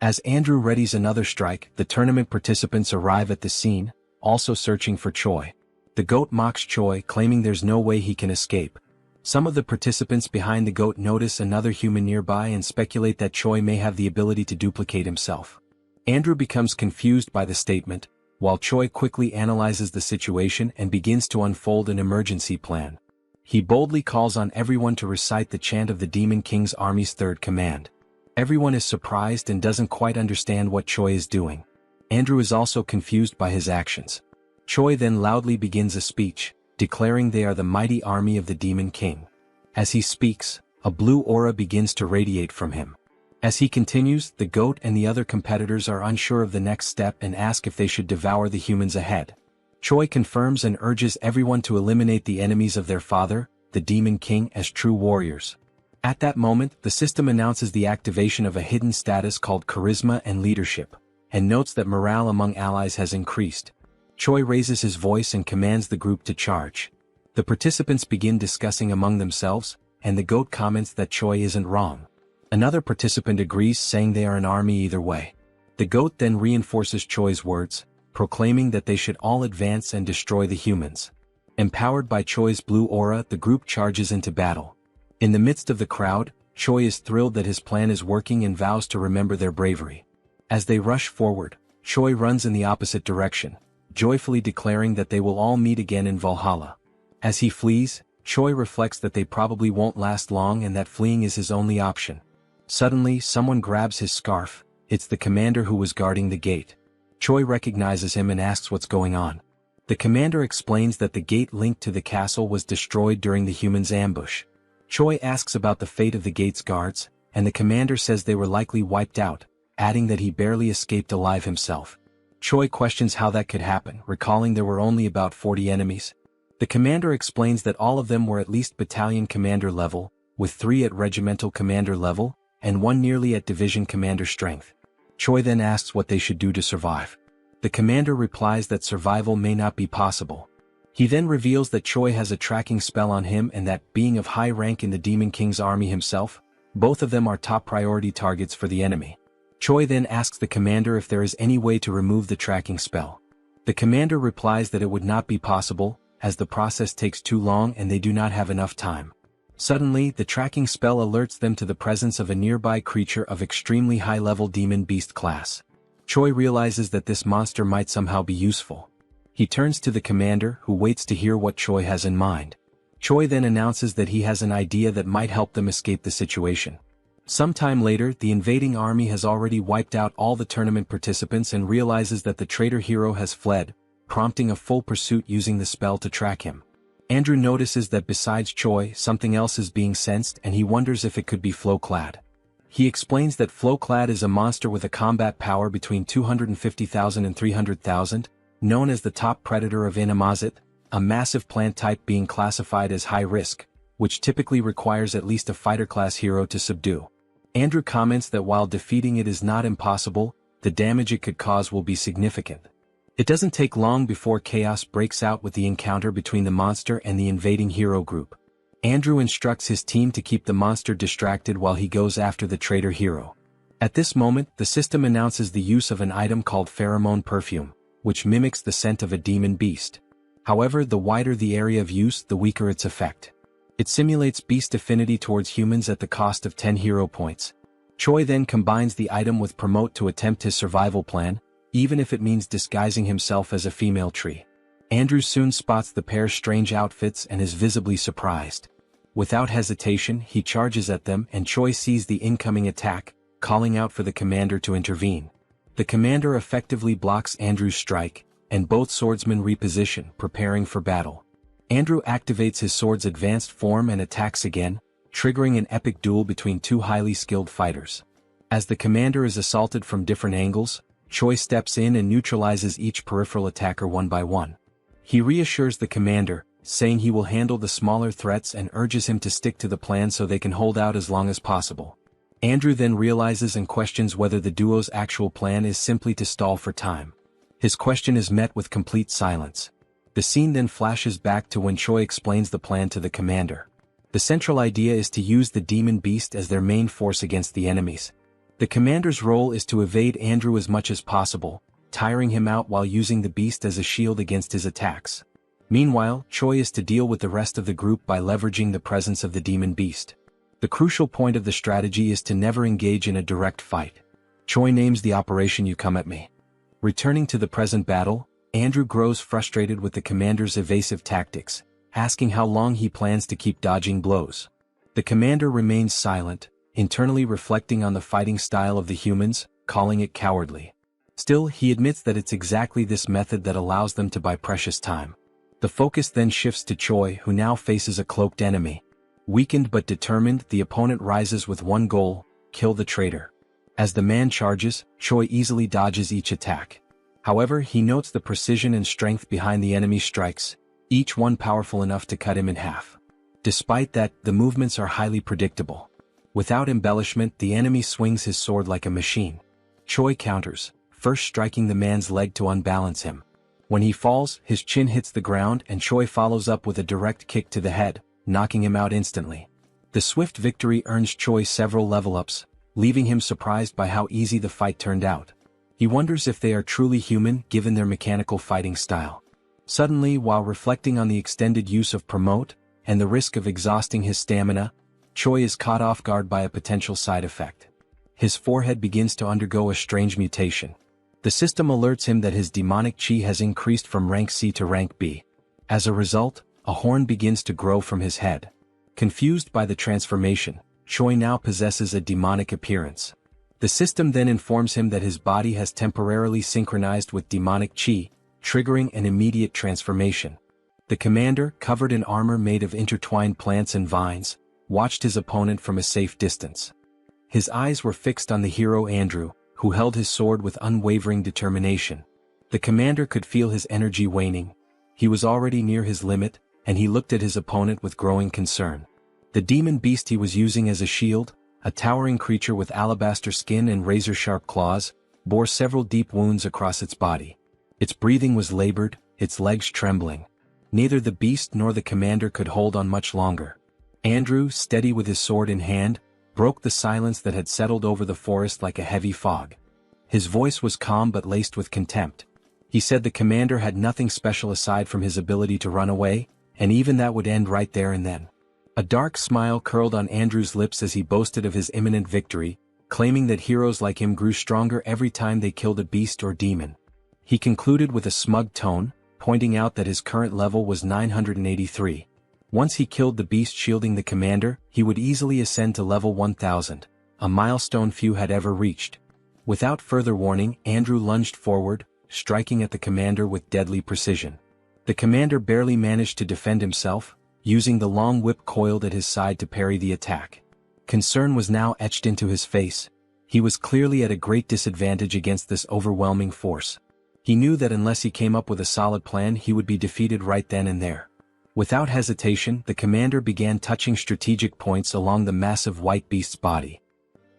As Andrew readies another strike, the tournament participants arrive at the scene, also searching for Choi. The goat mocks Choi, claiming there's no way he can escape. Some of the participants behind the goat notice another human nearby and speculate that Choi may have the ability to duplicate himself. Andrew becomes confused by the statement, while Choi quickly analyzes the situation and begins to unfold an emergency plan. He boldly calls on everyone to recite the chant of the Demon King's army's third command. Everyone is surprised and doesn't quite understand what Choi is doing. Andrew is also confused by his actions. Choi then loudly begins a speech, declaring they are the mighty army of the Demon King. As he speaks, a blue aura begins to radiate from him. As he continues, the goat and the other competitors are unsure of the next step and ask if they should devour the humans ahead. Choi confirms and urges everyone to eliminate the enemies of their father, the Demon King, as true warriors. At that moment, the system announces the activation of a hidden status called Charisma and Leadership, and notes that morale among allies has increased. Choi raises his voice and commands the group to charge. The participants begin discussing among themselves, and the goat comments that Choi isn't wrong. Another participant agrees, saying they are an army either way. The goat then reinforces Choi's words, proclaiming that they should all advance and destroy the humans. Empowered by Choi's blue aura, the group charges into battle. In the midst of the crowd, Choi is thrilled that his plan is working and vows to remember their bravery. As they rush forward, Choi runs in the opposite direction, joyfully declaring that they will all meet again in Valhalla. As he flees, Choi reflects that they probably won't last long and that fleeing is his only option. Suddenly, someone grabs his scarf. It's the commander who was guarding the gate. Choi recognizes him and asks what's going on. The commander explains that the gate linked to the castle was destroyed during the humans' ambush. Choi asks about the fate of the gate's guards, and the commander says they were likely wiped out, adding that he barely escaped alive himself. Choi questions how that could happen, recalling there were only about 40 enemies. The commander explains that all of them were at least battalion commander level, with 3 at regimental commander level, and 1 nearly at division commander strength. Choi then asks what they should do to survive. The commander replies that survival may not be possible. He then reveals that Choi has a tracking spell on him and that, being of high rank in the Demon King's army himself, both of them are top priority targets for the enemy. Choi then asks the commander if there is any way to remove the tracking spell. The commander replies that it would not be possible, as the process takes too long and they do not have enough time. Suddenly, the tracking spell alerts them to the presence of a nearby creature of extremely high-level demon beast class. Choi realizes that this monster might somehow be useful. He turns to the commander, who waits to hear what Choi has in mind. Choi then announces that he has an idea that might help them escape the situation. Sometime later, the invading army has already wiped out all the tournament participants and realizes that the traitor hero has fled, prompting a full pursuit using the spell to track him. Andrew notices that besides Choi, something else is being sensed and he wonders if it could be Flowclad. He explains that Flowclad is a monster with a combat power between 250,000 and 300,000, known as the top predator of Inamazit, a massive plant type being classified as high risk, which typically requires at least a fighter-class hero to subdue. Andrew comments that while defeating it is not impossible, the damage it could cause will be significant. It doesn't take long before chaos breaks out with the encounter between the monster and the invading hero group. Andrew instructs his team to keep the monster distracted while he goes after the traitor hero. At this moment, the system announces the use of an item called pheromone perfume, which mimics the scent of a demon beast. However, the wider the area of use, the weaker its effect. It simulates beast affinity towards humans at the cost of 10 hero points. Choi then combines the item with Promote to attempt his survival plan, even if it means disguising himself as a female tree. Andrew soon spots the pair's strange outfits and is visibly surprised. Without hesitation, he charges at them and Choi sees the incoming attack, calling out for the commander to intervene. The commander effectively blocks Andrew's strike, and both swordsmen reposition, preparing for battle. Andrew activates his sword's advanced form and attacks again, triggering an epic duel between 2 highly skilled fighters. As the commander is assaulted from different angles, Choi steps in and neutralizes each peripheral attacker one by one. He reassures the commander, saying he will handle the smaller threats and urges him to stick to the plan so they can hold out as long as possible. Andrew then realizes and questions whether the duo's actual plan is simply to stall for time. His question is met with complete silence. The scene then flashes back to when Choi explains the plan to the commander. The central idea is to use the demon beast as their main force against the enemies. The commander's role is to evade Andrew as much as possible, tiring him out while using the beast as a shield against his attacks. Meanwhile, Choi is to deal with the rest of the group by leveraging the presence of the demon beast. The crucial point of the strategy is to never engage in a direct fight. Choi names the operation "You Come at Me." Returning to the present battle, Andrew grows frustrated with the commander's evasive tactics, asking how long he plans to keep dodging blows. The commander remains silent, internally reflecting on the fighting style of the humans, calling it cowardly. Still, he admits that it's exactly this method that allows them to buy precious time. The focus then shifts to Choi, who now faces a cloaked enemy. Weakened but determined, the opponent rises with one goal: kill the traitor. As the man charges, Choi easily dodges each attack. However, he notes the precision and strength behind the enemy's strikes, each one powerful enough to cut him in half. Despite that, the movements are highly predictable. Without embellishment, the enemy swings his sword like a machine. Choi counters, first striking the man's leg to unbalance him. When he falls, his chin hits the ground and Choi follows up with a direct kick to the head, knocking him out instantly. The swift victory earns Choi several level-ups, leaving him surprised by how easy the fight turned out. He wonders if they are truly human given their mechanical fighting style. Suddenly, while reflecting on the extended use of Promote, and the risk of exhausting his stamina, Choi is caught off guard by a potential side effect. His forehead begins to undergo a strange mutation. The system alerts him that his demonic chi has increased from rank C to rank B. As a result, a horn begins to grow from his head. Confused by the transformation, Choi now possesses a demonic appearance. The system then informs him that his body has temporarily synchronized with demonic chi, triggering an immediate transformation. The commander, covered in armor made of intertwined plants and vines, watched his opponent from a safe distance. His eyes were fixed on the hero Andrew, who held his sword with unwavering determination. The commander could feel his energy waning. He was already near his limit, and he looked at his opponent with growing concern. The demon beast he was using as a shield, a towering creature with alabaster skin and razor-sharp claws, bore several deep wounds across its body. Its breathing was labored, its legs trembling. Neither the beast nor the commander could hold on much longer. Andrew, steady with his sword in hand, broke the silence that had settled over the forest like a heavy fog. His voice was calm but laced with contempt. He said the commander had nothing special aside from his ability to run away, and even that would end right there and then. A dark smile curled on Andrew's lips as he boasted of his imminent victory, claiming that heroes like him grew stronger every time they killed a beast or demon. He concluded with a smug tone, pointing out that his current level was 983. Once he killed the beast shielding the commander, he would easily ascend to level 1000, a milestone few had ever reached. Without further warning, Andrew lunged forward, striking at the commander with deadly precision. The commander barely managed to defend himself, using the long whip coiled at his side to parry the attack. Concern was now etched into his face. He was clearly at a great disadvantage against this overwhelming force. He knew that unless he came up with a solid plan he would be defeated right then and there. Without hesitation, the commander began touching strategic points along the massive white beast's body.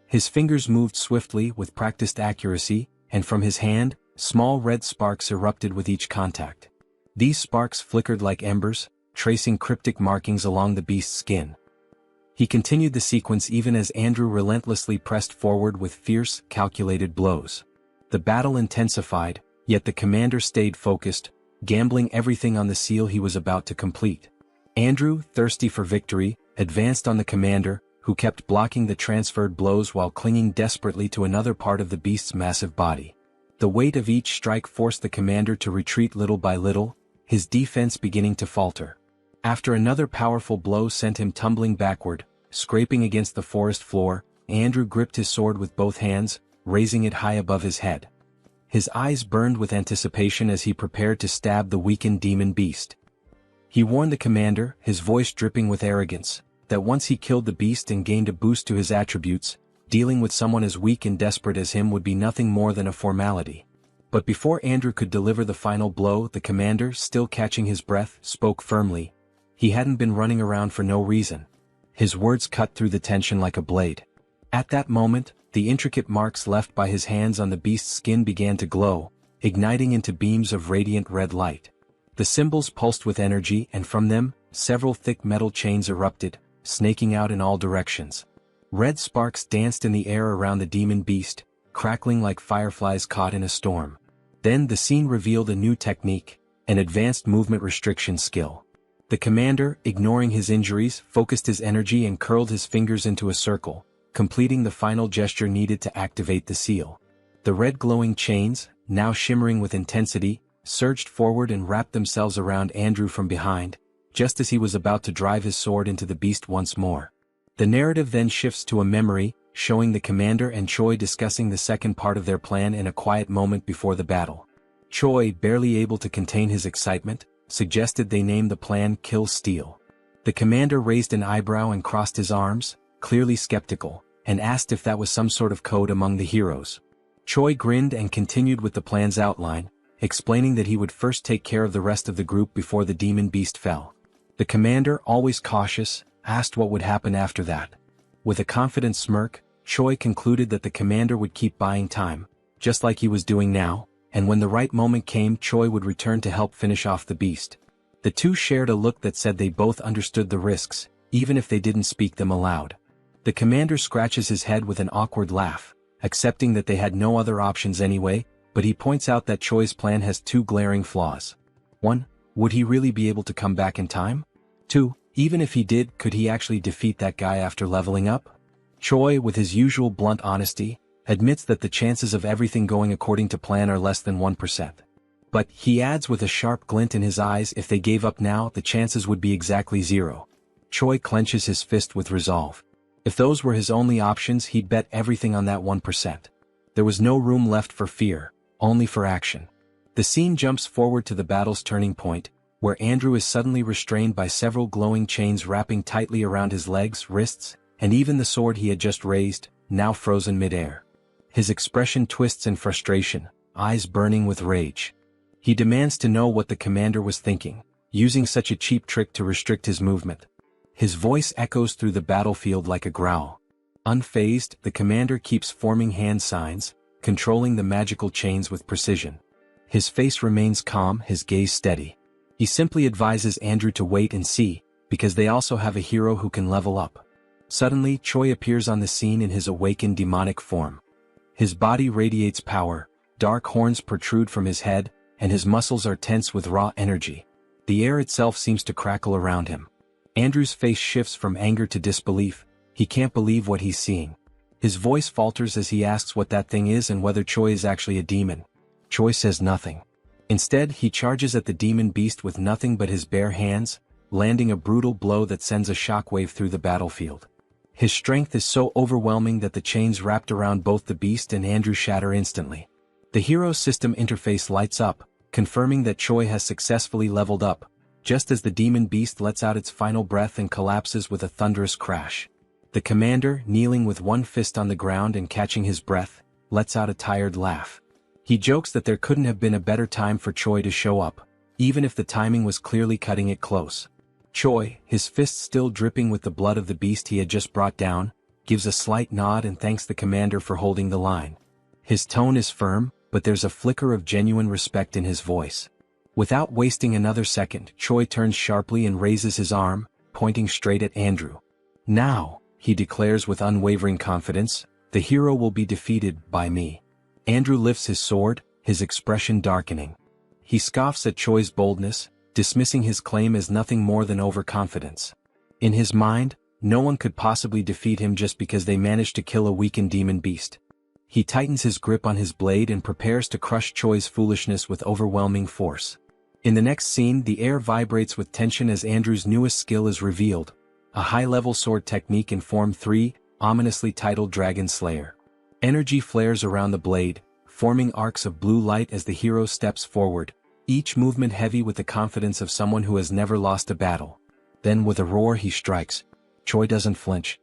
His fingers moved swiftly with practiced accuracy, and from his hand, small red sparks erupted with each contact. These sparks flickered like embers, tracing cryptic markings along the beast's skin. He continued the sequence even as Andrew relentlessly pressed forward with fierce, calculated blows. The battle intensified, yet the commander stayed focused, gambling everything on the seal he was about to complete. Andrew, thirsty for victory, advanced on the commander, who kept blocking the transferred blows while clinging desperately to another part of the beast's massive body. The weight of each strike forced the commander to retreat little by little, his defense beginning to falter. After another powerful blow sent him tumbling backward, scraping against the forest floor, Andrew gripped his sword with both hands, raising it high above his head. His eyes burned with anticipation as he prepared to stab the weakened demon beast. He warned the commander, his voice dripping with arrogance, that once he killed the beast and gained a boost to his attributes, dealing with someone as weak and desperate as him would be nothing more than a formality. But before Andrew could deliver the final blow, the commander, still catching his breath, spoke firmly. He hadn't been running around for no reason. His words cut through the tension like a blade. At that moment, the intricate marks left by his hands on the beast's skin began to glow, igniting into beams of radiant red light. The symbols pulsed with energy, and from them, several thick metal chains erupted, snaking out in all directions. Red sparks danced in the air around the demon beast, crackling like fireflies caught in a storm. Then the scene revealed a new technique, an advanced movement restriction skill. The commander, ignoring his injuries, focused his energy and curled his fingers into a circle, completing the final gesture needed to activate the seal. The red glowing chains, now shimmering with intensity, surged forward and wrapped themselves around Andrew from behind, just as he was about to drive his sword into the beast once more. The narrative then shifts to a memory, showing the commander and Choi discussing the second part of their plan in a quiet moment before the battle. Choi, barely able to contain his excitement, suggested they name the plan Kill Steel. The commander raised an eyebrow and crossed his arms, clearly skeptical, and asked if that was some sort of code among the heroes. Choi grinned and continued with the plan's outline, explaining that he would first take care of the rest of the group before the demon beast fell. The commander, always cautious, asked what would happen after that. With a confident smirk, Choi concluded that the commander would keep buying time, just like he was doing now, and when the right moment came Choi would return to help finish off the beast. The two shared a look that said they both understood the risks, even if they didn't speak them aloud. The commander scratches his head with an awkward laugh, accepting that they had no other options anyway, but he points out that Choi's plan has two glaring flaws. 1. Would he really be able to come back in time? 2. Even if he did, could he actually defeat that guy after leveling up? Choi, with his usual blunt honesty, admits that the chances of everything going according to plan are less than 1%. But, he adds with a sharp glint in his eyes, if they gave up now, the chances would be exactly 0. Choi clenches his fist with resolve. If those were his only options, he'd bet everything on that 1%. There was no room left for fear, only for action. The scene jumps forward to the battle's turning point, where Andrew is suddenly restrained by several glowing chains wrapping tightly around his legs, wrists, and even the sword he had just raised, now frozen mid-air. His expression twists in frustration, eyes burning with rage. He demands to know what the commander was thinking, using such a cheap trick to restrict his movement. His voice echoes through the battlefield like a growl. Unfazed, the commander keeps forming hand signs, controlling the magical chains with precision. His face remains calm, his gaze steady. He simply advises Andrew to wait and see, because they also have a hero who can level up. Suddenly, Choi appears on the scene in his awakened demonic form. His body radiates power, dark horns protrude from his head, and his muscles are tense with raw energy. The air itself seems to crackle around him. Andrew's face shifts from anger to disbelief. He can't believe what he's seeing. His voice falters as he asks what that thing is and whether Choi is actually a demon. Choi says nothing. Instead, he charges at the demon beast with nothing but his bare hands, landing a brutal blow that sends a shockwave through the battlefield. His strength is so overwhelming that the chains wrapped around both the beast and Andrew shatter instantly. The hero's system interface lights up, confirming that Choi has successfully leveled up, just as the demon beast lets out its final breath and collapses with a thunderous crash. The commander, kneeling with one fist on the ground and catching his breath, lets out a tired laugh. He jokes that there couldn't have been a better time for Choi to show up, even if the timing was clearly cutting it close. Choi, his fists still dripping with the blood of the beast he had just brought down, gives a slight nod and thanks the commander for holding the line. His tone is firm, but there's a flicker of genuine respect in his voice. Without wasting another second, Choi turns sharply and raises his arm, pointing straight at Andrew. "Now," he declares with unwavering confidence, "the hero will be defeated by me." Andrew lifts his sword, his expression darkening. He scoffs at Choi's boldness, dismissing his claim as nothing more than overconfidence. In his mind, no one could possibly defeat him just because they managed to kill a weakened demon beast. He tightens his grip on his blade and prepares to crush Choi's foolishness with overwhelming force. In the next scene, the air vibrates with tension as Andrew's newest skill is revealed, a high-level sword technique in Form 3, ominously titled Dragon Slayer. Energy flares around the blade, forming arcs of blue light as the hero steps forward, each movement heavy with the confidence of someone who has never lost a battle. Then with a roar he strikes. Choi doesn't flinch.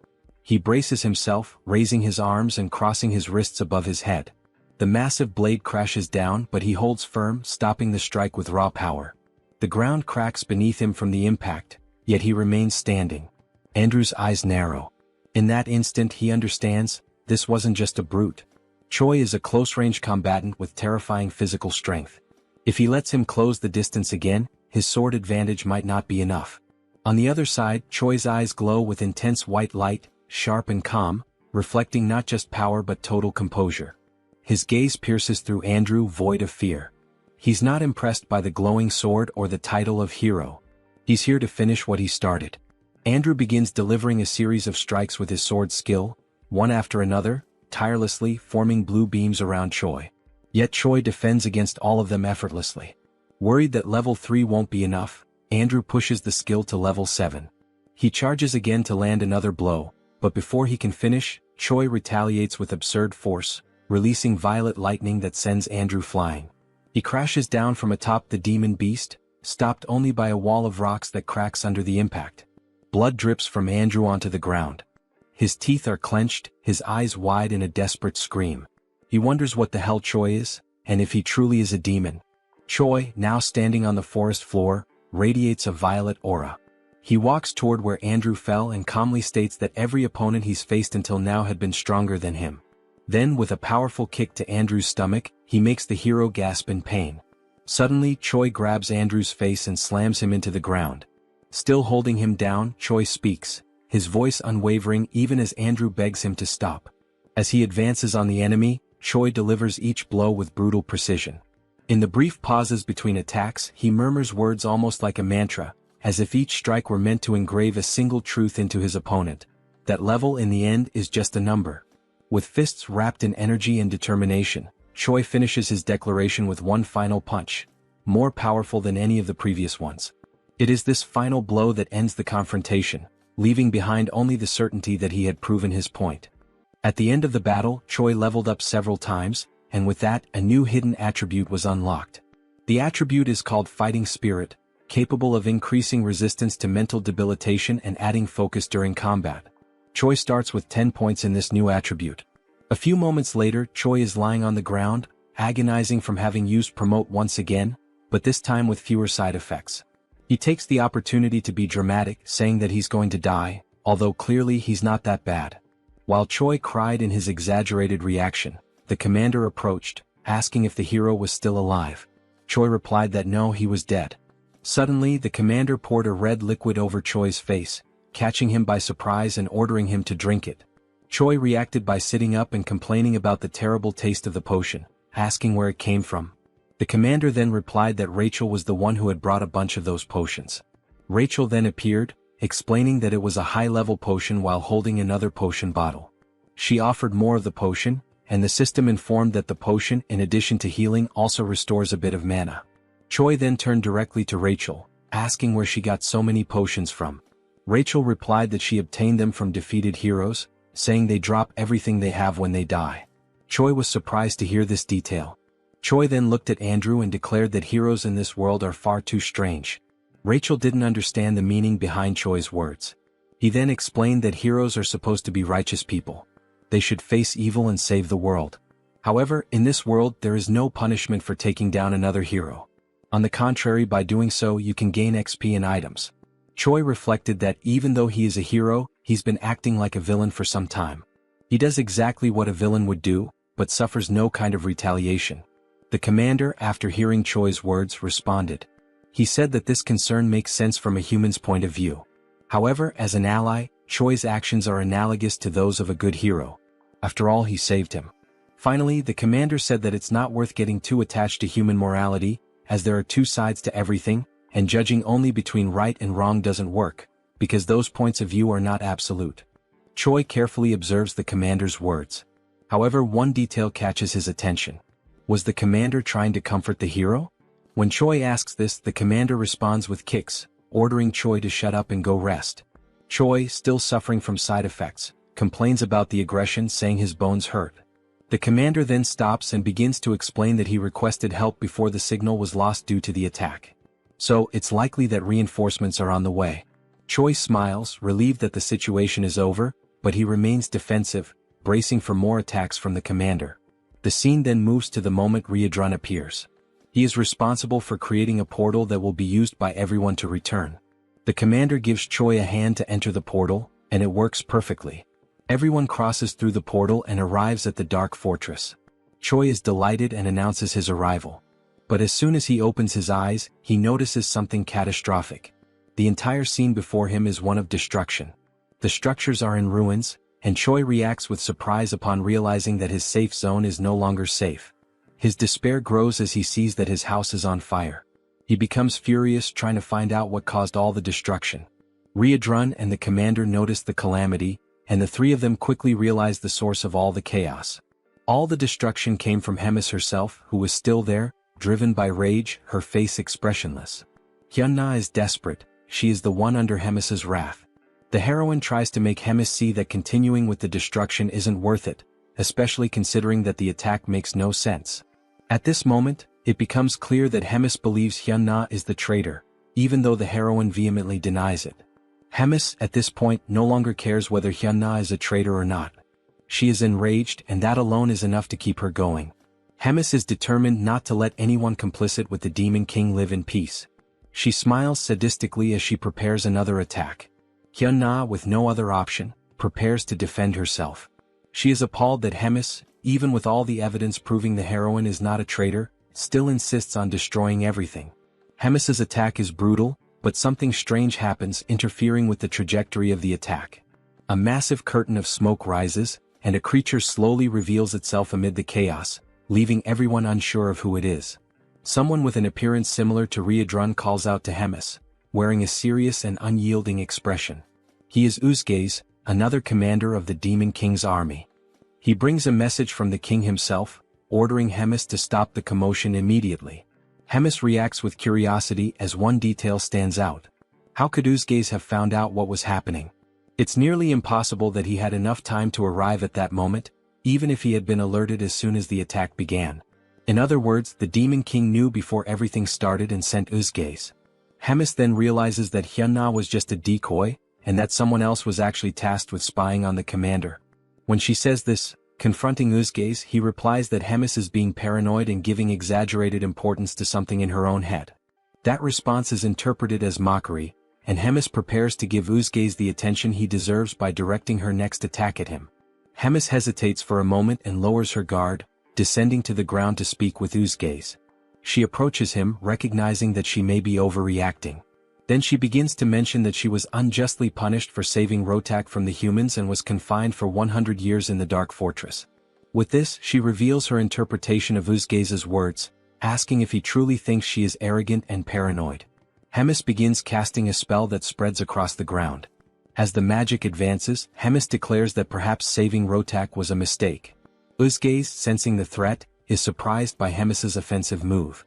He braces himself, raising his arms and crossing his wrists above his head. The massive blade crashes down, but he holds firm, stopping the strike with raw power. The ground cracks beneath him from the impact, yet he remains standing. Andrew's eyes narrow. In that instant he understands, this wasn't just a brute. Choi is a close-range combatant with terrifying physical strength. If he lets him close the distance again, his sword advantage might not be enough. On the other side, Choi's eyes glow with intense white light, sharp and calm, reflecting not just power but total composure. His gaze pierces through Andrew, void of fear. He's not impressed by the glowing sword or the title of hero. He's here to finish what he started. Andrew begins delivering a series of strikes with his sword skill, one after another, tirelessly forming blue beams around Choi. Yet Choi defends against all of them effortlessly. Worried that level 3 won't be enough, Andrew pushes the skill to level 7. He charges again to land another blow, but before he can finish, Choi retaliates with absurd force, releasing violet lightning that sends Andrew flying. He crashes down from atop the demon beast, stopped only by a wall of rocks that cracks under the impact. Blood drips from Andrew onto the ground. His teeth are clenched, his eyes wide in a desperate scream. He wonders what the hell Choi is, and if he truly is a demon. Choi, now standing on the forest floor, radiates a violet aura. He walks toward where Andrew fell and calmly states that every opponent he's faced until now had been stronger than him. Then, with a powerful kick to Andrew's stomach, he makes the hero gasp in pain. Suddenly, Choi grabs Andrew's face and slams him into the ground. Still holding him down, Choi speaks, his voice unwavering even as Andrew begs him to stop. As he advances on the enemy, Choi delivers each blow with brutal precision. In the brief pauses between attacks, he murmurs words almost like a mantra, as if each strike were meant to engrave a single truth into his opponent. That level in the end is just a number. With fists wrapped in energy and determination, Choi finishes his declaration with one final punch, more powerful than any of the previous ones. It is this final blow that ends the confrontation, leaving behind only the certainty that he had proven his point. At the end of the battle, Choi leveled up several times, and with that, a new hidden attribute was unlocked. The attribute is called Fighting Spirit, capable of increasing resistance to mental debilitation and adding focus during combat. Choi starts with 10 points in this new attribute. A few moments later, Choi is lying on the ground, agonizing from having used Promote once again, but this time with fewer side effects. He takes the opportunity to be dramatic, saying that he's going to die, although clearly he's not that bad. While Choi cried in his exaggerated reaction, the commander approached, asking if the hero was still alive. Choi replied that no, he was dead. Suddenly, the commander poured a red liquid over Choi's face, catching him by surprise and ordering him to drink it. Choi reacted by sitting up and complaining about the terrible taste of the potion, asking where it came from. The commander then replied that Rachel was the one who had brought a bunch of those potions. Rachel then appeared, explaining that it was a high-level potion while holding another potion bottle. She offered more of the potion, and the system informed that the potion, in addition to healing, also restores a bit of mana. Choi then turned directly to Rachel, asking where she got so many potions from. Rachel replied that she obtained them from defeated heroes, saying they drop everything they have when they die. Choi was surprised to hear this detail. Choi then looked at Andrew and declared that heroes in this world are far too strange. Rachel didn't understand the meaning behind Choi's words. He then explained that heroes are supposed to be righteous people. They should face evil and save the world. However, in this world there is no punishment for taking down another hero. On the contrary, by doing so you can gain XP and items. Choi reflected that even though he is a hero, he's been acting like a villain for some time. He does exactly what a villain would do, but suffers no kind of retaliation. The commander, after hearing Choi's words, responded. He said that this concern makes sense from a human's point of view. However, as an ally, Choi's actions are analogous to those of a good hero. After all, he saved him. Finally, the commander said that it's not worth getting too attached to human morality, as there are two sides to everything, and judging only between right and wrong doesn't work, because those points of view are not absolute. Choi carefully observes the commander's words. However, one detail catches his attention. Was the commander trying to comfort the hero? When Choi asks this, the commander responds with kicks, ordering Choi to shut up and go rest. Choi, still suffering from side effects, complains about the aggression, saying his bones hurt. The commander then stops and begins to explain that he requested help before the signal was lost due to the attack. So, it's likely that reinforcements are on the way. Choi smiles, relieved that the situation is over, but he remains defensive, bracing for more attacks from the commander. The scene then moves to the moment Riadrun appears. He is responsible for creating a portal that will be used by everyone to return. The commander gives Choi a hand to enter the portal, and it works perfectly. Everyone crosses through the portal and arrives at the Dark Fortress. Choi is delighted and announces his arrival. But as soon as he opens his eyes, he notices something catastrophic. The entire scene before him is one of destruction. The structures are in ruins, and Choi reacts with surprise upon realizing that his safe zone is no longer safe. His despair grows as he sees that his house is on fire. He becomes furious, trying to find out what caused all the destruction. Riadrun and the commander notice the calamity, and the three of them quickly realize the source of all the chaos. All the destruction came from Hemis herself, who was still there, driven by rage, her face expressionless. Hyun-na is desperate. She is the one under Hemis's wrath. The heroine tries to make Hemis see that continuing with the destruction isn't worth it, especially considering that the attack makes no sense. At this moment, it becomes clear that Hemis believes Hyun-na is the traitor, even though the heroine vehemently denies it. Hemis, at this point, no longer cares whether Hyun-na is a traitor or not. She is enraged, and that alone is enough to keep her going. Hemis is determined not to let anyone complicit with the Demon King live in peace. She smiles sadistically as she prepares another attack. Hyun-na, with no other option, prepares to defend herself. She is appalled that Hemis, even with all the evidence proving the heroine is not a traitor, still insists on destroying everything. Hemis's attack is brutal, but something strange happens, interfering with the trajectory of the attack. A massive curtain of smoke rises, and a creature slowly reveals itself amid the chaos, leaving everyone unsure of who it is. Someone with an appearance similar to Riadrun calls out to Hemis, wearing a serious and unyielding expression. He is Uzgaze, another commander of the Demon King's army. He brings a message from the king himself, ordering Hemis to stop the commotion immediately. Hemis reacts with curiosity as one detail stands out. How could Uzgaze have found out what was happening? It's nearly impossible that he had enough time to arrive at that moment, even if he had been alerted as soon as the attack began. In other words, the Demon King knew before everything started and sent Uzgaze. Hemis then realizes that Hyun-na was just a decoy, and that someone else was actually tasked with spying on the commander. When she says this, Confronting Uzgaze, he replies that Hemis is being paranoid and giving exaggerated importance to something in her own head. That response is interpreted as mockery, and Hemis prepares to give Uzgaze the attention he deserves by directing her next attack at him. Hemis hesitates for a moment and lowers her guard, descending to the ground to speak with Uzgaze. She approaches him, recognizing that she may be overreacting. Then she begins to mention that she was unjustly punished for saving Rotak from the humans and was confined for 100 years in the Dark Fortress. With this, she reveals her interpretation of Uzgaze's words, asking if he truly thinks she is arrogant and paranoid. Hemis begins casting a spell that spreads across the ground. As the magic advances, Hemis declares that perhaps saving Rotak was a mistake. Uzgaze, sensing the threat, is surprised by Hemis's offensive move.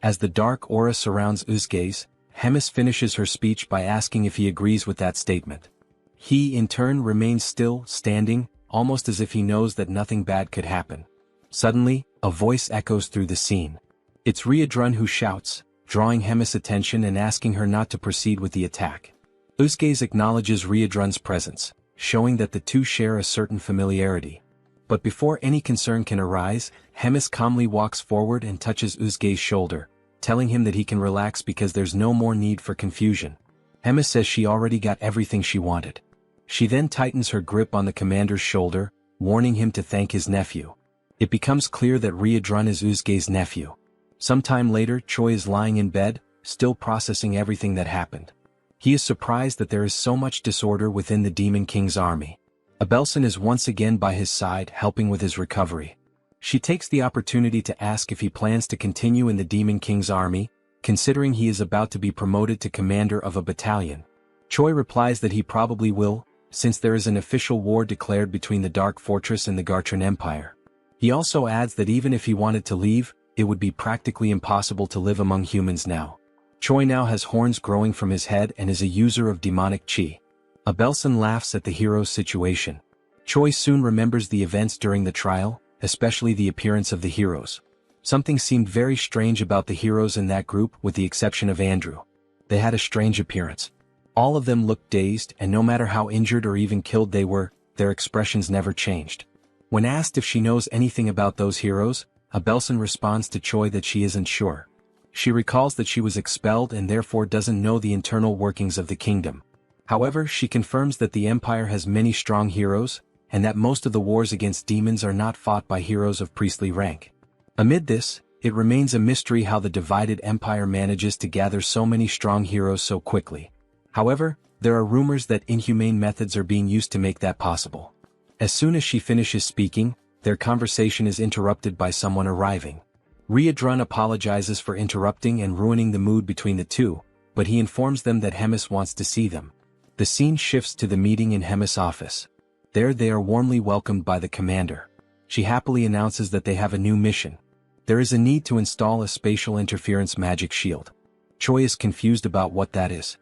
As the dark aura surrounds Uzgaze, Hemis finishes her speech by asking if he agrees with that statement. He, in turn, remains still, standing, almost as if he knows that nothing bad could happen. Suddenly, a voice echoes through the scene. It's Riadrun who shouts, drawing Hemis' attention and asking her not to proceed with the attack. Uzgaze acknowledges Riadrun's presence, showing that the two share a certain familiarity. But before any concern can arise, Hemis calmly walks forward and touches Uzgaze's shoulder, telling him that he can relax because there's no more need for confusion. Hemis says she already got everything she wanted. She then tightens her grip on the commander's shoulder, warning him to thank his nephew. It becomes clear that Riadrun is Uzgaze's nephew. Sometime later, Choi is lying in bed, still processing everything that happened. He is surprised that there is so much disorder within the Demon King's army. Abelson is once again by his side, helping with his recovery. She takes the opportunity to ask if he plans to continue in the Demon King's army, considering he is about to be promoted to commander of a battalion. Choi replies that he probably will, since there is an official war declared between the Dark Fortress and the Gartran Empire. He also adds that even if he wanted to leave, it would be practically impossible to live among humans now. Choi now has horns growing from his head and is a user of demonic chi. Abelson laughs at the hero's situation. Choi soon remembers the events during the trial, especially the appearance of the heroes. Something seemed very strange about the heroes in that group with the exception of Andrew. They had a strange appearance. All of them looked dazed, and no matter how injured or even killed they were, their expressions never changed. When asked if she knows anything about those heroes, Abelson responds to Choi that she isn't sure. She recalls that she was expelled and therefore doesn't know the internal workings of the kingdom. However, she confirms that the Empire has many strong heroes, and that most of the wars against demons are not fought by heroes of priestly rank. Amid this, it remains a mystery how the divided Empire manages to gather so many strong heroes so quickly. However, there are rumors that inhumane methods are being used to make that possible. As soon as she finishes speaking, their conversation is interrupted by someone arriving. Riadrun apologizes for interrupting and ruining the mood between the two, but he informs them that Hemis wants to see them. The scene shifts to the meeting in Hemis' office. There they are warmly welcomed by the commander. She happily announces that they have a new mission. There is a need to install a spatial interference magic shield. Choi is confused about what that is.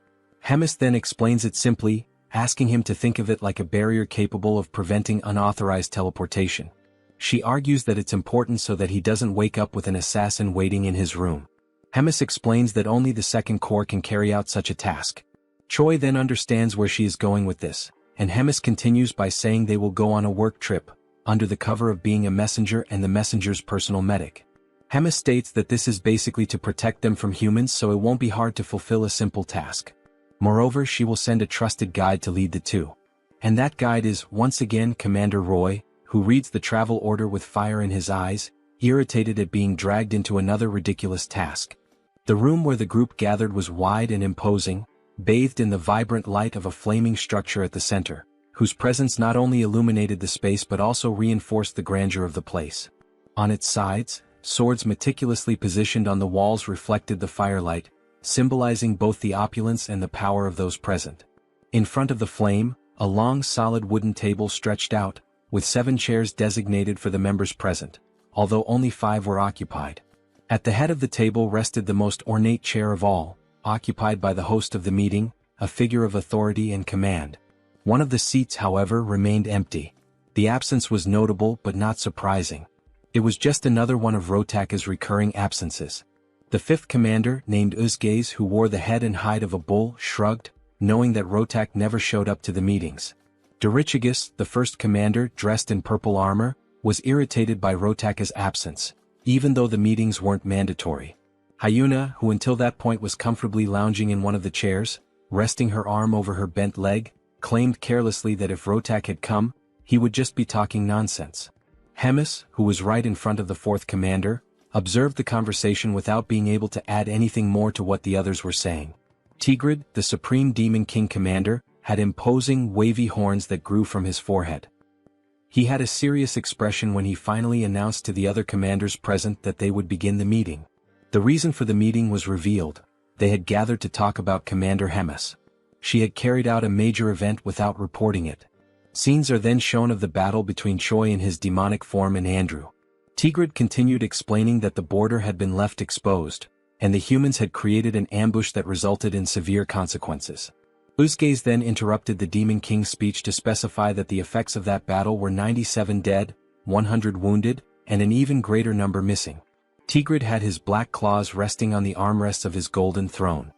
Hemis then explains it simply, asking him to think of it like a barrier capable of preventing unauthorized teleportation. She argues that it's important so that he doesn't wake up with an assassin waiting in his room. Hemis explains that only the Second Corps can carry out such a task. Choi then understands where she is going with this, and Hemis continues by saying they will go on a work trip, under the cover of being a messenger and the messenger's personal medic. Hemis states that this is basically to protect them from humans so it won't be hard to fulfill a simple task. Moreover, she will send a trusted guide to lead the two. And that guide is, once again, Commander Roy, who reads the travel order with fire in his eyes, irritated at being dragged into another ridiculous task. The room where the group gathered was wide and imposing, bathed in the vibrant light of a flaming structure at the center, whose presence not only illuminated the space but also reinforced the grandeur of the place. On its sides, swords meticulously positioned on the walls reflected the firelight, symbolizing both the opulence and the power of those present. In front of the flame, a long solid wooden table stretched out, with 7 chairs designated for the members present, although only 5 were occupied. At the head of the table rested the most ornate chair of all, occupied by the host of the meeting, a figure of authority and command. One of the seats, however, remained empty. The absence was notable but not surprising. It was just another one of Rotaka's recurring absences. The 5th commander, named Uzgaze, who wore the head and hide of a bull, shrugged, knowing that Rotak never showed up to the meetings. Dorichigus, the 1st commander, dressed in purple armor, was irritated by Rotaka's absence, even though the meetings weren't mandatory. Hyuna, who until that point was comfortably lounging in one of the chairs, resting her arm over her bent leg, claimed carelessly that if Rotak had come, he would just be talking nonsense. Hemis, who was right in front of the fourth commander, observed the conversation without being able to add anything more to what the others were saying. Tigrid, the supreme demon king commander, had imposing, wavy horns that grew from his forehead. He had a serious expression when he finally announced to the other commanders present that they would begin the meeting. The reason for the meeting was revealed. They had gathered to talk about Commander Hemis. She had carried out a major event without reporting it. Scenes are then shown of the battle between Choi in his demonic form and Andrew. Tigrid continued explaining that the border had been left exposed, and the humans had created an ambush that resulted in severe consequences. Uzgaze then interrupted the Demon King's speech to specify that the effects of that battle were 97 dead, 100 wounded, and an even greater number missing. Tigrid had his black claws resting on the armrests of his golden throne.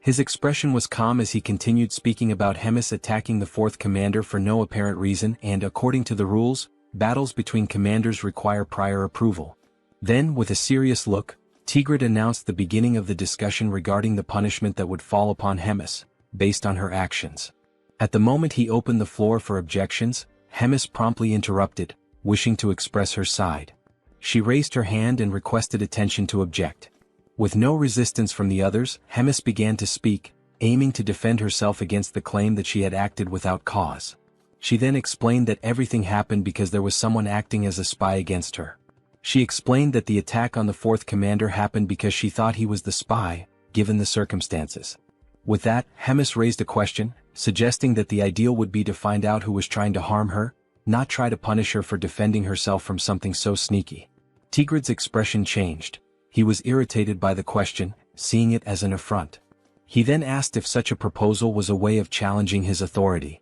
His expression was calm as he continued speaking about Hemis attacking the fourth commander for no apparent reason and, according to the rules, battles between commanders require prior approval. Then, with a serious look, Tigrid announced the beginning of the discussion regarding the punishment that would fall upon Hemis, based on her actions. At the moment he opened the floor for objections, Hemis promptly interrupted, wishing to express her side. She raised her hand and requested attention to object. With no resistance from the others, Hemis began to speak, aiming to defend herself against the claim that she had acted without cause. She then explained that everything happened because there was someone acting as a spy against her. She explained that the attack on the fourth commander happened because she thought he was the spy, given the circumstances. With that, Hemis raised a question, suggesting that the ideal would be to find out who was trying to harm her, not try to punish her for defending herself from something so sneaky. Tigrid's expression changed. He was irritated by the question, seeing it as an affront. He then asked if such a proposal was a way of challenging his authority.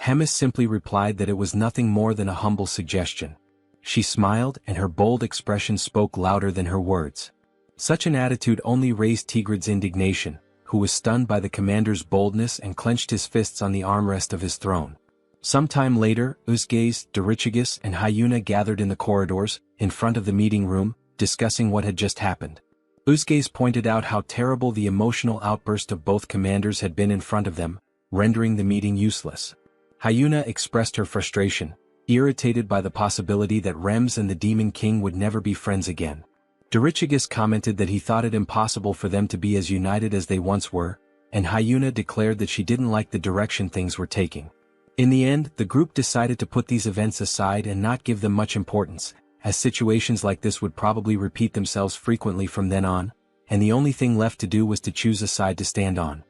Hemis simply replied that it was nothing more than a humble suggestion. She smiled, and her bold expression spoke louder than her words. Such an attitude only raised Tigrid's indignation, who was stunned by the commander's boldness and clenched his fists on the armrest of his throne. Some time later, Uzgaze, Dorichigus, and Hyuna gathered in the corridors, in front of the meeting room, discussing what had just happened. Uzgaze pointed out how terrible the emotional outburst of both commanders had been in front of them, rendering the meeting useless. Hyuna expressed her frustration, irritated by the possibility that Rems and the Demon King would never be friends again. Dorichigus commented that he thought it impossible for them to be as united as they once were, and Hyuna declared that she didn't like the direction things were taking. In the end, the group decided to put these events aside and not give them much importance, as situations like this would probably repeat themselves frequently from then on, and the only thing left to do was to choose a side to stand on.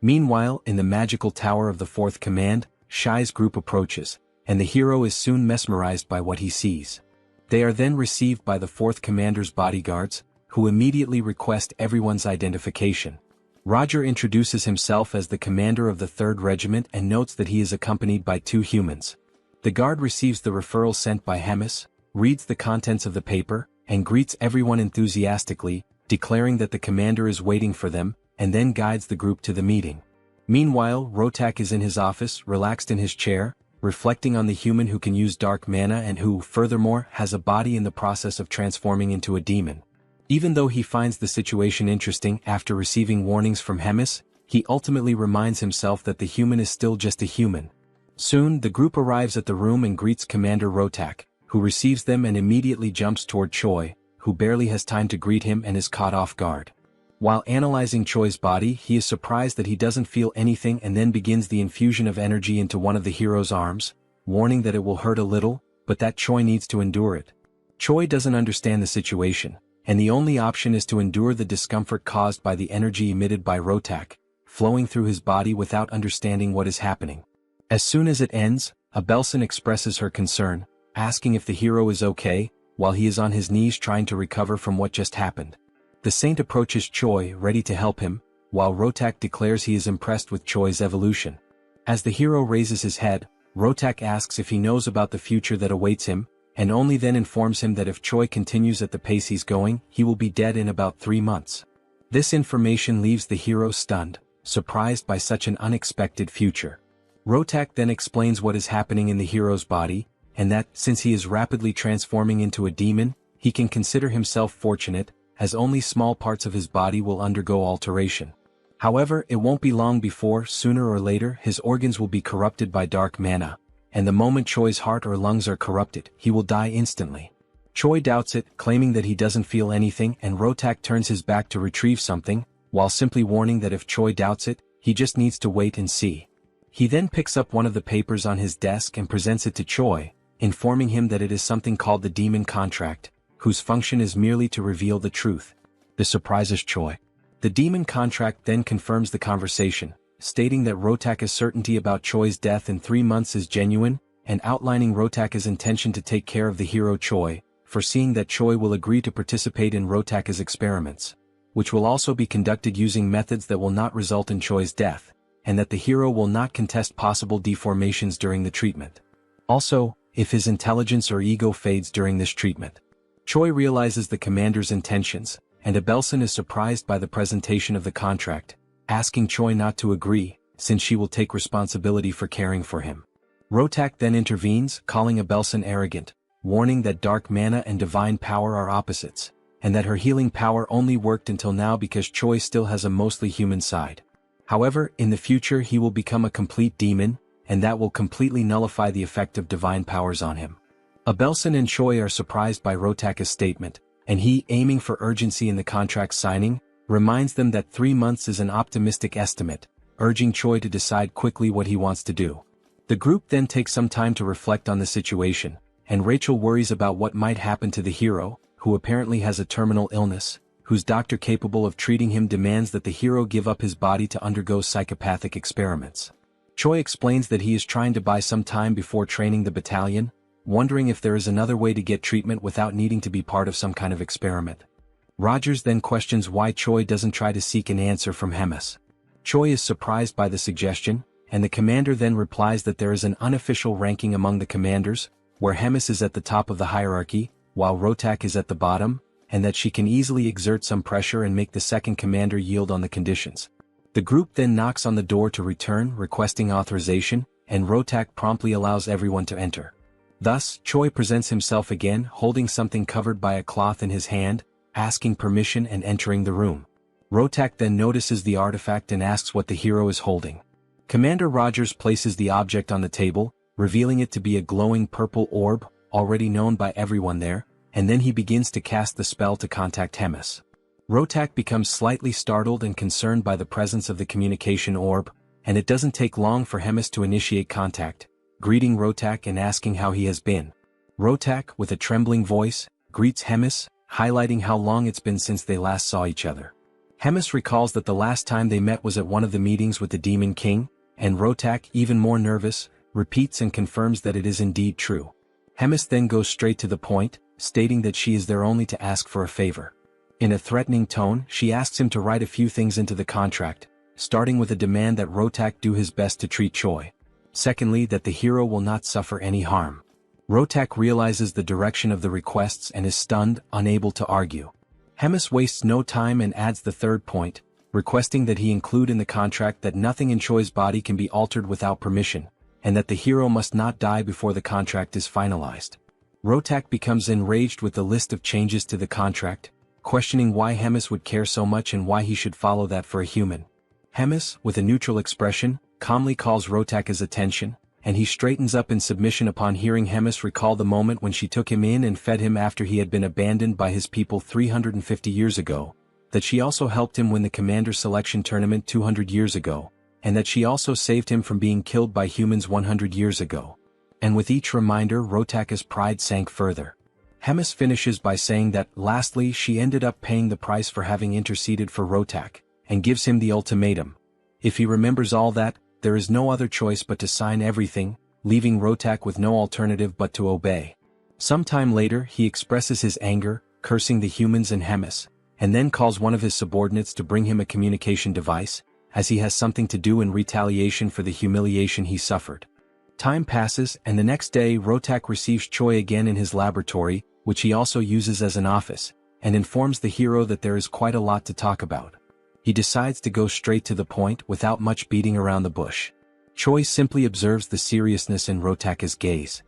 Meanwhile, in the magical tower of the fourth command, Shai's group approaches, and the hero is soon mesmerized by what he sees. They are then received by the fourth commander's bodyguards, who immediately request everyone's identification. Roger introduces himself as the commander of the 3rd Regiment and notes that he is accompanied by 2 humans. The guard receives the referral sent by Hemis, reads the contents of the paper, and greets everyone enthusiastically, declaring that the commander is waiting for them, and then guides the group to the meeting. Meanwhile, Rotak is in his office, relaxed in his chair, reflecting on the human who can use dark mana and who, furthermore, has a body in the process of transforming into a demon. Even though he finds the situation interesting after receiving warnings from Hemis, he ultimately reminds himself that the human is still just a human. Soon, the group arrives at the room and greets Commander Rotak, who receives them and immediately jumps toward Choi, who barely has time to greet him and is caught off guard. While analyzing Choi's body, he is surprised that he doesn't feel anything and then begins the infusion of energy into one of the hero's arms, warning that it will hurt a little, but that Choi needs to endure it. Choi doesn't understand the situation, and the only option is to endure the discomfort caused by the energy emitted by Rotak, flowing through his body without understanding what is happening. As soon as it ends, Abelson expresses her concern, asking if the hero is okay, while he is on his knees trying to recover from what just happened. The saint approaches Choi, ready to help him, while Rotak declares he is impressed with Choi's evolution. As the hero raises his head, Rotak asks if he knows about the future that awaits him, and only then informs him that if Choi continues at the pace he's going, he will be dead in about 3 months. This information leaves the hero stunned, surprised by such an unexpected future. Rotak then explains what is happening in the hero's body, and that, since he is rapidly transforming into a demon, he can consider himself fortunate, as only small parts of his body will undergo alteration. However, it won't be long before, sooner or later, his organs will be corrupted by dark mana, and the moment Choi's heart or lungs are corrupted, he will die instantly. Choi doubts it, claiming that he doesn't feel anything, and Rotak turns his back to retrieve something, while simply warning that if Choi doubts it, he just needs to wait and see. He then picks up one of the papers on his desk and presents it to Choi, informing him that it is something called the Demon Contract, whose function is merely to reveal the truth. This surprises Choi. The Demon Contract then confirms the conversation, stating that Rotak's certainty about Choi's death in 3 months is genuine, and outlining Rotak's intention to take care of the hero Choi, foreseeing that Choi will agree to participate in Rotak's experiments, which will also be conducted using methods that will not result in Choi's death, and that the hero will not contest possible deformations during the treatment. Also, if his intelligence or ego fades during this treatment. Choi realizes the commander's intentions, and Abelson is surprised by the presentation of the contract, asking Choi not to agree, since she will take responsibility for caring for him. Rotak then intervenes, calling Abelson arrogant, warning that dark mana and divine power are opposites, and that her healing power only worked until now because Choi still has a mostly human side. However, in the future he will become a complete demon, and that will completely nullify the effect of divine powers on him. Abelson and Choi are surprised by Rotak's statement, and he, aiming for urgency in the contract signing, reminds them that 3 months is an optimistic estimate, urging Choi to decide quickly what he wants to do. The group then takes some time to reflect on the situation, and Rachel worries about what might happen to the hero, who apparently has a terminal illness, whose doctor capable of treating him demands that the hero give up his body to undergo psychopathic experiments. Choi explains that he is trying to buy some time before training the battalion, wondering if there is another way to get treatment without needing to be part of some kind of experiment. Rogers then questions why Choi doesn't try to seek an answer from Hemis. Choi is surprised by the suggestion, and the commander then replies that there is an unofficial ranking among the commanders, where Hemis is at the top of the hierarchy, while Rotak is at the bottom, and that she can easily exert some pressure and make the second commander yield on the conditions. The group then knocks on the door to return, requesting authorization, and Rotak promptly allows everyone to enter. Thus, Choi presents himself again, holding something covered by a cloth in his hand, asking permission and entering the room. Rotak then notices the artifact and asks what the hero is holding. Commander Rogers places the object on the table, revealing it to be a glowing purple orb, already known by everyone there, and then he begins to cast the spell to contact Hemis. Rotak becomes slightly startled and concerned by the presence of the communication orb, and it doesn't take long for Hemis to initiate contact, greeting Rotak and asking how he has been. Rotak, with a trembling voice, greets Hemis, highlighting how long it's been since they last saw each other. Hemis recalls that the last time they met was at one of the meetings with the Demon King, and Rotak, even more nervous, repeats and confirms that it is indeed true. Hemis then goes straight to the point, stating that she is there only to ask for a favor. In a threatening tone, she asks him to write a few things into the contract, starting with a demand that Rotak do his best to treat Choi. Secondly, that the hero will not suffer any harm. Rotak realizes the direction of the requests and is stunned, unable to argue. Hemis wastes no time and adds the third point, requesting that he include in the contract that nothing in Choi's body can be altered without permission, and that the hero must not die before the contract is finalized. Rotak becomes enraged with the list of changes to the contract, questioning why Hemis would care so much and why he should follow that for a human. Hemis, with a neutral expression, calmly calls Rotak's attention, and he straightens up in submission upon hearing Hemis recall the moment when she took him in and fed him after he had been abandoned by his people 350 years ago, that she also helped him win the commander selection tournament 200 years ago, and that she also saved him from being killed by humans 100 years ago. And with each reminder, Rotak's pride sank further. Hemis finishes by saying that, lastly, she ended up paying the price for having interceded for Rotak, and gives him the ultimatum. If he remembers all that, there is no other choice but to sign everything, leaving Rotak with no alternative but to obey. Sometime later, he expresses his anger, cursing the humans and Hemis, and then calls one of his subordinates to bring him a communication device, as he has something to do in retaliation for the humiliation he suffered. Time passes, and the next day Rotak receives Choi again in his laboratory, which he also uses as an office, and informs the hero that there is quite a lot to talk about. He decides to go straight to the point without much beating around the bush. Choi simply observes the seriousness in Rotak's gaze.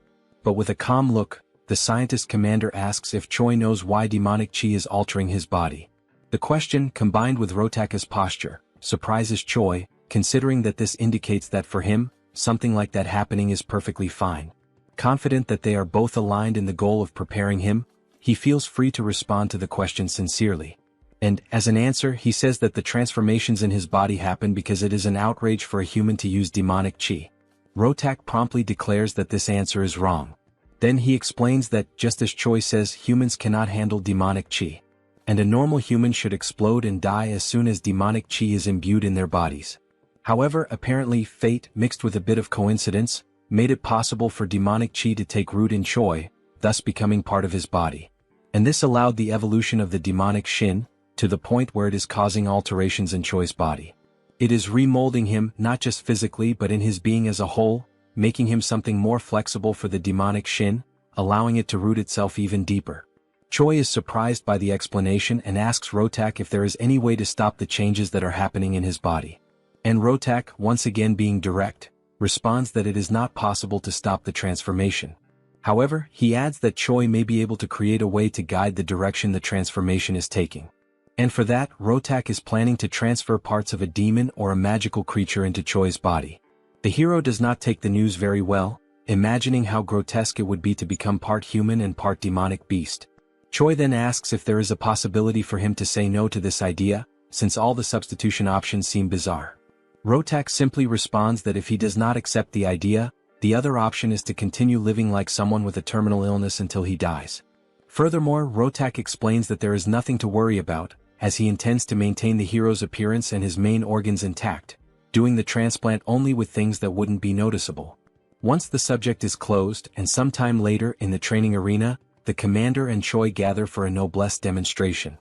But with a calm look, the scientist commander asks if Choi knows why demonic chi is altering his body. The question, combined with Rotaka's posture, surprises Choi, considering that this indicates that for him, something like that happening is perfectly fine. Confident that they are both aligned in the goal of preparing him, he feels free to respond to the question sincerely. And, as an answer, he says that the transformations in his body happen because it is an outrage for a human to use demonic chi. Rotak promptly declares that this answer is wrong. Then he explains that, just as Choi says, humans cannot handle demonic chi. And a normal human should explode and die as soon as demonic chi is imbued in their bodies. However, apparently fate, mixed with a bit of coincidence, made it possible for demonic chi to take root in Choi, thus becoming part of his body. And this allowed the evolution of the demonic Shin, to the point where it is causing alterations in Choi's body. It is remolding him not just physically but in his being as a whole, making him something more flexible for the demonic Shin, allowing it to root itself even deeper. Choi is surprised by the explanation and asks Rotak if there is any way to stop the changes that are happening in his body. And Rotak, once again being direct, responds that it is not possible to stop the transformation. However, he adds that Choi may be able to create a way to guide the direction the transformation is taking. And for that, Rotak is planning to transfer parts of a demon or a magical creature into Choi's body. The hero does not take the news very well, imagining how grotesque it would be to become part human and part demonic beast. Choi then asks if there is a possibility for him to say no to this idea, since all the substitution options seem bizarre. Rotak simply responds that if he does not accept the idea, the other option is to continue living like someone with a terminal illness until he dies. Furthermore, Rotak explains that there is nothing to worry about, as he intends to maintain the hero's appearance and his main organs intact, doing the transplant only with things that wouldn't be noticeable. Once the subject is closed and sometime later in the training arena, the commander and Choi gather for a noblesse demonstration.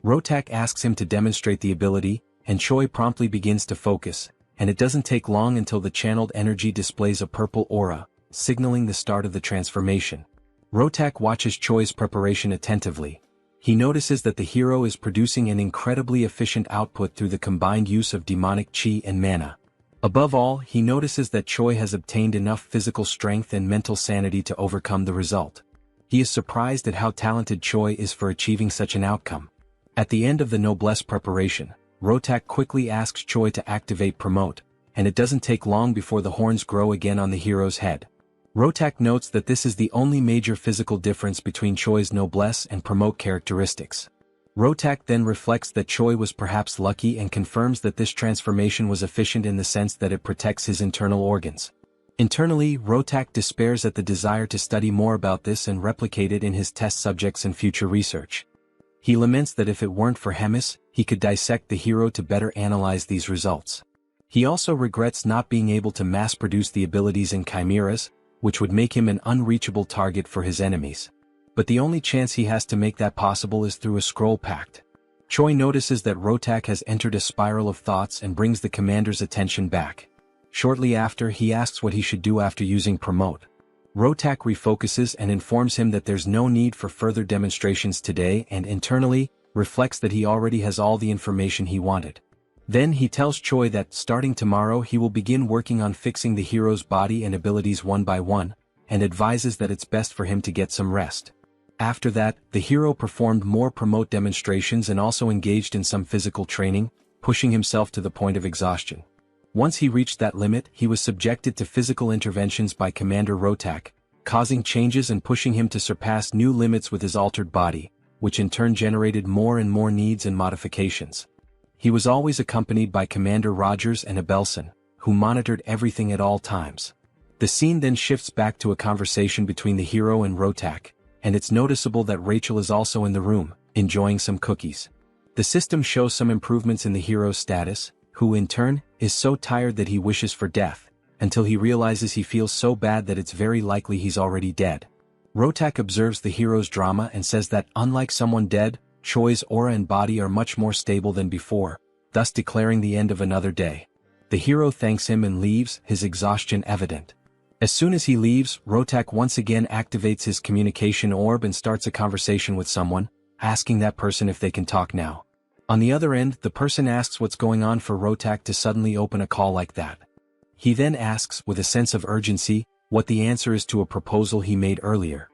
Rotak asks him to demonstrate the ability, and Choi promptly begins to focus, and it doesn't take long until the channeled energy displays a purple aura, signaling the start of the transformation. Rotak watches Choi's preparation attentively. He notices that the hero is producing an incredibly efficient output through the combined use of demonic chi and mana. Above all, he notices that Choi has obtained enough physical strength and mental sanity to overcome the result. He is surprised at how talented Choi is for achieving such an outcome. At the end of the noblesse preparation, Rotak quickly asks Choi to activate promote, and it doesn't take long before the horns grow again on the hero's head. Rotak notes that this is the only major physical difference between Choi's noblesse and promote characteristics. Rotak then reflects that Choi was perhaps lucky and confirms that this transformation was efficient in the sense that it protects his internal organs. Internally, Rotak despairs at the desire to study more about this and replicate it in his test subjects and future research. He laments that if it weren't for Hemis, he could dissect the hero to better analyze these results. He also regrets not being able to mass-produce the abilities in chimeras, which would make him an unreachable target for his enemies. But the only chance he has to make that possible is through a scroll pact. Choi notices that Rotak has entered a spiral of thoughts and brings the commander's attention back. Shortly after, he asks what he should do after using promote. Rotak refocuses and informs him that there's no need for further demonstrations today and internally, reflects that he already has all the information he wanted. Then he tells Choi that starting tomorrow he will begin working on fixing the hero's body and abilities one by one, and advises that it's best for him to get some rest. After that, the hero performed more promote demonstrations and also engaged in some physical training, pushing himself to the point of exhaustion. Once he reached that limit, he was subjected to physical interventions by Commander Rotak, causing changes and pushing him to surpass new limits with his altered body, which in turn generated more and more needs and modifications. He was always accompanied by Commander Rogers and Abelson, who monitored everything at all times. The scene then shifts back to a conversation between the hero and Rotak, and it's noticeable that Rachel is also in the room, enjoying some cookies. The system shows some improvements in the hero's status, who in turn, is so tired that he wishes for death, until he realizes he feels so bad that it's very likely he's already dead. Rotak observes the hero's drama and says that, unlike someone dead, Choi's aura and body are much more stable than before, thus declaring the end of another day. The hero thanks him and leaves, his exhaustion evident. As soon as he leaves, Rotak once again activates his communication orb and starts a conversation with someone, asking that person if they can talk now. On the other end, the person asks what's going on for Rotak to suddenly open a call like that. He then asks, with a sense of urgency, what the answer is to a proposal he made earlier.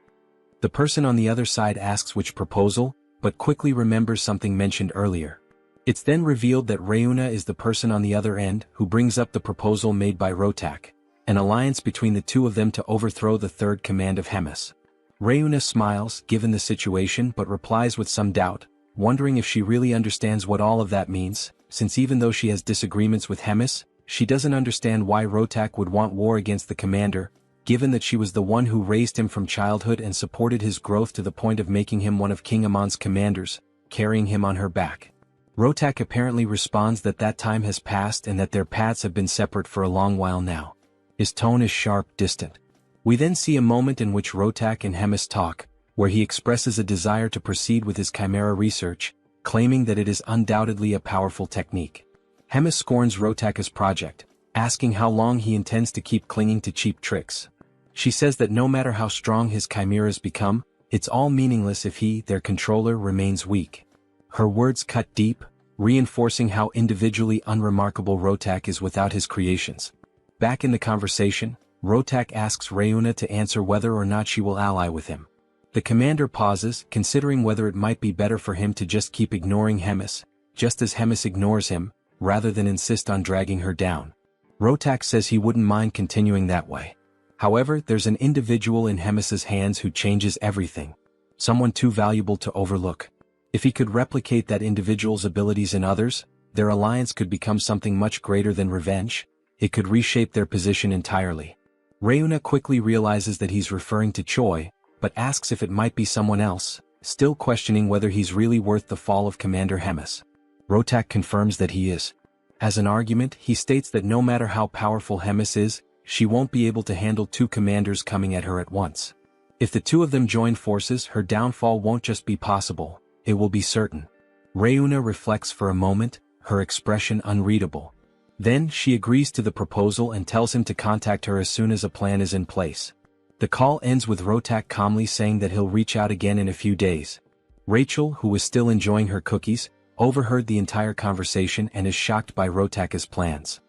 The person on the other side asks which proposal, but quickly remembers something mentioned earlier. It's then revealed that Reuna is the person on the other end who brings up the proposal made by Rotak, an alliance between the two of them to overthrow the third command of Hemis. Reuna smiles, given the situation, but replies with some doubt, wondering if she really understands what all of that means, since even though she has disagreements with Hemis, she doesn't understand why Rotak would want war against the commander, given that she was the one who raised him from childhood and supported his growth to the point of making him one of King Amon's commanders, carrying him on her back. Rotak apparently responds that that time has passed and that their paths have been separate for a long while now. His tone is sharp, distant. We then see a moment in which Rotak and Hemis talk, where he expresses a desire to proceed with his chimera research, claiming that it is undoubtedly a powerful technique. Hemis scorns Rotak's project, asking how long he intends to keep clinging to cheap tricks. She says that no matter how strong his chimeras become, it's all meaningless if he, their controller, remains weak. Her words cut deep, reinforcing how individually unremarkable Rotak is without his creations. Back in the conversation, Rotak asks Reuna to answer whether or not she will ally with him. The commander pauses, considering whether it might be better for him to just keep ignoring Hemis, just as Hemis ignores him, rather than insist on dragging her down. Rotak says he wouldn't mind continuing that way. However, there's an individual in Hemis's hands who changes everything. Someone too valuable to overlook. If he could replicate that individual's abilities in others, their alliance could become something much greater than revenge. It could reshape their position entirely. Reuna quickly realizes that he's referring to Choi, but asks if it might be someone else, still questioning whether he's really worth the fall of Commander Hemis. Rotak confirms that he is. As an argument, he states that no matter how powerful Hemis is, she won't be able to handle two commanders coming at her at once. If the two of them join forces, her downfall won't just be possible, it will be certain. Reuna reflects for a moment, her expression unreadable. Then, she agrees to the proposal and tells him to contact her as soon as a plan is in place. The call ends with Rotak calmly saying that he'll reach out again in a few days. Rachel, who was still enjoying her cookies, overheard the entire conversation and is shocked by Rotak's plans.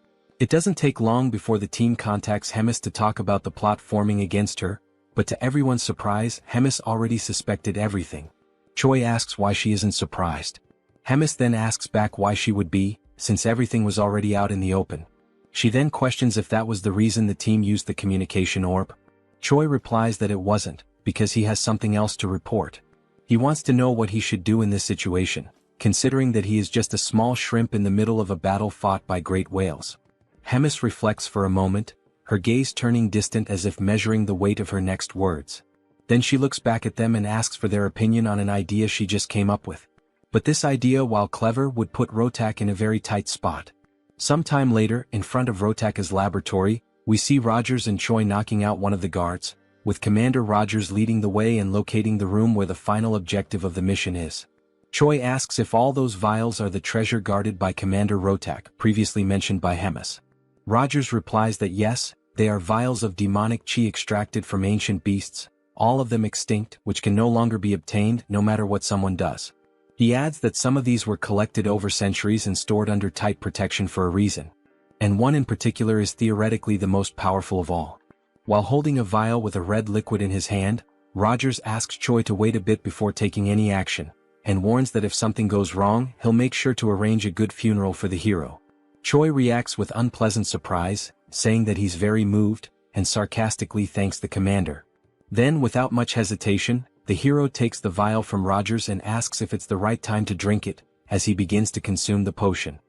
It doesn't take long before the team contacts Hemis to talk about the plot forming against her, but to everyone's surprise, Hemis already suspected everything. Choi asks why she isn't surprised. Hemis then asks back why she would be, since everything was already out in the open. She then questions if that was the reason the team used the communication orb. Choi replies that it wasn't, because he has something else to report. He wants to know what he should do in this situation, considering that he is just a small shrimp in the middle of a battle fought by great whales. Hemis reflects for a moment, her gaze turning distant as if measuring the weight of her next words. Then she looks back at them and asks for their opinion on an idea she just came up with. But this idea, while clever, would put Rotak in a very tight spot. Sometime later, in front of Rotak's laboratory, we see Rogers and Choi knocking out one of the guards, with Commander Rogers leading the way and locating the room where the final objective of the mission is. Choi asks if all those vials are the treasure guarded by Commander Rotak, previously mentioned by Hemis. Rogers replies that yes, they are vials of demonic chi extracted from ancient beasts, all of them extinct, which can no longer be obtained no matter what someone does. He adds that some of these were collected over centuries and stored under tight protection for a reason. And one in particular is theoretically the most powerful of all. While holding a vial with a red liquid in his hand, Rogers asks Choi to wait a bit before taking any action, and warns that if something goes wrong, he'll make sure to arrange a good funeral for the hero. Choi reacts with unpleasant surprise, saying that he's very moved, and sarcastically thanks the commander. Then, without much hesitation, the hero takes the vial from Rogers and asks if it's the right time to drink it, as he begins to consume the potion.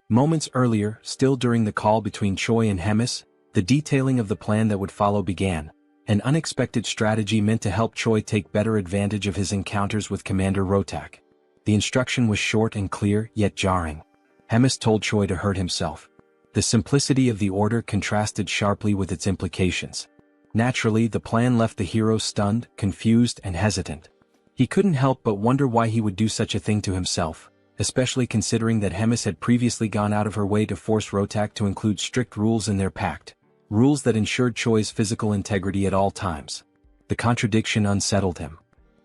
Moments earlier, still during the call between Choi and Hemis, the detailing of the plan that would follow began, an unexpected strategy meant to help Choi take better advantage of his encounters with Commander Rotak. The instruction was short and clear, yet jarring. Hemis told Choi to hurt himself. The simplicity of the order contrasted sharply with its implications. Naturally, the plan left the hero stunned, confused, and hesitant. He couldn't help but wonder why he would do such a thing to himself, especially considering that Hemis had previously gone out of her way to force Rotak to include strict rules in their pact, rules that ensured Choi's physical integrity at all times. The contradiction unsettled him.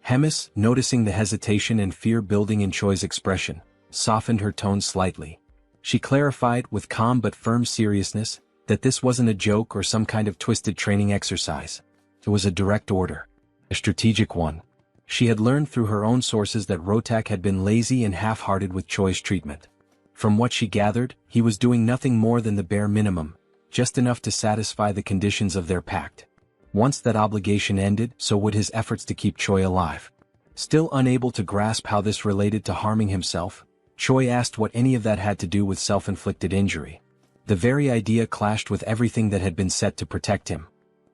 Hemis, noticing the hesitation and fear building in Choi's expression, softened her tone slightly. She clarified with calm but firm seriousness, that this wasn't a joke or some kind of twisted training exercise. It was a direct order. A strategic one. She had learned through her own sources that Rotak had been lazy and half-hearted with Choi's treatment. From what she gathered, he was doing nothing more than the bare minimum, just enough to satisfy the conditions of their pact. Once that obligation ended, so would his efforts to keep Choi alive. Still unable to grasp how this related to harming himself, Choi asked what any of that had to do with self-inflicted injury. The very idea clashed with everything that had been set to protect him.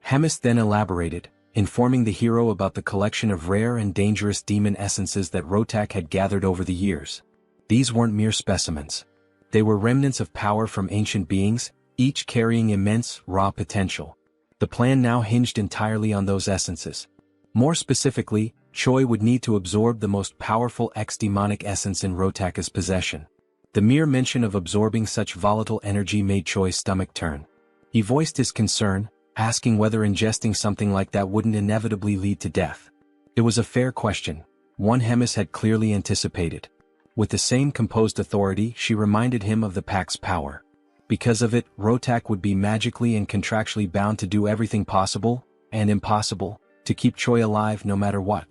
Hemis then elaborated, informing the hero about the collection of rare and dangerous demon essences that Rotak had gathered over the years. These weren't mere specimens. They were remnants of power from ancient beings, each carrying immense, raw potential. The plan now hinged entirely on those essences. More specifically, Choi would need to absorb the most powerful ex-demonic essence in Rotaka's possession. The mere mention of absorbing such volatile energy made Choi's stomach turn. He voiced his concern, asking whether ingesting something like that wouldn't inevitably lead to death. It was a fair question, one Hemis had clearly anticipated. With the same composed authority, she reminded him of the Pact's power. Because of it, Rotak would be magically and contractually bound to do everything possible, and impossible, to keep Choi alive no matter what.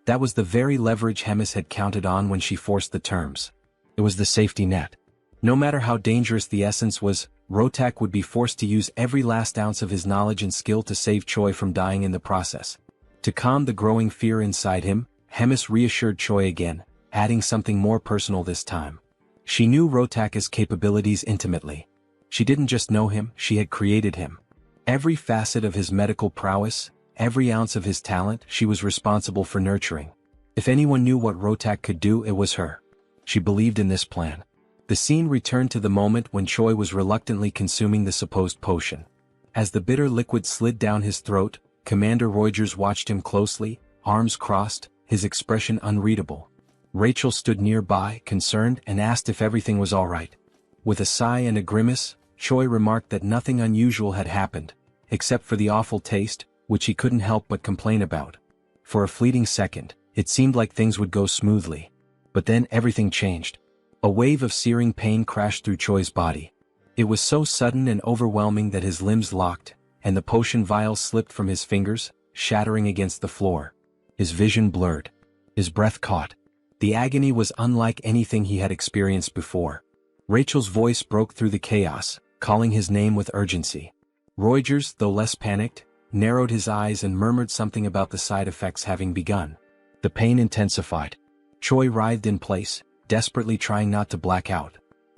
That was the very leverage Hemis had counted on when she forced the terms. It was the safety net. No matter how dangerous the essence was, Rotak would be forced to use every last ounce of his knowledge and skill to save Choi from dying in the process. To calm the growing fear inside him, Hemis reassured Choi again, adding something more personal this time. She knew Rotaka's capabilities intimately. She didn't just know him, she had created him. Every facet of his medical prowess, every ounce of his talent, she was responsible for nurturing. If anyone knew what Rotak could do, it was her. She believed in this plan. The scene returned to the moment when Choi was reluctantly consuming the supposed potion. As the bitter liquid slid down his throat, Commander Reuters watched him closely, arms crossed, his expression unreadable. Rachel stood nearby, concerned, and asked if everything was all right. With a sigh and a grimace, Choi remarked that nothing unusual had happened, except for the awful taste, which he couldn't help but complain about. For a fleeting second, it seemed like things would go smoothly. But then everything changed. A wave of searing pain crashed through Choi's body. It was so sudden and overwhelming that his limbs locked, and the potion vial slipped from his fingers, shattering against the floor. His vision blurred. His breath caught. The agony was unlike anything he had experienced before. Rachel's voice broke through the chaos, calling his name with urgency. Reuters, though less panicked, narrowed his eyes and murmured something about the side effects having begun. The pain intensified. Choi writhed in place, desperately trying not to black out.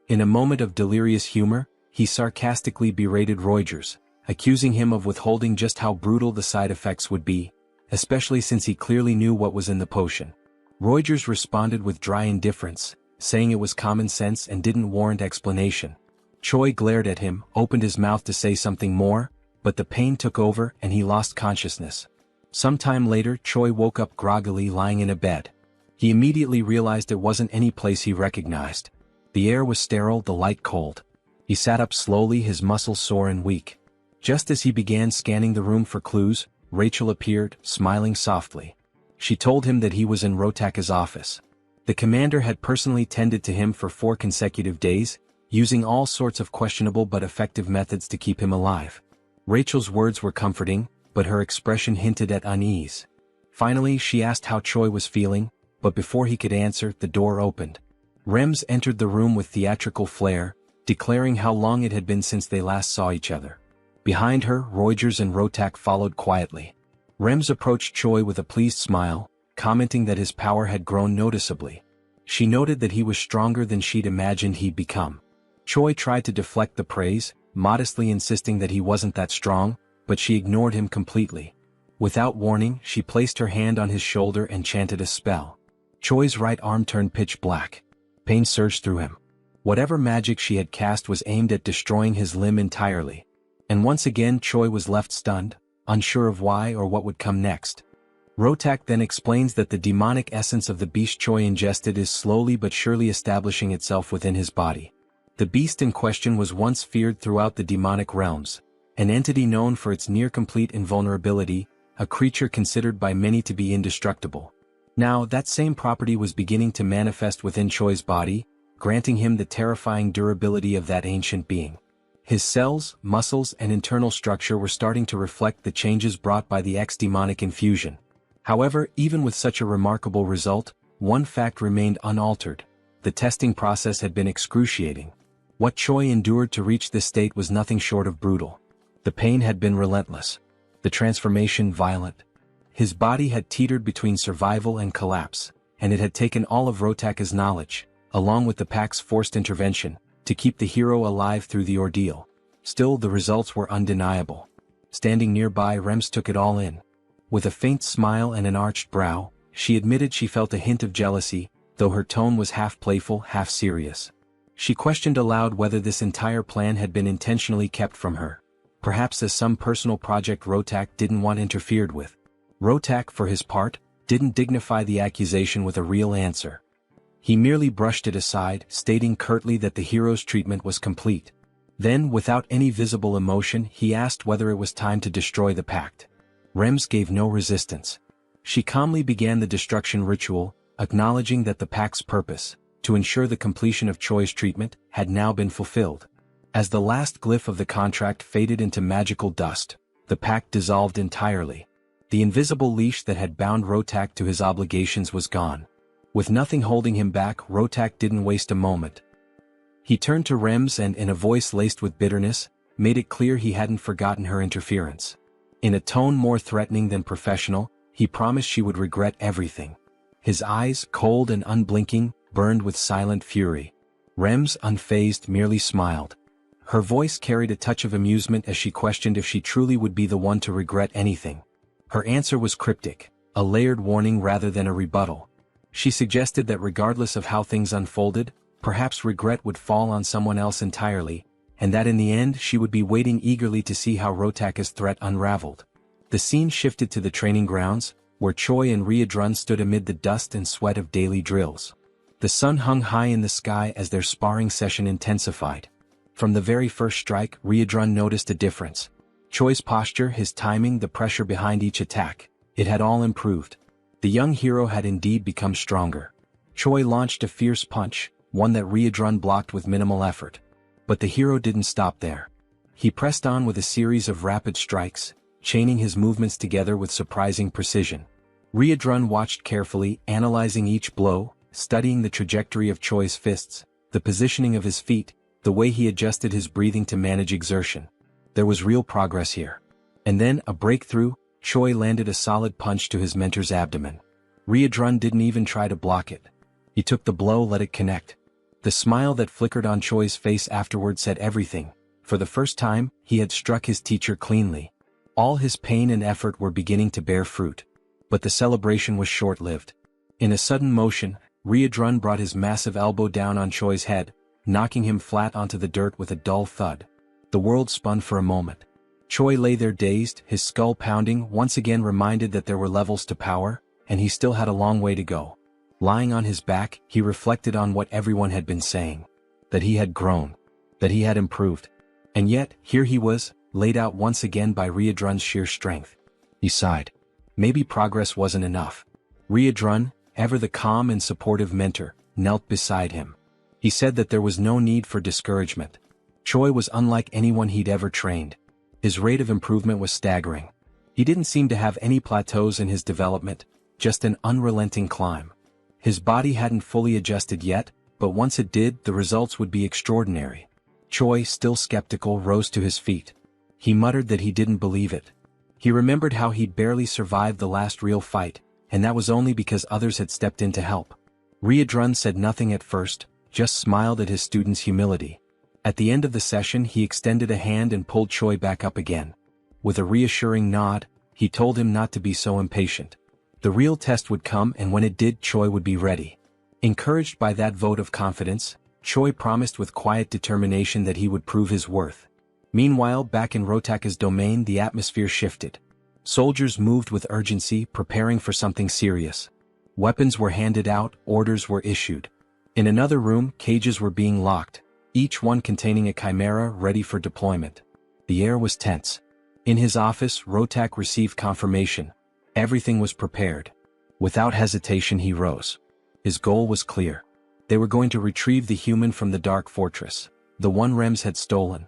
In a moment of delirious humor, he sarcastically berated Reuters, accusing him of withholding just how brutal the side effects would be, especially since he clearly knew what was in the potion. Reuters responded with dry indifference, saying it was common sense and didn't warrant explanation. Choi glared at him, opened his mouth to say something more, but the pain took over and he lost consciousness. Sometime later, Choi woke up groggily lying in a bed. He immediately realized it wasn't any place he recognized. The air was sterile, the light cold. He sat up slowly, his muscles sore and weak. Just as he began scanning the room for clues, Rachel appeared, smiling softly. She told him that he was in Rotaka's office. The commander had personally tended to him for 4 consecutive days, using all sorts of questionable but effective methods to keep him alive. Rachel's words were comforting, but her expression hinted at unease. Finally, she asked how Choi was feeling, but before he could answer, the door opened. Rems entered the room with theatrical flair, declaring how long it had been since they last saw each other. Behind her, Reuters and Rotak followed quietly. Rems approached Choi with a pleased smile, commenting that his power had grown noticeably. She noted that he was stronger than she'd imagined he'd become. Choi tried to deflect the praise, modestly insisting that he wasn't that strong, but she ignored him completely. Without warning, she placed her hand on his shoulder and chanted a spell. Choi's right arm turned pitch black. Pain surged through him. Whatever magic she had cast was aimed at destroying his limb entirely. And once again Choi was left stunned, unsure of why or what would come next. Rotak then explains that the demonic essence of the beast Choi ingested is slowly but surely establishing itself within his body. The beast in question was once feared throughout the demonic realms, an entity known for its near-complete invulnerability, a creature considered by many to be indestructible. Now, that same property was beginning to manifest within Choi's body, granting him the terrifying durability of that ancient being. His cells, muscles, and internal structure were starting to reflect the changes brought by the X-demonic infusion. However, even with such a remarkable result, one fact remained unaltered. The testing process had been excruciating. What Choi endured to reach this state was nothing short of brutal. The pain had been relentless. The transformation violent. His body had teetered between survival and collapse, and it had taken all of Rotaka's knowledge, along with the pack's forced intervention, to keep the hero alive through the ordeal. Still, the results were undeniable. Standing nearby, Rems took it all in. With a faint smile and an arched brow, she admitted she felt a hint of jealousy, though her tone was half playful, half serious. She questioned aloud whether this entire plan had been intentionally kept from her. Perhaps as some personal project Rotak didn't want interfered with. Rotak, for his part, didn't dignify the accusation with a real answer. He merely brushed it aside, stating curtly that the hero's treatment was complete. Then, without any visible emotion, he asked whether it was time to destroy the pact. Rems gave no resistance. She calmly began the destruction ritual, acknowledging that the pact's purpose, to ensure the completion of Choi's treatment, had now been fulfilled. As the last glyph of the contract faded into magical dust, the pact dissolved entirely. The invisible leash that had bound Rotak to his obligations was gone. With nothing holding him back, Rotak didn't waste a moment. He turned to Rems and, in a voice laced with bitterness, made it clear he hadn't forgotten her interference. In a tone more threatening than professional, he promised she would regret everything. His eyes, cold and unblinking, burned with silent fury. Rems, unfazed, merely smiled. Her voice carried a touch of amusement as she questioned if she truly would be the one to regret anything. Her answer was cryptic, a layered warning rather than a rebuttal. She suggested that regardless of how things unfolded, perhaps regret would fall on someone else entirely, and that in the end she would be waiting eagerly to see how Rotaka's threat unraveled. The scene shifted to the training grounds, where Choi and Riadrun stood amid the dust and sweat of daily drills. The sun hung high in the sky as their sparring session intensified. From the very first strike, Riadrun noticed a difference. Choi's posture, his timing, the pressure behind each attack, it had all improved. The young hero had indeed become stronger. Choi launched a fierce punch, one that Riadrun blocked with minimal effort. But the hero didn't stop there. He pressed on with a series of rapid strikes, chaining his movements together with surprising precision. Riadrun watched carefully, analyzing each blow, studying the trajectory of Choi's fists, the positioning of his feet, the way he adjusted his breathing to manage exertion. There was real progress here. And then, a breakthrough, Choi landed a solid punch to his mentor's abdomen. Riadrun didn't even try to block it. He took the blow, let it connect. The smile that flickered on Choi's face afterward said everything. For the first time, he had struck his teacher cleanly. All his pain and effort were beginning to bear fruit. But the celebration was short-lived. In a sudden motion, Riadrun brought his massive elbow down on Choi's head, knocking him flat onto the dirt with a dull thud. The world spun for a moment. Choi lay there dazed, his skull pounding, once again reminded that there were levels to power, and he still had a long way to go. Lying on his back, he reflected on what everyone had been saying. That he had grown. That he had improved. And yet, here he was, laid out once again by Riadrun's sheer strength. He sighed. Maybe progress wasn't enough. Riadrun, ever the calm and supportive mentor, knelt beside him. He said that there was no need for discouragement. Choi was unlike anyone he'd ever trained. His rate of improvement was staggering. He didn't seem to have any plateaus in his development, just an unrelenting climb. His body hadn't fully adjusted yet, but once it did, the results would be extraordinary. Choi, still skeptical, rose to his feet. He muttered that he didn't believe it. He remembered how he'd barely survived the last real fight, and that was only because others had stepped in to help. Riadrun said nothing at first, just smiled at his student's humility. At the end of the session, he extended a hand and pulled Choi back up again. With a reassuring nod, he told him not to be so impatient. The real test would come, and when it did, Choi would be ready. Encouraged by that vote of confidence, Choi promised with quiet determination that he would prove his worth. Meanwhile, back in Rotaka's domain, the atmosphere shifted. Soldiers moved with urgency, preparing for something serious. Weapons were handed out, orders were issued. In another room, cages were being locked, each one containing a chimera ready for deployment. The air was tense. In his office, Rotak received confirmation. Everything was prepared. Without hesitation, he rose. His goal was clear. They were going to retrieve the human from the dark fortress, the one Rems had stolen.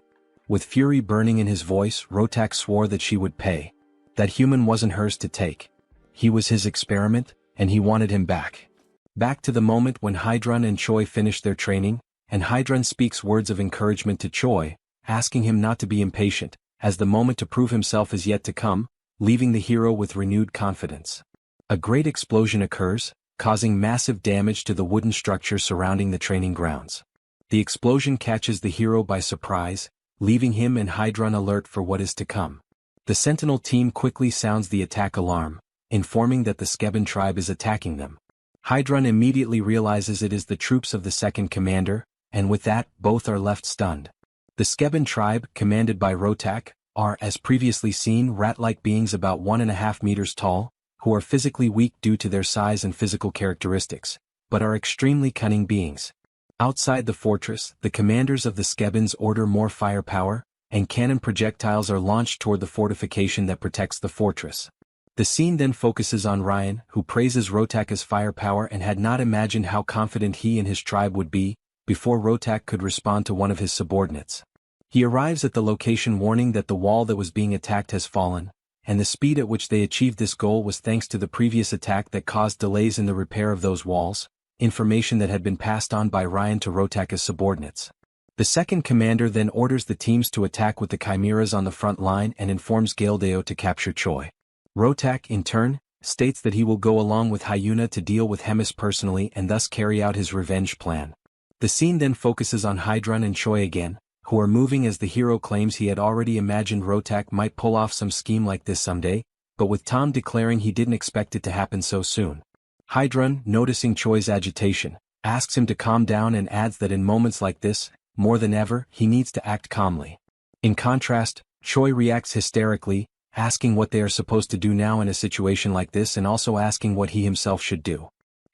With fury burning in his voice, Rotak swore that she would pay. That human wasn't hers to take. He was his experiment, and he wanted him back. Back to the moment when Hydrun and Choi finished their training, and Hydrun speaks words of encouragement to Choi, asking him not to be impatient, as the moment to prove himself is yet to come, leaving the hero with renewed confidence. A great explosion occurs, causing massive damage to the wooden structure surrounding the training grounds. The explosion catches the hero by surprise, leaving him and Hydrun alert for what is to come. The Sentinel team quickly sounds the attack alarm, informing that the Skeben tribe is attacking them. Hydrun immediately realizes it is the troops of the second commander, and with that, both are left stunned. The Skeben tribe, commanded by Rotak, are, as previously seen, rat-like beings about 1.5 meters tall, who are physically weak due to their size and physical characteristics, but are extremely cunning beings. Outside the fortress, the commanders of the Skebens order more firepower, and cannon projectiles are launched toward the fortification that protects the fortress. The scene then focuses on Ryan, who praises Rotak's firepower and had not imagined how confident he and his tribe would be, before Rotak could respond to one of his subordinates. He arrives at the location warning that the wall that was being attacked has fallen, and the speed at which they achieved this goal was thanks to the previous attack that caused delays in the repair of those walls, information that had been passed on by Ryan to Rotak's subordinates. The second commander then orders the teams to attack with the chimeras on the front line and informs Galdeo to capture Choi. Rotak, in turn, states that he will go along with Hyuna to deal with Hemis personally and thus carry out his revenge plan. The scene then focuses on Hydrun and Choi again, who are moving as the hero claims he had already imagined Rotak might pull off some scheme like this someday, but with Tom declaring he didn't expect it to happen so soon. Hydrun, noticing Choi's agitation, asks him to calm down and adds that in moments like this, more than ever, he needs to act calmly. In contrast, Choi reacts hysterically, asking what they are supposed to do now in a situation like this and also asking what he himself should do.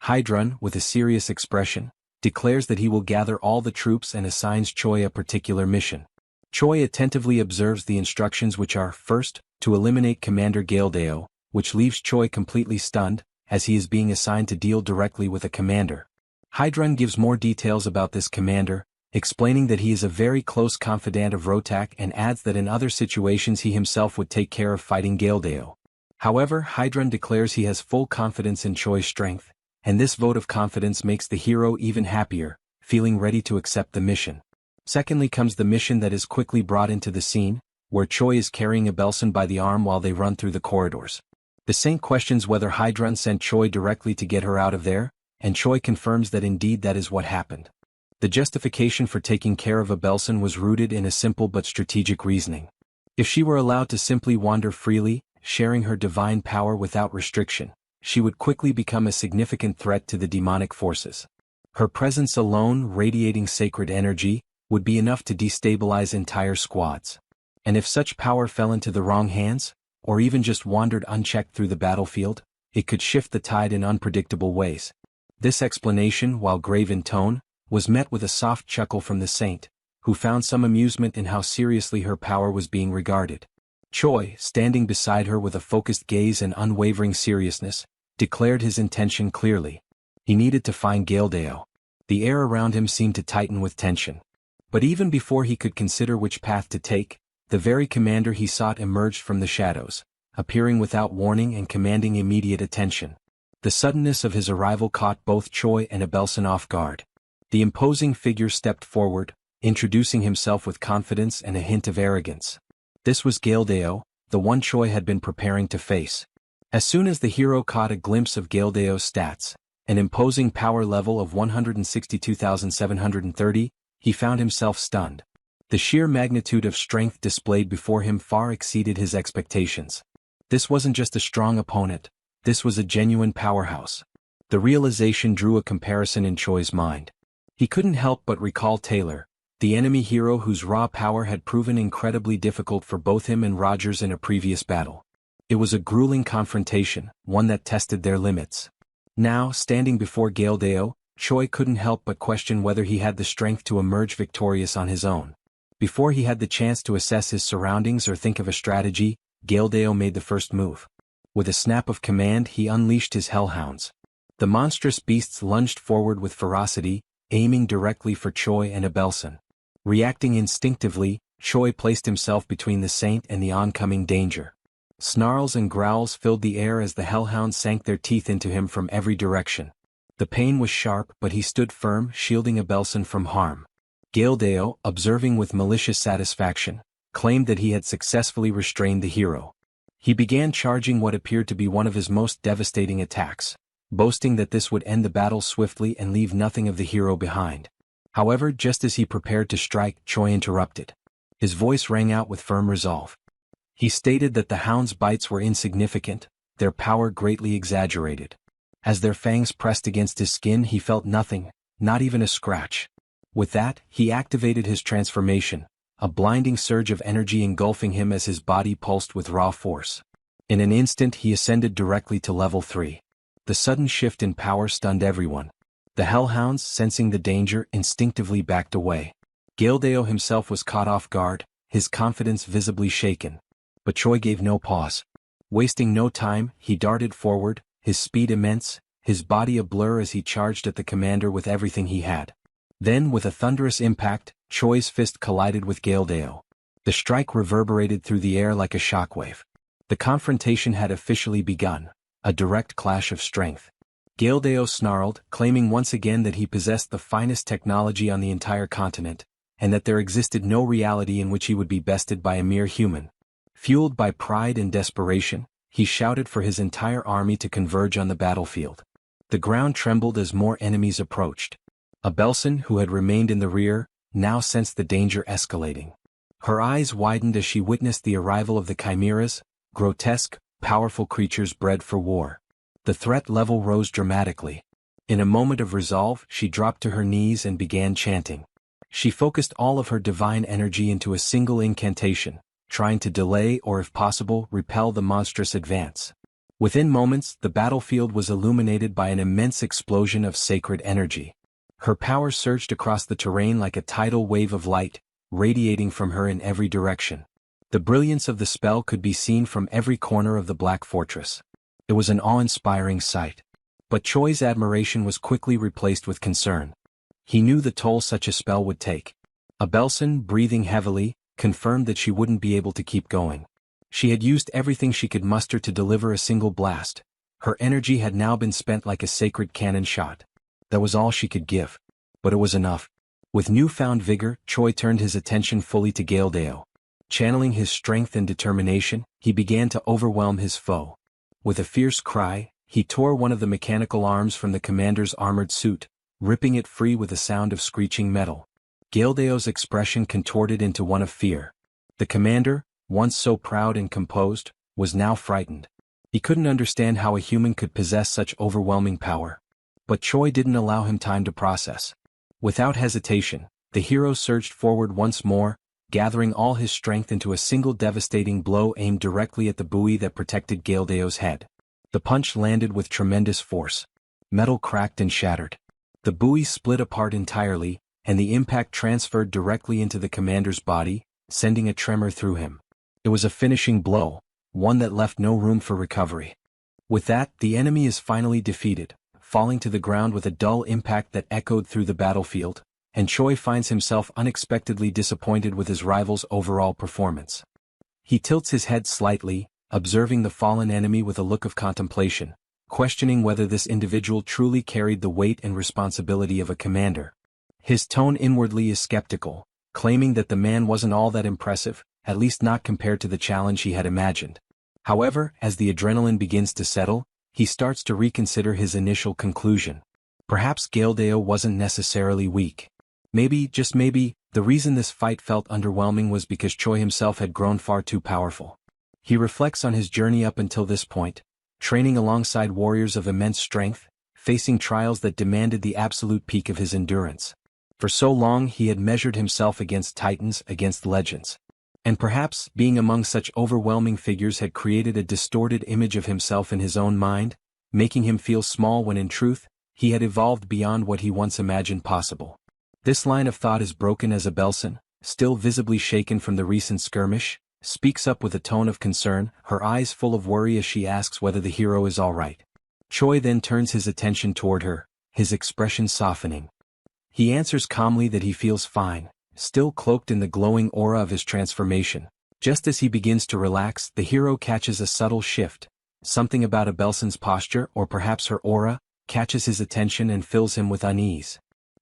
Hydrun, with a serious expression, declares that he will gather all the troops and assigns Choi a particular mission. Choi attentively observes the instructions, which are, first, to eliminate Commander Galdeo, which leaves Choi completely stunned, as he is being assigned to deal directly with a commander. Hydrun gives more details about this commander, explaining that he is a very close confidant of Rotak and adds that in other situations he himself would take care of fighting Galdeo. However, Hydrun declares he has full confidence in Choi's strength, and this vote of confidence makes the hero even happier, feeling ready to accept the mission. Secondly comes the mission that is quickly brought into the scene, where Choi is carrying Abelson by the arm while they run through the corridors. The Saint questions whether Hydrun sent Choi directly to get her out of there, and Choi confirms that indeed that is what happened. The justification for taking care of Abelson was rooted in a simple but strategic reasoning. If she were allowed to simply wander freely, sharing her divine power without restriction, she would quickly become a significant threat to the demonic forces. Her presence alone, radiating sacred energy, would be enough to destabilize entire squads. And if such power fell into the wrong hands, or even just wandered unchecked through the battlefield, it could shift the tide in unpredictable ways. This explanation, while grave in tone, was met with a soft chuckle from the Saint, who found some amusement in how seriously her power was being regarded. Choi, standing beside her with a focused gaze and unwavering seriousness, declared his intention clearly. He needed to find Galdeo. The air around him seemed to tighten with tension. But even before he could consider which path to take, the very commander he sought emerged from the shadows, appearing without warning and commanding immediate attention. The suddenness of his arrival caught both Choi and Abelson off guard. The imposing figure stepped forward, introducing himself with confidence and a hint of arrogance. This was Galdeo, the one Choi had been preparing to face. As soon as the hero caught a glimpse of Galdeo's stats, an imposing power level of 162,730, he found himself stunned. The sheer magnitude of strength displayed before him far exceeded his expectations. This wasn't just a strong opponent, this was a genuine powerhouse. The realization drew a comparison in Choi's mind. He couldn't help but recall Taylor, the enemy hero whose raw power had proven incredibly difficult for both him and Rogers in a previous battle. It was a grueling confrontation, one that tested their limits. Now, standing before Galdeo, Choi couldn't help but question whether he had the strength to emerge victorious on his own. Before he had the chance to assess his surroundings or think of a strategy, Galdeo made the first move. With a snap of command, he unleashed his hellhounds. The monstrous beasts lunged forward with ferocity, aiming directly for Choi and Abelson. Reacting instinctively, Choi placed himself between the saint and the oncoming danger. Snarls and growls filled the air as the hellhounds sank their teeth into him from every direction. The pain was sharp, but he stood firm, shielding Abelson from harm. Gildeo, observing with malicious satisfaction, claimed that he had successfully restrained the hero. He began charging what appeared to be one of his most devastating attacks, boasting that this would end the battle swiftly and leave nothing of the hero behind. However, just as he prepared to strike, Choi interrupted. His voice rang out with firm resolve. He stated that the hound's bites were insignificant, their power greatly exaggerated. As their fangs pressed against his skin, he felt nothing, not even a scratch. With that, he activated his transformation, a blinding surge of energy engulfing him as his body pulsed with raw force. In an instant he ascended directly to level 3. The sudden shift in power stunned everyone. The hellhounds, sensing the danger, instinctively backed away. Gildeo himself was caught off guard, his confidence visibly shaken. But Choi gave no pause. Wasting no time, he darted forward, his speed immense, his body a blur as he charged at the commander with everything he had. Then, with a thunderous impact, Choi's fist collided with Gildeo. The strike reverberated through the air like a shockwave. The confrontation had officially begun, a direct clash of strength. Gildeo snarled, claiming once again that he possessed the finest technology on the entire continent, and that there existed no reality in which he would be bested by a mere human. Fueled by pride and desperation, he shouted for his entire army to converge on the battlefield. The ground trembled as more enemies approached. Abelson, who had remained in the rear, now sensed the danger escalating. Her eyes widened as she witnessed the arrival of the chimeras, grotesque, powerful creatures bred for war. The threat level rose dramatically. In a moment of resolve, she dropped to her knees and began chanting. She focused all of her divine energy into a single incantation, trying to delay or, if possible, repel the monstrous advance. Within moments, the battlefield was illuminated by an immense explosion of sacred energy. Her power surged across the terrain like a tidal wave of light, radiating from her in every direction. The brilliance of the spell could be seen from every corner of the Black Fortress. It was an awe-inspiring sight. But Choi's admiration was quickly replaced with concern. He knew the toll such a spell would take. Abelson, breathing heavily, confirmed that she wouldn't be able to keep going. She had used everything she could muster to deliver a single blast. Her energy had now been spent like a sacred cannon shot. That was all she could give. But it was enough. With newfound vigor, Choi turned his attention fully to Gildeo. Channeling his strength and determination, he began to overwhelm his foe. With a fierce cry, he tore one of the mechanical arms from the commander's armored suit, ripping it free with a sound of screeching metal. Gildeo's expression contorted into one of fear. The commander, once so proud and composed, was now frightened. He couldn't understand how a human could possess such overwhelming power. But Choi didn't allow him time to process. Without hesitation, the hero surged forward once more, gathering all his strength into a single devastating blow aimed directly at the buoy that protected Gildeo's head. The punch landed with tremendous force. Metal cracked and shattered. The buoy split apart entirely, and the impact transferred directly into the commander's body, sending a tremor through him. It was a finishing blow, one that left no room for recovery. With that, the enemy is finally defeated, falling to the ground with a dull impact that echoed through the battlefield, and Choi finds himself unexpectedly disappointed with his rival's overall performance. He tilts his head slightly, observing the fallen enemy with a look of contemplation, questioning whether this individual truly carried the weight and responsibility of a commander. His tone inwardly is skeptical, claiming that the man wasn't all that impressive, at least not compared to the challenge he had imagined. However, as the adrenaline begins to settle, he starts to reconsider his initial conclusion. Perhaps Gildeo wasn't necessarily weak. Maybe, just maybe, the reason this fight felt underwhelming was because Choi himself had grown far too powerful. He reflects on his journey up until this point, training alongside warriors of immense strength, facing trials that demanded the absolute peak of his endurance. For so long he had measured himself against titans, against legends. And perhaps, being among such overwhelming figures had created a distorted image of himself in his own mind, making him feel small when in truth, he had evolved beyond what he once imagined possible. This line of thought is broken as Abelson, still visibly shaken from the recent skirmish, speaks up with a tone of concern, her eyes full of worry as she asks whether the hero is all right. Choi then turns his attention toward her, his expression softening. He answers calmly that he feels fine, still cloaked in the glowing aura of his transformation. Just as he begins to relax, the hero catches a subtle shift. Something about Abelson's posture, or perhaps her aura, catches his attention and fills him with unease.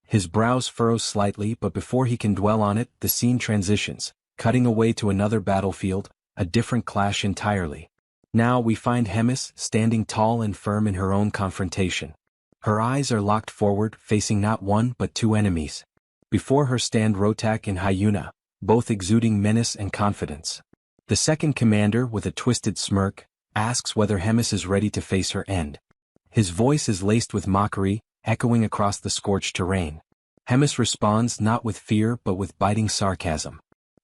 His brows furrow slightly, but before he can dwell on it, the scene transitions, cutting away to another battlefield, a different clash entirely. Now we find Hemis standing tall and firm in her own confrontation. Her eyes are locked forward, facing not one but two enemies. Before her stand Rotak and Hyuna, both exuding menace and confidence. The second commander, with a twisted smirk, asks whether Hemis is ready to face her end. His voice is laced with mockery, echoing across the scorched terrain. Hemis responds not with fear but with biting sarcasm.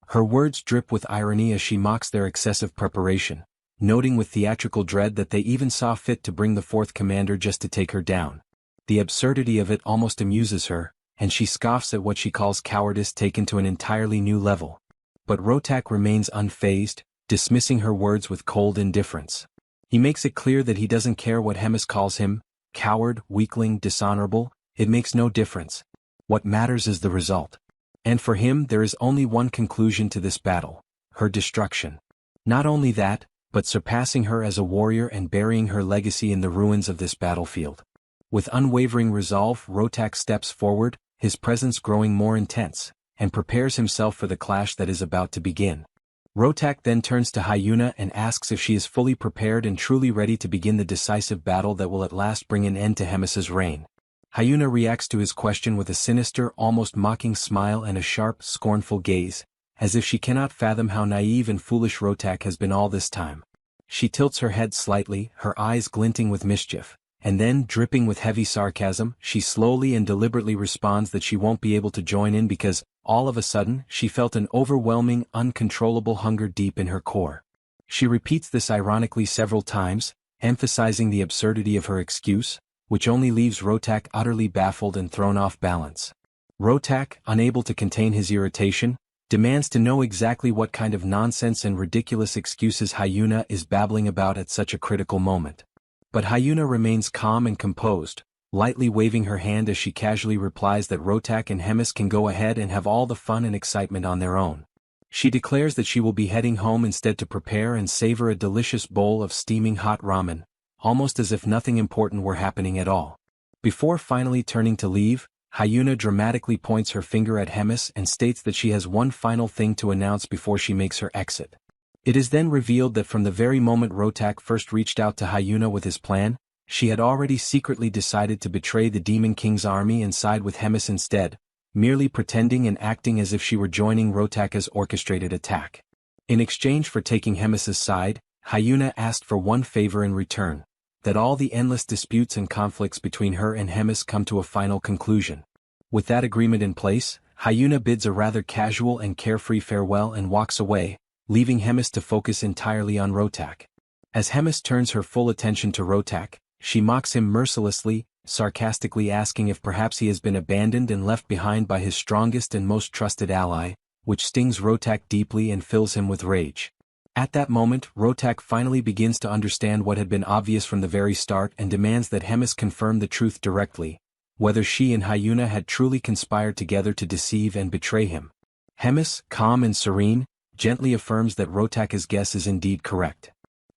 Her words drip with irony as she mocks their excessive preparation, noting with theatrical dread that they even saw fit to bring the fourth commander just to take her down. The absurdity of it almost amuses her, and she scoffs at what she calls cowardice taken to an entirely new level. But Rotak remains unfazed, dismissing her words with cold indifference. He makes it clear that he doesn't care what Hemis calls him, coward, weakling, dishonorable, it makes no difference. What matters is the result. And for him there is only one conclusion to this battle: her destruction. Not only that, but surpassing her as a warrior and burying her legacy in the ruins of this battlefield. With unwavering resolve, Rotak steps forward, his presence growing more intense, and prepares himself for the clash that is about to begin. Rotak then turns to Hyuna and asks if she is fully prepared and truly ready to begin the decisive battle that will at last bring an end to Hemis's reign. Hyuna reacts to his question with a sinister, almost mocking smile and a sharp, scornful gaze, as if she cannot fathom how naive and foolish Rotak has been all this time. She tilts her head slightly, her eyes glinting with mischief, and then, dripping with heavy sarcasm, she slowly and deliberately responds that she won't be able to join in because, all of a sudden, she felt an overwhelming, uncontrollable hunger deep in her core. She repeats this ironically several times, emphasizing the absurdity of her excuse, which only leaves Rotak utterly baffled and thrown off balance. Rotak, unable to contain his irritation, demands to know exactly what kind of nonsense and ridiculous excuses Hyuna is babbling about at such a critical moment. But Hyuna remains calm and composed, lightly waving her hand as she casually replies that Rotak and Hemis can go ahead and have all the fun and excitement on their own. She declares that she will be heading home instead to prepare and savor a delicious bowl of steaming hot ramen, almost as if nothing important were happening at all. Before finally turning to leave, Hyuna dramatically points her finger at Hemis and states that she has one final thing to announce before she makes her exit. It is then revealed that from the very moment Rotak first reached out to Hyuna with his plan, she had already secretly decided to betray the Demon King's army and side with Hemis instead, merely pretending and acting as if she were joining Rotaka's orchestrated attack. In exchange for taking Hemis's side, Hyuna asked for one favor in return: that all the endless disputes and conflicts between her and Hemis come to a final conclusion. With that agreement in place, Hyuna bids a rather casual and carefree farewell and walks away, leaving Hemis to focus entirely on Rotak. As Hemis turns her full attention to Rotak, she mocks him mercilessly, sarcastically asking if perhaps he has been abandoned and left behind by his strongest and most trusted ally, which stings Rotak deeply and fills him with rage. At that moment, Rotak finally begins to understand what had been obvious from the very start and demands that Hemis confirm the truth directly, whether she and Hyuna had truly conspired together to deceive and betray him. Hemis, calm and serene, gently affirms that Rotaka's guess is indeed correct.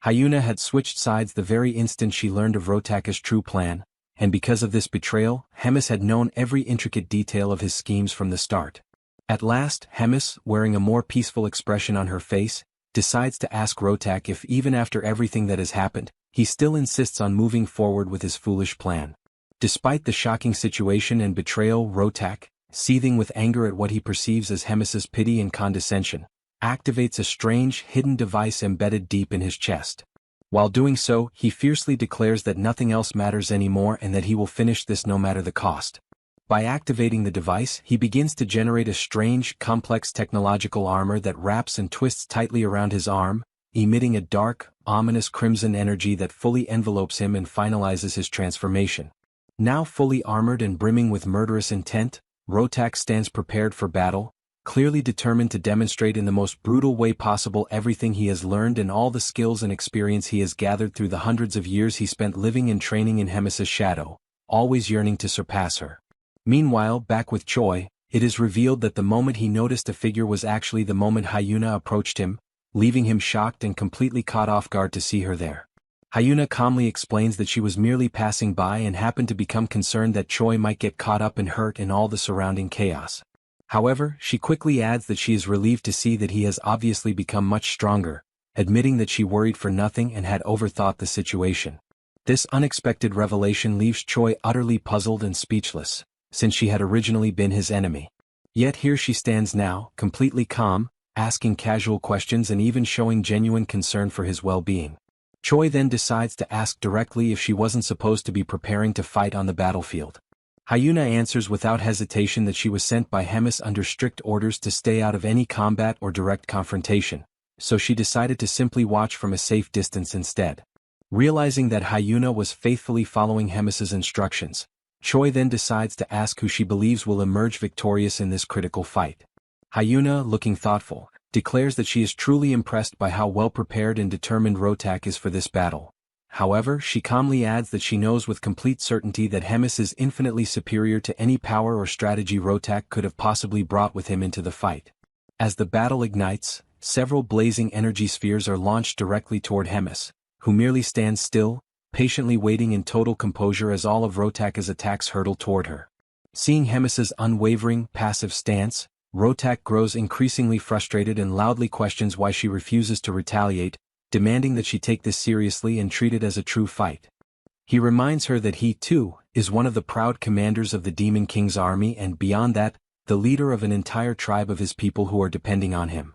Hyuna had switched sides the very instant she learned of Rotaka's true plan, and because of this betrayal, Hemis had known every intricate detail of his schemes from the start. At last, Hemis, wearing a more peaceful expression on her face, decides to ask Rotak if even after everything that has happened, he still insists on moving forward with his foolish plan. Despite the shocking situation and betrayal, Rotak, seething with anger at what he perceives as Hemis's pity and condescension, activates a strange, hidden device embedded deep in his chest. While doing so, he fiercely declares that nothing else matters anymore and that he will finish this no matter the cost. By activating the device, he begins to generate a strange, complex technological armor that wraps and twists tightly around his arm, emitting a dark, ominous crimson energy that fully envelopes him and finalizes his transformation. Now fully armored and brimming with murderous intent, Rotak stands prepared for battle, clearly determined to demonstrate in the most brutal way possible everything he has learned and all the skills and experience he has gathered through the hundreds of years he spent living and training in Hemis's shadow, always yearning to surpass her. Meanwhile, back with Choi, it is revealed that the moment he noticed a figure was actually the moment Hyuna approached him, leaving him shocked and completely caught off guard to see her there. Hyuna calmly explains that she was merely passing by and happened to become concerned that Choi might get caught up and hurt in all the surrounding chaos. However, she quickly adds that she is relieved to see that he has obviously become much stronger, admitting that she worried for nothing and had overthought the situation. This unexpected revelation leaves Choi utterly puzzled and speechless, since she had originally been his enemy. Yet here she stands now, completely calm, asking casual questions and even showing genuine concern for his well-being. Choi then decides to ask directly if she wasn't supposed to be preparing to fight on the battlefield. Hyuna answers without hesitation that she was sent by Hemis under strict orders to stay out of any combat or direct confrontation, so she decided to simply watch from a safe distance instead. Realizing that Hyuna was faithfully following Hemis's instructions, Choi then decides to ask who she believes will emerge victorious in this critical fight. Hyuna, looking thoughtful, declares that she is truly impressed by how well-prepared and determined Rotak is for this battle. However, she calmly adds that she knows with complete certainty that Hemis is infinitely superior to any power or strategy Rotak could have possibly brought with him into the fight. As the battle ignites, several blazing energy spheres are launched directly toward Hemis, who merely stands still, patiently waiting in total composure as all of Rotak's attacks hurtle toward her. Seeing Hemis's unwavering, passive stance, Rotak grows increasingly frustrated and loudly questions why she refuses to retaliate, demanding that she take this seriously and treat it as a true fight. He reminds her that he, too, is one of the proud commanders of the Demon King's army and beyond that, the leader of an entire tribe of his people who are depending on him.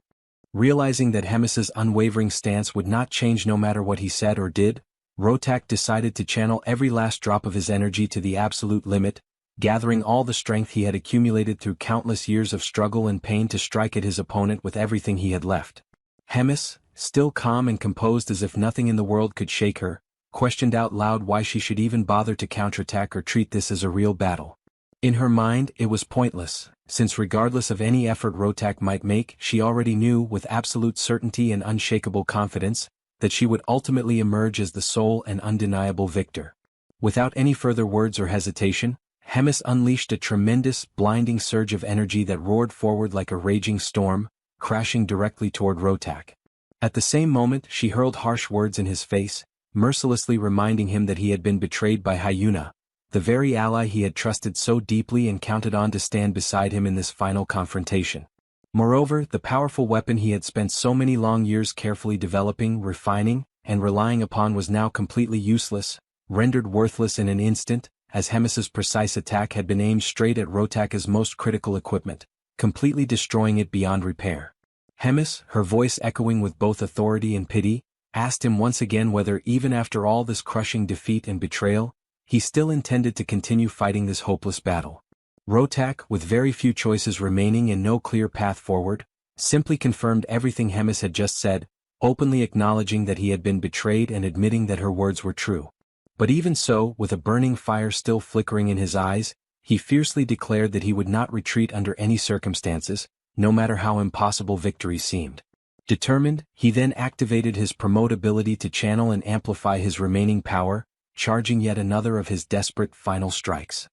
Realizing that Hemis's unwavering stance would not change no matter what he said or did, Rotak decided to channel every last drop of his energy to the absolute limit, gathering all the strength he had accumulated through countless years of struggle and pain to strike at his opponent with everything he had left. Hemis, still calm and composed as if nothing in the world could shake her, questioned out loud why she should even bother to counterattack or treat this as a real battle. In her mind, it was pointless, since regardless of any effort Rotak might make, she already knew with absolute certainty and unshakable confidence that she would ultimately emerge as the sole and undeniable victor. Without any further words or hesitation, Hemis unleashed a tremendous, blinding surge of energy that roared forward like a raging storm, crashing directly toward Rotak. At the same moment, she hurled harsh words in his face, mercilessly reminding him that he had been betrayed by Hyuna, the very ally he had trusted so deeply and counted on to stand beside him in this final confrontation. Moreover, the powerful weapon he had spent so many long years carefully developing, refining, and relying upon was now completely useless, rendered worthless in an instant, as Hemis's precise attack had been aimed straight at Rotak's most critical equipment, completely destroying it beyond repair. Hemis, her voice echoing with both authority and pity, asked him once again whether even after all this crushing defeat and betrayal, he still intended to continue fighting this hopeless battle. Rotak, with very few choices remaining and no clear path forward, simply confirmed everything Hemis had just said, openly acknowledging that he had been betrayed and admitting that her words were true. But even so, with a burning fire still flickering in his eyes, he fiercely declared that he would not retreat under any circumstances, no matter how impossible victory seemed. Determined, he then activated his promote ability to channel and amplify his remaining power, charging yet another of his desperate final strikes.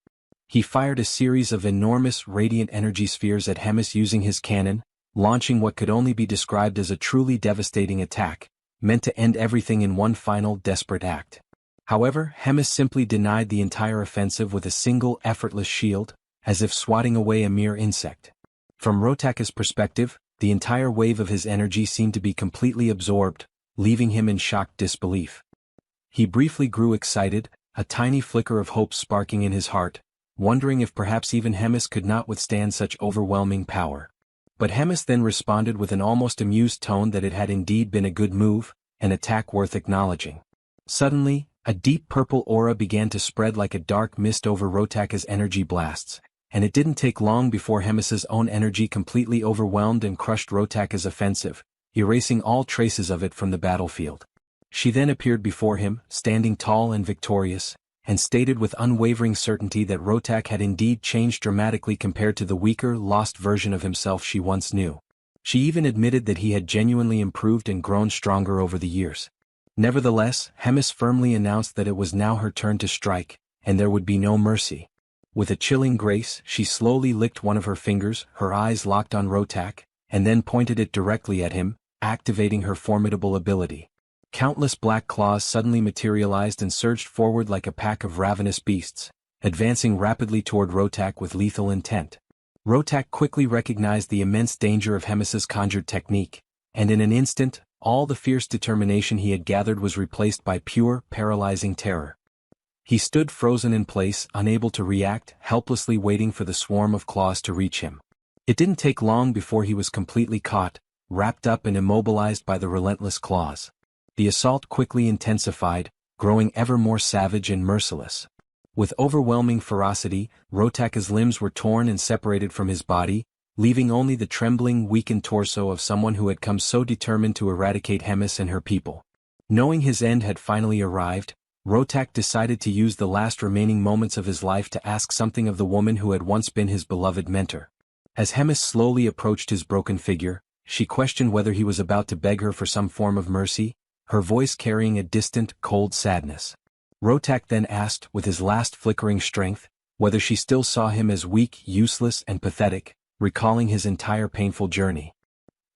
He fired a series of enormous radiant energy spheres at Hemis using his cannon, launching what could only be described as a truly devastating attack, meant to end everything in one final desperate act. However, Hemis simply denied the entire offensive with a single effortless shield, as if swatting away a mere insect. From Rotak's perspective, the entire wave of his energy seemed to be completely absorbed, leaving him in shocked disbelief. He briefly grew excited, a tiny flicker of hope sparking in his heart, wondering if perhaps even Hemis could not withstand such overwhelming power. But Hemis then responded with an almost amused tone that it had indeed been a good move, an attack worth acknowledging. Suddenly, a deep purple aura began to spread like a dark mist over Rotak's energy blasts, and it didn't take long before Hemis's own energy completely overwhelmed and crushed Rotak's offensive, erasing all traces of it from the battlefield. She then appeared before him, standing tall and victorious, and stated with unwavering certainty that Rotak had indeed changed dramatically compared to the weaker, lost version of himself she once knew. She even admitted that he had genuinely improved and grown stronger over the years. Nevertheless, Hemis firmly announced that it was now her turn to strike, and there would be no mercy. With a chilling grace, she slowly licked one of her fingers, her eyes locked on Rotak, and then pointed it directly at him, activating her formidable ability. Countless black claws suddenly materialized and surged forward like a pack of ravenous beasts, advancing rapidly toward Rotak with lethal intent. Rotak quickly recognized the immense danger of Hemis's conjured technique, and in an instant, all the fierce determination he had gathered was replaced by pure, paralyzing terror. He stood frozen in place, unable to react, helplessly waiting for the swarm of claws to reach him. It didn't take long before he was completely caught, wrapped up and immobilized by the relentless claws. The assault quickly intensified, growing ever more savage and merciless. With overwhelming ferocity, Rotaka's limbs were torn and separated from his body, leaving only the trembling, weakened torso of someone who had come so determined to eradicate Hemis and her people. Knowing his end had finally arrived, Rotak decided to use the last remaining moments of his life to ask something of the woman who had once been his beloved mentor. As Hemis slowly approached his broken figure, she questioned whether he was about to beg her for some form of mercy, her voice carrying a distant, cold sadness. Rotak then asked, with his last flickering strength, whether she still saw him as weak, useless, and pathetic, recalling his entire painful journey.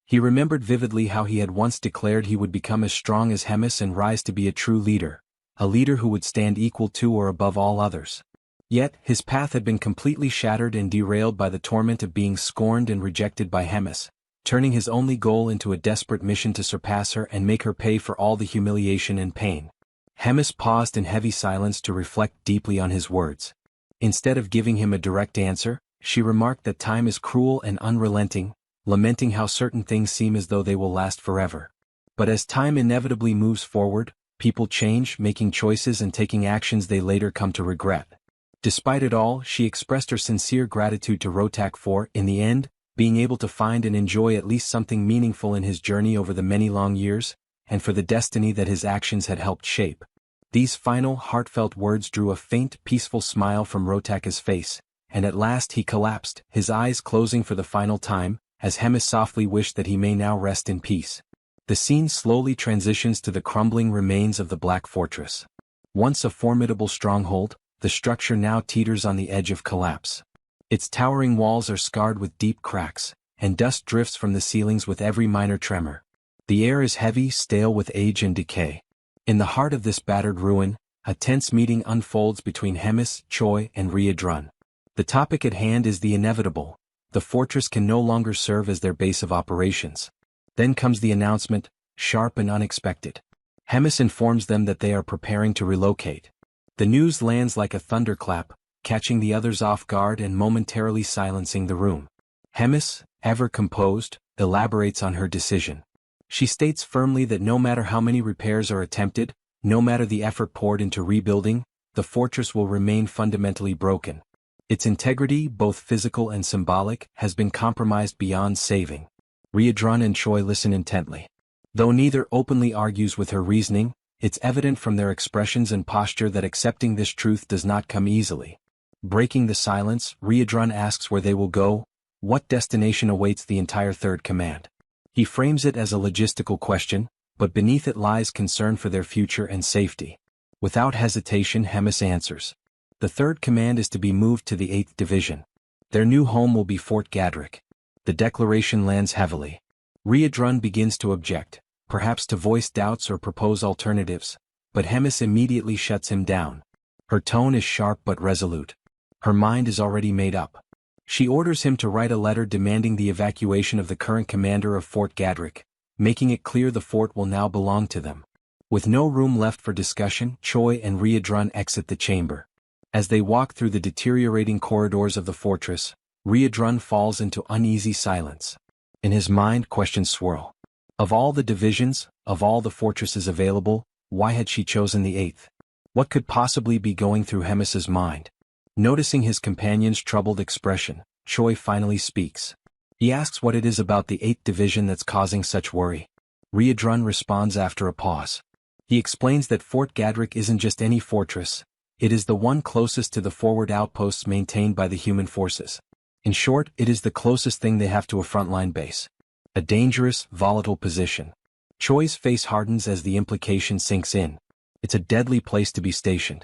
He remembered vividly how he had once declared he would become as strong as Hemis and rise to be a true leader, a leader who would stand equal to or above all others. Yet, his path had been completely shattered and derailed by the torment of being scorned and rejected by Hemis, turning his only goal into a desperate mission to surpass her and make her pay for all the humiliation and pain. Hemis paused in heavy silence to reflect deeply on his words. Instead of giving him a direct answer, she remarked that time is cruel and unrelenting, lamenting how certain things seem as though they will last forever. But as time inevitably moves forward, people change, making choices and taking actions they later come to regret. Despite it all, she expressed her sincere gratitude to Rotak for, in the end, being able to find and enjoy at least something meaningful in his journey over the many long years, and for the destiny that his actions had helped shape. These final, heartfelt words drew a faint, peaceful smile from Rotaka's face, and at last he collapsed, his eyes closing for the final time, as Hemis softly wished that he may now rest in peace. The scene slowly transitions to the crumbling remains of the Black Fortress. Once a formidable stronghold, the structure now teeters on the edge of collapse. Its towering walls are scarred with deep cracks, and dust drifts from the ceilings with every minor tremor. The air is heavy, stale with age and decay. In the heart of this battered ruin, a tense meeting unfolds between Hemis, Choi, and Riadrun. The topic at hand is the inevitable. The fortress can no longer serve as their base of operations. Then comes the announcement, sharp and unexpected. Hemis informs them that they are preparing to relocate. The news lands like a thunderclap, catching the others off guard and momentarily silencing the room. Hemis, ever composed, elaborates on her decision. She states firmly that no matter how many repairs are attempted, no matter the effort poured into rebuilding, the fortress will remain fundamentally broken. Its integrity, both physical and symbolic, has been compromised beyond saving. Riadrun and Choi listen intently. Though neither openly argues with her reasoning, it's evident from their expressions and posture that accepting this truth does not come easily. Breaking the silence, Riadrun asks where they will go, what destination awaits the entire Third Command. He frames it as a logistical question, but beneath it lies concern for their future and safety. Without hesitation, Hemis answers. The Third Command is to be moved to the 8th Division. Their new home will be Fort Gadrick. The declaration lands heavily. Riadrun begins to object, perhaps to voice doubts or propose alternatives, but Hemis immediately shuts him down. Her tone is sharp but resolute. Her mind is already made up. She orders him to write a letter demanding the evacuation of the current commander of Fort Gadrick, making it clear the fort will now belong to them. With no room left for discussion, Choi and Riadrun exit the chamber. As they walk through the deteriorating corridors of the fortress, Riadrun falls into uneasy silence. In his mind, questions swirl. Of all the divisions, of all the fortresses available, why had she chosen the 8th? What could possibly be going through Hemis's mind? Noticing his companion's troubled expression, Choi finally speaks. He asks what it is about the 8th Division that's causing such worry. Riadrun responds after a pause. He explains that Fort Gadrick isn't just any fortress, it is the one closest to the forward outposts maintained by the human forces. In short, it is the closest thing they have to a frontline base. A dangerous, volatile position. Choi's face hardens as the implication sinks in. It's a deadly place to be stationed.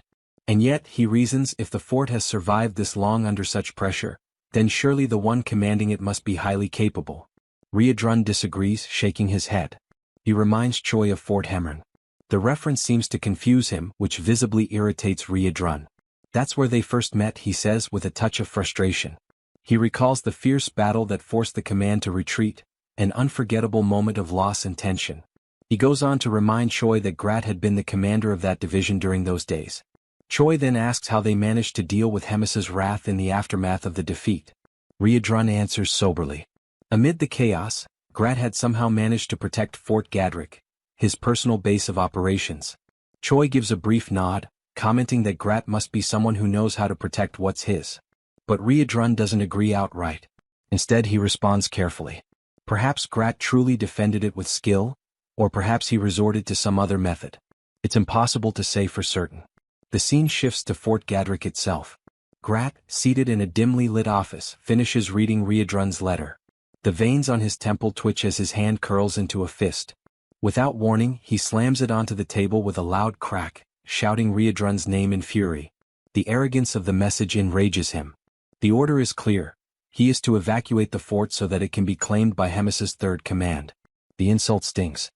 And yet, he reasons, if the fort has survived this long under such pressure, then surely the one commanding it must be highly capable. Riadrun disagrees, shaking his head. He reminds Choi of Fort Hemron. The reference seems to confuse him, which visibly irritates Riadrun. That's where they first met, he says with a touch of frustration. He recalls the fierce battle that forced the command to retreat, an unforgettable moment of loss and tension. He goes on to remind Choi that Grat had been the commander of that division during those days. Choi then asks how they managed to deal with Hemis's wrath in the aftermath of the defeat. Riadrun answers soberly. Amid the chaos, Grat had somehow managed to protect Fort Gadrick, his personal base of operations. Choi gives a brief nod, commenting that Grat must be someone who knows how to protect what's his. But Riadrun doesn't agree outright. Instead, he responds carefully. Perhaps Grat truly defended it with skill, or perhaps he resorted to some other method. It's impossible to say for certain. The scene shifts to Fort Gadrick itself. Grat, seated in a dimly lit office, finishes reading Riadrun's letter. The veins on his temple twitch as his hand curls into a fist. Without warning, he slams it onto the table with a loud crack, shouting Riadrun's name in fury. The arrogance of the message enrages him. The order is clear. He is to evacuate the fort so that it can be claimed by Hemis's third command. The insult stings.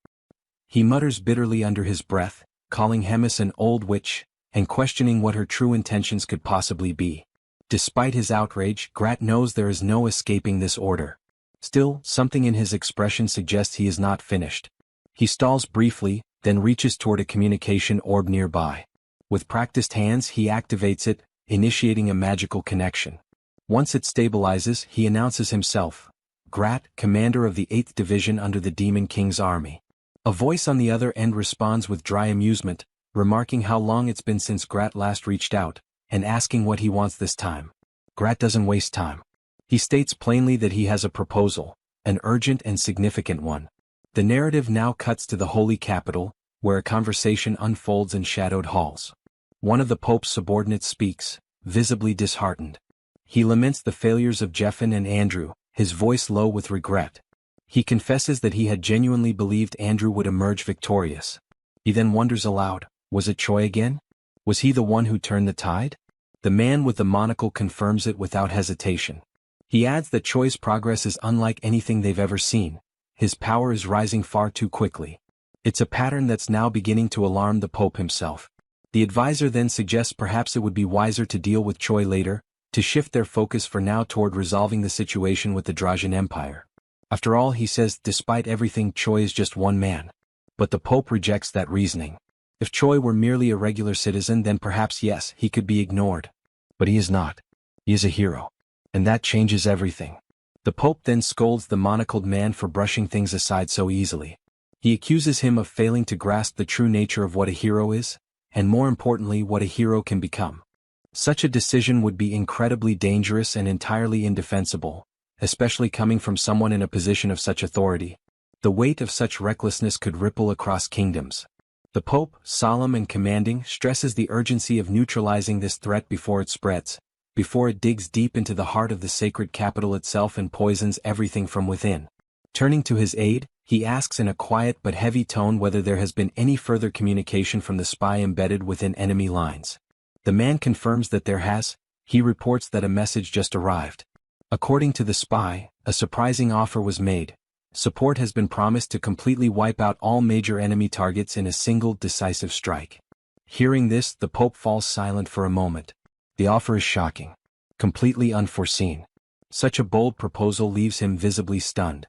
He mutters bitterly under his breath, calling Hemis an old witch, and questioning what her true intentions could possibly be. Despite his outrage, Grat knows there is no escaping this order. Still, something in his expression suggests he is not finished. He stalls briefly, then reaches toward a communication orb nearby. With practiced hands he activates it, initiating a magical connection. Once it stabilizes, he announces himself. Grat, commander of the 8th Division under the Demon King's army. A voice on the other end responds with dry amusement, remarking how long it's been since Grat last reached out, and asking what he wants this time. Grat doesn't waste time. He states plainly that he has a proposal, an urgent and significant one. The narrative now cuts to the Holy Capital, where a conversation unfolds in shadowed halls. One of the Pope's subordinates speaks, visibly disheartened. He laments the failures of Jeffin and Andrew, his voice low with regret. He confesses that he had genuinely believed Andrew would emerge victorious. He then wonders aloud, was it Choi again? Was he the one who turned the tide? The man with the monocle confirms it without hesitation. He adds that Choi's progress is unlike anything they've ever seen. His power is rising far too quickly. It's a pattern that's now beginning to alarm the Pope himself. The advisor then suggests perhaps it would be wiser to deal with Choi later, to shift their focus for now toward resolving the situation with the Drajan Empire. After all, he says, despite everything, Choi is just one man. But the Pope rejects that reasoning. If Choi were merely a regular citizen, then perhaps yes, he could be ignored. But he is not. He is a hero. And that changes everything. The Pope then scolds the monocled man for brushing things aside so easily. He accuses him of failing to grasp the true nature of what a hero is, and more importantly what a hero can become. Such a decision would be incredibly dangerous and entirely indefensible, especially coming from someone in a position of such authority. The weight of such recklessness could ripple across kingdoms. The Pope, solemn and commanding, stresses the urgency of neutralizing this threat before it spreads, before it digs deep into the heart of the sacred capital itself and poisons everything from within. Turning to his aide, he asks in a quiet but heavy tone whether there has been any further communication from the spy embedded within enemy lines. The man confirms that there has. He reports that a message just arrived. According to the spy, a surprising offer was made. Support has been promised to completely wipe out all major enemy targets in a single decisive strike. Hearing this, the Pope falls silent for a moment. The offer is shocking. Completely unforeseen. Such a bold proposal leaves him visibly stunned.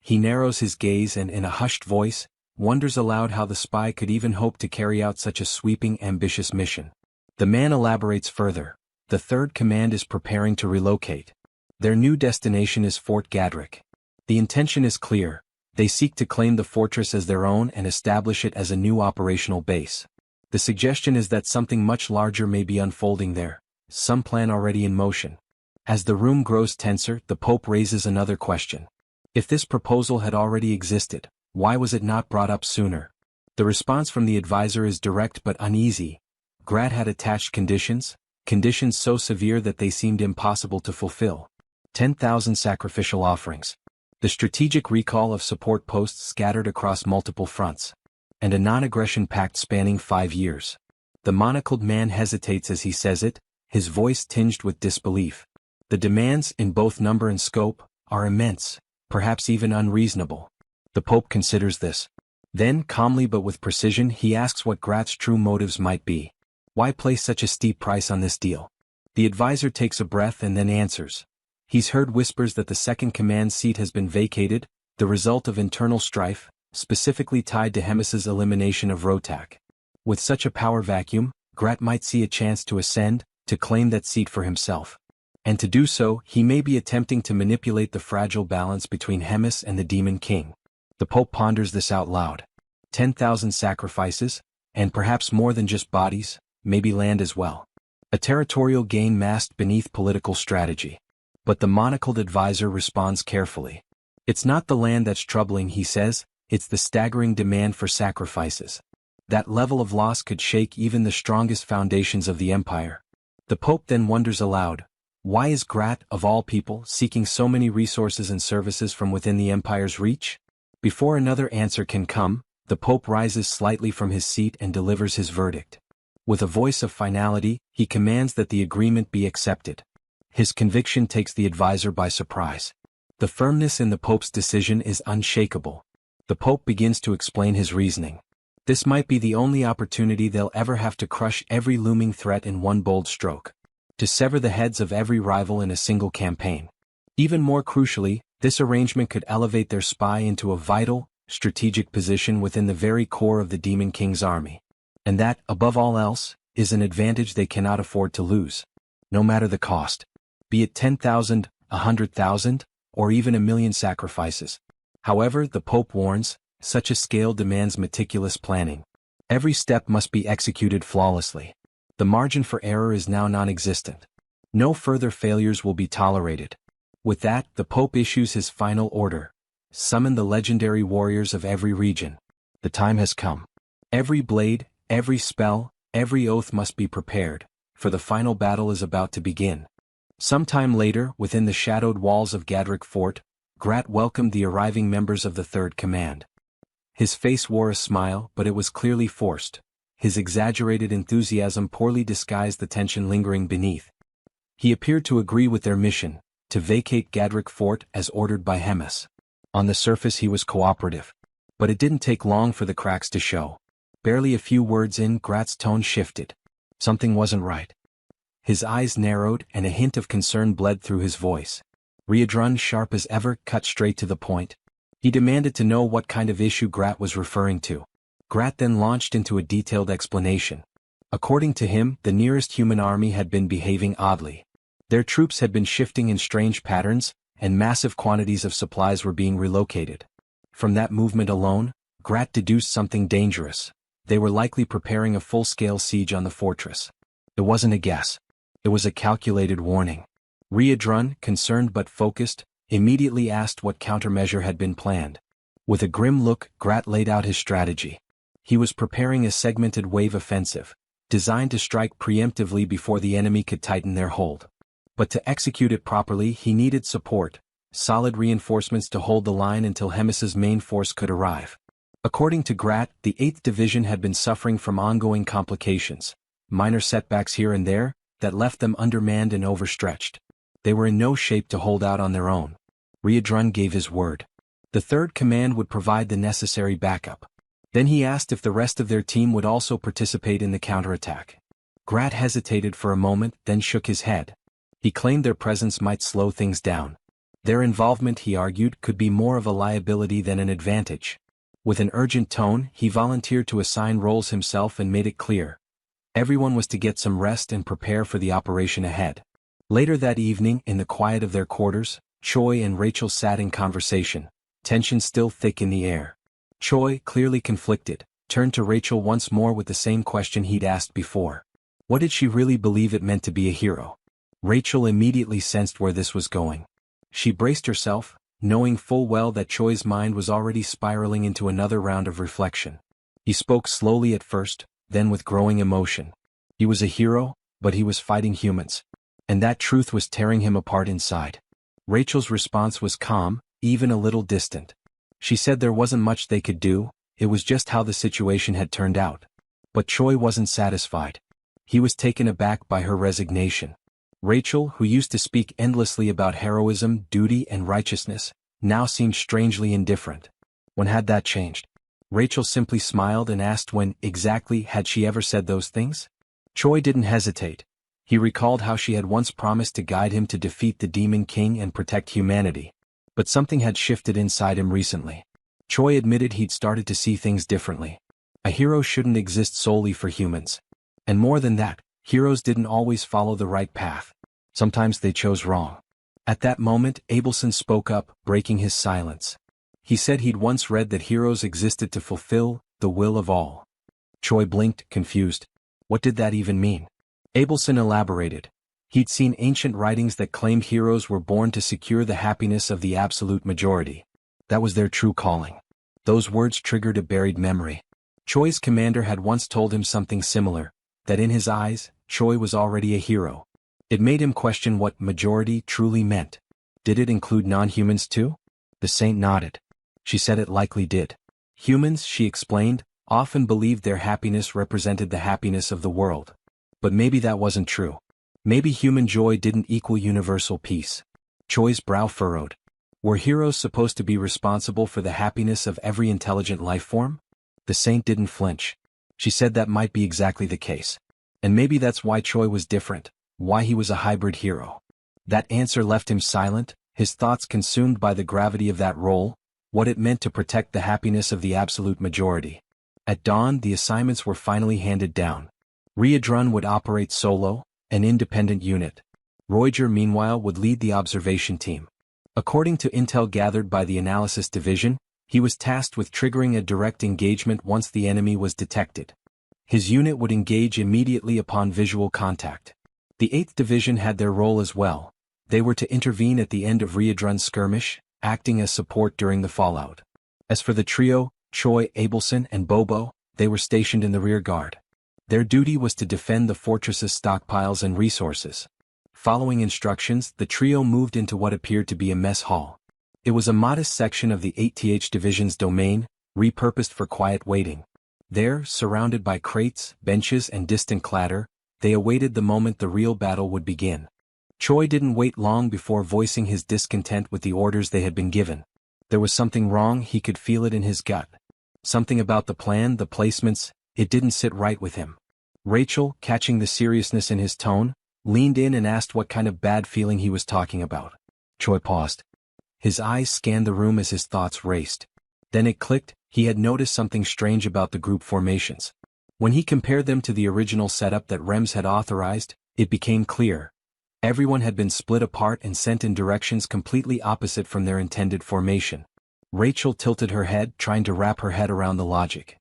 He narrows his gaze and, in a hushed voice, wonders aloud how the spy could even hope to carry out such a sweeping, ambitious mission. The man elaborates further. The third command is preparing to relocate. Their new destination is Fort Gadrick. The intention is clear. They seek to claim the fortress as their own and establish it as a new operational base. The suggestion is that something much larger may be unfolding there, some plan already in motion. As the room grows tenser, the Pope raises another question. If this proposal had already existed, why was it not brought up sooner? The response from the advisor is direct but uneasy. Grat had attached conditions so severe that they seemed impossible to fulfill. 10,000 sacrificial offerings. The strategic recall of support posts scattered across multiple fronts. And a non-aggression pact spanning 5 years. The monocled man hesitates as he says it, his voice tinged with disbelief. The demands, in both number and scope, are immense, perhaps even unreasonable. The Pope considers this. Then, calmly but with precision, he asks what Grat's true motives might be. Why place such a steep price on this deal? The advisor takes a breath and then answers. He's heard whispers that the second command seat has been vacated, the result of internal strife, specifically tied to Hemis's elimination of Rotak. With such a power vacuum, Grat might see a chance to ascend, to claim that seat for himself. And to do so, he may be attempting to manipulate the fragile balance between Hemis and the Demon King. The Pope ponders this out loud. 10,000 sacrifices, and perhaps more than just bodies, maybe land as well. A territorial gain masked beneath political strategy. But the monocled advisor responds carefully. It's not the land that's troubling, he says, it's the staggering demand for sacrifices. That level of loss could shake even the strongest foundations of the empire. The Pope then wonders aloud, why is Grat, of all people, seeking so many resources and services from within the empire's reach? Before another answer can come, the Pope rises slightly from his seat and delivers his verdict. With a voice of finality, he commands that the agreement be accepted. His conviction takes the advisor by surprise. The firmness in the Pope's decision is unshakable. The Pope begins to explain his reasoning. This might be the only opportunity they'll ever have to crush every looming threat in one bold stroke. To sever the heads of every rival in a single campaign. Even more crucially, this arrangement could elevate their spy into a vital, strategic position within the very core of the Demon King's army. And that, above all else, is an advantage they cannot afford to lose. No matter the cost. Be it 10,000, 100,000, or even 1,000,000 sacrifices. However, the Pope warns, such a scale demands meticulous planning. Every step must be executed flawlessly. The margin for error is now non-existent. No further failures will be tolerated. With that, the Pope issues his final order. Summon the legendary warriors of every region. The time has come. Every blade, every spell, every oath must be prepared, for the final battle is about to begin. Sometime later, within the shadowed walls of Gadrick Fort, Grat welcomed the arriving members of the Third Command. His face wore a smile, but it was clearly forced. His exaggerated enthusiasm poorly disguised the tension lingering beneath. He appeared to agree with their mission, to vacate Gadrick Fort as ordered by Hemis. On the surface he was cooperative. But it didn't take long for the cracks to show. Barely a few words in, Grat's tone shifted. Something wasn't right. His eyes narrowed and a hint of concern bled through his voice. Riadrun, sharp as ever, cut straight to the point. He demanded to know what kind of issue Grat was referring to. Grat then launched into a detailed explanation. According to him, the nearest human army had been behaving oddly. Their troops had been shifting in strange patterns, and massive quantities of supplies were being relocated. From that movement alone, Grat deduced something dangerous. They were likely preparing a full-scale siege on the fortress. It wasn't a guess. It was a calculated warning. Riadrun, concerned but focused, immediately asked what countermeasure had been planned. With a grim look, Grat laid out his strategy. He was preparing a segmented wave offensive, designed to strike preemptively before the enemy could tighten their hold. But to execute it properly, he needed support, solid reinforcements to hold the line until Hemis's main force could arrive. According to Grat, the 8th Division had been suffering from ongoing complications, minor setbacks here and there, that left them undermanned and overstretched. They were in no shape to hold out on their own. Riadrun gave his word. The Third Command would provide the necessary backup. Then he asked if the rest of their team would also participate in the counterattack. Grat hesitated for a moment, then shook his head. He claimed their presence might slow things down. Their involvement, he argued, could be more of a liability than an advantage. With an urgent tone, he volunteered to assign roles himself and made it clear. Everyone was to get some rest and prepare for the operation ahead. Later that evening, in the quiet of their quarters, Choi and Rachel sat in conversation, tension still thick in the air. Choi, clearly conflicted, turned to Rachel once more with the same question he'd asked before. What did she really believe it meant to be a hero? Rachel immediately sensed where this was going. She braced herself, knowing full well that Choi's mind was already spiraling into another round of reflection. He spoke slowly at first, then with growing emotion. He was a hero, but he was fighting humans. And that truth was tearing him apart inside. Rachel's response was calm, even a little distant. She said there wasn't much they could do, it was just how the situation had turned out. But Choi wasn't satisfied. He was taken aback by her resignation. Rachel, who used to speak endlessly about heroism, duty, and righteousness, now seemed strangely indifferent. When had that changed? Rachel simply smiled and asked when, exactly, had she ever said those things? Choi didn't hesitate. He recalled how she had once promised to guide him to defeat the Demon King and protect humanity. But something had shifted inside him recently. Choi admitted he'd started to see things differently. A hero shouldn't exist solely for humans. And more than that, heroes didn't always follow the right path. Sometimes they chose wrong. At that moment, Abelson spoke up, breaking his silence. He said he'd once read that heroes existed to fulfill the will of all. Choi blinked, confused. What did that even mean? Abelson elaborated. He'd seen ancient writings that claimed heroes were born to secure the happiness of the absolute majority. That was their true calling. Those words triggered a buried memory. Choi's commander had once told him something similar, that in his eyes, Choi was already a hero. It made him question what majority truly meant. Did it include non-humans too? The saint nodded. She said it likely did. Humans, she explained, often believed their happiness represented the happiness of the world. But maybe that wasn't true. Maybe human joy didn't equal universal peace. Choi's brow furrowed. Were heroes supposed to be responsible for the happiness of every intelligent life form? The saint didn't flinch. She said that might be exactly the case. And maybe that's why Choi was different, why he was a hybrid hero. That answer left him silent, his thoughts consumed by the gravity of that role, what it meant to protect the happiness of the absolute majority. At dawn, the assignments were finally handed down. Riadrun would operate solo, an independent unit. Roiger, meanwhile, would lead the observation team. According to intel gathered by the Analysis Division, he was tasked with triggering a direct engagement once the enemy was detected. His unit would engage immediately upon visual contact. The 8th Division had their role as well. They were to intervene at the end of Riadrun's skirmish, acting as support during the fallout. As for the trio, Choi, Abelson, and Bobo, they were stationed in the rear guard. Their duty was to defend the fortress's stockpiles and resources. Following instructions, the trio moved into what appeared to be a mess hall. It was a modest section of the 8th Division's domain, repurposed for quiet waiting. There, surrounded by crates, benches, and distant clatter, they awaited the moment the real battle would begin. Choi didn't wait long before voicing his discontent with the orders they had been given. There was something wrong, he could feel it in his gut. Something about the plan, the placements, it didn't sit right with him. Rachel, catching the seriousness in his tone, leaned in and asked what kind of bad feeling he was talking about. Choi paused. His eyes scanned the room as his thoughts raced. Then it clicked, he had noticed something strange about the group formations. When he compared them to the original setup that Rems had authorized, it became clear. Everyone had been split apart and sent in directions completely opposite from their intended formation. Rachel tilted her head, trying to wrap her head around the logic.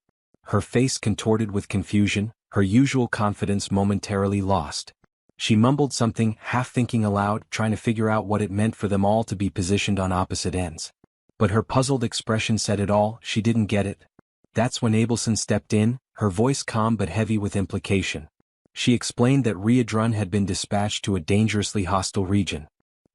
Her face contorted with confusion, her usual confidence momentarily lost. She mumbled something, half thinking aloud, trying to figure out what it meant for them all to be positioned on opposite ends. But her puzzled expression said it all, she didn't get it. That's when Abelson stepped in, her voice calm but heavy with implication. She explained that Riadrun had been dispatched to a dangerously hostile region.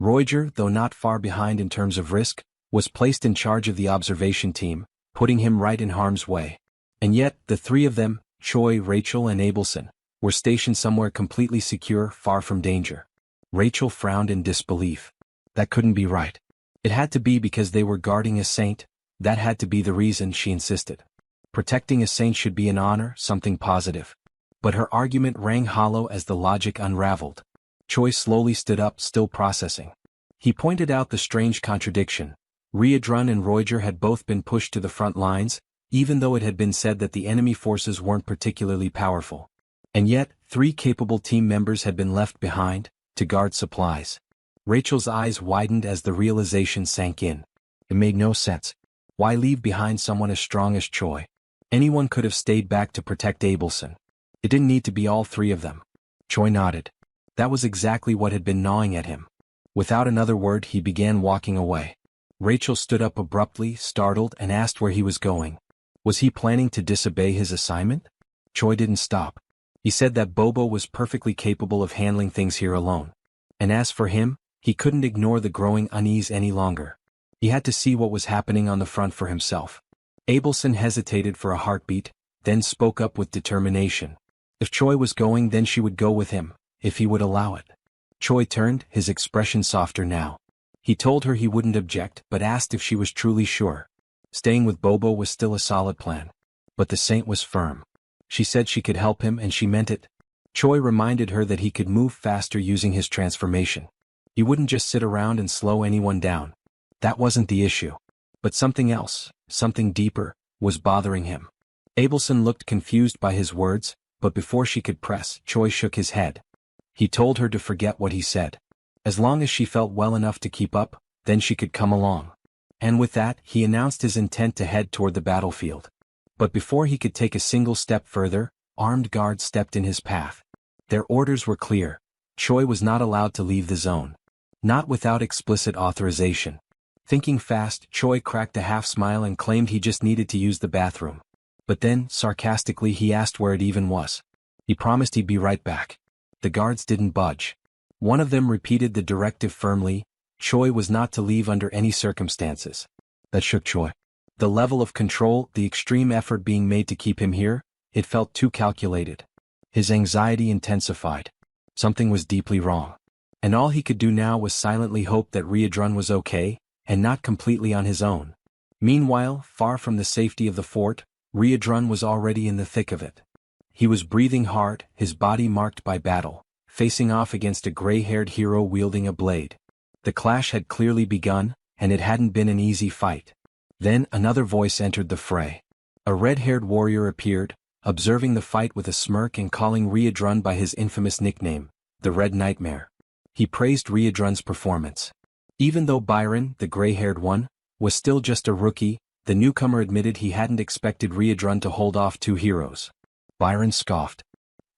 Roiger, though not far behind in terms of risk, was placed in charge of the observation team, putting him right in harm's way. And yet, the three of them, Choi, Rachel, and Abelson, were stationed somewhere completely secure, far from danger. Rachel frowned in disbelief. That couldn't be right. It had to be because they were guarding a saint, that had to be the reason, she insisted. Protecting a saint should be an honor, something positive. But her argument rang hollow as the logic unraveled. Choi slowly stood up, still processing. He pointed out the strange contradiction. Riadrun and Roiger had both been pushed to the front lines, even though it had been said that the enemy forces weren't particularly powerful. And yet, 3 capable team members had been left behind, to guard supplies. Rachel's eyes widened as the realization sank in. It made no sense. Why leave behind someone as strong as Choi? Anyone could have stayed back to protect Abelson. It didn't need to be all 3 of them. Choi nodded. That was exactly what had been gnawing at him. Without another word, he began walking away. Rachel stood up abruptly, startled, and asked where he was going. Was he planning to disobey his assignment? Choi didn't stop. He said that Bobo was perfectly capable of handling things here alone. And as for him, he couldn't ignore the growing unease any longer. He had to see what was happening on the front for himself. Abelson hesitated for a heartbeat, then spoke up with determination. If Choi was going, then she would go with him, if he would allow it. Choi turned, his expression softer now. He told her he wouldn't object, but asked if she was truly sure. Staying with Bobo was still a solid plan. But the saint was firm. She said she could help him and she meant it. Choi reminded her that he could move faster using his transformation. He wouldn't just sit around and slow anyone down. That wasn't the issue. But something else, something deeper, was bothering him. Abelson looked confused by his words, but before she could press, Choi shook his head. He told her to forget what he said. As long as she felt well enough to keep up, then she could come along. And with that, he announced his intent to head toward the battlefield. But before he could take a single step further, armed guards stepped in his path. Their orders were clear. Choi was not allowed to leave the zone. Not without explicit authorization. Thinking fast, Choi cracked a half-smile and claimed he just needed to use the bathroom. But then, sarcastically, he asked where it even was. He promised he'd be right back. The guards didn't budge. One of them repeated the directive firmly. Choi was not to leave under any circumstances. That shook Choi. The level of control, the extreme effort being made to keep him here, it felt too calculated. His anxiety intensified. Something was deeply wrong. And all he could do now was silently hope that Riadrun was okay, and not completely on his own. Meanwhile, far from the safety of the fort, Riadrun was already in the thick of it. He was breathing hard, his body marked by battle, facing off against a gray-haired hero wielding a blade. The clash had clearly begun, and it hadn't been an easy fight. Then another voice entered the fray. A red-haired warrior appeared, observing the fight with a smirk and calling Riadrun by his infamous nickname, the Red Nightmare. He praised Riadrun's performance. Even though Byron, the gray-haired one, was still just a rookie, the newcomer admitted he hadn't expected Riadrun to hold off two heroes. Byron scoffed.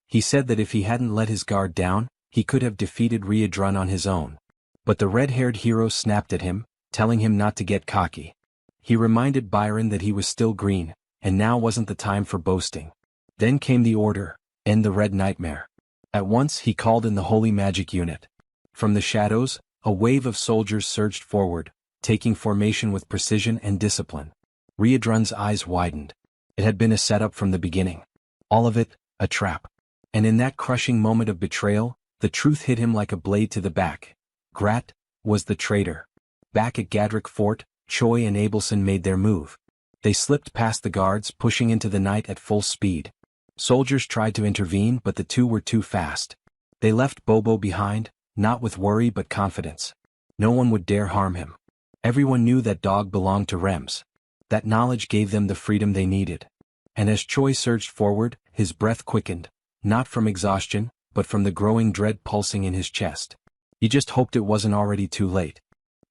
He said that if he hadn't let his guard down, he could have defeated Riadrun on his own. But the red-haired hero snapped at him, telling him not to get cocky. He reminded Byron that he was still green, and now wasn't the time for boasting. Then came the order, end the Red Nightmare. At once he called in the Holy Magic Unit. From the shadows, a wave of soldiers surged forward, taking formation with precision and discipline. Riadrun's eyes widened. It had been a setup from the beginning. All of it, a trap. And in that crushing moment of betrayal, the truth hit him like a blade to the back. Grat was the traitor. Back at Gadrick Fort, Choi and Abelson made their move. They slipped past the guards, pushing into the night at full speed. Soldiers tried to intervene, but the two were too fast. They left Bobo behind, not with worry but confidence. No one would dare harm him. Everyone knew that dog belonged to Rems. That knowledge gave them the freedom they needed. And as Choi surged forward, his breath quickened, not from exhaustion, but from the growing dread pulsing in his chest. He just hoped it wasn't already too late.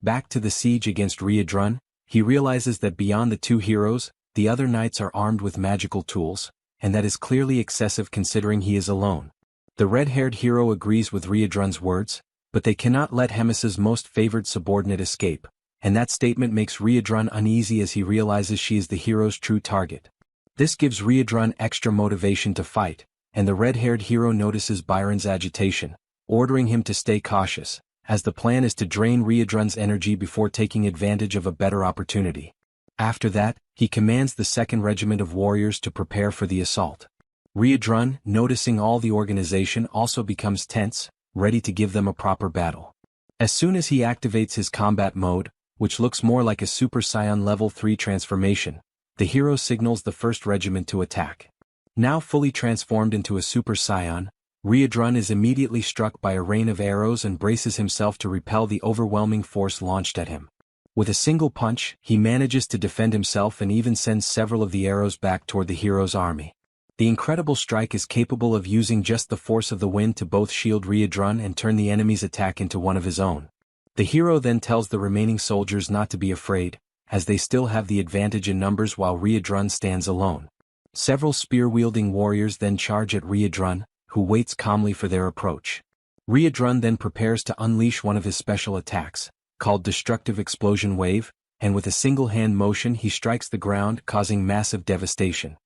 Back to the siege against Riadrun, he realizes that beyond the two heroes, the other knights are armed with magical tools, and that is clearly excessive considering he is alone. The red-haired hero agrees with Riadrun's words, but they cannot let Hemis's most favored subordinate escape, and that statement makes Riadrun uneasy as he realizes she is the hero's true target. This gives Riadrun extra motivation to fight, and the red-haired hero notices Byron's agitation, ordering him to stay cautious, as the plan is to drain Riadrun's energy before taking advantage of a better opportunity. After that, he commands the 2nd Regiment of Warriors to prepare for the assault. Riadrun, noticing all the organization, also becomes tense, ready to give them a proper battle. As soon as he activates his combat mode, which looks more like a Super Saiyan Level 3 transformation, the hero signals the 1st Regiment to attack. Now fully transformed into a Super Saiyan, Riadrun is immediately struck by a rain of arrows and braces himself to repel the overwhelming force launched at him. With a single punch, he manages to defend himself and even sends several of the arrows back toward the hero's army. The incredible strike is capable of using just the force of the wind to both shield Riadrun and turn the enemy's attack into one of his own. The hero then tells the remaining soldiers not to be afraid, as they still have the advantage in numbers while Riadrun stands alone. Several spear-wielding warriors then charge at Riadrun, who waits calmly for their approach. Riadrun then prepares to unleash one of his special attacks, called Destructive Explosion Wave, and with a single-hand motion he strikes the ground, causing massive devastation.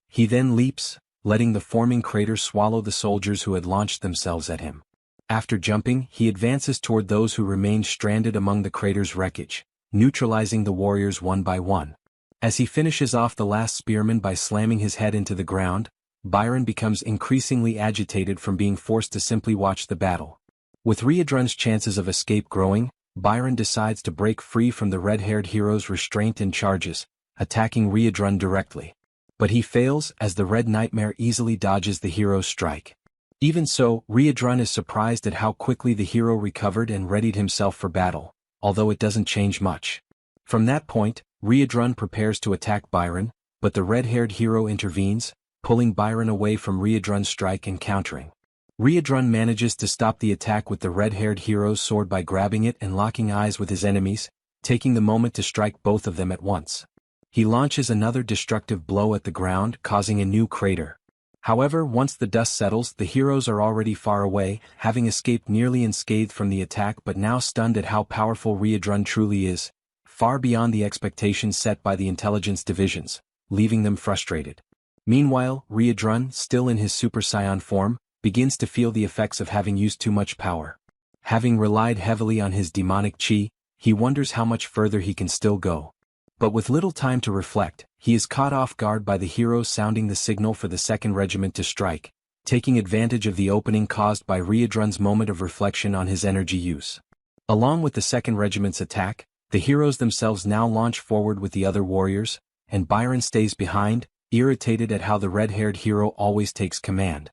He then leaps, letting the forming crater swallow the soldiers who had launched themselves at him. After jumping, he advances toward those who remained stranded among the crater's wreckage, neutralizing the warriors one by one. As he finishes off the last spearman by slamming his head into the ground, Byron becomes increasingly agitated from being forced to simply watch the battle. With Riadrun's chances of escape growing, Byron decides to break free from the red-haired hero's restraint and charges, attacking Riadrun directly. But he fails as the Red Nightmare easily dodges the hero's strike. Even so, Riadrun is surprised at how quickly the hero recovered and readied himself for battle, although it doesn't change much. From that point, Riadrun prepares to attack Byron, but the red-haired hero intervenes, pulling Byron away from Riadrun's strike and countering. Riadrun manages to stop the attack with the red-haired hero's sword by grabbing it and locking eyes with his enemies, taking the moment to strike both of them at once. He launches another destructive blow at the ground, causing a new crater. However, once the dust settles, the heroes are already far away, having escaped nearly unscathed from the attack but now stunned at how powerful Riadrun truly is, far beyond the expectations set by the intelligence divisions, leaving them frustrated. Meanwhile, Riadrun, still in his Super Saiyan form, begins to feel the effects of having used too much power. Having relied heavily on his demonic chi, he wonders how much further he can still go. But with little time to reflect, he is caught off guard by the hero sounding the signal for the 2nd Regiment to strike, taking advantage of the opening caused by Riadrun's moment of reflection on his energy use. Along with the 2nd Regiment's attack, the heroes themselves now launch forward with the other warriors, and Byron stays behind, irritated at how the red-haired hero always takes command.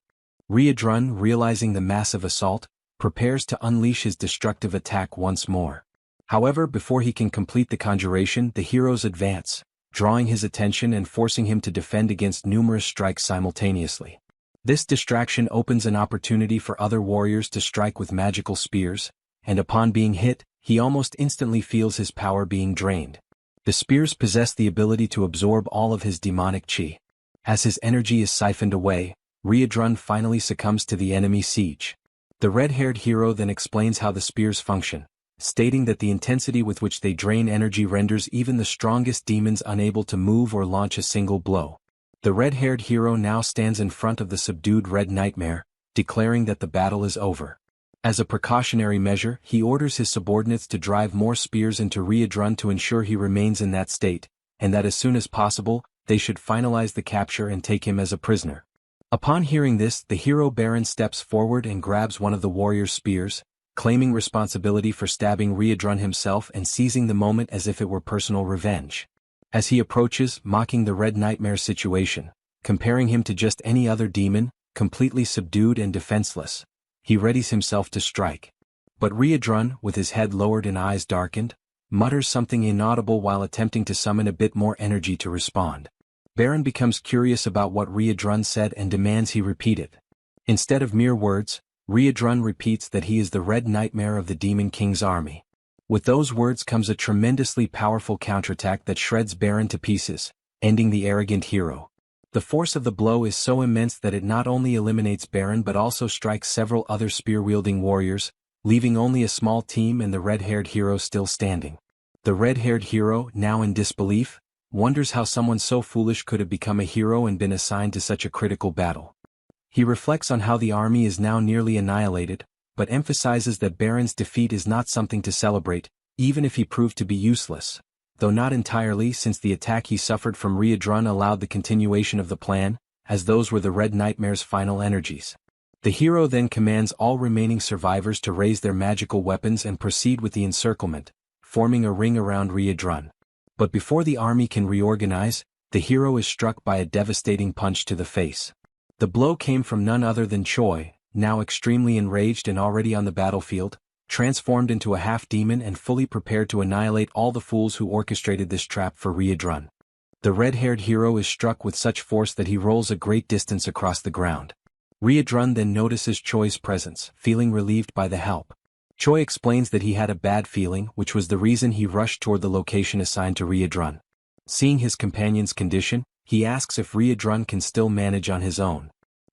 Riadrun, realizing the massive assault, prepares to unleash his destructive attack once more. However, before he can complete the conjuration, the heroes advance, drawing his attention and forcing him to defend against numerous strikes simultaneously. This distraction opens an opportunity for other warriors to strike with magical spears, and upon being hit, he almost instantly feels his power being drained. The spears possess the ability to absorb all of his demonic chi. As his energy is siphoned away, Riadrun finally succumbs to the enemy siege. The red-haired hero then explains how the spears function, stating that the intensity with which they drain energy renders even the strongest demons unable to move or launch a single blow. The red-haired hero now stands in front of the subdued Red Nightmare, declaring that the battle is over. As a precautionary measure, he orders his subordinates to drive more spears into Riadrun to ensure he remains in that state, and that as soon as possible, they should finalize the capture and take him as a prisoner. Upon hearing this, the hero Baron steps forward and grabs one of the warrior's spears, claiming responsibility for stabbing Riadrun himself and seizing the moment as if it were personal revenge. As he approaches, mocking the Red Nightmare situation, comparing him to just any other demon, completely subdued and defenseless, he readies himself to strike. But Riadrun, with his head lowered and eyes darkened, mutters something inaudible while attempting to summon a bit more energy to respond. Baron becomes curious about what Riadrun said and demands he repeat it. Instead of mere words, Riadrun repeats that he is the Red Nightmare of the Demon King's army. With those words comes a tremendously powerful counterattack that shreds Baron to pieces, ending the arrogant hero. The force of the blow is so immense that it not only eliminates Baron but also strikes several other spear-wielding warriors, leaving only a small team and the red-haired hero still standing. The red-haired hero, now in disbelief, wonders how someone so foolish could have become a hero and been assigned to such a critical battle. He reflects on how the army is now nearly annihilated, but emphasizes that Baron's defeat is not something to celebrate, even if he proved to be useless, though not entirely since the attack he suffered from Riadrun allowed the continuation of the plan, as those were the Red Nightmare's final energies. The hero then commands all remaining survivors to raise their magical weapons and proceed with the encirclement, forming a ring around Riadrun. But before the army can reorganize, the hero is struck by a devastating punch to the face. The blow came from none other than Choi, now extremely enraged and already on the battlefield, transformed into a half-demon and fully prepared to annihilate all the fools who orchestrated this trap for Riadrun. The red-haired hero is struck with such force that he rolls a great distance across the ground. Riadrun then notices Choi's presence, feeling relieved by the help. Choi explains that he had a bad feeling, which was the reason he rushed toward the location assigned to Riadrun. Seeing his companion's condition, he asks if Riadrun can still manage on his own.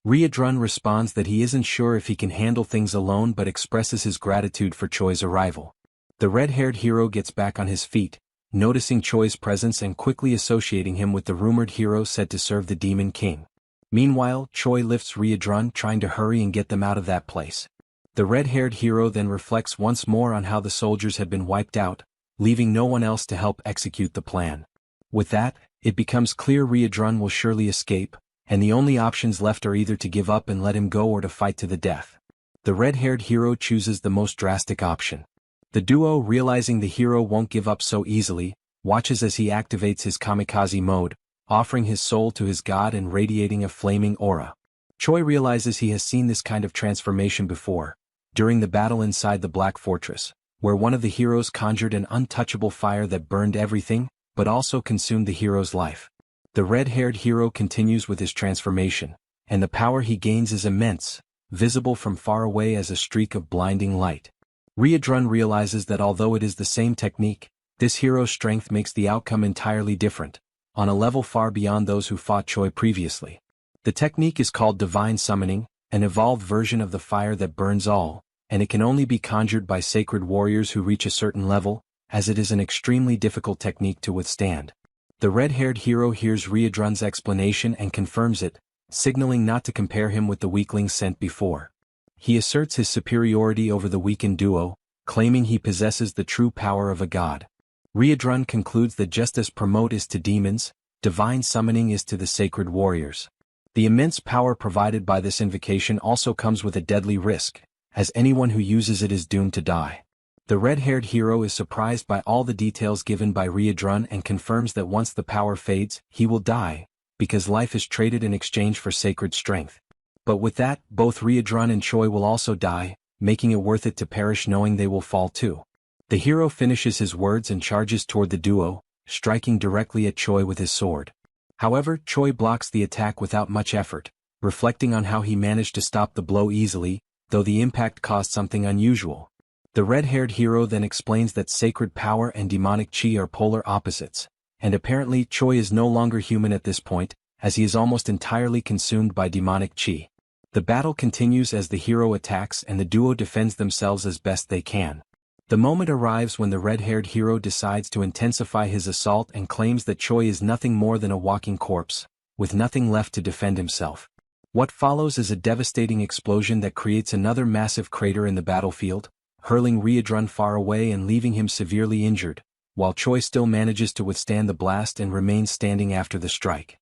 Riadrun responds that he isn't sure if he can handle things alone but expresses his gratitude for Choi's arrival. The red-haired hero gets back on his feet, noticing Choi's presence and quickly associating him with the rumored hero said to serve the Demon King. Meanwhile, Choi lifts Riadrun, trying to hurry and get them out of that place. The red-haired hero then reflects once more on how the soldiers had been wiped out, leaving no one else to help execute the plan. With that, it becomes clear Riadrun will surely escape, and the only options left are either to give up and let him go or to fight to the death. The red-haired hero chooses the most drastic option. The duo, realizing the hero won't give up so easily, watches as he activates his kamikaze mode, offering his soul to his god and radiating a flaming aura. Choi realizes he has seen this kind of transformation before, during the battle inside the Black Fortress, where one of the heroes conjured an untouchable fire that burned everything, but also consumed the hero's life. The red-haired hero continues with his transformation, and the power he gains is immense, visible from far away as a streak of blinding light. Riadrun realizes that although it is the same technique, this hero's strength makes the outcome entirely different, on a level far beyond those who fought Choi previously. The technique is called divine summoning, an evolved version of the fire that burns all, and it can only be conjured by sacred warriors who reach a certain level, as it is an extremely difficult technique to withstand. The red-haired hero hears Riadrun's explanation and confirms it, signaling not to compare him with the weaklings sent before. He asserts his superiority over the weakened duo, claiming he possesses the true power of a god. Riadrun concludes that just as promote is to demons, divine summoning is to the sacred warriors. The immense power provided by this invocation also comes with a deadly risk, as anyone who uses it is doomed to die. The red-haired hero is surprised by all the details given by Riadrun and confirms that once the power fades, he will die, because life is traded in exchange for sacred strength. But with that, both Riadrun and Choi will also die, making it worth it to perish knowing they will fall too. The hero finishes his words and charges toward the duo, striking directly at Choi with his sword. However, Choi blocks the attack without much effort, reflecting on how he managed to stop the blow easily, though the impact caused something unusual. The red-haired hero then explains that sacred power and demonic chi are polar opposites, and apparently Choi is no longer human at this point, as he is almost entirely consumed by demonic chi. The battle continues as the hero attacks and the duo defends themselves as best they can. The moment arrives when the red-haired hero decides to intensify his assault and claims that Choi is nothing more than a walking corpse, with nothing left to defend himself. What follows is a devastating explosion that creates another massive crater in the battlefield, hurling Riadrun far away and leaving him severely injured, while Choi still manages to withstand the blast and remains standing after the strike.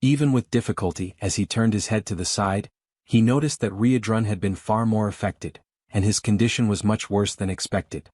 Even with difficulty, as he turned his head to the side, he noticed that Riadrun had been far more affected, and his condition was much worse than expected.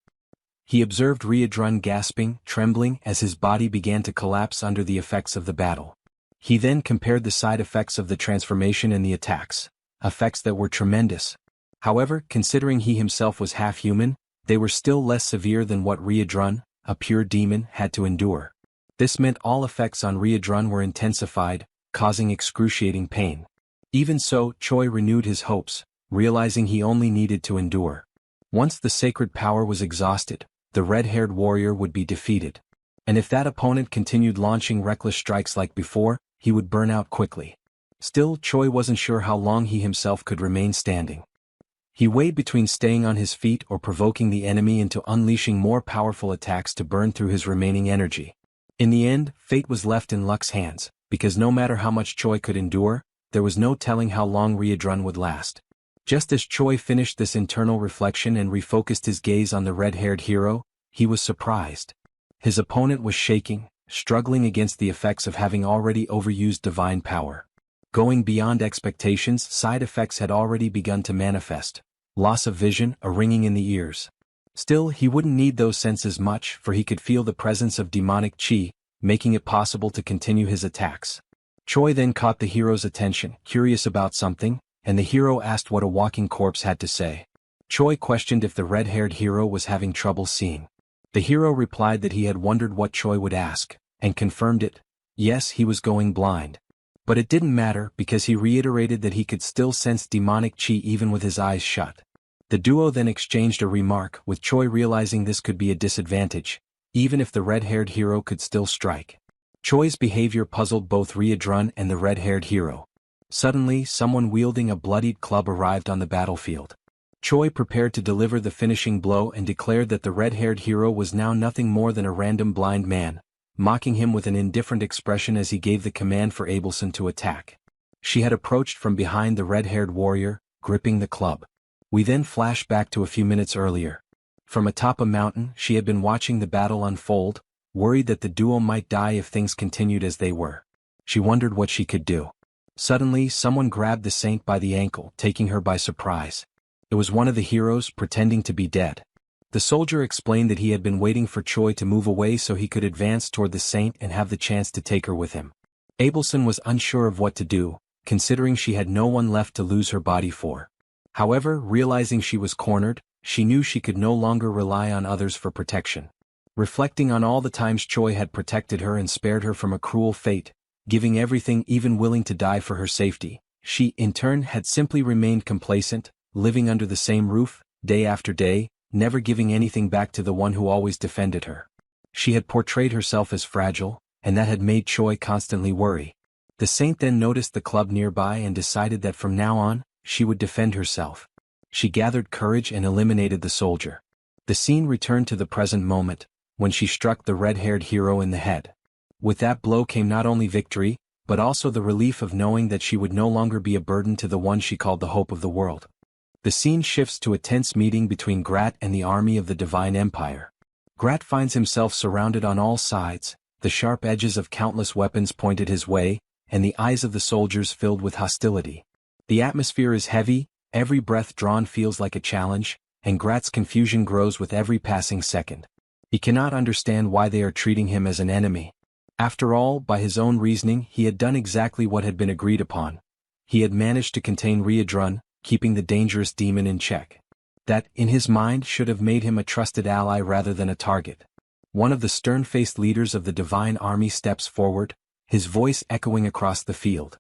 He observed Riadrun gasping, trembling as his body began to collapse under the effects of the battle. He then compared the side effects of the transformation and the attacks, effects that were tremendous. However, considering he himself was half-human, they were still less severe than what Riadrun, a pure demon, had to endure. This meant all effects on Riadrun were intensified, causing excruciating pain. Even so, Choi renewed his hopes, realizing he only needed to endure. Once the sacred power was exhausted, the red-haired warrior would be defeated. And if that opponent continued launching reckless strikes like before, he would burn out quickly. Still, Choi wasn't sure how long he himself could remain standing. He weighed between staying on his feet or provoking the enemy into unleashing more powerful attacks to burn through his remaining energy. In the end, fate was left in luck's hands, because no matter how much Choi could endure, there was no telling how long Riadrun would last. Just as Choi finished this internal reflection and refocused his gaze on the red-haired hero, he was surprised. His opponent was shaking, struggling against the effects of having already overused divine power. Going beyond expectations, side effects had already begun to manifest. Loss of vision, a ringing in the ears. Still, he wouldn't need those senses much, for he could feel the presence of demonic chi, making it possible to continue his attacks. Choi then caught the hero's attention, curious about something, and the hero asked what a walking corpse had to say. Choi questioned if the red-haired hero was having trouble seeing. The hero replied that he had wondered what Choi would ask, and confirmed it. Yes, he was going blind. But it didn't matter because he reiterated that he could still sense demonic chi even with his eyes shut. The duo then exchanged a remark, with Choi realizing this could be a disadvantage, even if the red-haired hero could still strike. Choi's behavior puzzled both Riadrun and the red-haired hero. Suddenly, someone wielding a bloodied club arrived on the battlefield. Choi prepared to deliver the finishing blow and declared that the red-haired hero was now nothing more than a random blind man, mocking him with an indifferent expression as he gave the command for Abelson to attack. She had approached from behind the red-haired warrior, gripping the club. We then flash back to a few minutes earlier. From atop a mountain, she had been watching the battle unfold, worried that the duo might die if things continued as they were. She wondered what she could do. Suddenly, someone grabbed the saint by the ankle, taking her by surprise. It was one of the heroes, pretending to be dead. The soldier explained that he had been waiting for Choi to move away so he could advance toward the saint and have the chance to take her with him. Abelson was unsure of what to do, considering she had no one left to lose her body for. However, realizing she was cornered, she knew she could no longer rely on others for protection. Reflecting on all the times Choi had protected her and spared her from a cruel fate, giving everything, even willing to die for her safety, she, in turn, had simply remained complacent, living under the same roof, day after day, never giving anything back to the one who always defended her. She had portrayed herself as fragile, and that had made Choi constantly worry. The saint then noticed the club nearby and decided that from now on, she would defend herself. She gathered courage and eliminated the soldier. The scene returned to the present moment, when she struck the red-haired hero in the head. With that blow came not only victory, but also the relief of knowing that she would no longer be a burden to the one she called the hope of the world. The scene shifts to a tense meeting between Grat and the army of the Divine Empire. Grat finds himself surrounded on all sides, the sharp edges of countless weapons pointed his way, and the eyes of the soldiers filled with hostility. The atmosphere is heavy, every breath drawn feels like a challenge, and Grat's confusion grows with every passing second. He cannot understand why they are treating him as an enemy. After all, by his own reasoning, he had done exactly what had been agreed upon. He had managed to contain Riadrun, keeping the dangerous demon in check. That, in his mind, should have made him a trusted ally rather than a target. One of the stern-faced leaders of the Divine Army steps forward, his voice echoing across the field.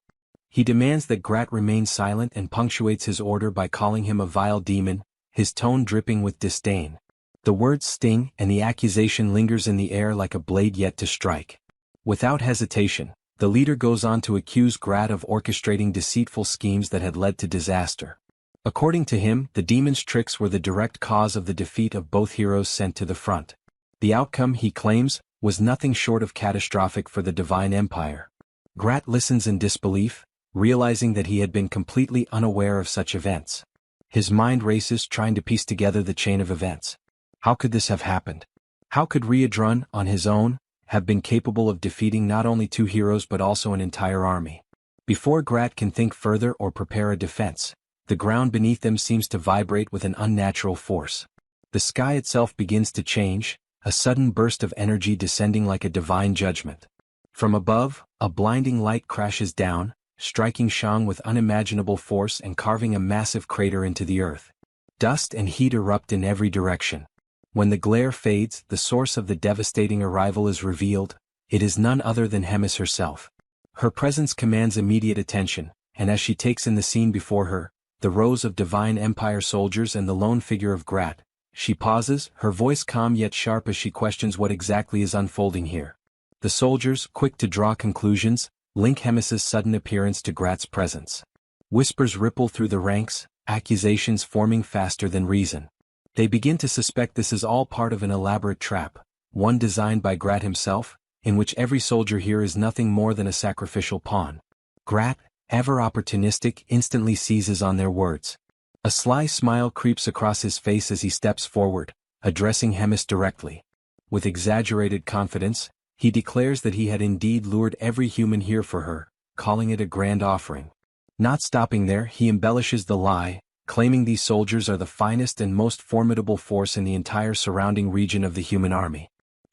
He demands that Grat remain silent and punctuates his order by calling him a vile demon, his tone dripping with disdain. The words sting, and the accusation lingers in the air like a blade yet to strike. Without hesitation, the leader goes on to accuse Grat of orchestrating deceitful schemes that had led to disaster. According to him, the demon's tricks were the direct cause of the defeat of both heroes sent to the front. The outcome, he claims, was nothing short of catastrophic for the Divine Empire. Grat listens in disbelief, realizing that he had been completely unaware of such events. His mind races trying to piece together the chain of events. How could this have happened? How could Riadrun, on his own, have been capable of defeating not only two heroes but also an entire army? Before Grat can think further or prepare a defense, the ground beneath them seems to vibrate with an unnatural force. The sky itself begins to change, a sudden burst of energy descending like a divine judgment. From above, a blinding light crashes down, striking Shang with unimaginable force and carving a massive crater into the earth. Dust and heat erupt in every direction. When the glare fades, the source of the devastating arrival is revealed. It is none other than Hemis herself. Her presence commands immediate attention, and as she takes in the scene before her, the rows of Divine Empire soldiers and the lone figure of Grat, she pauses, her voice calm yet sharp as she questions what exactly is unfolding here. The soldiers, quick to draw conclusions, link Hemis's sudden appearance to Grat's presence. Whispers ripple through the ranks, accusations forming faster than reason. They begin to suspect this is all part of an elaborate trap, one designed by Grat himself, in which every soldier here is nothing more than a sacrificial pawn. Grat, ever opportunistic, instantly seizes on their words. A sly smile creeps across his face as he steps forward, addressing Hemis directly. With exaggerated confidence, he declares that he had indeed lured every human here for her, calling it a grand offering. Not stopping there, he embellishes the lie, claiming these soldiers are the finest and most formidable force in the entire surrounding region of the human army.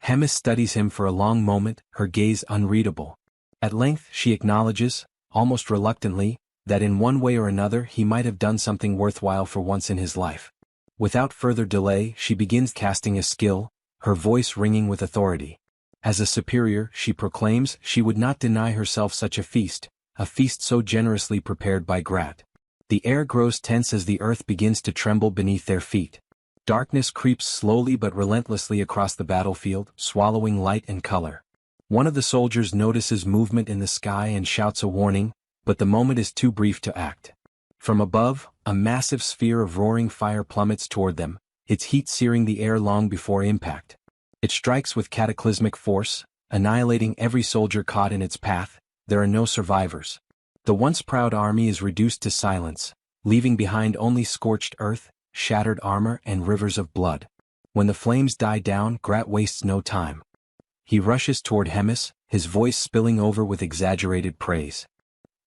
Hemis studies him for a long moment, her gaze unreadable. At length she acknowledges, almost reluctantly, that in one way or another he might have done something worthwhile for once in his life. Without further delay, she begins casting a skill, her voice ringing with authority. As a superior, she proclaims she would not deny herself such a feast so generously prepared by Grat. The air grows tense as the earth begins to tremble beneath their feet. Darkness creeps slowly but relentlessly across the battlefield, swallowing light and color. One of the soldiers notices movement in the sky and shouts a warning, but the moment is too brief to act. From above, a massive sphere of roaring fire plummets toward them, its heat searing the air long before impact. It strikes with cataclysmic force, annihilating every soldier caught in its path. There are no survivors. The once proud army is reduced to silence, leaving behind only scorched earth, shattered armor and rivers of blood. When the flames die down, Grat wastes no time. He rushes toward Hemis, his voice spilling over with exaggerated praise.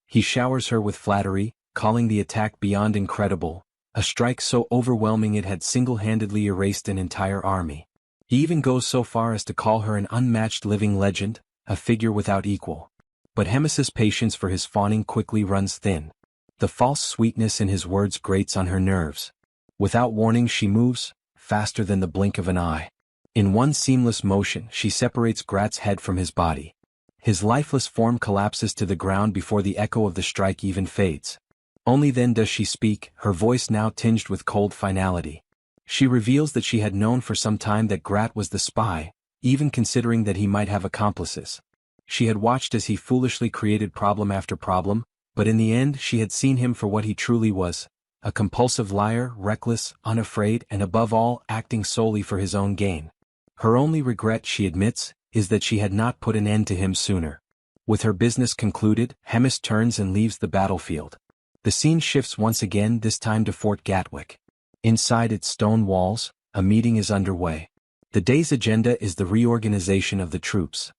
He showers her with flattery, calling the attack beyond incredible, a strike so overwhelming it had single-handedly erased an entire army. He even goes so far as to call her an unmatched living legend, a figure without equal. But Hemis's patience for his fawning quickly runs thin. The false sweetness in his words grates on her nerves. Without warning she moves, faster than the blink of an eye. In one seamless motion she separates Grat's head from his body. His lifeless form collapses to the ground before the echo of the strike even fades. Only then does she speak, her voice now tinged with cold finality. She reveals that she had known for some time that Grat was the spy, even considering that he might have accomplices. She had watched as he foolishly created problem after problem, but in the end she had seen him for what he truly was, a compulsive liar, reckless, unafraid, and above all, acting solely for his own gain. Her only regret, she admits, is that she had not put an end to him sooner. With her business concluded, Hemis turns and leaves the battlefield. The scene shifts once again, this time to Fort Gatwick. Inside its stone walls, a meeting is underway. The day's agenda is the reorganization of the troops.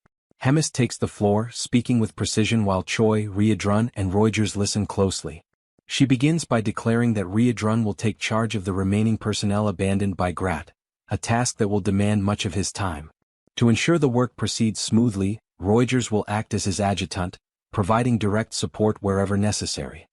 Hemis takes the floor, speaking with precision while Choi, Riedrun, and Reuters listen closely. She begins by declaring that Riedrun will take charge of the remaining personnel abandoned by Grat, a task that will demand much of his time. To ensure the work proceeds smoothly, Reuters will act as his adjutant, providing direct support wherever necessary.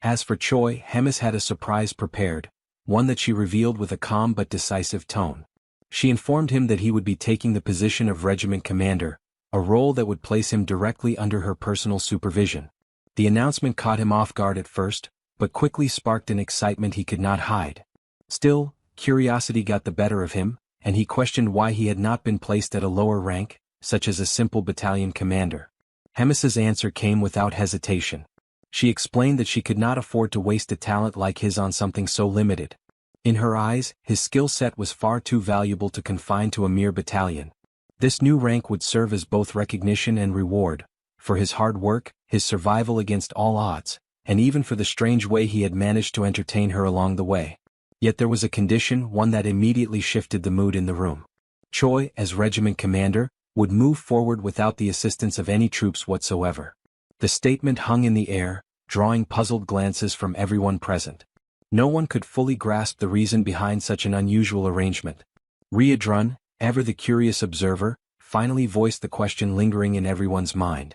As for Choi, Hemis had a surprise prepared, one that she revealed with a calm but decisive tone. She informed him that he would be taking the position of regiment commander, a role that would place him directly under her personal supervision. The announcement caught him off guard at first, but quickly sparked an excitement he could not hide. Still, curiosity got the better of him, and he questioned why he had not been placed at a lower rank, such as a simple battalion commander. Hemis's answer came without hesitation. She explained that she could not afford to waste a talent like his on something so limited. In her eyes, his skill set was far too valuable to confine to a mere battalion. This new rank would serve as both recognition and reward, for his hard work, his survival against all odds, and even for the strange way he had managed to entertain her along the way. Yet there was a condition, one that immediately shifted the mood in the room. Choi, as regiment commander, would move forward without the assistance of any troops whatsoever. The statement hung in the air, drawing puzzled glances from everyone present. No one could fully grasp the reason behind such an unusual arrangement. Riedrun, ever the curious observer, finally voiced the question lingering in everyone's mind.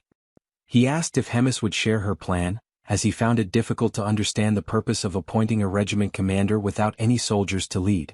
He asked if Hemis would share her plan, as he found it difficult to understand the purpose of appointing a regiment commander without any soldiers to lead.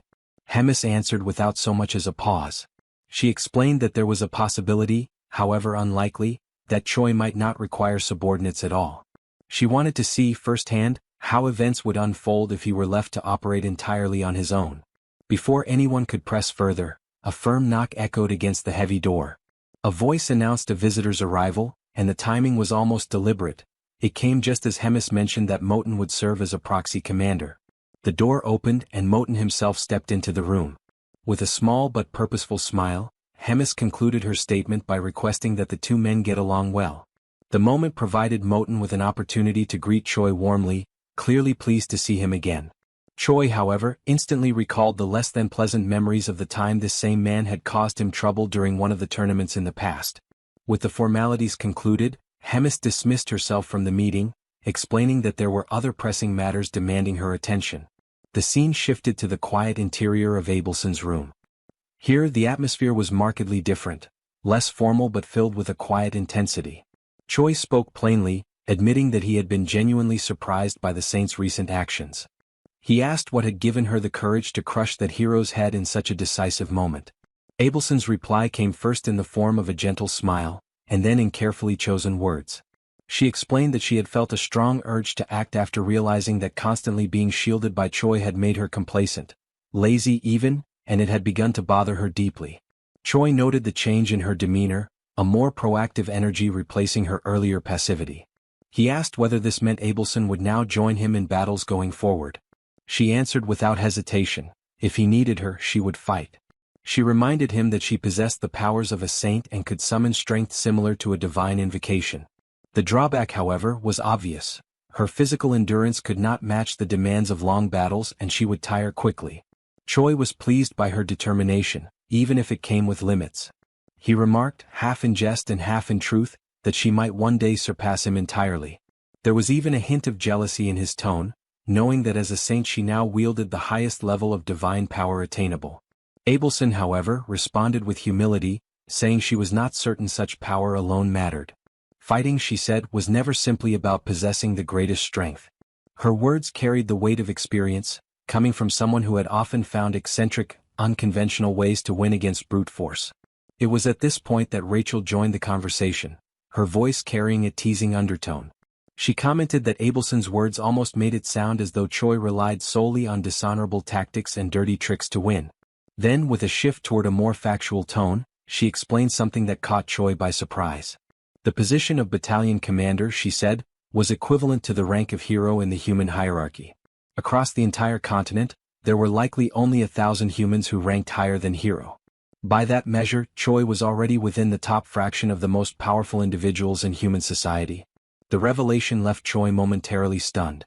Hemis answered without so much as a pause. She explained that there was a possibility, however unlikely, that Choi might not require subordinates at all. She wanted to see firsthand how events would unfold if he were left to operate entirely on his own. Before anyone could press further, a firm knock echoed against the heavy door. A voice announced a visitor's arrival, and the timing was almost deliberate. It came just as Hemis mentioned that Moten would serve as a proxy commander. The door opened and Moten himself stepped into the room. With a small but purposeful smile, Hemis concluded her statement by requesting that the two men get along well. The moment provided Moten with an opportunity to greet Choi warmly, clearly pleased to see him again. Choi, however, instantly recalled the less than pleasant memories of the time this same man had caused him trouble during one of the tournaments in the past. With the formalities concluded, Hemis dismissed herself from the meeting, explaining that there were other pressing matters demanding her attention. The scene shifted to the quiet interior of Abelson's room. Here the atmosphere was markedly different, less formal but filled with a quiet intensity. Choi spoke plainly, admitting that he had been genuinely surprised by the saint's recent actions. He asked what had given her the courage to crush that hero's head in such a decisive moment. Abelson's reply came first in the form of a gentle smile, and then in carefully chosen words. She explained that she had felt a strong urge to act after realizing that constantly being shielded by Choi had made her complacent, lazy even, and it had begun to bother her deeply. Choi noted the change in her demeanor, a more proactive energy replacing her earlier passivity. He asked whether this meant Abelson would now join him in battles going forward. She answered without hesitation, if he needed her, she would fight. She reminded him that she possessed the powers of a saint and could summon strength similar to a divine invocation. The drawback, however, was obvious. Her physical endurance could not match the demands of long battles and she would tire quickly. Choi was pleased by her determination, even if it came with limits. He remarked, half in jest and half in truth, that she might one day surpass him entirely. There was even a hint of jealousy in his tone, knowing that as a saint she now wielded the highest level of divine power attainable. Abelson, however, responded with humility, saying she was not certain such power alone mattered. Fighting, she said, was never simply about possessing the greatest strength. Her words carried the weight of experience, coming from someone who had often found eccentric, unconventional ways to win against brute force. It was at this point that Rachel joined the conversation, her voice carrying a teasing undertone. She commented that Abelson's words almost made it sound as though Choi relied solely on dishonorable tactics and dirty tricks to win. Then, with a shift toward a more factual tone, she explained something that caught Choi by surprise. The position of battalion commander, she said, was equivalent to the rank of hero in the human hierarchy. Across the entire continent, there were likely only 1,000 humans who ranked higher than hero. By that measure, Choi was already within the top fraction of the most powerful individuals in human society. The revelation left Choi momentarily stunned.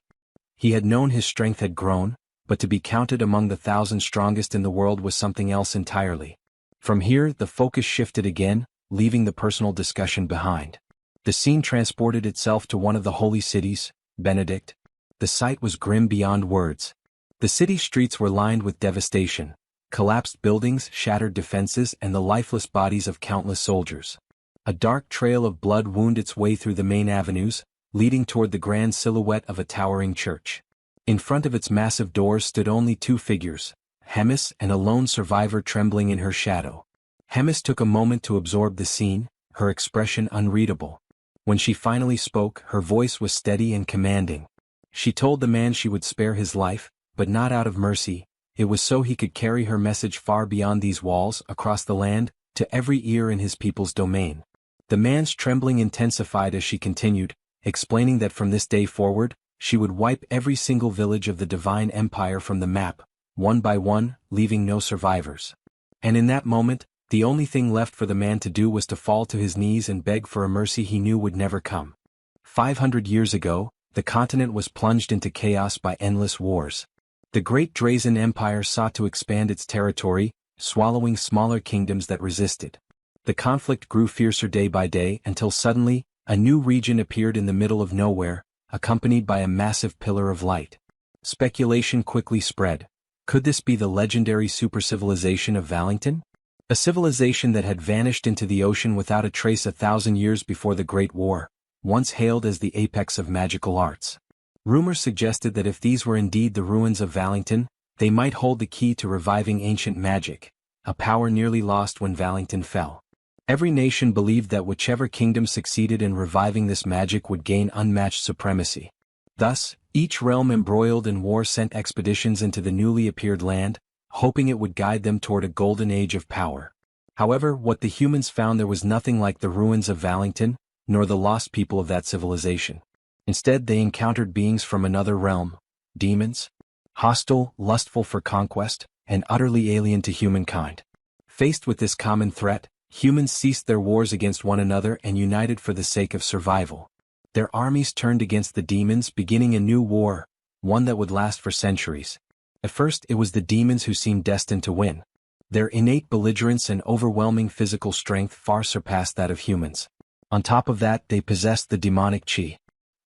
He had known his strength had grown, but to be counted among the 1,000 strongest in the world was something else entirely. From here, the focus shifted again, leaving the personal discussion behind. The scene transported itself to one of the holy cities, Benedict. The sight was grim beyond words. The city streets were lined with devastation, collapsed buildings, shattered defenses, and the lifeless bodies of countless soldiers. A dark trail of blood wound its way through the main avenues, leading toward the grand silhouette of a towering church. In front of its massive doors stood only two figures, Hemis and a lone survivor trembling in her shadow. Hemis took a moment to absorb the scene, her expression unreadable. When she finally spoke, her voice was steady and commanding. She told the man she would spare his life, but not out of mercy. It was so he could carry her message far beyond these walls, across the land, to every ear in his people's domain. The man's trembling intensified as she continued, explaining that from this day forward, she would wipe every single village of the Divine Empire from the map, one by one, leaving no survivors. And in that moment, the only thing left for the man to do was to fall to his knees and beg for a mercy he knew would never come. 500 years ago, the continent was plunged into chaos by endless wars. The Great Drazen Empire sought to expand its territory, swallowing smaller kingdoms that resisted. The conflict grew fiercer day by day until suddenly, a new region appeared in the middle of nowhere, accompanied by a massive pillar of light. Speculation quickly spread. Could this be the legendary supercivilization of Valington? A civilization that had vanished into the ocean without a trace 1,000 years before the Great War, once hailed as the apex of magical arts. Rumors suggested that if these were indeed the ruins of Valington, they might hold the key to reviving ancient magic, a power nearly lost when Valington fell. Every nation believed that whichever kingdom succeeded in reviving this magic would gain unmatched supremacy. Thus, each realm embroiled in war sent expeditions into the newly appeared land, hoping it would guide them toward a golden age of power. However, what the humans found, there was nothing like the ruins of Valington, nor the lost people of that civilization. Instead, they encountered beings from another realm, demons, hostile, lustful for conquest, and utterly alien to humankind. Faced with this common threat, humans ceased their wars against one another and united for the sake of survival. Their armies turned against the demons, beginning a new war, one that would last for centuries. At first, it was the demons who seemed destined to win. Their innate belligerence and overwhelming physical strength far surpassed that of humans. On top of that, they possessed the demonic chi,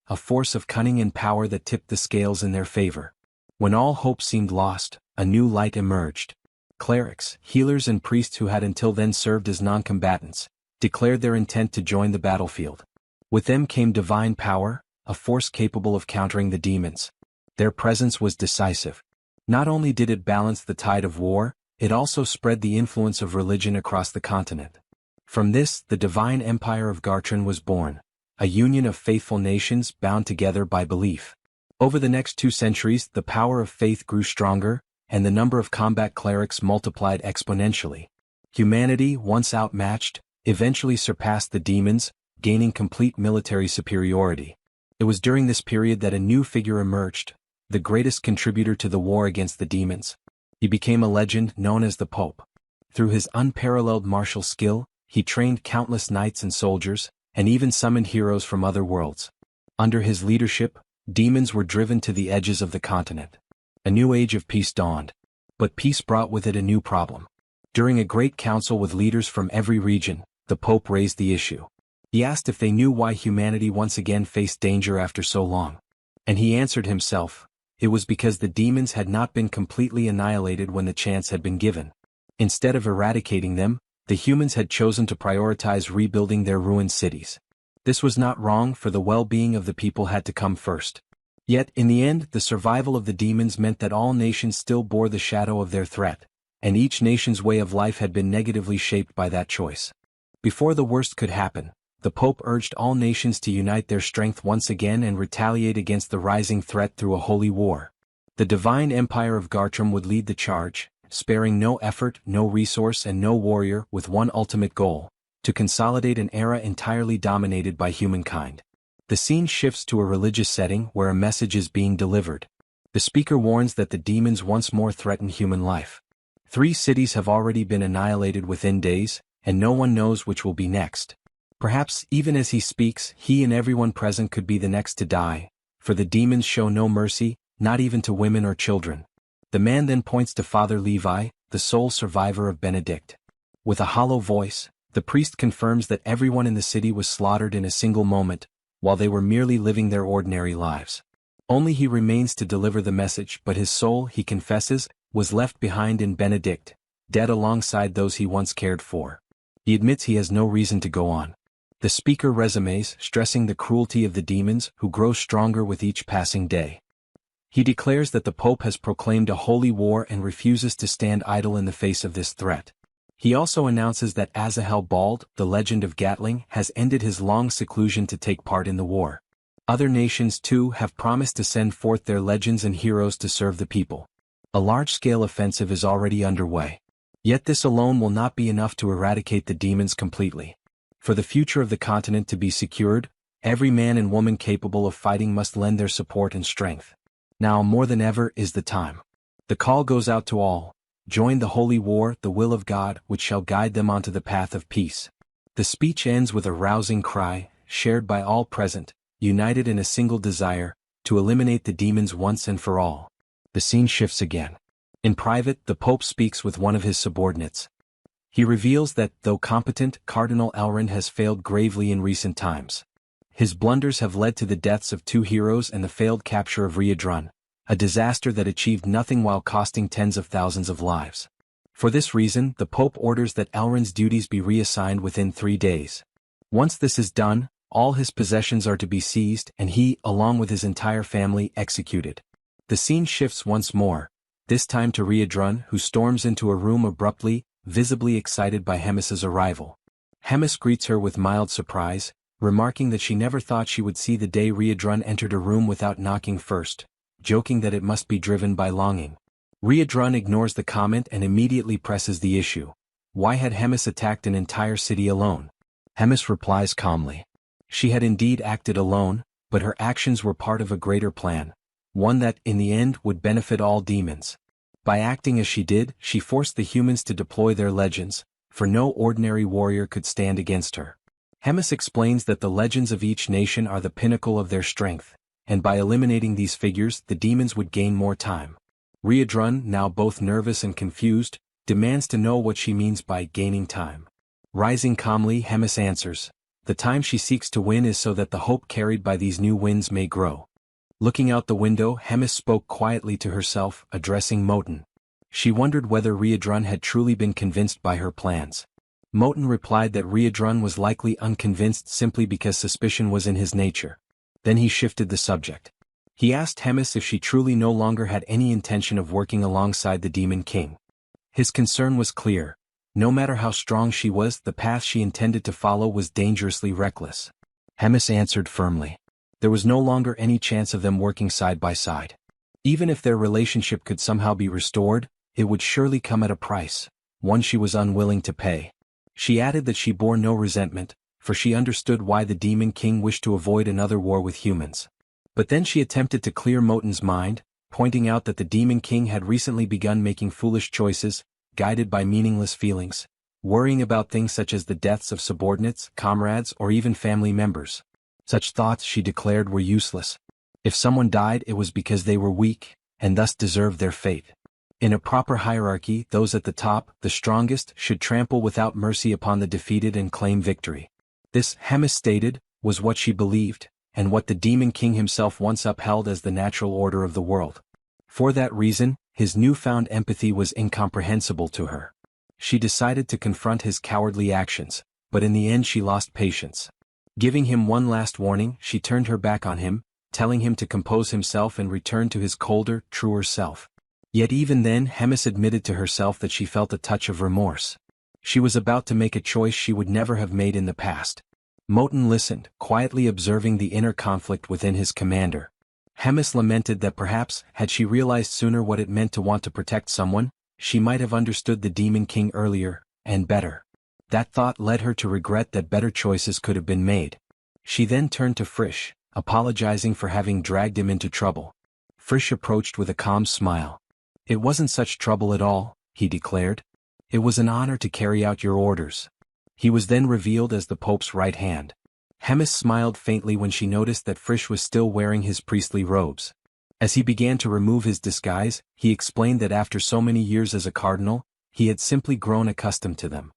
a force of cunning and power that tipped the scales in their favor. When all hope seemed lost, a new light emerged. Clerics, healers and priests who had until then served as non-combatants, declared their intent to join the battlefield. With them came divine power, a force capable of countering the demons. Their presence was decisive. Not only did it balance the tide of war, it also spread the influence of religion across the continent. From this, the divine empire of Gartran was born, a union of faithful nations bound together by belief. Over the next 2 centuries, the power of faith grew stronger, and the number of combat clerics multiplied exponentially. Humanity, once outmatched, eventually surpassed the demons, gaining complete military superiority. It was during this period that a new figure emerged, the greatest contributor to the war against the demons. He became a legend known as the Pope. Through his unparalleled martial skill, he trained countless knights and soldiers, and even summoned heroes from other worlds. Under his leadership, demons were driven to the edges of the continent. A new age of peace dawned. But peace brought with it a new problem. During a great council with leaders from every region, the Pope raised the issue. He asked if they knew why humanity once again faced danger after so long. And he answered himself, it was because the demons had not been completely annihilated when the chance had been given. Instead of eradicating them, the humans had chosen to prioritize rebuilding their ruined cities. This was not wrong, for the well-being of the people had to come first. Yet, in the end, the survival of the demons meant that all nations still bore the shadow of their threat, and each nation's way of life had been negatively shaped by that choice. Before the worst could happen, the Pope urged all nations to unite their strength once again and retaliate against the rising threat through a holy war. The divine empire of Gartrum would lead the charge, sparing no effort, no resource and no warrior, with one ultimate goal: to consolidate an era entirely dominated by humankind. The scene shifts to a religious setting where a message is being delivered. The speaker warns that the demons once more threaten human life. 3 cities have already been annihilated within days, and no one knows which will be next. Perhaps, even as he speaks, he and everyone present could be the next to die, for the demons show no mercy, not even to women or children. The man then points to Father Levi, the sole survivor of Benedict. With a hollow voice, the priest confirms that everyone in the city was slaughtered in a single moment, while they were merely living their ordinary lives. Only he remains to deliver the message, but his soul, he confesses, was left behind in Benedict, dead alongside those he once cared for. He admits he has no reason to go on. The speaker resumes, stressing the cruelty of the demons, who grow stronger with each passing day. He declares that the Pope has proclaimed a holy war and refuses to stand idle in the face of this threat. He also announces that Azahel Bald, the legend of Gatling, has ended his long seclusion to take part in the war. Other nations too have promised to send forth their legends and heroes to serve the people. A large-scale offensive is already underway. Yet this alone will not be enough to eradicate the demons completely. For the future of the continent to be secured, every man and woman capable of fighting must lend their support and strength. Now more than ever is the time. The call goes out to all. Join the holy war, the will of God, which shall guide them onto the path of peace. The speech ends with a rousing cry, shared by all present, united in a single desire, to eliminate the demons once and for all. The scene shifts again. In private, the Pope speaks with one of his subordinates. He reveals that, though competent, Cardinal Elrond has failed gravely in recent times. His blunders have led to the deaths of 2 heroes and the failed capture of Riadrun, a disaster that achieved nothing while costing tens of thousands of lives. For this reason, the Pope orders that Elrond's duties be reassigned within 3 days. Once this is done, all his possessions are to be seized and he, along with his entire family, executed. The scene shifts once more, this time to Riadrun, who storms into a room abruptly, visibly excited by Hemis's arrival. Hemis greets her with mild surprise, remarking that she never thought she would see the day Riadrun entered a room without knocking first, joking that it must be driven by longing. Riadrun ignores the comment and immediately presses the issue. Why had Hemis attacked an entire city alone? Hemis replies calmly. She had indeed acted alone, but her actions were part of a greater plan, one that, in the end, would benefit all demons. By acting as she did, she forced the humans to deploy their legends, for no ordinary warrior could stand against her. Hemis explains that the legends of each nation are the pinnacle of their strength, and by eliminating these figures the demons would gain more time. Riadrun, now both nervous and confused, demands to know what she means by gaining time. Rising calmly, Hemis answers, the time she seeks to win is so that the hope carried by these new winds may grow. Looking out the window, Hemis spoke quietly to herself, addressing Moten. She wondered whether Riadrun had truly been convinced by her plans. Moten replied that Riadrun was likely unconvinced simply because suspicion was in his nature. Then he shifted the subject. He asked Hemis if she truly no longer had any intention of working alongside the Demon King. His concern was clear. No matter how strong she was, the path she intended to follow was dangerously reckless. Hemis answered firmly. There was no longer any chance of them working side by side. Even if their relationship could somehow be restored, it would surely come at a price, one she was unwilling to pay. She added that she bore no resentment, for she understood why the Demon King wished to avoid another war with humans. But then she attempted to clear Moten's mind, pointing out that the Demon King had recently begun making foolish choices, guided by meaningless feelings, worrying about things such as the deaths of subordinates, comrades, or even family members. Such thoughts, she declared, were useless. If someone died, it was because they were weak, and thus deserved their fate. In a proper hierarchy, those at the top, the strongest, should trample without mercy upon the defeated and claim victory. This, Hemis stated, was what she believed, and what the Demon King himself once upheld as the natural order of the world. For that reason, his newfound empathy was incomprehensible to her. She decided to confront his cowardly actions, but in the end she lost patience. Giving him one last warning, she turned her back on him, telling him to compose himself and return to his colder, truer self. Yet even then Hemis admitted to herself that she felt a touch of remorse. She was about to make a choice she would never have made in the past. Moten listened, quietly observing the inner conflict within his commander. Hemis lamented that perhaps, had she realized sooner what it meant to want to protect someone, she might have understood the Demon King earlier, and better. That thought led her to regret that better choices could have been made. She then turned to Frisch, apologizing for having dragged him into trouble. Frisch approached with a calm smile. "It wasn't such trouble at all," he declared. "It was an honor to carry out your orders." He was then revealed as the Pope's right hand. Hemis smiled faintly when she noticed that Frisch was still wearing his priestly robes. As he began to remove his disguise, he explained that after so many years as a cardinal, he had simply grown accustomed to them.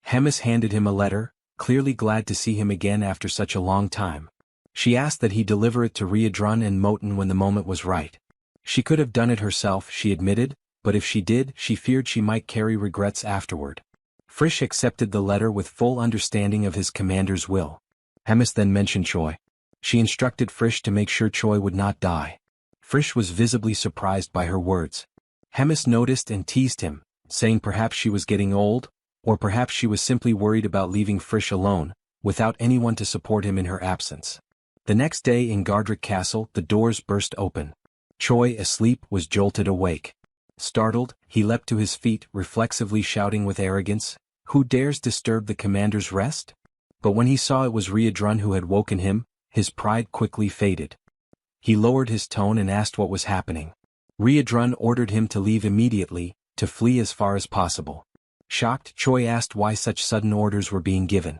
Hemis handed him a letter, clearly glad to see him again after such a long time. She asked that he deliver it to Riadrun and Moten when the moment was right. She could have done it herself, she admitted, but if she did, she feared she might carry regrets afterward. Frisch accepted the letter with full understanding of his commander's will. Hemis then mentioned Choi. She instructed Frisch to make sure Choi would not die. Frisch was visibly surprised by her words. Hemis noticed and teased him, saying perhaps she was getting old, or perhaps she was simply worried about leaving Frisch alone, without anyone to support him in her absence. The next day in Gadrick Castle, the doors burst open. Choi, asleep, was jolted awake. Startled, he leapt to his feet, reflexively shouting with arrogance, "Who dares disturb the commander's rest?" But when he saw it was Riadrun who had woken him, his pride quickly faded. He lowered his tone and asked what was happening. Riadrun ordered him to leave immediately, to flee as far as possible. Shocked, Choi asked why such sudden orders were being given.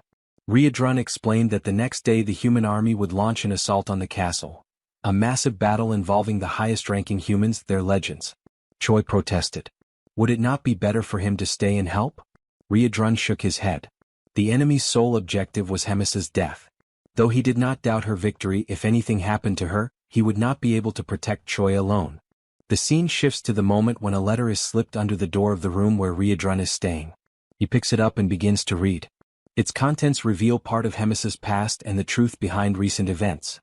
Riadrun explained that the next day the human army would launch an assault on the castle. A massive battle involving the highest-ranking humans, their legends. Choi protested. Would it not be better for him to stay and help? Riadrun shook his head. The enemy's sole objective was Hemis's death. Though he did not doubt her victory, if anything happened to her, he would not be able to protect Choi alone. The scene shifts to the moment when a letter is slipped under the door of the room where Riadrun is staying. He picks it up and begins to read. Its contents reveal part of Hemis's past and the truth behind recent events.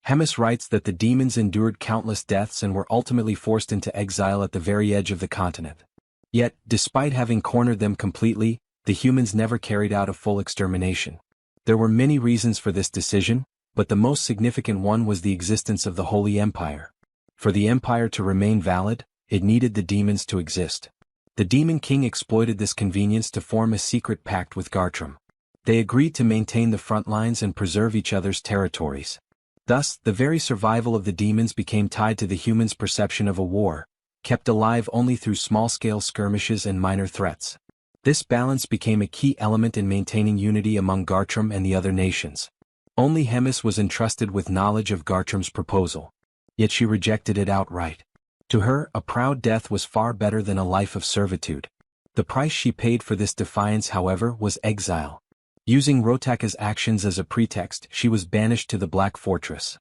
Hemis writes that the demons endured countless deaths and were ultimately forced into exile at the very edge of the continent. Yet, despite having cornered them completely, the humans never carried out a full extermination. There were many reasons for this decision, but the most significant one was the existence of the Holy Empire. For the Empire to remain valid, it needed the demons to exist. The Demon King exploited this convenience to form a secret pact with Gartrum. They agreed to maintain the front lines and preserve each other's territories. Thus, the very survival of the demons became tied to the humans' perception of a war, kept alive only through small-scale skirmishes and minor threats. This balance became a key element in maintaining unity among Gartrum and the other nations. Only Hemis was entrusted with knowledge of Gartrum's proposal. Yet she rejected it outright. To her, a proud death was far better than a life of servitude. The price she paid for this defiance, however, was exile. Using Rotaka's actions as a pretext, she was banished to the Black Fortress.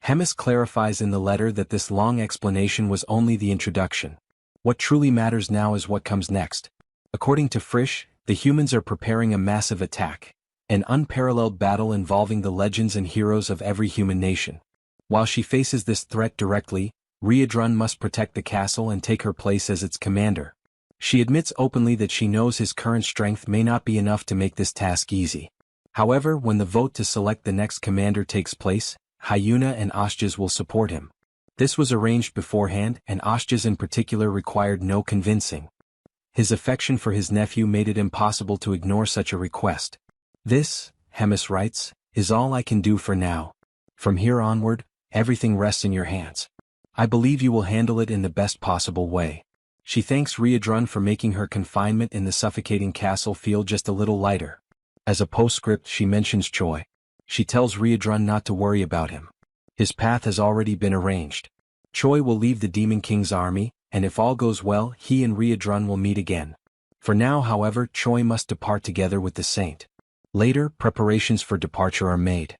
Hemis clarifies in the letter that this long explanation was only the introduction. What truly matters now is what comes next. According to Frisch, the humans are preparing a massive attack, an unparalleled battle involving the legends and heroes of every human nation. While she faces this threat directly, Riadrun must protect the castle and take her place as its commander. She admits openly that she knows his current strength may not be enough to make this task easy. However, when the vote to select the next commander takes place, Hyuna and Ashjas will support him. This was arranged beforehand, and Ashjas in particular required no convincing. His affection for his nephew made it impossible to ignore such a request. "This," Hemis writes, "is all I can do for now. From here onward, everything rests in your hands. I believe you will handle it in the best possible way." She thanks Riadrun for making her confinement in the suffocating castle feel just a little lighter. As a postscript, she mentions Choi. She tells Riadrun not to worry about him. His path has already been arranged. Choi will leave the Demon King's army, and if all goes well he and Riadrun will meet again. For now however Choi must depart together with the saint. Later, preparations for departure are made.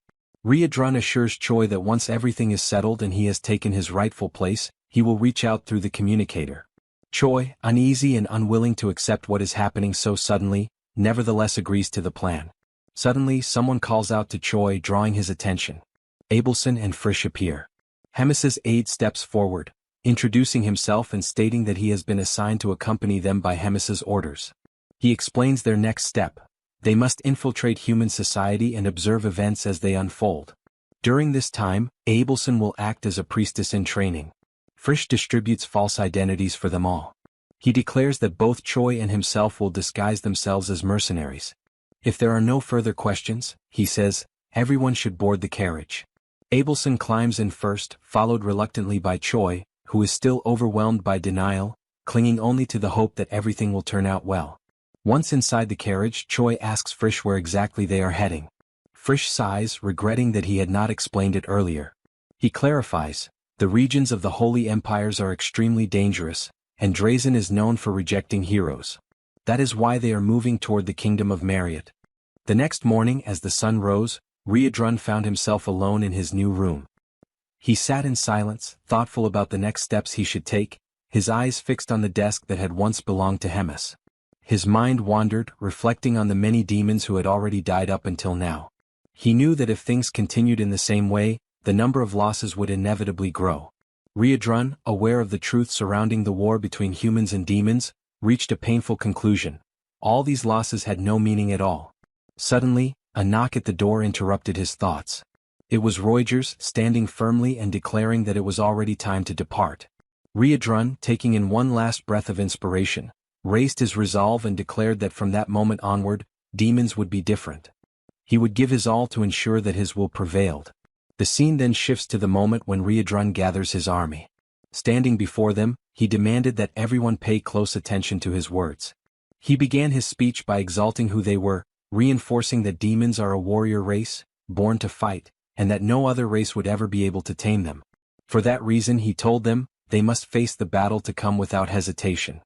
Riadrun assures Choi that once everything is settled and he has taken his rightful place, he will reach out through the communicator. Choi, uneasy and unwilling to accept what is happening so suddenly, nevertheless agrees to the plan. Suddenly someone calls out to Choi, drawing his attention. Abelson and Frisch appear. Hemis's aide steps forward, introducing himself and stating that he has been assigned to accompany them by Hemis's orders. He explains their next step. They must infiltrate human society and observe events as they unfold. During this time, Abelson will act as a priestess in training. Frisch distributes false identities for them all. He declares that both Choi and himself will disguise themselves as mercenaries. If there are no further questions, he says, everyone should board the carriage. Abelson climbs in first, followed reluctantly by Choi, who is still overwhelmed by denial, clinging only to the hope that everything will turn out well. Once inside the carriage, Choi asks Frisch where exactly they are heading. Frisch sighs, regretting that he had not explained it earlier. He clarifies, the regions of the Holy Empires are extremely dangerous, and Drazen is known for rejecting heroes. That is why they are moving toward the kingdom of Marriott. The next morning as the sun rose, Riadrun found himself alone in his new room. He sat in silence, thoughtful about the next steps he should take, his eyes fixed on the desk that had once belonged to Hemis. His mind wandered, reflecting on the many demons who had already died up until now. He knew that if things continued in the same way, the number of losses would inevitably grow. Riadrun, aware of the truth surrounding the war between humans and demons, reached a painful conclusion. All these losses had no meaning at all. Suddenly, a knock at the door interrupted his thoughts. It was Reuters, standing firmly and declaring that it was already time to depart. Riadrun, taking in one last breath of inspiration, raised his resolve and declared that from that moment onward, demons would be different. He would give his all to ensure that his will prevailed. The scene then shifts to the moment when Riadrun gathers his army. Standing before them, he demanded that everyone pay close attention to his words. He began his speech by exalting who they were, reinforcing that demons are a warrior race, born to fight, and that no other race would ever be able to tame them. For that reason he told them, they must face the battle to come without hesitation.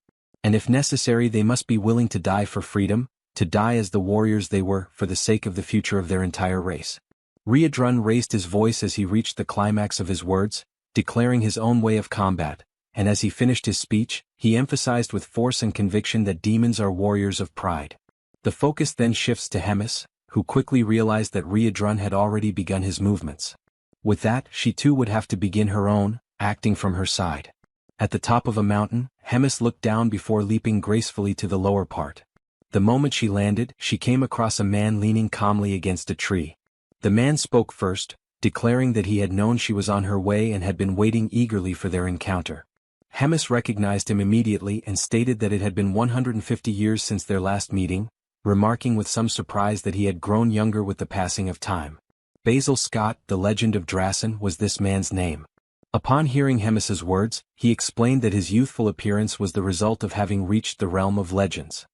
And if necessary they must be willing to die for freedom, to die as the warriors they were for the sake of the future of their entire race. Riadrun raised his voice as he reached the climax of his words, declaring his own way of combat, and as he finished his speech, he emphasized with force and conviction that demons are warriors of pride. The focus then shifts to Hemis, who quickly realized that Riadrun had already begun his movements. With that, she too would have to begin her own, acting from her side. At the top of a mountain, Hemis looked down before leaping gracefully to the lower part. The moment she landed, she came across a man leaning calmly against a tree. The man spoke first, declaring that he had known she was on her way and had been waiting eagerly for their encounter. Hemis recognized him immediately and stated that it had been 150 years since their last meeting, remarking with some surprise that he had grown younger with the passing of time. Basil Scott, the Legend of Drazen, was this man's name. Upon hearing Hemis's words, he explained that his youthful appearance was the result of having reached the realm of legends.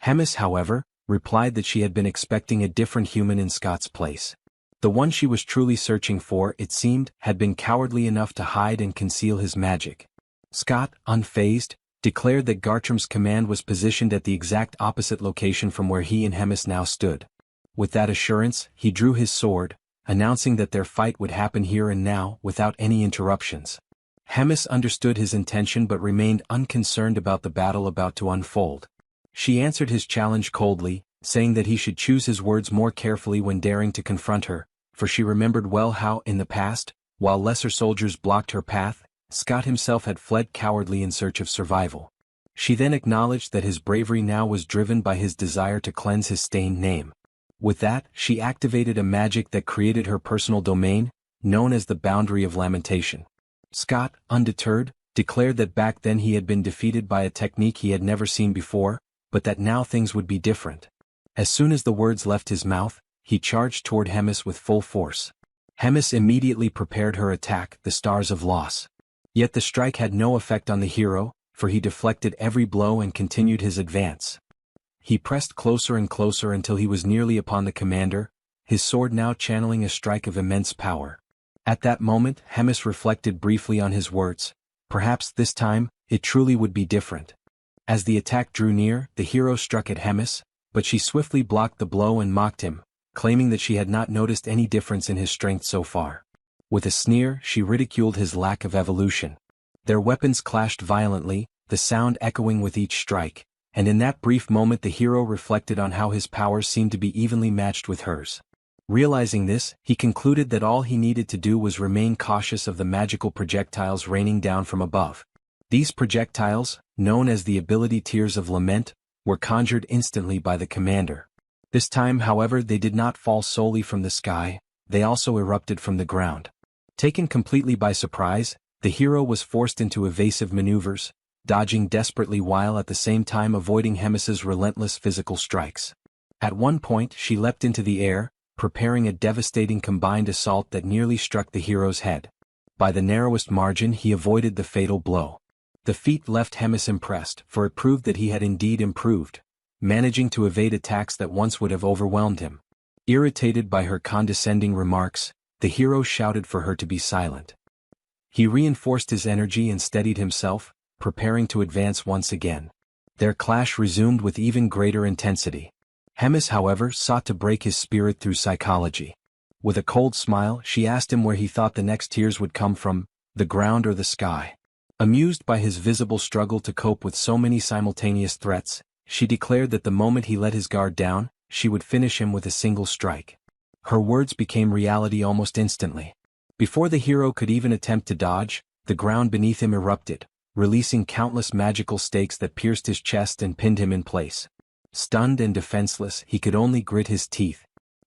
Hemis, however, replied that she had been expecting a different human in Scott's place. The one she was truly searching for, it seemed, had been cowardly enough to hide and conceal his magic. Scott, unfazed, declared that Gartram's command was positioned at the exact opposite location from where he and Hemis now stood. With that assurance, he drew his sword, announcing that their fight would happen here and now, without any interruptions. Hemis understood his intention but remained unconcerned about the battle about to unfold. She answered his challenge coldly, saying that he should choose his words more carefully when daring to confront her, for she remembered well how, in the past, while lesser soldiers blocked her path, Scott himself had fled cowardly in search of survival. She then acknowledged that his bravery now was driven by his desire to cleanse his stained name. With that, she activated a magic that created her personal domain, known as the Boundary of Lamentation. Scott, undeterred, declared that back then he had been defeated by a technique he had never seen before, but that now things would be different. As soon as the words left his mouth, he charged toward Hemis with full force. Hemis immediately prepared her attack, the Stars of Loss. Yet the strike had no effect on the hero, for he deflected every blow and continued his advance. He pressed closer and closer until he was nearly upon the commander, his sword now channeling a strike of immense power. At that moment, Hemis reflected briefly on his words. Perhaps this time, it truly would be different. As the attack drew near, the hero struck at Hemis, but she swiftly blocked the blow and mocked him, claiming that she had not noticed any difference in his strength so far. With a sneer, she ridiculed his lack of evolution. Their weapons clashed violently, the sound echoing with each strike, and in that brief moment the hero reflected on how his powers seemed to be evenly matched with hers. Realizing this, he concluded that all he needed to do was remain cautious of the magical projectiles raining down from above. These projectiles, known as the ability Tears of Lament, were conjured instantly by the commander. This time, however, they did not fall solely from the sky, they also erupted from the ground. Taken completely by surprise, the hero was forced into evasive maneuvers, dodging desperately while at the same time avoiding Hemis's relentless physical strikes. At one point she leapt into the air, preparing a devastating combined assault that nearly struck the hero's head. By the narrowest margin he avoided the fatal blow. The feat left Hemis impressed, for it proved that he had indeed improved, managing to evade attacks that once would have overwhelmed him. Irritated by her condescending remarks, the hero shouted for her to be silent. He reinforced his energy and steadied himself, preparing to advance once again. Their clash resumed with even greater intensity. Hemis, however, sought to break his spirit through psychology. With a cold smile, she asked him where he thought the next tears would come from, the ground or the sky. Amused by his visible struggle to cope with so many simultaneous threats, she declared that the moment he let his guard down, she would finish him with a single strike. Her words became reality almost instantly. Before the hero could even attempt to dodge, the ground beneath him erupted, releasing countless magical stakes that pierced his chest and pinned him in place. Stunned and defenseless, he could only grit his teeth.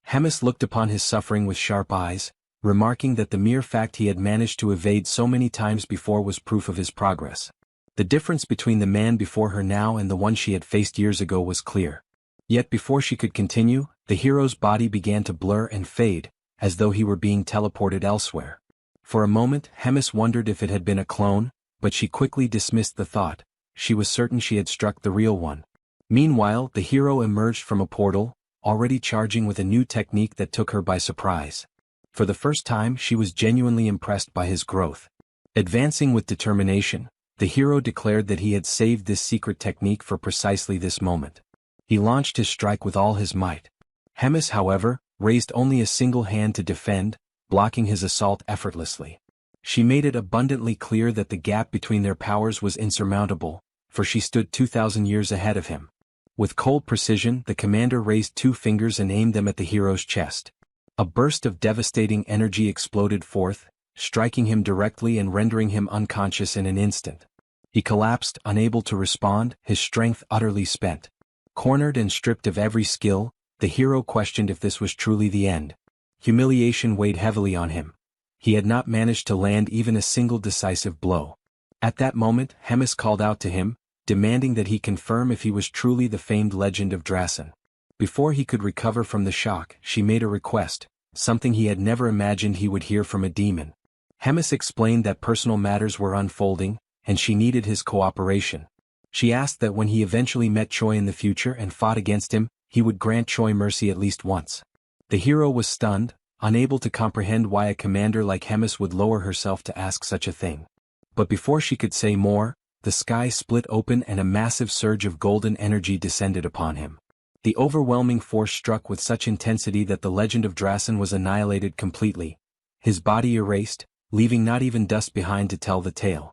Hemis looked upon his suffering with sharp eyes, remarking that the mere fact he had managed to evade so many times before was proof of his progress. The difference between the man before her now and the one she had faced years ago was clear. Yet before she could continue, the hero's body began to blur and fade, as though he were being teleported elsewhere. For a moment, Hemis wondered if it had been a clone, but she quickly dismissed the thought. She was certain she had struck the real one. Meanwhile, the hero emerged from a portal, already charging with a new technique that took her by surprise. For the first time, she was genuinely impressed by his growth. Advancing with determination, the hero declared that he had saved this secret technique for precisely this moment. He launched his strike with all his might. Hemis, however, raised only a single hand to defend, blocking his assault effortlessly. She made it abundantly clear that the gap between their powers was insurmountable, for she stood 2,000 years ahead of him. With cold precision, the commander raised 2 fingers and aimed them at the hero's chest. A burst of devastating energy exploded forth, striking him directly and rendering him unconscious in an instant. He collapsed, unable to respond, his strength utterly spent. Cornered and stripped of every skill, the hero questioned if this was truly the end. Humiliation weighed heavily on him. He had not managed to land even a single decisive blow. At that moment, Hemis called out to him, demanding that he confirm if he was truly the famed legend of Drasen. Before he could recover from the shock, she made a request, something he had never imagined he would hear from a demon. Hemis explained that personal matters were unfolding, and she needed his cooperation. She asked that when he eventually met Choi in the future and fought against him, he would grant Choi mercy at least once. The hero was stunned, unable to comprehend why a commander like Hemis would lower herself to ask such a thing. But before she could say more, the sky split open and a massive surge of golden energy descended upon him. The overwhelming force struck with such intensity that the legend of Drasen was annihilated completely, his body erased, leaving not even dust behind to tell the tale.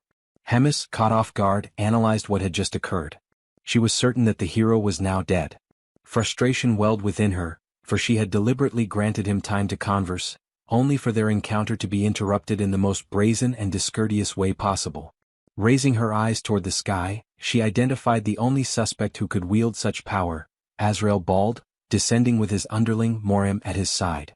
Hemis, caught off guard, analyzed what had just occurred. She was certain that the hero was now dead. Frustration welled within her, for she had deliberately granted him time to converse, only for their encounter to be interrupted in the most brazen and discourteous way possible. Raising her eyes toward the sky, she identified the only suspect who could wield such power, Azrael Bald, descending with his underling Morim at his side.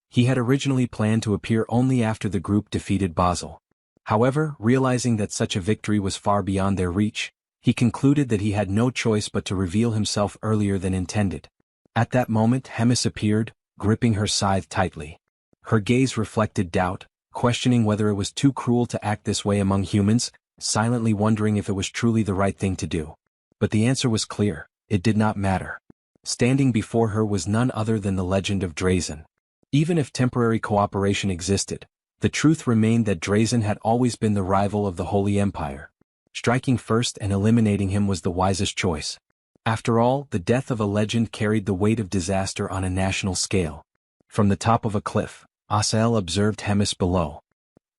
He had originally planned to appear only after the group defeated Basel. However, realizing that such a victory was far beyond their reach, he concluded that he had no choice but to reveal himself earlier than intended. At that moment Hemis appeared, gripping her scythe tightly. Her gaze reflected doubt, questioning whether it was too cruel to act this way among humans, silently wondering if it was truly the right thing to do. But the answer was clear, it did not matter. Standing before her was none other than the legend of Drasen. Even if temporary cooperation existed, the truth remained that Drasen had always been the rival of the Holy Empire. Striking first and eliminating him was the wisest choice. After all, the death of a legend carried the weight of disaster on a national scale. From the top of a cliff, Asael observed Hemis below.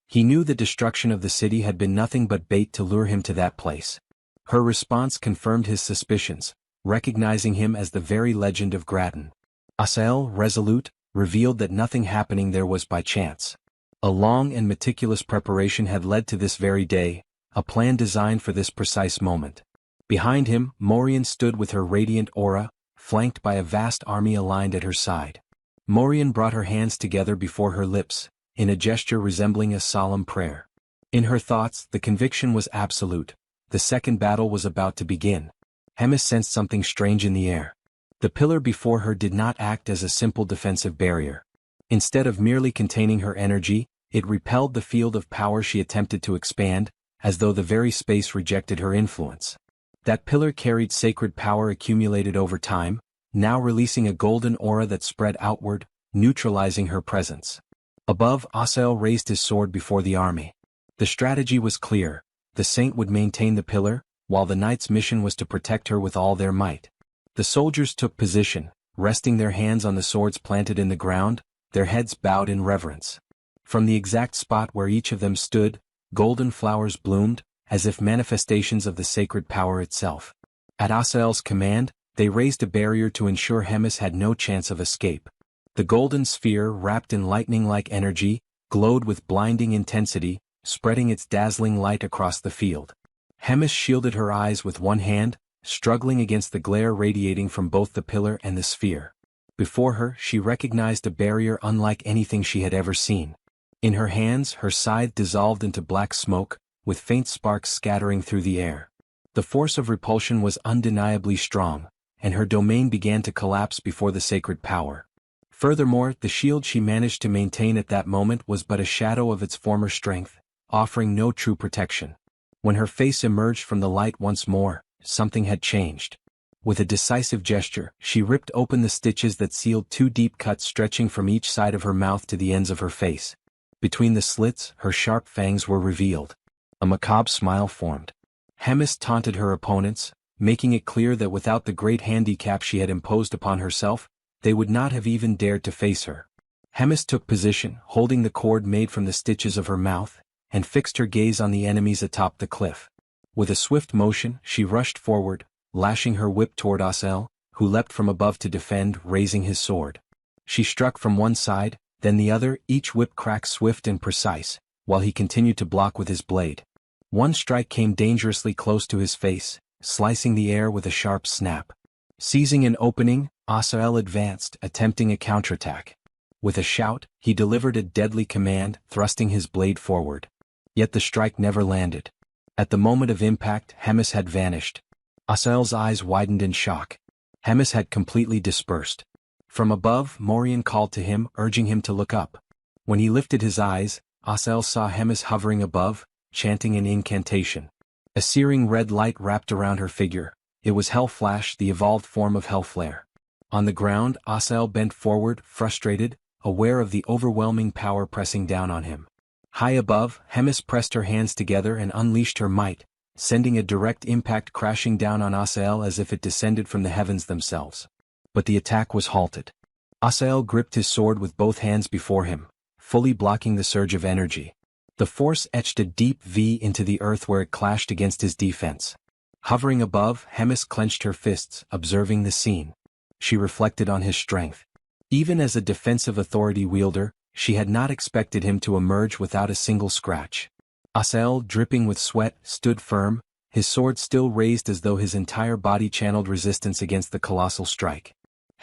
He knew the destruction of the city had been nothing but bait to lure him to that place. Her response confirmed his suspicions, recognizing him as the very legend of Gratin. Asael, resolute, revealed that nothing happening there was by chance. A long and meticulous preparation had led to this very day, a plan designed for this precise moment. Behind him, Morian stood with her radiant aura, flanked by a vast army aligned at her side. Morian brought her hands together before her lips, in a gesture resembling a solemn prayer. In her thoughts, the conviction was absolute. The second battle was about to begin. Hemis sensed something strange in the air. The pillar before her did not act as a simple defensive barrier. Instead of merely containing her energy, it repelled the field of power she attempted to expand, as though the very space rejected her influence. That pillar carried sacred power accumulated over time, now releasing a golden aura that spread outward, neutralizing her presence. Above, Asael raised his sword before the army. The strategy was clear. The saint would maintain the pillar, while the knight's mission was to protect her with all their might. The soldiers took position, resting their hands on the swords planted in the ground, their heads bowed in reverence. From the exact spot where each of them stood, golden flowers bloomed, as if manifestations of the sacred power itself. At Asael's command, they raised a barrier to ensure Hemis had no chance of escape. The golden sphere, wrapped in lightning-like energy, glowed with blinding intensity, spreading its dazzling light across the field. Hemis shielded her eyes with one hand, struggling against the glare radiating from both the pillar and the sphere. Before her, she recognized a barrier unlike anything she had ever seen. In her hands, her scythe dissolved into black smoke, with faint sparks scattering through the air. The force of repulsion was undeniably strong, and her domain began to collapse before the sacred power. Furthermore, the shield she managed to maintain at that moment was but a shadow of its former strength, offering no true protection. When her face emerged from the light once more, something had changed. With a decisive gesture, she ripped open the stitches that sealed two deep cuts stretching from each side of her mouth to the ends of her face. Between the slits, her sharp fangs were revealed. A macabre smile formed. Hemis taunted her opponents, making it clear that without the great handicap she had imposed upon herself, they would not have even dared to face her. Hemis took position, holding the cord made from the stitches of her mouth, and fixed her gaze on the enemies atop the cliff. With a swift motion, she rushed forward, lashing her whip toward Asael, who leapt from above to defend, raising his sword. She struck from one side, then the other, each whip crack swift and precise, while he continued to block with his blade. One strike came dangerously close to his face, slicing the air with a sharp snap. Seizing an opening, Asael advanced, attempting a counterattack. With a shout, he delivered a deadly command, thrusting his blade forward. Yet the strike never landed. At the moment of impact, Hemis had vanished. Asael's eyes widened in shock. Hemis had completely dispersed. From above, Morian called to him, urging him to look up. When he lifted his eyes, Asael saw Hemis hovering above, chanting an incantation. A searing red light wrapped around her figure. It was Hellflash, the evolved form of Hellflare. On the ground, Asael bent forward, frustrated, aware of the overwhelming power pressing down on him. High above, Hemis pressed her hands together and unleashed her might, sending a direct impact crashing down on Asael as if it descended from the heavens themselves. But the attack was halted. Asael gripped his sword with both hands before him, fully blocking the surge of energy. The force etched a deep V into the earth where it clashed against his defense. Hovering above, Hemis clenched her fists, observing the scene. She reflected on his strength. Even as a defensive authority wielder, she had not expected him to emerge without a single scratch. Asael, dripping with sweat, stood firm, his sword still raised as though his entire body channeled resistance against the colossal strike.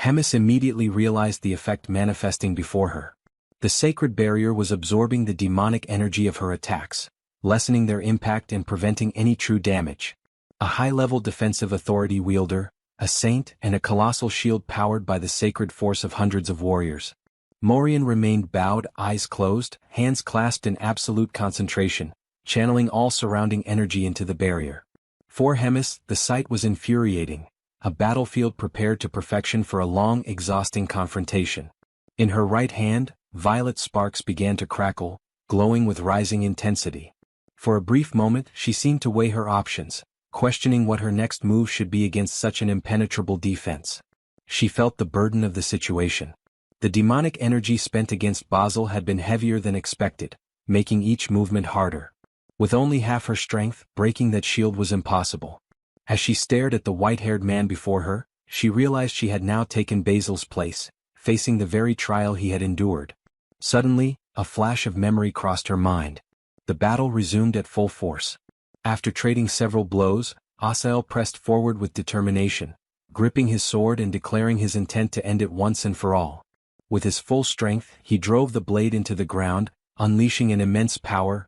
Hemis immediately realized the effect manifesting before her. The sacred barrier was absorbing the demonic energy of her attacks, lessening their impact and preventing any true damage. A high-level defensive authority wielder, a saint, and a colossal shield powered by the sacred force of hundreds of warriors. Morian remained bowed, eyes closed, hands clasped in absolute concentration, channeling all surrounding energy into the barrier. For Hemis, the sight was infuriating, a battlefield prepared to perfection for a long, exhausting confrontation. In her right hand, violet sparks began to crackle, glowing with rising intensity. For a brief moment she seemed to weigh her options, questioning what her next move should be against such an impenetrable defense. She felt the burden of the situation. The demonic energy spent against Basil had been heavier than expected, making each movement harder. With only half her strength, breaking that shield was impossible. As she stared at the white-haired man before her, she realized she had now taken Basil's place, facing the very trial he had endured. Suddenly, a flash of memory crossed her mind. The battle resumed at full force. After trading several blows, Asael pressed forward with determination, gripping his sword and declaring his intent to end it once and for all. With his full strength, he drove the blade into the ground, unleashing an immense power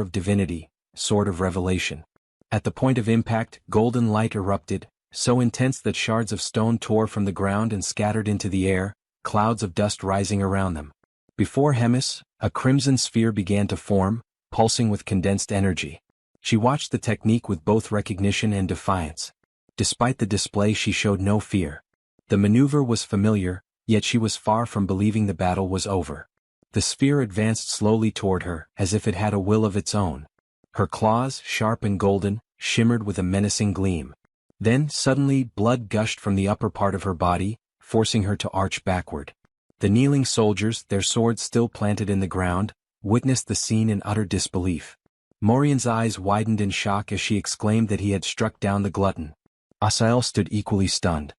of divinity, sword of revelation. At the point of impact, golden light erupted, so intense that shards of stone tore from the ground and scattered into the air, clouds of dust rising around them. Before Hemis, a crimson sphere began to form, pulsing with condensed energy. She watched the technique with both recognition and defiance. Despite the display, she showed no fear. The maneuver was familiar, yet she was far from believing the battle was over. The sphere advanced slowly toward her, as if it had a will of its own. Her claws, sharp and golden, shimmered with a menacing gleam. Then, suddenly, blood gushed from the upper part of her body, forcing her to arch backward. The kneeling soldiers, their swords still planted in the ground, witnessed the scene in utter disbelief. Morian's eyes widened in shock as she exclaimed that he had struck down the glutton. Asael stood equally stunned.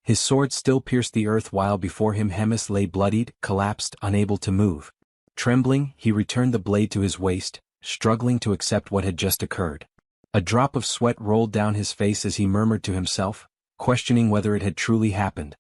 His sword still pierced the earth while before him Hemis lay bloodied, collapsed, unable to move. Trembling, he returned the blade to his waist, struggling to accept what had just occurred. A drop of sweat rolled down his face as he murmured to himself, questioning whether it had truly happened.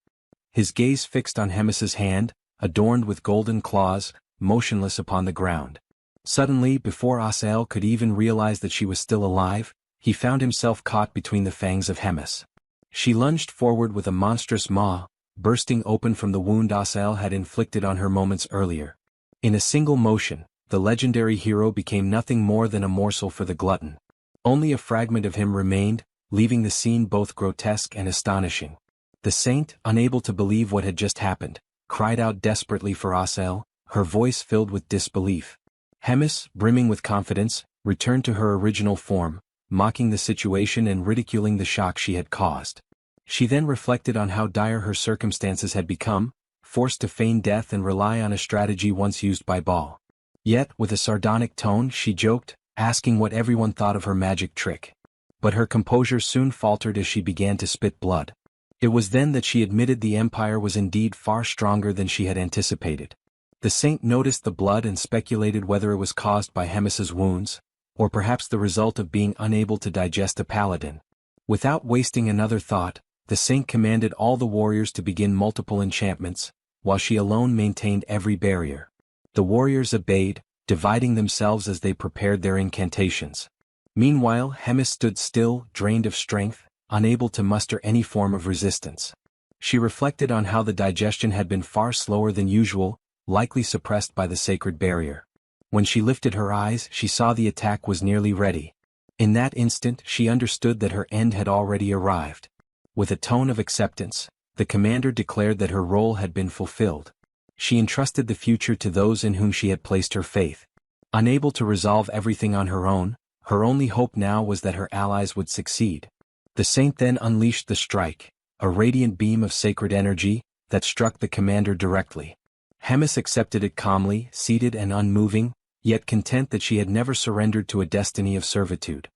His gaze fixed on Hemis's hand, adorned with golden claws, motionless upon the ground. Suddenly, before Asael could even realize that she was still alive, he found himself caught between the fangs of Hemis. She lunged forward with a monstrous maw, bursting open from the wound Asael had inflicted on her moments earlier. In a single motion, the legendary hero became nothing more than a morsel for the glutton. Only a fragment of him remained, leaving the scene both grotesque and astonishing. The saint, unable to believe what had just happened, cried out desperately for Asael, her voice filled with disbelief. Hemis, brimming with confidence, returned to her original form, mocking the situation and ridiculing the shock she had caused. She then reflected on how dire her circumstances had become, forced to feign death and rely on a strategy once used by Baal. Yet, with a sardonic tone, she joked, asking what everyone thought of her magic trick. But her composure soon faltered as she began to spit blood. It was then that she admitted the Empire was indeed far stronger than she had anticipated. The saint noticed the blood and speculated whether it was caused by Hemis's wounds, or perhaps the result of being unable to digest a paladin. Without wasting another thought, the saint commanded all the warriors to begin multiple enchantments, while she alone maintained every barrier. The warriors obeyed, dividing themselves as they prepared their incantations. Meanwhile, Hemis stood still, drained of strength, unable to muster any form of resistance. She reflected on how the digestion had been far slower than usual, likely suppressed by the sacred barrier. When she lifted her eyes, she saw the attack was nearly ready. In that instant, she understood that her end had already arrived. With a tone of acceptance, the commander declared that her role had been fulfilled. She entrusted the future to those in whom she had placed her faith. Unable to resolve everything on her own, her only hope now was that her allies would succeed. The saint then unleashed the strike, a radiant beam of sacred energy, that struck the commander directly. Hemis accepted it calmly, seated and unmoving, yet content that she had never surrendered to a destiny of servitude.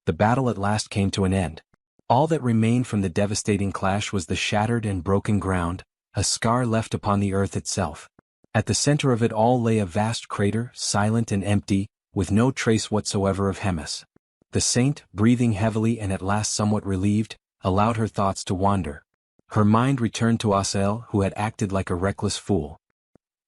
The battle at last came to an end. All that remained from the devastating clash was the shattered and broken ground, a scar left upon the earth itself. At the center of it all lay a vast crater, silent and empty, with no trace whatsoever of Hemis. The saint, breathing heavily and at last somewhat relieved, allowed her thoughts to wander. Her mind returned to Asael, who had acted like a reckless fool.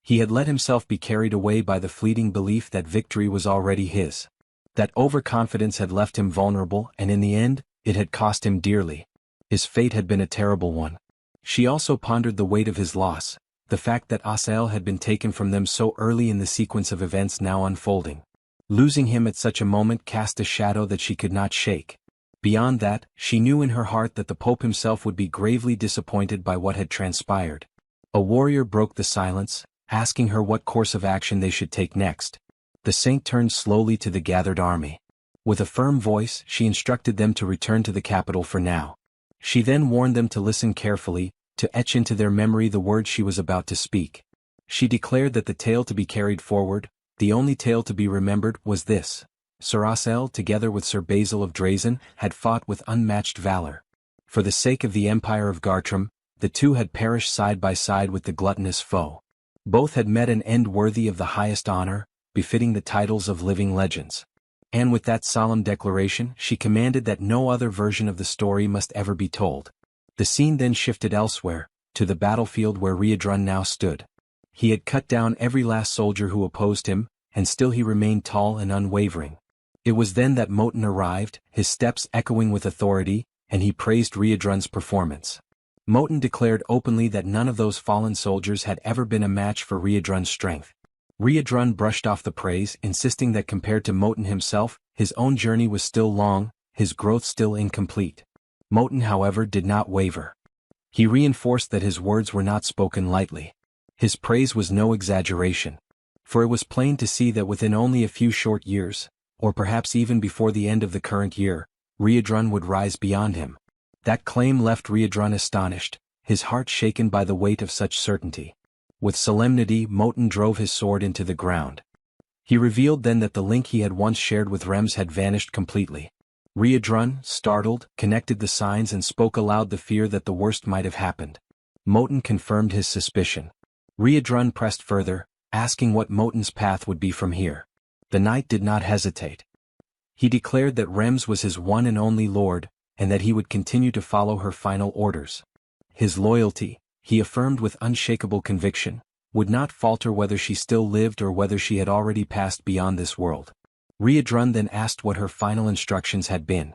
He had let himself be carried away by the fleeting belief that victory was already his. That overconfidence had left him vulnerable, and in the end, it had cost him dearly. His fate had been a terrible one. She also pondered the weight of his loss, the fact that Asael had been taken from them so early in the sequence of events now unfolding. Losing him at such a moment cast a shadow that she could not shake. Beyond that, she knew in her heart that the Pope himself would be gravely disappointed by what had transpired. A warrior broke the silence, asking her what course of action they should take next. The saint turned slowly to the gathered army. With a firm voice, she instructed them to return to the capital for now. She then warned them to listen carefully, to etch into their memory the words she was about to speak. She declared that the tale to be carried forward, the only tale to be remembered, was this. Sir Asel, together with Sir Basil of Drazen, had fought with unmatched valor. For the sake of the Empire of Gartram, the two had perished side by side with the gluttonous foe. Both had met an end worthy of the highest honor, befitting the titles of living legends. And with that solemn declaration, she commanded that no other version of the story must ever be told. The scene then shifted elsewhere, to the battlefield where Riadrun now stood. He had cut down every last soldier who opposed him, and still he remained tall and unwavering. It was then that Moten arrived, his steps echoing with authority, and he praised Riadrun's performance. Moten declared openly that none of those fallen soldiers had ever been a match for Riadrun's strength. Riadrun brushed off the praise, insisting that compared to Moten himself, his own journey was still long, his growth still incomplete. Moten, however, did not waver. He reinforced that his words were not spoken lightly. His praise was no exaggeration. For it was plain to see that within only a few short years, or perhaps even before the end of the current year, Riadrun would rise beyond him. That claim left Riadrun astonished, his heart shaken by the weight of such certainty. With solemnity, Moten drove his sword into the ground. He revealed then that the link he had once shared with Rems had vanished completely. Riadrun, startled, connected the signs and spoke aloud the fear that the worst might have happened. Moten confirmed his suspicion. Riadrun pressed further, asking what Moten's path would be from here. The knight did not hesitate. He declared that Rems was his one and only lord, and that he would continue to follow her final orders. His loyalty, he affirmed with unshakable conviction, would not falter whether she still lived or whether she had already passed beyond this world. Riadrun then asked what her final instructions had been.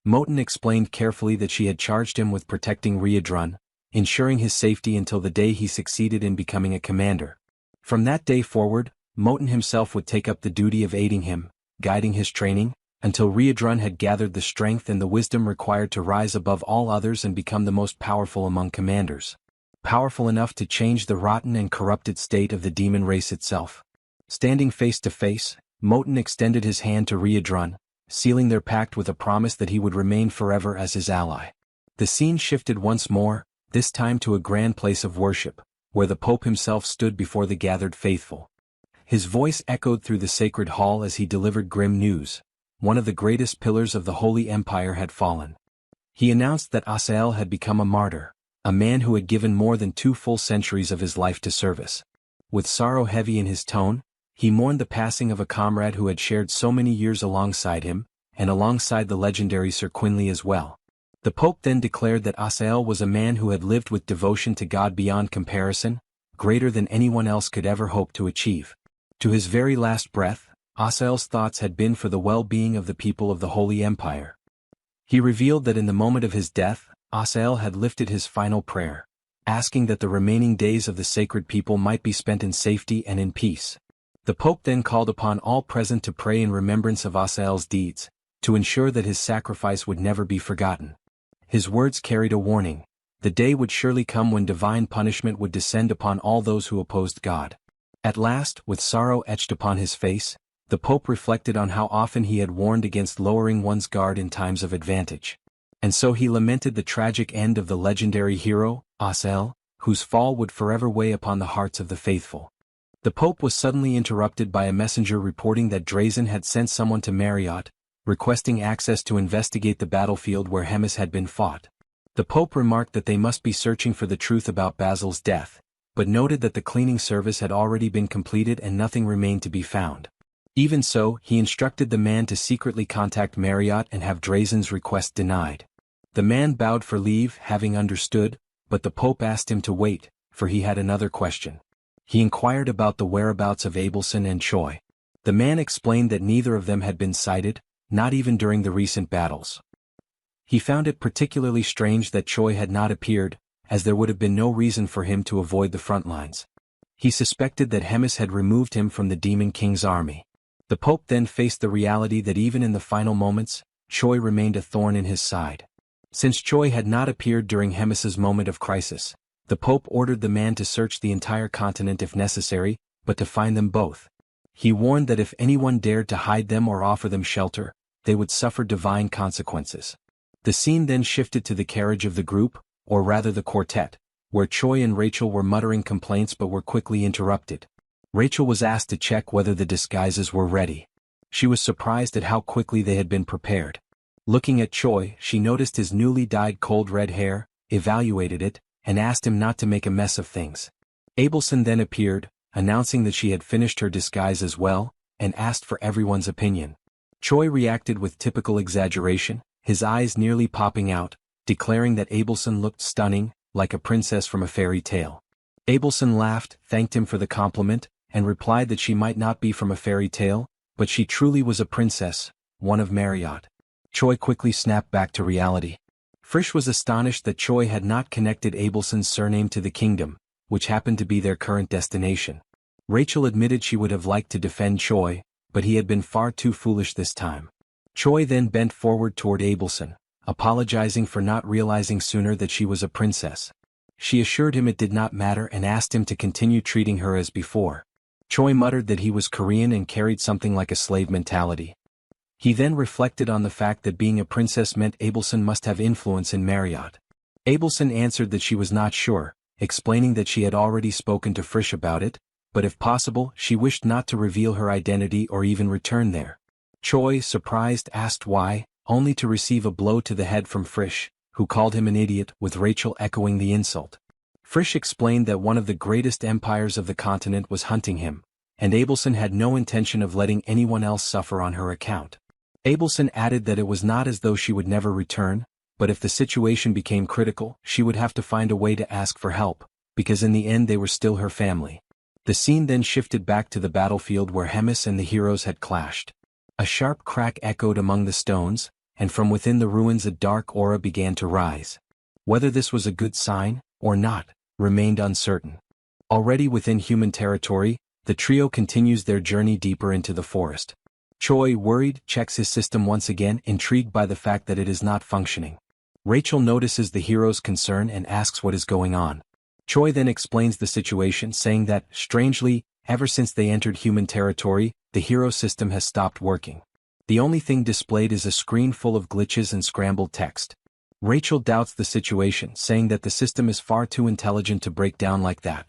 Moten explained carefully that she had charged him with protecting Riadrun, ensuring his safety until the day he succeeded in becoming a commander. From that day forward, Moten himself would take up the duty of aiding him, guiding his training, until Riadrun had gathered the strength and the wisdom required to rise above all others and become the most powerful among commanders. Powerful enough to change the rotten and corrupted state of the demon race itself. Standing face to face, Moten extended his hand to Riadrun, sealing their pact with a promise that he would remain forever as his ally. The scene shifted once more, this time to a grand place of worship, where the Pope himself stood before the gathered faithful. His voice echoed through the sacred hall as he delivered grim news. One of the greatest pillars of the Holy Empire had fallen. He announced that Asael had become a martyr, a man who had given more than 2 full centuries of his life to service. With sorrow heavy in his tone, he mourned the passing of a comrade who had shared so many years alongside him, and alongside the legendary Sir Quinley as well. The Pope then declared that Asael was a man who had lived with devotion to God beyond comparison, greater than anyone else could ever hope to achieve. To his very last breath, Asael's thoughts had been for the well-being of the people of the Holy Empire. He revealed that in the moment of his death, Asael had lifted his final prayer, asking that the remaining days of the sacred people might be spent in safety and in peace. The Pope then called upon all present to pray in remembrance of Asael's deeds, to ensure that his sacrifice would never be forgotten. His words carried a warning. The day would surely come when divine punishment would descend upon all those who opposed God. At last, with sorrow etched upon his face, the Pope reflected on how often he had warned against lowering one's guard in times of advantage. And so he lamented the tragic end of the legendary hero, Asael, whose fall would forever weigh upon the hearts of the faithful. The Pope was suddenly interrupted by a messenger reporting that Drazen had sent someone to Marriott, requesting access to investigate the battlefield where Hemis had been fought. The Pope remarked that they must be searching for the truth about Basil's death, but noted that the cleaning service had already been completed and nothing remained to be found. Even so, he instructed the man to secretly contact Marriott and have Drazen's request denied. The man bowed for leave, having understood, but the Pope asked him to wait, for he had another question. He inquired about the whereabouts of Abelson and Choi. The man explained that neither of them had been sighted, not even during the recent battles. He found it particularly strange that Choi had not appeared, as there would have been no reason for him to avoid the front lines. He suspected that Hemis had removed him from the Demon King's army. The Pope then faced the reality that even in the final moments, Choi remained a thorn in his side. Since Choi had not appeared during Hemis's moment of crisis, the Pope ordered the man to search the entire continent if necessary, but to find them both. He warned that if anyone dared to hide them or offer them shelter, they would suffer divine consequences. The scene then shifted to the carriage of the group, or rather the quartet, where Choi and Rachel were muttering complaints but were quickly interrupted. Rachel was asked to check whether the disguises were ready. She was surprised at how quickly they had been prepared. Looking at Choi, she noticed his newly dyed cold red hair, evaluated it, and asked him not to make a mess of things. Abelson then appeared, announcing that she had finished her disguise as well, and asked for everyone's opinion. Choi reacted with typical exaggeration, his eyes nearly popping out, declaring that Abelson looked stunning, like a princess from a fairy tale. Abelson laughed, thanked him for the compliment, and replied that she might not be from a fairy tale, but she truly was a princess, one of Marriott. Choi quickly snapped back to reality. Frisch was astonished that Choi had not connected Abelson's surname to the kingdom, which happened to be their current destination. Rachel admitted she would have liked to defend Choi, but he had been far too foolish this time. Choi then bent forward toward Abelson, apologizing for not realizing sooner that she was a princess. She assured him it did not matter and asked him to continue treating her as before. Choi muttered that he was Korean and carried something like a slave mentality. He then reflected on the fact that being a princess meant Abelson must have influence in Marriott. Abelson answered that she was not sure, explaining that she had already spoken to Frisch about it, but if possible, she wished not to reveal her identity or even return there. Choi, surprised, asked why, only to receive a blow to the head from Frisch, who called him an idiot, with Rachel echoing the insult. Frisch explained that one of the greatest empires of the continent was hunting him, and Abelson had no intention of letting anyone else suffer on her account. Abelson added that it was not as though she would never return, but if the situation became critical, she would have to find a way to ask for help, because in the end they were still her family. The scene then shifted back to the battlefield where Hemis and the heroes had clashed. A sharp crack echoed among the stones, and from within the ruins a dark aura began to rise. Whether this was a good sign, or not, remained uncertain. Already within human territory, the trio continues their journey deeper into the forest. Choi, worried, checks his system once again, intrigued by the fact that it is not functioning. Rachel notices the hero's concern and asks what is going on. Choi then explains the situation, saying that, strangely, ever since they entered human territory, the hero system has stopped working. The only thing displayed is a screen full of glitches and scrambled text. Rachel doubts the situation, saying that the system is far too intelligent to break down like that.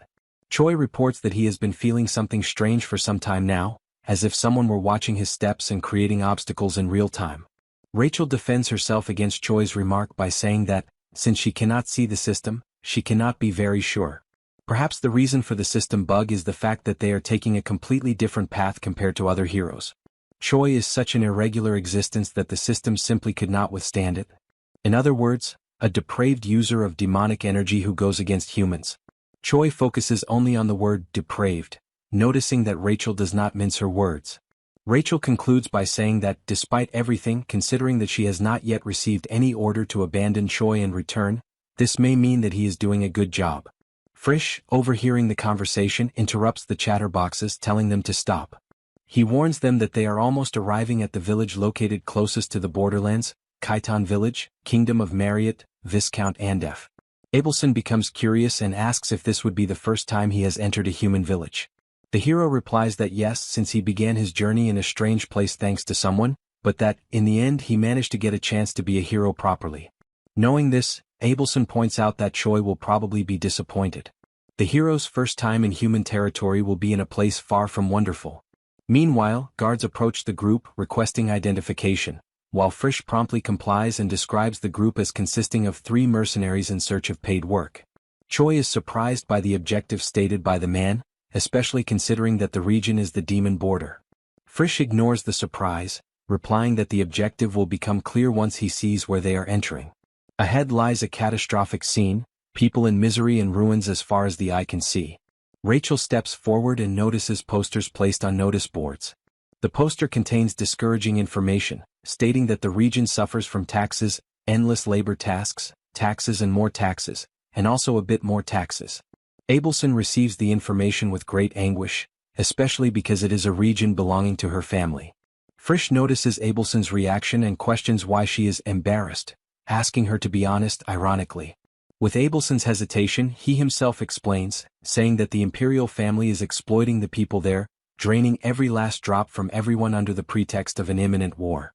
Choi reports that he has been feeling something strange for some time now, as if someone were watching his steps and creating obstacles in real time. Rachel defends herself against Choi's remark by saying that, since she cannot see the system, she cannot be very sure. Perhaps the reason for the system bug is the fact that they are taking a completely different path compared to other heroes. Choi is such an irregular existence that the system simply could not withstand it. In other words, a depraved user of demonic energy who goes against humans. Choi focuses only on the word depraved, noticing that Rachel does not mince her words. Rachel concludes by saying that, despite everything, considering that she has not yet received any order to abandon Choi and return, this may mean that he is doing a good job. Frisch, overhearing the conversation, interrupts the chatterboxes, telling them to stop. He warns them that they are almost arriving at the village located closest to the borderlands, Khitan Village, Kingdom of Marriott, Viscount Andef. Abelson becomes curious and asks if this would be the first time he has entered a human village. The hero replies that yes, since he began his journey in a strange place thanks to someone, but that, in the end, he managed to get a chance to be a hero properly. Knowing this, Abelson points out that Choi will probably be disappointed. The hero's first time in human territory will be in a place far from wonderful. Meanwhile, guards approach the group, requesting identification, while Frisch promptly complies and describes the group as consisting of 3 mercenaries in search of paid work. Choi is surprised by the objective stated by the man, especially considering that the region is the demon border. Frisch ignores the surprise, replying that the objective will become clear once he sees where they are entering. Ahead lies a catastrophic scene, people in misery and ruins as far as the eye can see. Rachel steps forward and notices posters placed on notice boards. The poster contains discouraging information, stating that the region suffers from taxes, endless labor tasks, taxes and more taxes, and also a bit more taxes. Abelson receives the information with great anguish, especially because it is a region belonging to her family. Frisch notices Abelson's reaction and questions why she is embarrassed, asking her to be honest ironically. With Abelson's hesitation, he himself explains, saying that the imperial family is exploiting the people there, draining every last drop from everyone under the pretext of an imminent war.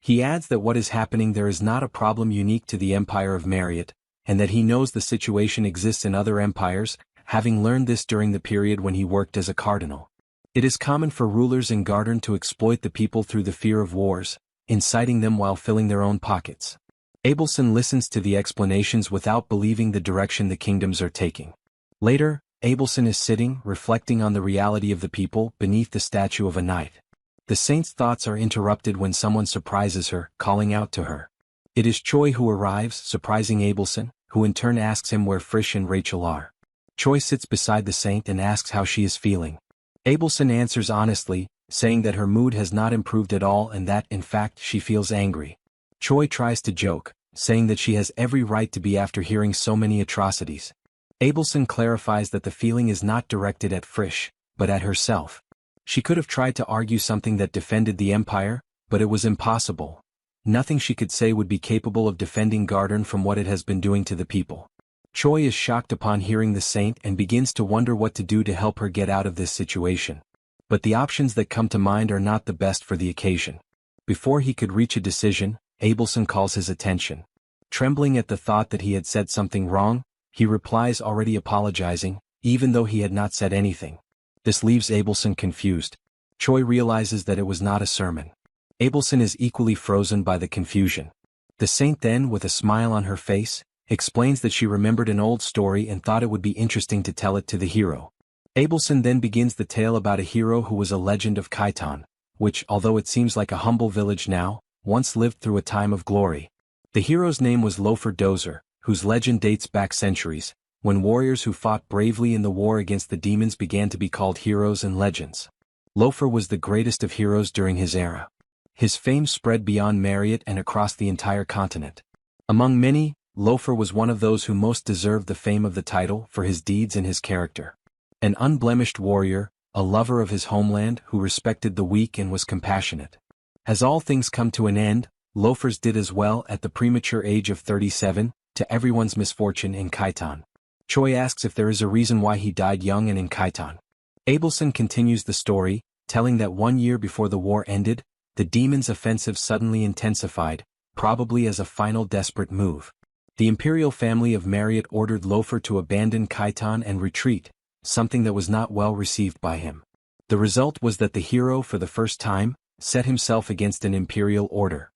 He adds that what is happening there is not a problem unique to the Empire of Marriott, and that he knows the situation exists in other empires, having learned this during the period when he worked as a cardinal. It is common for rulers in Garden to exploit the people through the fear of wars, inciting them while filling their own pockets. Abelson listens to the explanations without believing the direction the kingdoms are taking. Later, Abelson is sitting, reflecting on the reality of the people beneath the statue of a knight. The saint's thoughts are interrupted when someone surprises her, calling out to her. It is Choi who arrives, surprising Abelson, who in turn asks him where Frisch and Rachel are. Choi sits beside the saint and asks how she is feeling. Abelson answers honestly, saying that her mood has not improved at all and that, in fact, she feels angry. Choi tries to joke, saying that she has every right to be after hearing so many atrocities. Abelson clarifies that the feeling is not directed at Frisch, but at herself. She could have tried to argue something that defended the Empire, but it was impossible. Nothing she could say would be capable of defending Garden from what it has been doing to the people. Choi is shocked upon hearing the saint and begins to wonder what to do to help her get out of this situation. But the options that come to mind are not the best for the occasion. Before he could reach a decision, Abelson calls his attention. Trembling at the thought that he had said something wrong, he replies already apologizing, even though he had not said anything. This leaves Abelson confused. Choi realizes that it was not a sermon. Abelson is equally frozen by the confusion. The saint then, with a smile on her face, explains that she remembered an old story and thought it would be interesting to tell it to the hero. Abelson then begins the tale about a hero who was a legend of Khitan, which, although it seems like a humble village now, once lived through a time of glory. The hero's name was Lofer Dozer, whose legend dates back centuries, when warriors who fought bravely in the war against the demons began to be called heroes and legends. Lofer was the greatest of heroes during his era. His fame spread beyond Marriott and across the entire continent. Among many, Lofer was one of those who most deserved the fame of the title for his deeds and his character. An unblemished warrior, a lover of his homeland who respected the weak and was compassionate. As all things come to an end, Lofer's did as well at the premature age of 37, to everyone's misfortune in Khitan. Choi asks if there is a reason why he died young and in Khitan. Abelson continues the story, telling that 1 year before the war ended, the demons' offensive suddenly intensified, probably as a final desperate move. The imperial family of Marriott ordered Lofer to abandon Khitan and retreat, something that was not well received by him. The result was that the hero, for the first time, set himself against an imperial order.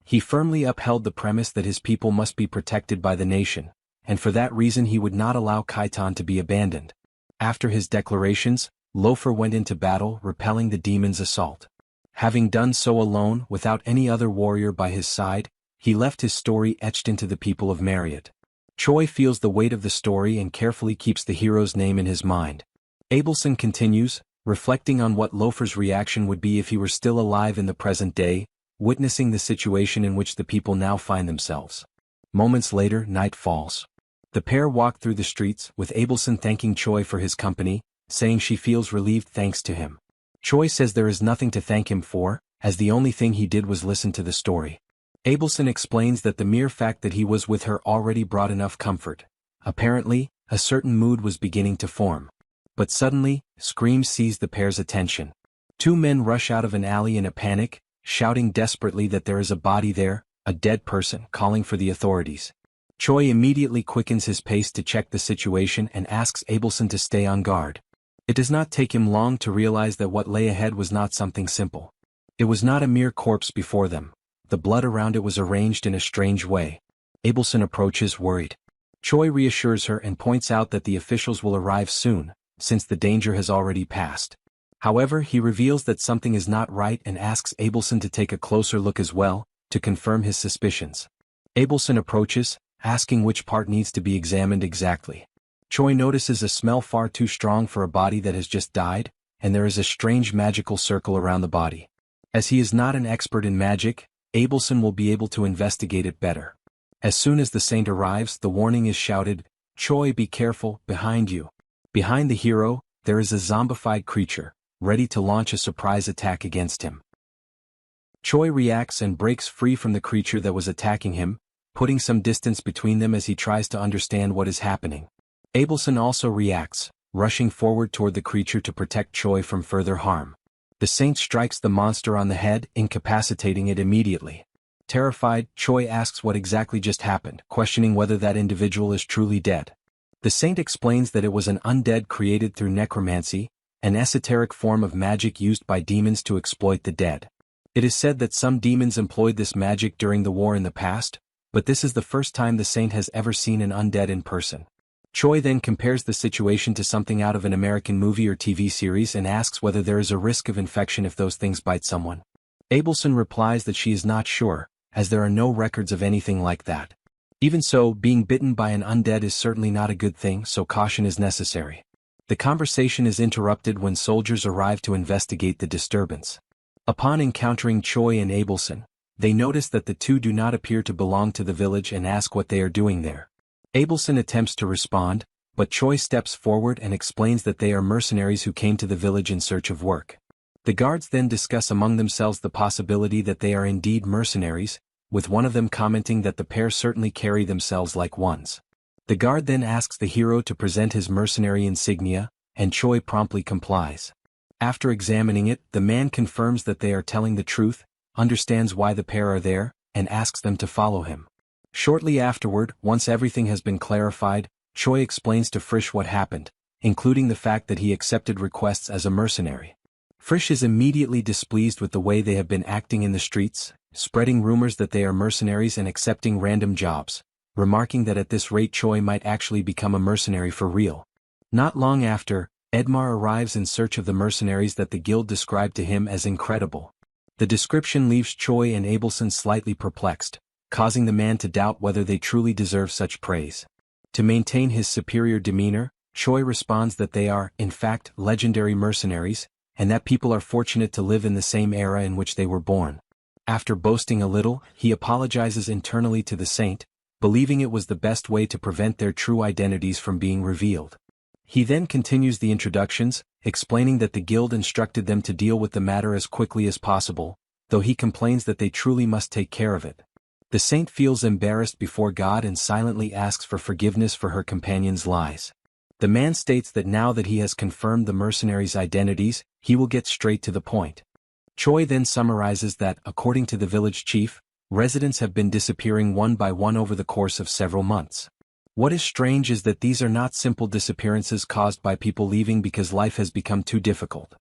He firmly upheld the premise that his people must be protected by the nation, and for that reason he would not allow Khitan to be abandoned. After his declarations, Lofer went into battle, repelling the demons' assault. Having done so alone, without any other warrior by his side, he left his story etched into the people of Marriott. Choi feels the weight of the story and carefully keeps the hero's name in his mind. Abelson continues, reflecting on what Lofer's reaction would be if he were still alive in the present day, witnessing the situation in which the people now find themselves. Moments later, night falls. The pair walk through the streets, with Abelson thanking Choi for his company, saying she feels relieved thanks to him. Choi says there is nothing to thank him for, as the only thing he did was listen to the story. Abelson explains that the mere fact that he was with her already brought enough comfort. Apparently, a certain mood was beginning to form. But suddenly, screams seize the pair's attention. Two men rush out of an alley in a panic, shouting desperately that there is a body there, a dead person, calling for the authorities. Choi immediately quickens his pace to check the situation and asks Abelson to stay on guard. It does not take him long to realize that what lay ahead was not something simple. It was not a mere corpse before them. The blood around it was arranged in a strange way. Abelson approaches, worried. Choi reassures her and points out that the officials will arrive soon, since the danger has already passed. However, he reveals that something is not right and asks Abelson to take a closer look as well, to confirm his suspicions. Abelson approaches, asking which part needs to be examined exactly. Choi notices a smell far too strong for a body that has just died, and there is a strange magical circle around the body. As he is not an expert in magic, Abelson will be able to investigate it better. As soon as the saint arrives, the warning is shouted, "Choi, be careful, behind you." Behind the hero, there is a zombified creature, ready to launch a surprise attack against him. Choi reacts and breaks free from the creature that was attacking him, putting some distance between them as he tries to understand what is happening. Abelson also reacts, rushing forward toward the creature to protect Choi from further harm. The saint strikes the monster on the head, incapacitating it immediately. Terrified, Choi asks what exactly just happened, questioning whether that individual is truly dead. The saint explains that it was an undead created through necromancy, an esoteric form of magic used by demons to exploit the dead. It is said that some demons employed this magic during the war in the past, but this is the first time the saint has ever seen an undead in person. Choi then compares the situation to something out of an American movie or TV series and asks whether there is a risk of infection if those things bite someone. Abelson replies that she is not sure, as there are no records of anything like that. Even so, being bitten by an undead is certainly not a good thing, so caution is necessary. The conversation is interrupted when soldiers arrive to investigate the disturbance. Upon encountering Choi and Abelson, they notice that the two do not appear to belong to the village and ask what they are doing there. Abelson attempts to respond, but Choi steps forward and explains that they are mercenaries who came to the village in search of work. The guards then discuss among themselves the possibility that they are indeed mercenaries, with one of them commenting that the pair certainly carry themselves like ones. The guard then asks the hero to present his mercenary insignia, and Choi promptly complies. After examining it, the man confirms that they are telling the truth, understands why the pair are there, and asks them to follow him. Shortly afterward, once everything has been clarified, Choi explains to Frisch what happened, including the fact that he accepted requests as a mercenary. Frisch is immediately displeased with the way they have been acting in the streets, spreading rumors that they are mercenaries and accepting random jobs, remarking that at this rate Choi might actually become a mercenary for real. Not long after, Edmar arrives in search of the mercenaries that the guild described to him as incredible. The description leaves Choi and Abelson slightly perplexed, causing the man to doubt whether they truly deserve such praise. To maintain his superior demeanor, Choi responds that they are, in fact, legendary mercenaries, and that people are fortunate to live in the same era in which they were born. After boasting a little, he apologizes internally to the saint, believing it was the best way to prevent their true identities from being revealed. He then continues the introductions, explaining that the guild instructed them to deal with the matter as quickly as possible, though he complains that they truly must take care of it. The saint feels embarrassed before God and silently asks for forgiveness for her companion's lies. The man states that now that he has confirmed the mercenaries' identities, he will get straight to the point. Choi then summarizes that, according to the village chief, residents have been disappearing one by one over the course of several months. What is strange is that these are not simple disappearances caused by people leaving because life has become too difficult.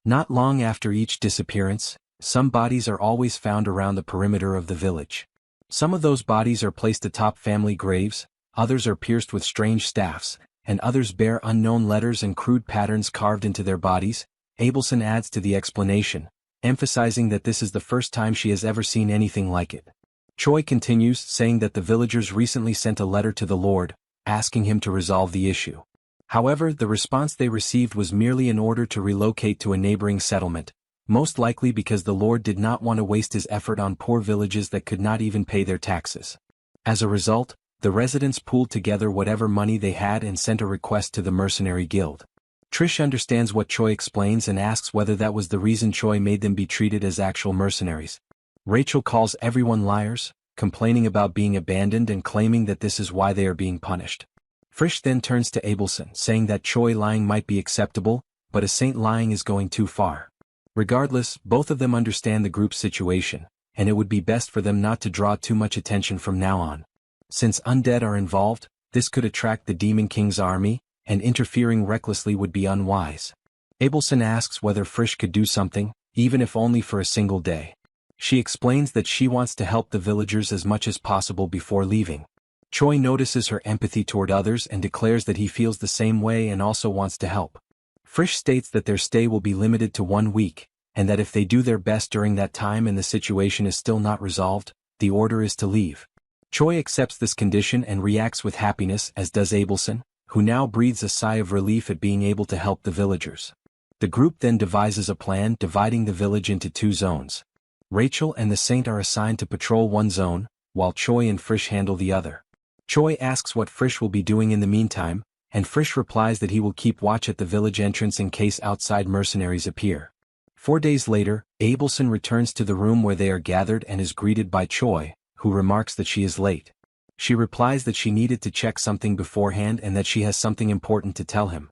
Not long after each disappearance, some bodies are always found around the perimeter of the village. Some of those bodies are placed atop family graves, others are pierced with strange staffs, and others bear unknown letters and crude patterns carved into their bodies. Abelson adds to the explanation, emphasizing that this is the first time she has ever seen anything like it. Choi continues, saying that the villagers recently sent a letter to the Lord, asking him to resolve the issue. However, the response they received was merely an order to relocate to a neighboring settlement, most likely because the Lord did not want to waste his effort on poor villages that could not even pay their taxes. As a result, the residents pooled together whatever money they had and sent a request to the mercenary guild. Trish understands what Choi explains and asks whether that was the reason Choi made them be treated as actual mercenaries. Rachel calls everyone liars, complaining about being abandoned and claiming that this is why they are being punished. Frisch then turns to Abelson, saying that Choi lying might be acceptable, but a saint lying is going too far. Regardless, both of them understand the group's situation, and it would be best for them not to draw too much attention from now on. Since undead are involved, this could attract the Demon King's army, and interfering recklessly would be unwise. Abelson asks whether Frisch could do something, even if only for a single day. She explains that she wants to help the villagers as much as possible before leaving. Choi notices her empathy toward others and declares that he feels the same way and also wants to help. Frisch states that their stay will be limited to 1 week, and that if they do their best during that time and the situation is still not resolved, the order is to leave. Choi accepts this condition and reacts with happiness, as does Abelson, who now breathes a sigh of relief at being able to help the villagers. The group then devises a plan dividing the village into 2 zones. Rachel and the saint are assigned to patrol one zone, while Choi and Frisch handle the other. Choi asks what Frisch will be doing in the meantime, and Frisch replies that he will keep watch at the village entrance in case outside mercenaries appear. 4 days later, Abelson returns to the room where they are gathered and is greeted by Choi, who remarks that she is late. She replies that she needed to check something beforehand and that she has something important to tell him.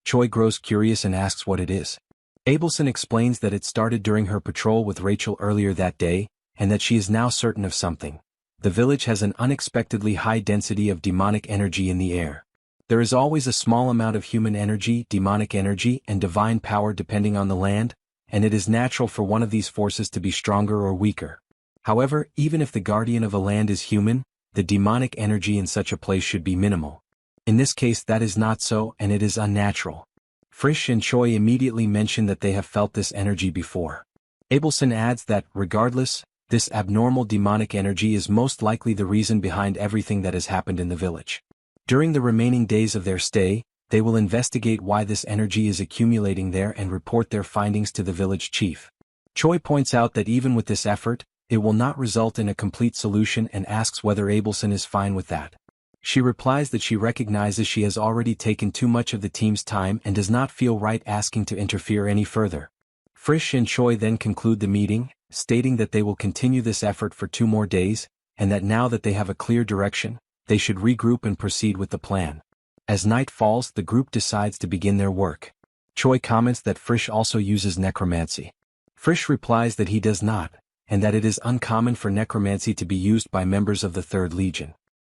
Choi grows curious and asks what it is. Abelson explains that it started during her patrol with Rachel earlier that day, and that she is now certain of something. The village has an unexpectedly high density of demonic energy in the air. There is always a small amount of human energy, demonic energy, and divine power depending on the land, and it is natural for one of these forces to be stronger or weaker. However, even if the guardian of a land is human, the demonic energy in such a place should be minimal. In this case that is not so, and it is unnatural. Frisch and Choi immediately mention that they have felt this energy before. Abelson adds that, regardless, this abnormal demonic energy is most likely the reason behind everything that has happened in the village. During the remaining days of their stay, they will investigate why this energy is accumulating there and report their findings to the village chief. Choi points out that even with this effort, it will not result in a complete solution and asks whether Abelson is fine with that. She replies that she recognizes she has already taken too much of the team's time and does not feel right asking to interfere any further. Frisch and Choi then conclude the meeting, stating that they will continue this effort for 2 more days, and that now that they have a clear direction, they should regroup and proceed with the plan. As night falls, the group decides to begin their work. Choi comments that Frisch also uses necromancy. Frisch replies that he does not, and that it is uncommon for necromancy to be used by members of the 3rd Legion.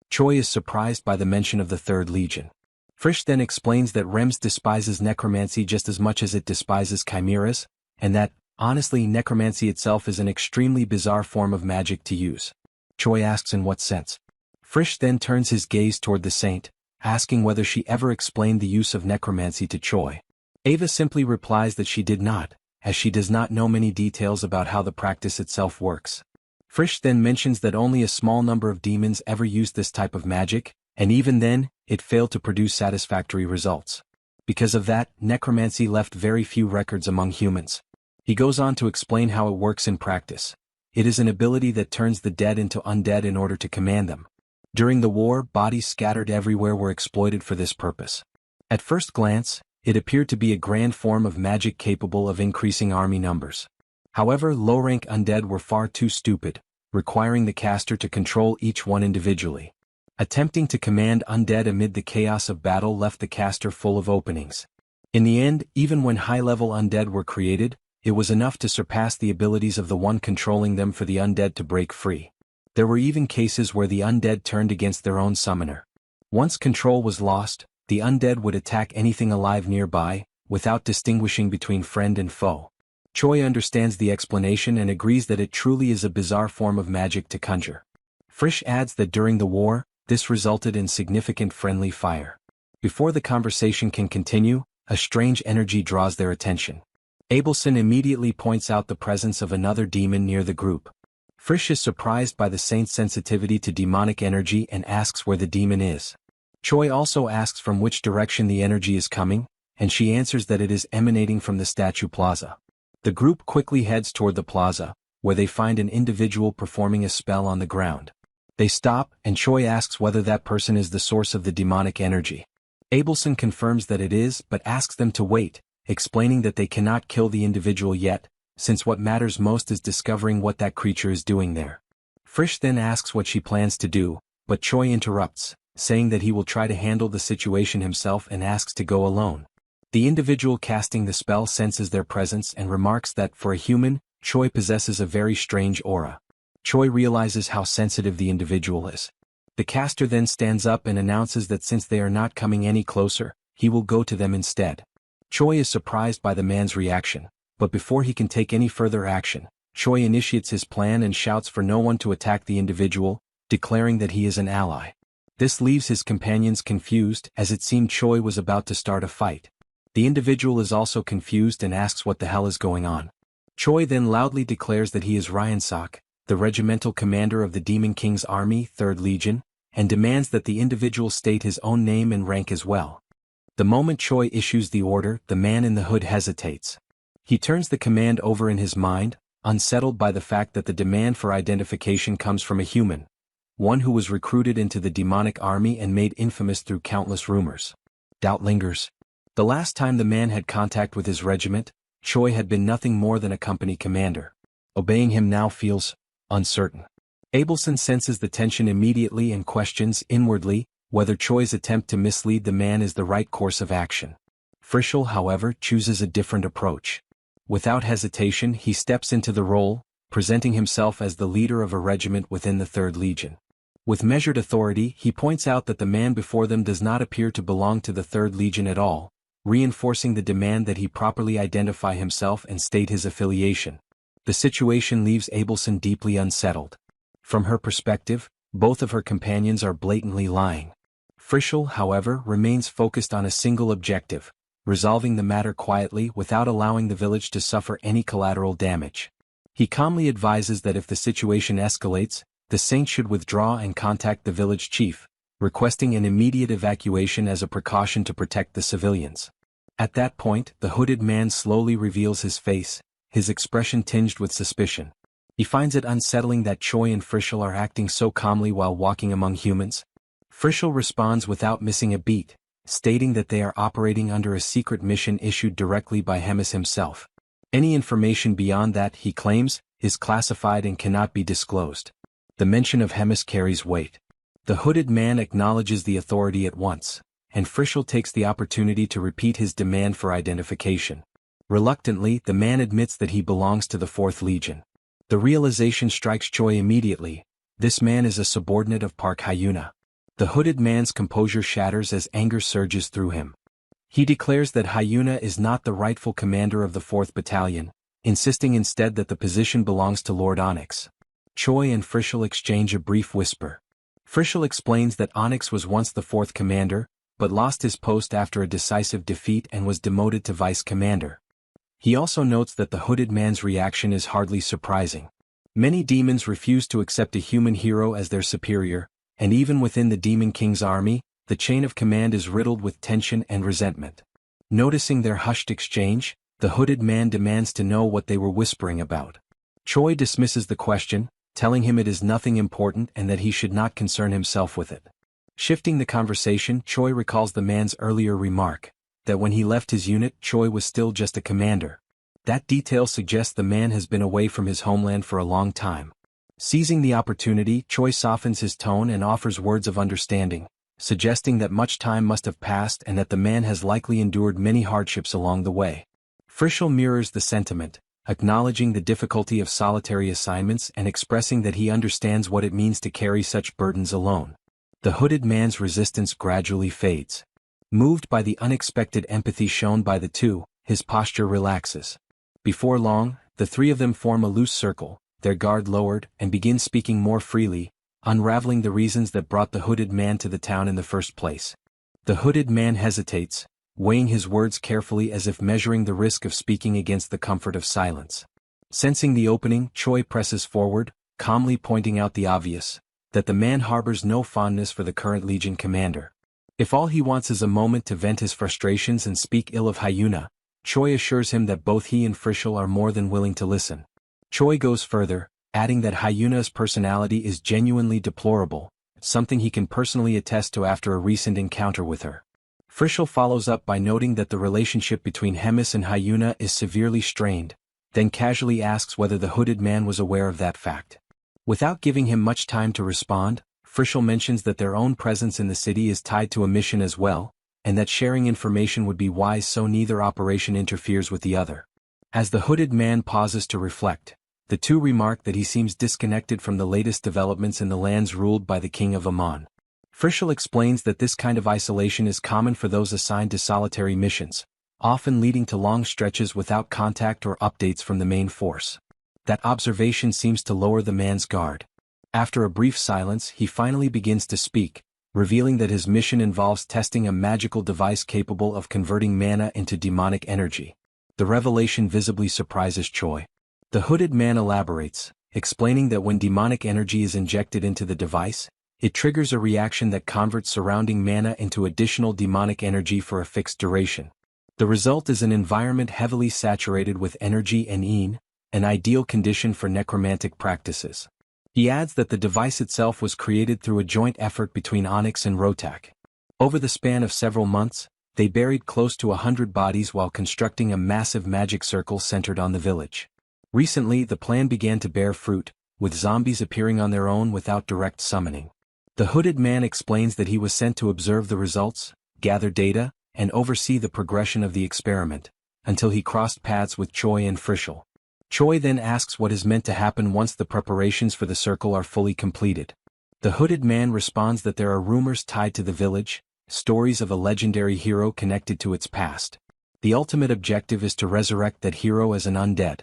Choi is surprised by the mention of the 3rd Legion. Frisch then explains that Rems despises necromancy just as much as it despises chimeras, and that, honestly, necromancy itself is an extremely bizarre form of magic to use. Choi asks in what sense. Frisch then turns his gaze toward the saint, asking whether she ever explained the use of necromancy to Choi. Ava simply replies that she did not, as she does not know many details about how the practice itself works. Frisch then mentions that only a small number of demons ever used this type of magic, and even then, it failed to produce satisfactory results. Because of that, necromancy left very few records among humans. He goes on to explain how it works in practice. It is an ability that turns the dead into undead in order to command them. During the war, bodies scattered everywhere were exploited for this purpose. At first glance, it appeared to be a grand form of magic capable of increasing army numbers. However, low-rank undead were far too stupid, requiring the caster to control each one individually. Attempting to command undead amid the chaos of battle left the caster full of openings. In the end, even when high-level undead were created, it was enough to surpass the abilities of the one controlling them for the undead to break free. There were even cases where the undead turned against their own summoner. Once control was lost, the undead would attack anything alive nearby, without distinguishing between friend and foe. Choi understands the explanation and agrees that it truly is a bizarre form of magic to conjure. Frisch adds that during the war, this resulted in significant friendly fire. Before the conversation can continue, a strange energy draws their attention. Abelson immediately points out the presence of another demon near the group. Frisch is surprised by the saint's sensitivity to demonic energy and asks where the demon is. Choi also asks from which direction the energy is coming, and she answers that it is emanating from the statue plaza. The group quickly heads toward the plaza, where they find an individual performing a spell on the ground. They stop, and Choi asks whether that person is the source of the demonic energy. Abelson confirms that it is, but asks them to wait, explaining that they cannot kill the individual yet, since what matters most is discovering what that creature is doing there. Frisch then asks what she plans to do, but Choi interrupts, saying that he will try to handle the situation himself and asks to go alone. The individual casting the spell senses their presence and remarks that, for a human, Choi possesses a very strange aura. Choi realizes how sensitive the individual is. The caster then stands up and announces that since they are not coming any closer, he will go to them instead. Choi is surprised by the man's reaction, but before he can take any further action, Choi initiates his plan and shouts for no one to attack the individual, declaring that he is an ally. This leaves his companions confused, as it seemed Choi was about to start a fight. The individual is also confused and asks what the hell is going on. Choi then loudly declares that he is Ryansak, the regimental commander of the Demon King's army, 3rd Legion, and demands that the individual state his own name and rank as well. The moment Choi issues the order, the man in the hood hesitates. He turns the command over in his mind, unsettled by the fact that the demand for identification comes from a human, one who was recruited into the demonic army and made infamous through countless rumors. Doubt lingers. The last time the man had contact with his regiment, Choi had been nothing more than a company commander. Obeying him now feels uncertain. Abelson senses the tension immediately and questions inwardly whether Choi's attempt to mislead the man is the right course of action. Frischl, however, chooses a different approach. Without hesitation, he steps into the role, presenting himself as the leader of a regiment within the 3rd Legion. With measured authority, he points out that the man before them does not appear to belong to the 3rd Legion at all, reinforcing the demand that he properly identify himself and state his affiliation. The situation leaves Abelson deeply unsettled. From her perspective, both of her companions are blatantly lying. Frischl, however, remains focused on a single objective, resolving the matter quietly without allowing the village to suffer any collateral damage. He calmly advises that if the situation escalates, the saint should withdraw and contact the village chief, requesting an immediate evacuation as a precaution to protect the civilians. At that point, the hooded man slowly reveals his face, his expression tinged with suspicion. He finds it unsettling that Choi and Frischl are acting so calmly while walking among humans. Frischl responds without missing a beat, stating that they are operating under a secret mission issued directly by Hemis himself. Any information beyond that, he claims, is classified and cannot be disclosed. The mention of Hemis carries weight. The hooded man acknowledges the authority at once, and Frischl takes the opportunity to repeat his demand for identification. Reluctantly, the man admits that he belongs to the 4th Legion. The realization strikes Choi immediately: this man is a subordinate of Park Hyuna. The hooded man's composure shatters as anger surges through him. He declares that Hyuna is not the rightful commander of the 4th Battalion, insisting instead that the position belongs to Lord Onyx. Choi and Frischl exchange a brief whisper. Frischl explains that Onyx was once the 4th commander, but lost his post after a decisive defeat and was demoted to vice commander. He also notes that the hooded man's reaction is hardly surprising. Many demons refuse to accept a human hero as their superior, and even within the Demon King's army, the chain of command is riddled with tension and resentment. Noticing their hushed exchange, the hooded man demands to know what they were whispering about. Choi dismisses the question, telling him it is nothing important and that he should not concern himself with it. Shifting the conversation, Choi recalls the man's earlier remark, that when he left his unit, Choi was still just a commander. That detail suggests the man has been away from his homeland for a long time. Seizing the opportunity, Choi softens his tone and offers words of understanding, suggesting that much time must have passed and that the man has likely endured many hardships along the way. Frischl mirrors the sentiment, acknowledging the difficulty of solitary assignments and expressing that he understands what it means to carry such burdens alone. The hooded man's resistance gradually fades. Moved by the unexpected empathy shown by the two, his posture relaxes. Before long, the three of them form a loose circle, their guard lowered, and begin speaking more freely, unraveling the reasons that brought the hooded man to the town in the first place. The hooded man hesitates, weighing his words carefully as if measuring the risk of speaking against the comfort of silence. Sensing the opening, Choi presses forward, calmly pointing out the obvious, that the man harbors no fondness for the current Legion commander. If all he wants is a moment to vent his frustrations and speak ill of Hyuna, Choi assures him that both he and Frischl are more than willing to listen. Choi goes further, adding that Hyuna's personality is genuinely deplorable, something he can personally attest to after a recent encounter with her. Frischl follows up by noting that the relationship between Hemis and Hyuna is severely strained, then casually asks whether the hooded man was aware of that fact. Without giving him much time to respond, Frischl mentions that their own presence in the city is tied to a mission as well, and that sharing information would be wise so neither operation interferes with the other. As the hooded man pauses to reflect, the two remark that he seems disconnected from the latest developments in the lands ruled by the King of Amon. Frischl explains that this kind of isolation is common for those assigned to solitary missions, often leading to long stretches without contact or updates from the main force. That observation seems to lower the man's guard. After a brief silence, he finally begins to speak, revealing that his mission involves testing a magical device capable of converting mana into demonic energy. The revelation visibly surprises Choi. The hooded man elaborates, explaining that when demonic energy is injected into the device, it triggers a reaction that converts surrounding mana into additional demonic energy for a fixed duration. The result is an environment heavily saturated with energy and yin, an ideal condition for necromantic practices. He adds that the device itself was created through a joint effort between Onyx and Rotak. Over the span of several months, they buried close to 100 bodies while constructing a massive magic circle centered on the village. Recently, the plan began to bear fruit, with zombies appearing on their own without direct summoning. The hooded man explains that he was sent to observe the results, gather data, and oversee the progression of the experiment, until he crossed paths with Choi and Frischl. Choi then asks what is meant to happen once the preparations for the circle are fully completed. The hooded man responds that there are rumors tied to the village, stories of a legendary hero connected to its past. The ultimate objective is to resurrect that hero as an undead.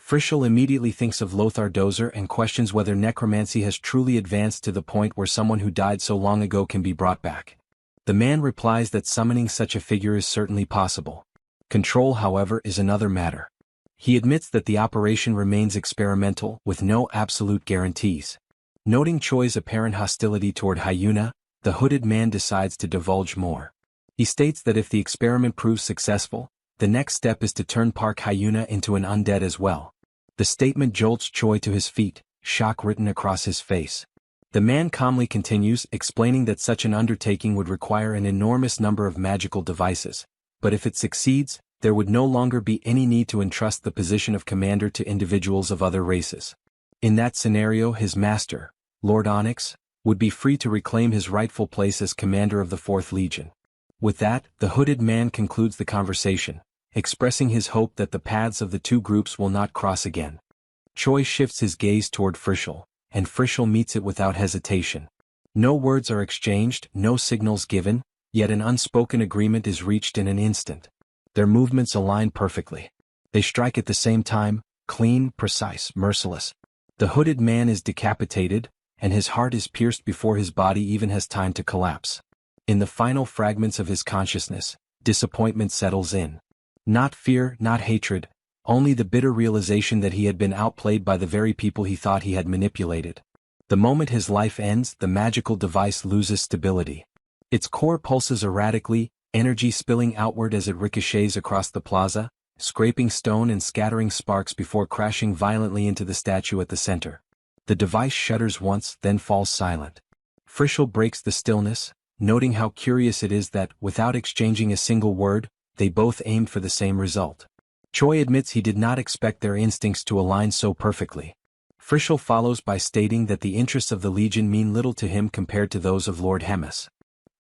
Frischl immediately thinks of Lothar Dozer and questions whether necromancy has truly advanced to the point where someone who died so long ago can be brought back. The man replies that summoning such a figure is certainly possible. Control, however, is another matter. He admits that the operation remains experimental, with no absolute guarantees. Noting Choi's apparent hostility toward Hyuna, the hooded man decides to divulge more. He states that if the experiment proves successful, the next step is to turn Park Hyuna into an undead as well. The statement jolts Choi to his feet, shock written across his face. The man calmly continues, explaining that such an undertaking would require an enormous number of magical devices, but if it succeeds, there would no longer be any need to entrust the position of commander to individuals of other races. In that scenario, his master, Lord Onyx, would be free to reclaim his rightful place as commander of the 4th Legion. With that, the hooded man concludes the conversation, expressing his hope that the paths of the two groups will not cross again. Choi shifts his gaze toward Frischl, and Frischl meets it without hesitation. No words are exchanged, no signals given, yet an unspoken agreement is reached in an instant. Their movements align perfectly. They strike at the same time, clean, precise, merciless. The hooded man is decapitated, and his heart is pierced before his body even has time to collapse. In the final fragments of his consciousness, disappointment settles in. Not fear, not hatred, only the bitter realization that he had been outplayed by the very people he thought he had manipulated. The moment his life ends, the magical device loses stability. Its core pulses erratically, energy spilling outward as it ricochets across the plaza, scraping stone and scattering sparks before crashing violently into the statue at the center. The device shudders once, then falls silent. Frischl breaks the stillness, noting how curious it is that, without exchanging a single word, they both aimed for the same result. Choi admits he did not expect their instincts to align so perfectly. Frischl follows by stating that the interests of the Legion mean little to him compared to those of Lord Hemis.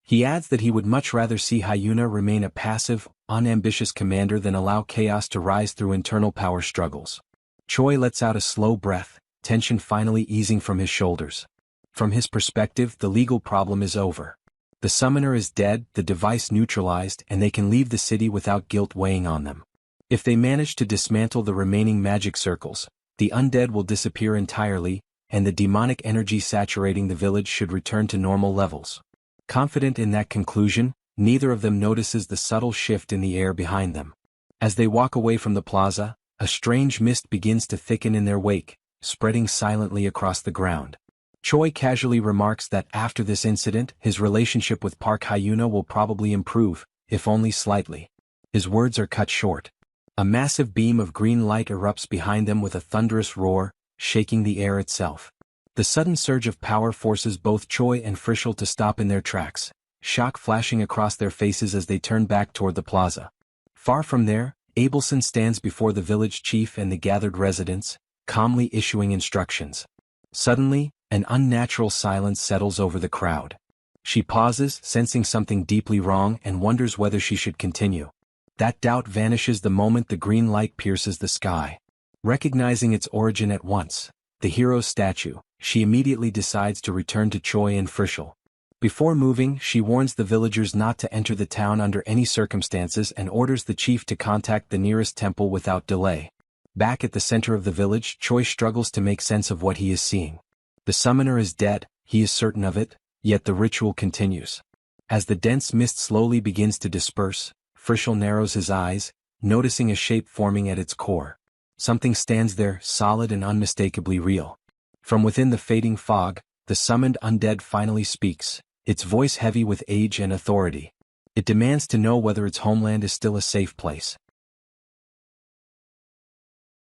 He adds that he would much rather see Hyuna remain a passive, unambitious commander than allow chaos to rise through internal power struggles. Choi lets out a slow breath, tension finally easing from his shoulders. From his perspective, the legal problem is over. The summoner is dead, the device neutralized, and they can leave the city without guilt weighing on them. If they manage to dismantle the remaining magic circles, the undead will disappear entirely, and the demonic energy saturating the village should return to normal levels. Confident in that conclusion, neither of them notices the subtle shift in the air behind them. As they walk away from the plaza, a strange mist begins to thicken in their wake, spreading silently across the ground. Choi casually remarks that after this incident, his relationship with Park Hyuna will probably improve, if only slightly. His words are cut short. A massive beam of green light erupts behind them with a thunderous roar, shaking the air itself. The sudden surge of power forces both Choi and Frischl to stop in their tracks, shock flashing across their faces as they turn back toward the plaza. Far from there, Abelson stands before the village chief and the gathered residents, calmly issuing instructions. Suddenly, an unnatural silence settles over the crowd. She pauses, sensing something deeply wrong, and wonders whether she should continue. That doubt vanishes the moment the green light pierces the sky. Recognizing its origin at once, the hero's statue, she immediately decides to return to Choi and Frischl. Before moving, she warns the villagers not to enter the town under any circumstances and orders the chief to contact the nearest temple without delay. Back at the center of the village, Choi struggles to make sense of what he is seeing. The summoner is dead, he is certain of it, yet the ritual continues. As the dense mist slowly begins to disperse, Frischl narrows his eyes, noticing a shape forming at its core. Something stands there, solid and unmistakably real. From within the fading fog, the summoned undead finally speaks, its voice heavy with age and authority. It demands to know whether its homeland is still a safe place.